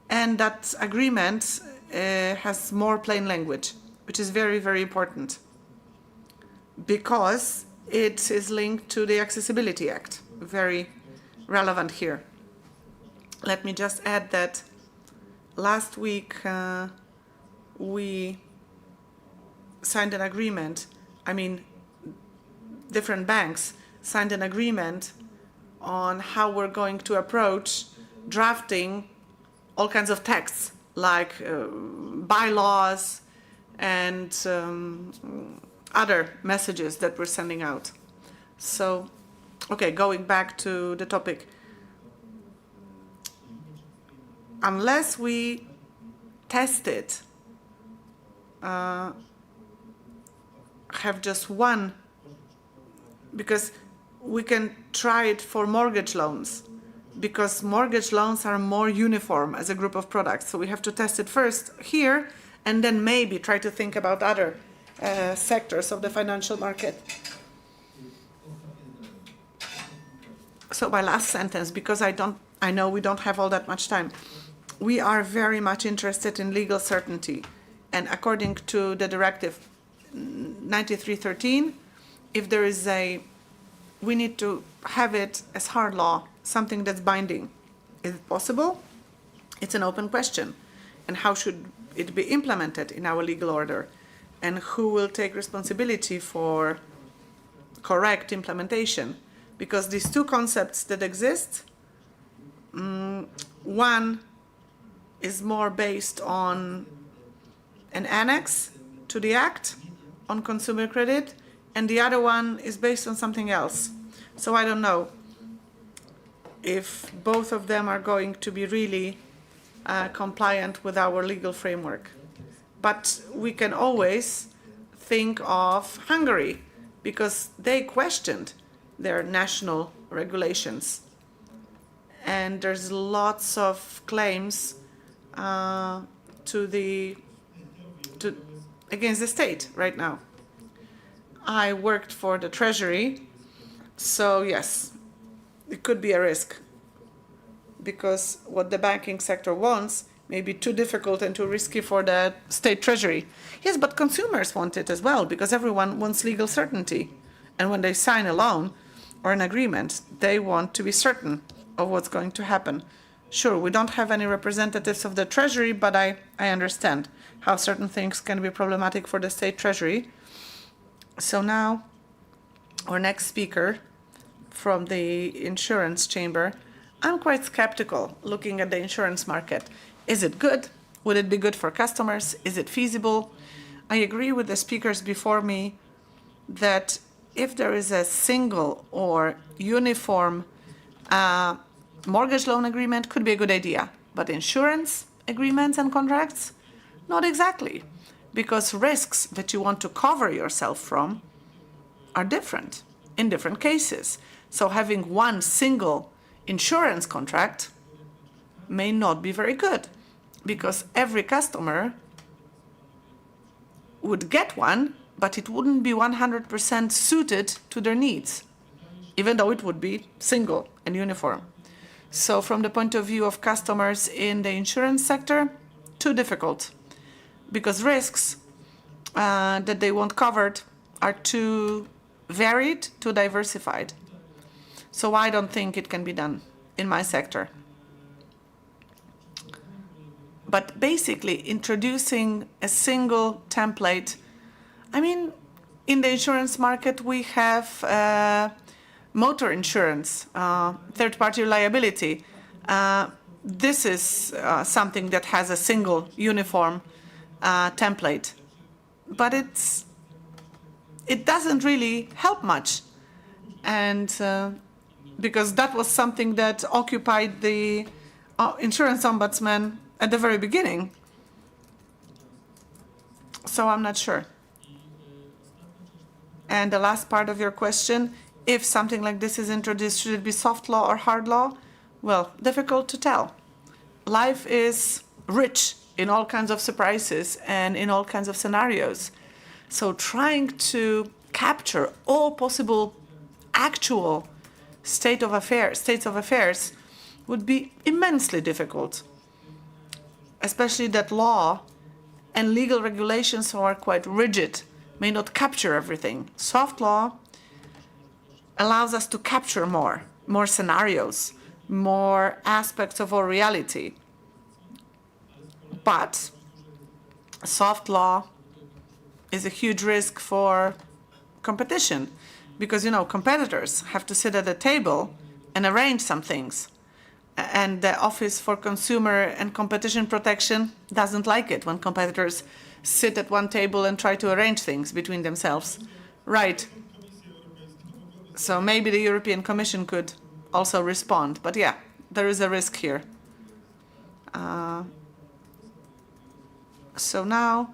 and that agreement has more plain language, which is very, very important. Because it is linked to the Accessibility Act, very relevant here. Let me just add that last week we signed an agreement, different banks signed an agreement on how we're going to approach drafting all kinds of texts, like bylaws and other messages that we're sending out. So, okay, going back to the topic. Unless we test it, have just one, because we can try it for mortgage loans, because mortgage loans are more uniform as a group of products. So we have to test it first here, and then maybe try to think about other sectors of the financial market. So my last sentence, because I know we don't have all that much time. We are very much interested in legal certainty. And according to the directive 9313, if there is we need to have it as hard law, something that's binding. Is it possible? It's an open question. And how should it be implemented in our legal order? And who will take responsibility for correct implementation? Because these two concepts that exist, one is more based on an annex to the Act on consumer credit, and the other one is based on something else. So I don't know if both of them are going to be really compliant with our legal framework. But we can always think of Hungary, because they questioned their national regulations. And there's lots of claims against the state right now. I worked for the Treasury, so yes, it could be a risk, because what the banking sector wants may be too difficult and too risky for the state treasury. Yes, but consumers want it as well, because everyone wants legal certainty. And when they sign a loan or an agreement, they want to be certain of what's going to happen. Sure, we don't have any representatives of the treasury, but I understand how certain things can be problematic for the state treasury. So now, our next speaker from the insurance chamber, I'm quite skeptical looking at the insurance market. Is it good? Would it be good for customers? Is it feasible? I agree with the speakers before me that if there is a single or uniform mortgage loan agreement, could be a good idea. But insurance agreements and contracts, not exactly, because risks that you want to cover yourself from are different in different cases. So having one single insurance contract may not be very good, because every customer would get one, but it wouldn't be 100% suited to their needs, even though it would be single and uniform. So from the point of view of customers in the insurance sector, too difficult, because risks that they want covered are too varied, too diversified. So I don't think it can be done in my sector. But basically, introducing a single template, in the insurance market, we have motor insurance, third-party liability. This is something that has a single uniform template. But it doesn't really help much. And because that was something that occupied the Insurance Ombudsman at the very beginning. So I'm not sure. And the last part of your question, if something like this is introduced, should it be soft law or hard law? Well, difficult to tell. Life is rich in all kinds of surprises and in all kinds of scenarios. So trying to capture all possible actual states of affairs would be immensely difficult, especially that law and legal regulations are quite rigid, may not capture everything. Soft law allows us to capture more scenarios, more aspects of our reality. But soft law is a huge risk for competition because, competitors have to sit at a table and arrange some things. And the Office for Consumer and Competition Protection doesn't like it when competitors sit at one table and try to arrange things between themselves. Right. So maybe the European Commission could also respond. But yeah, there is a risk here. So now,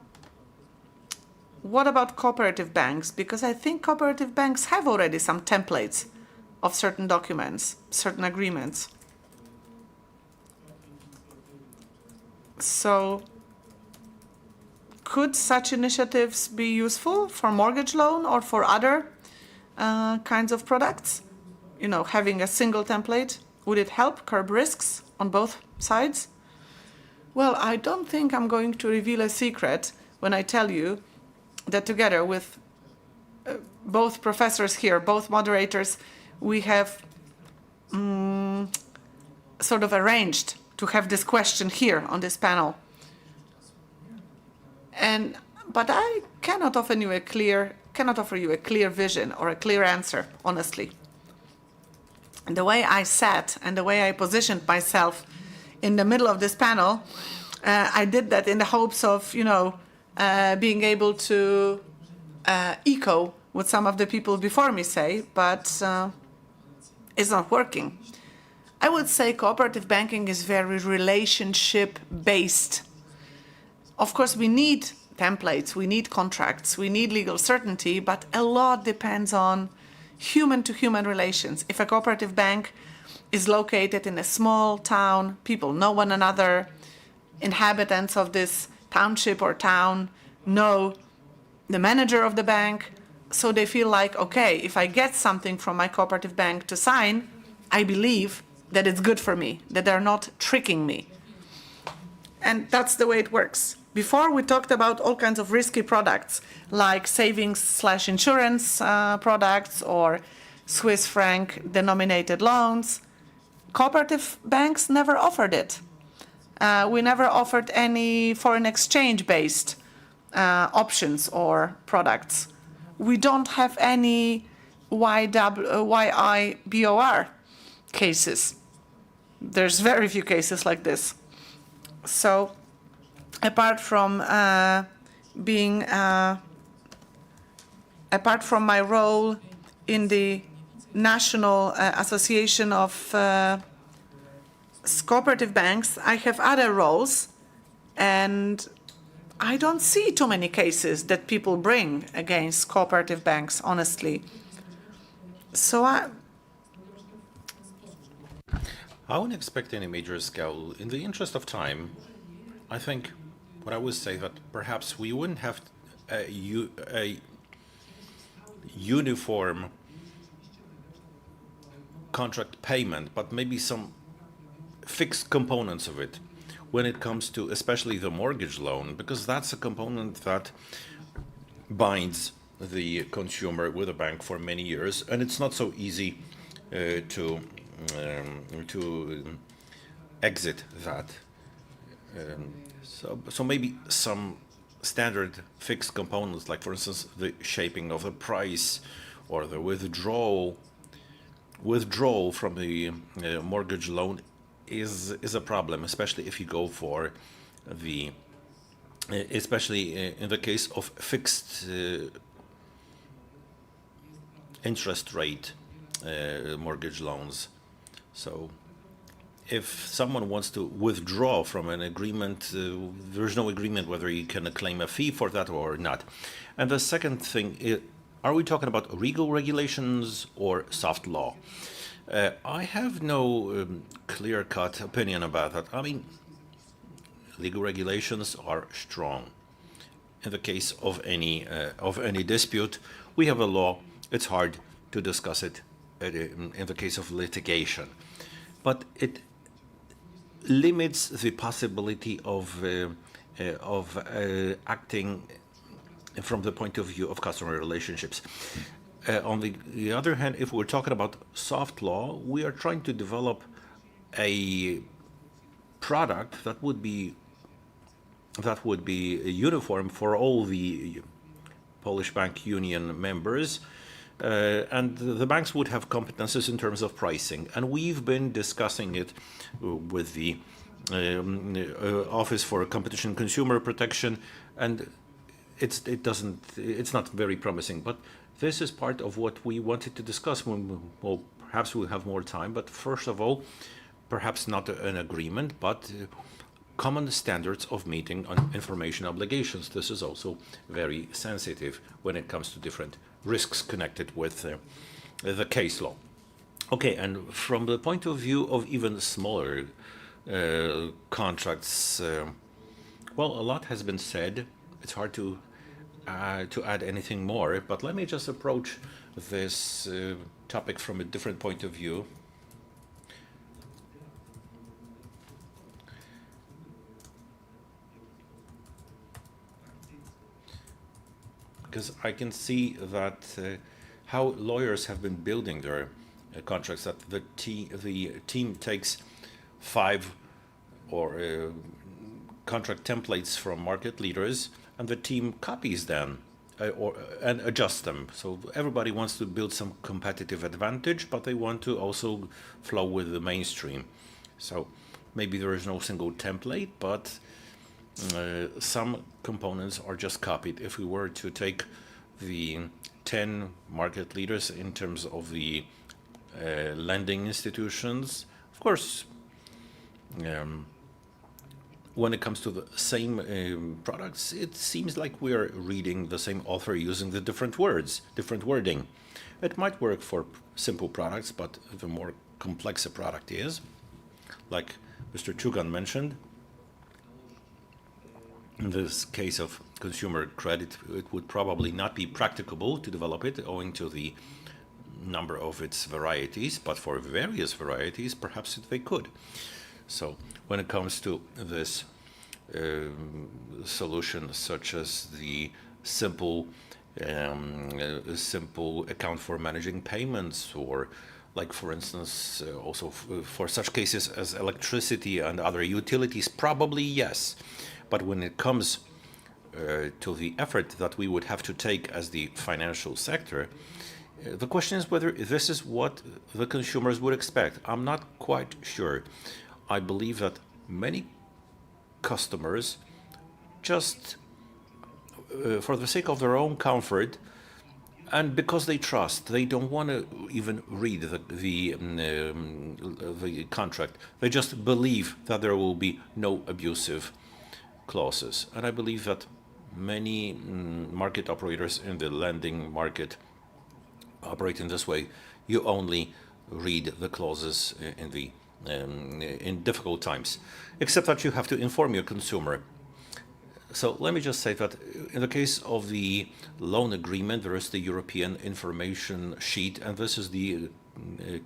what about cooperative banks? Because I think cooperative banks have already some templates of certain documents, certain agreements. So could such initiatives be useful for mortgage loan or for other kinds of products? Having a single template, would it help curb risks on both sides? Well, I don't think I'm going to reveal a secret when I tell you that together with both professors here, both moderators, we have sort of arranged to have this question here on this panel. But I cannot offer you a clear vision or a clear answer, honestly. And the way I sat and the way I positioned myself in the middle of this panel, I did that in the hopes of, being able to echo what some of the people before me say, but it's not working. I would say cooperative banking is very relationship-based. Of course, we need templates, we need contracts, we need legal certainty, but a lot depends on human-to-human relations. If a cooperative bank is located in a small town, people know one another, inhabitants of this township or town know the manager of the bank, so they feel like, okay, if I get something from my cooperative bank to sign, I believe that it's good for me, that they're not tricking me. And that's the way it works. Before, we talked about all kinds of risky products, like savings/insurance products or Swiss franc denominated loans. Cooperative banks never offered it. We never offered any foreign exchange-based options or products. We don't have any YIBOR cases. There's very few cases like this. So apart from my role in the National Association of Cooperative Banks, I have other roles, and I don't see too many cases that people bring against cooperative banks, honestly. So I wouldn't expect any major scale. In the interest of time, I think what I would say that perhaps we wouldn't have a uniform contract payment, but maybe some fixed components of it when it comes to especially the mortgage loan, because that's a component that binds the consumer with a bank for many years, and it's not so easy to exit that. So maybe some standard fixed components, like for instance the shaping of the price or the withdrawal from the mortgage loan is a problem, especially if you go for the especially in the case of fixed interest rate mortgage loans. So if someone wants to withdraw from an agreement, there's no agreement whether you can claim a fee for that or not. And the second thing, are we talking about legal regulations or soft law? I have no clear-cut opinion about that. I mean, legal regulations are strong. In the case of any dispute, we have a law. It's hard to discuss it in the case of litigation, but it limits the possibility of acting from the point of view of customer relationships. On the other hand, if we're talking about soft law, we are trying to develop a product that would be uniform for all the Polish Bank Union members, and the banks would have competences in terms of pricing. And we've been discussing it with the Office for Competition and Consumer Protection, and it's not very promising. But this is part of what we wanted to discuss when, well, perhaps we'll have more time. But first of all, perhaps not an agreement, but common standards of meeting on information obligations. This is also very sensitive when it comes to different risks connected with the case law. Okay, and from the point of view of even smaller contracts, well, a lot has been said. It's hard to add anything more, but let me just approach this topic from a different point of view. Because I can see that how lawyers have been building their contracts, that the team takes 5 or contract templates from market leaders, and the team copies them and adjusts them. So everybody wants to build some competitive advantage, but they want to also flow with the mainstream. So maybe there is no single template, but some components are just copied. If we were to take the 10 market leaders in terms of the lending institutions, of course, when it comes to the same products, it seems like we are reading the same author using the different words, different wording. It might work for simple products, but the more complex a product is, like Mr. Chugan mentioned, in this case of consumer credit, it would probably not be practicable to develop it owing to the number of its varieties, but for various varieties, perhaps they could. So when it comes to this solution, such as the simple account for managing payments, or like, for instance, also for such cases as electricity and other utilities, probably yes. But when it comes to the effort that we would have to take as the financial sector, the question is whether this is what the consumers would expect. I'm not quite sure. I believe that many customers, just for the sake of their own comfort and because they trust, they don't want to even read the contract. They just believe that there will be no abusive clauses. And I believe that many market operators in the lending market operate in this way. You only read the clauses in difficult times, except that you have to inform your consumer. So let me just say that in the case of the loan agreement, there is the European information sheet, and this is the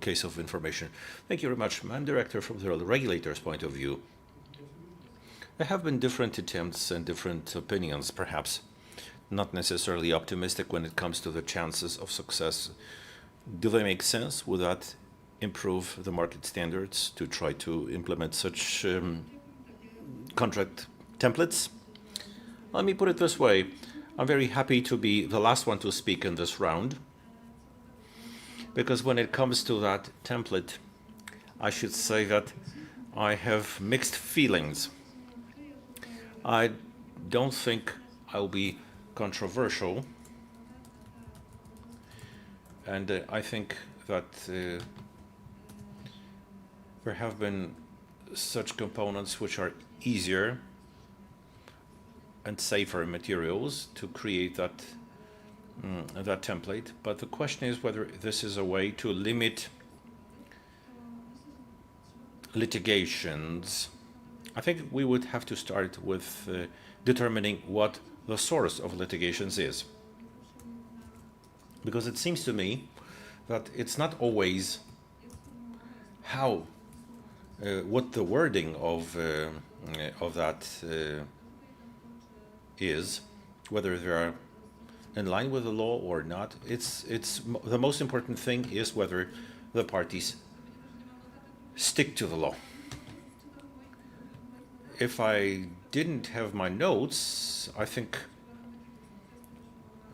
case of information. Thank you very much, Madam Director. From the regulator's point of view, there have been different attempts and different opinions, perhaps not necessarily optimistic when it comes to the chances of success. Do they make sense? Would that improve the market standards to try to implement such contract templates? Let me put it this way. I'm very happy to be the last one to speak in this round, because when it comes to that template, I should say that I have mixed feelings. I don't think I'll be controversial, and I think that there have been such components which are easier and safer materials to create that template. But the question is whether this is a way to limit litigations. I think we would have to start with determining what the source of litigations is. Because it seems to me that it's not always what the wording of that is, whether there are in line with the law or not. The most important thing is whether the parties stick to the law. If I didn't have my notes, I think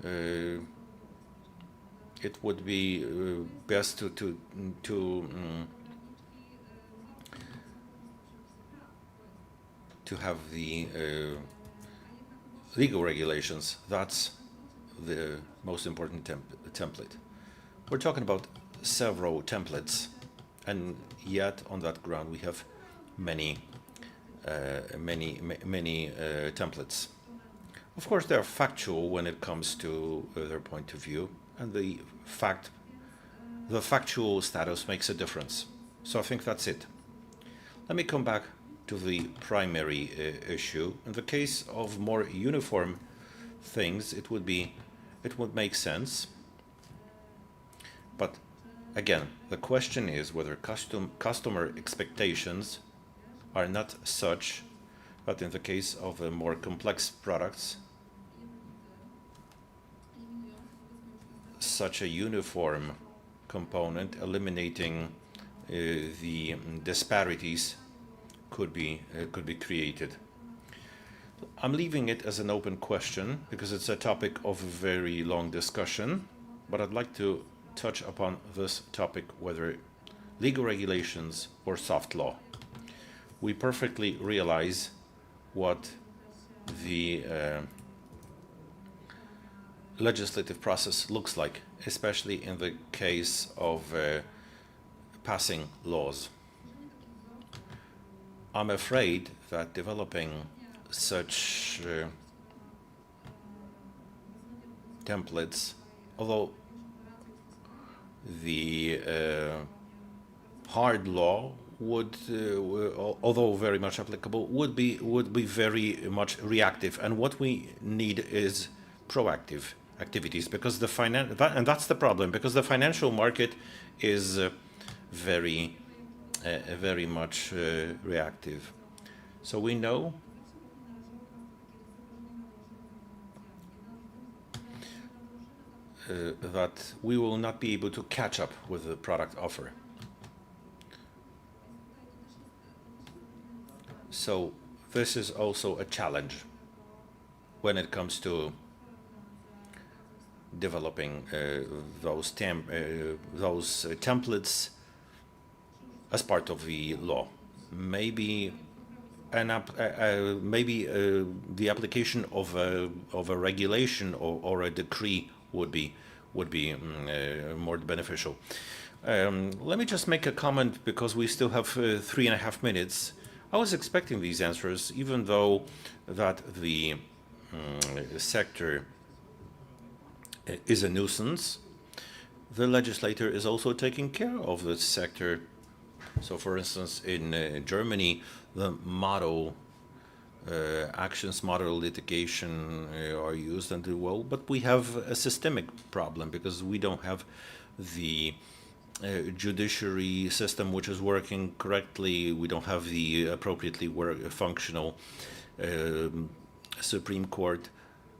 it would be best to have the legal regulations. That's the most important template. We're talking about several templates, and yet on that ground we have many templates. Of course, they are factual when it comes to their point of view, and the factual status makes a difference. So I think that's it. Let me come back to the primary issue. In the case of more uniform things, it would make sense. But again, the question is whether customer expectations are not such that in the case of more complex products, such a uniform component eliminating the disparities could be created. I'm leaving it as an open question because it's a topic of a very long discussion, but I'd like to touch upon this topic, whether legal regulations or soft law. We perfectly realize what the legislative process looks like, especially in the case of passing laws. I'm afraid that developing such templates, although the hard law would, although very much applicable, would be very much reactive, and what we need is proactive activities, because and that's the problem, because the financial market is very much reactive. So we know that we will not be able to catch up with the product offer. So this is also a challenge when it comes to developing those templates as part of the law. Maybe the application of a regulation or a decree would be more beneficial. Let me just make a comment, because we still have 3.5 minutes. I was expecting these answers, even though that the sector is a nuisance. The legislator is also taking care of the sector. So, for instance, in Germany, the model actions, model litigation are used and do well, but we have a systemic problem because we don't have the judiciary system which is working correctly. We don't have the appropriately functional Supreme Court.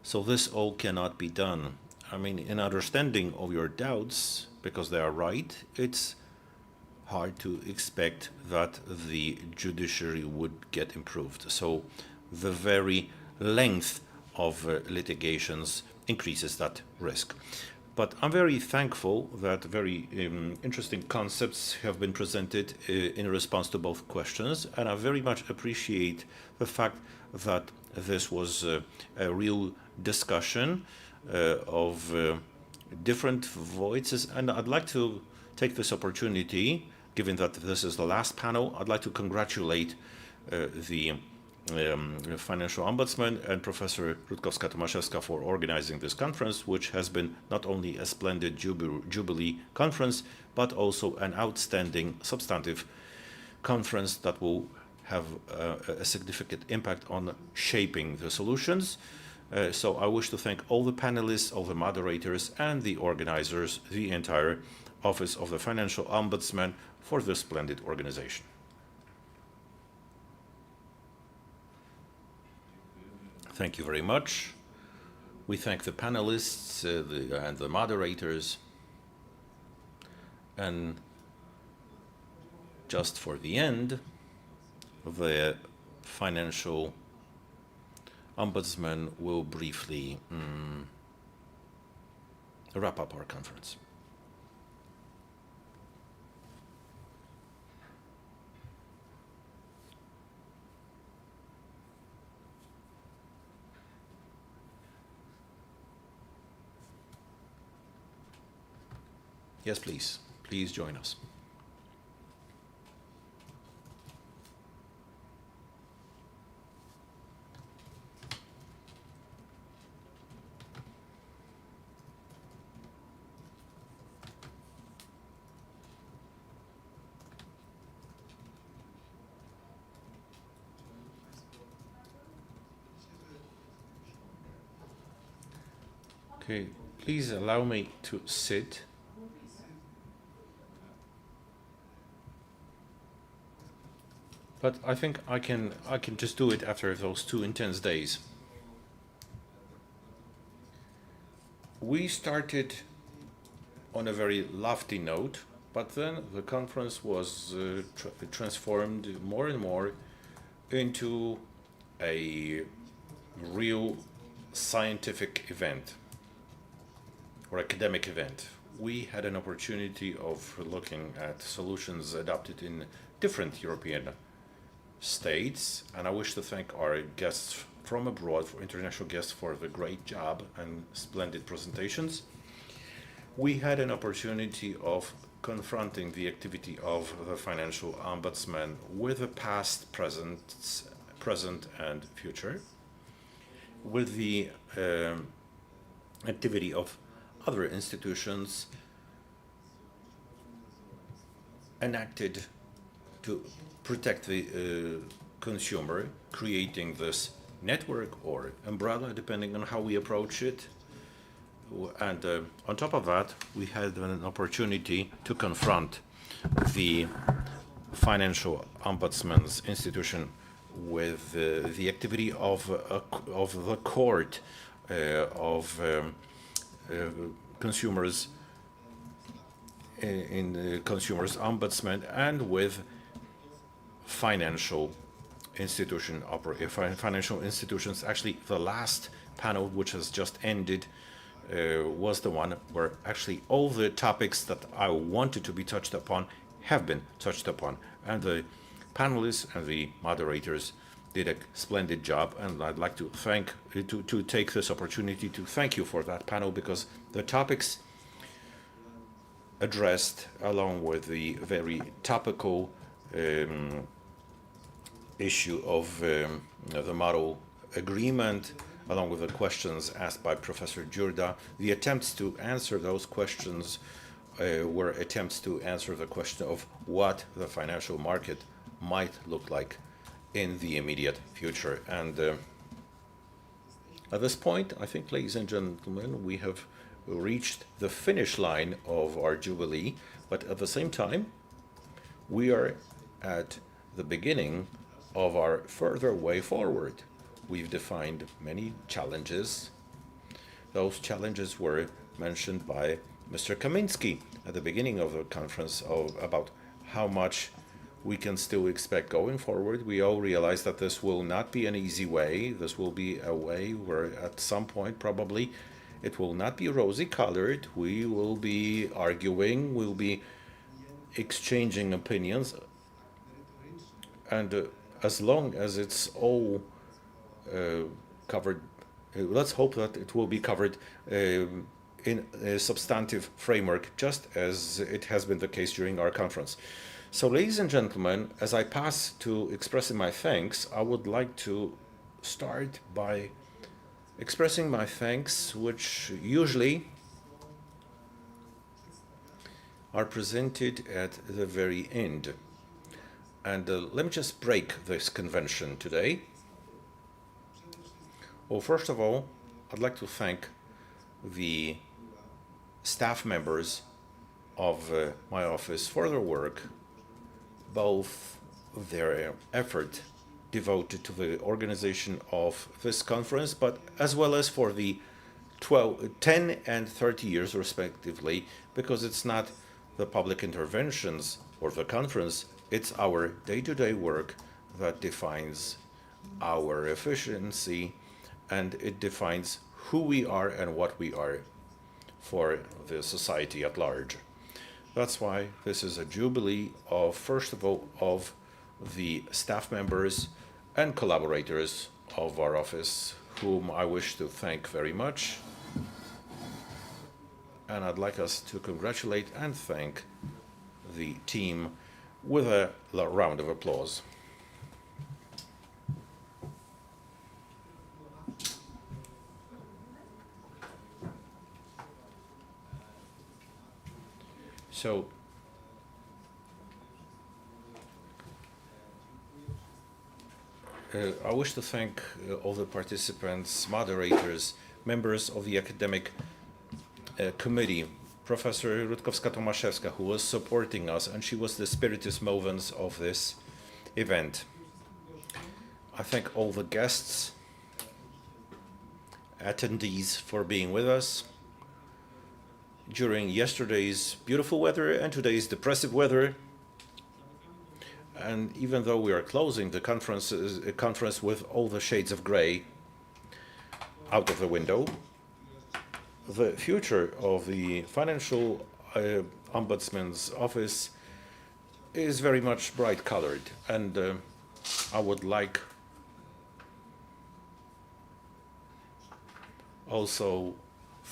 So this all cannot be done. I mean, in understanding of your doubts, because they are right, it's hard to expect that the judiciary would get improved. So the very length of litigations increases that risk. But I'm very thankful that very interesting concepts have been presented in response to both questions, and I very much appreciate the fact that this was a real discussion of different voices. And I'd like to take this opportunity, given that this is the last panel, I'd like to congratulate the Financial Ombudsman and Professor Rutkowska-Tomaszewska for organizing this conference, which has been not only a splendid Jubilee conference, but also an outstanding substantive conference that will have a significant impact on shaping the solutions. So I wish to thank all the panelists, all the moderators, and the organizers, the entire Office of the Financial Ombudsman for this splendid organization. Thank you very much. We thank the panelists and the moderators. And just for the end, the Financial Ombudsman will briefly wrap up our conference. Yes, please. Please join us. Okay, please allow me to sit. But I think I can just do it after those 2 intense days. We started on a very lofty note, but then the conference was transformed more and more into a real scientific event or academic event. We had an opportunity of looking at solutions adopted in different European states, and I wish to thank our guests from abroad, for international guests, for the great job and splendid presentations. We had an opportunity of confronting the activity of the Financial Ombudsman with the past, present and future, with the activity of other institutions enacted to protect the consumer, creating this network or umbrella, depending on how we approach it. And on top of that, we had an opportunity to confront the Financial Ombudsman's institution with the activity of the court of consumers in the Consumers Ombudsman, and with financial institutions. Actually, the last panel, which has just ended, was the one where actually all the topics that I wanted to be touched upon have been touched upon, and the panelists and the moderators did a splendid job. And I'd like to take this opportunity to thank you for that panel, because the topics addressed, along with the very topical issue of the model agreement, along with the questions asked by Professor Dziurda, the attempts to answer those questions were attempts to answer the question of what the financial market might look like in the immediate future. And at this point, I think, ladies and gentlemen, we have reached the finish line of our Jubilee, but at the same time, we are at the beginning of our further way forward. We've defined many challenges. Those challenges were mentioned by Mr. Kamiński at the beginning of the conference about how much we can still expect going forward. We all realize that this will not be an easy way. This will be a way where at some point probably it will not be rosy colored. We will be arguing, we'll be exchanging opinions, and as long as it's all covered, let's hope that it will be covered in a substantive framework, just as it has been the case during our conference. So, ladies and gentlemen, as I pass to expressing my thanks, I would like to start by expressing my thanks, which usually are presented at the very end. And let me just break this convention today. Well, first of all, I'd like to thank the staff members of my office for their work, both their effort devoted to the organization of this conference, but as well as for the 10 and 30 years respectively, because it's not the public interventions or the conference, it's our day-to-day work that defines our efficiency, and it defines who we are and what we are for the society at large. That's why this is a jubilee of, first of all, of the staff members and collaborators of our office, whom I wish to thank very much. And I'd like us to congratulate and thank the team with a round of applause. So, I wish to thank all the participants, moderators, members of the academic committee, Professor Rutkowska-Tomaszewska, who was supporting us, and she was the spiritus movens of this event. I thank all the guests, attendees for being with us during yesterday's beautiful weather and today's depressive weather. And even though we are closing the conference with all the shades of gray out of the window, the future of the Financial Ombudsman's office is very much bright-colored, and I would like also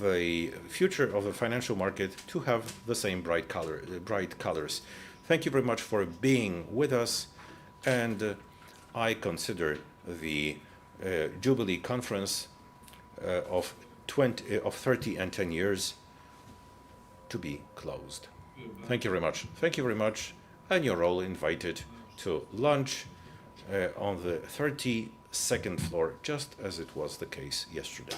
the future of the financial market to have the same bright colors. Thank you very much for being with us, and I consider the Jubilee Conference of 30 and 10 years to be closed. Thank you very much. Thank you very much, and you're all invited to lunch on the 32nd floor, just as it was the case yesterday.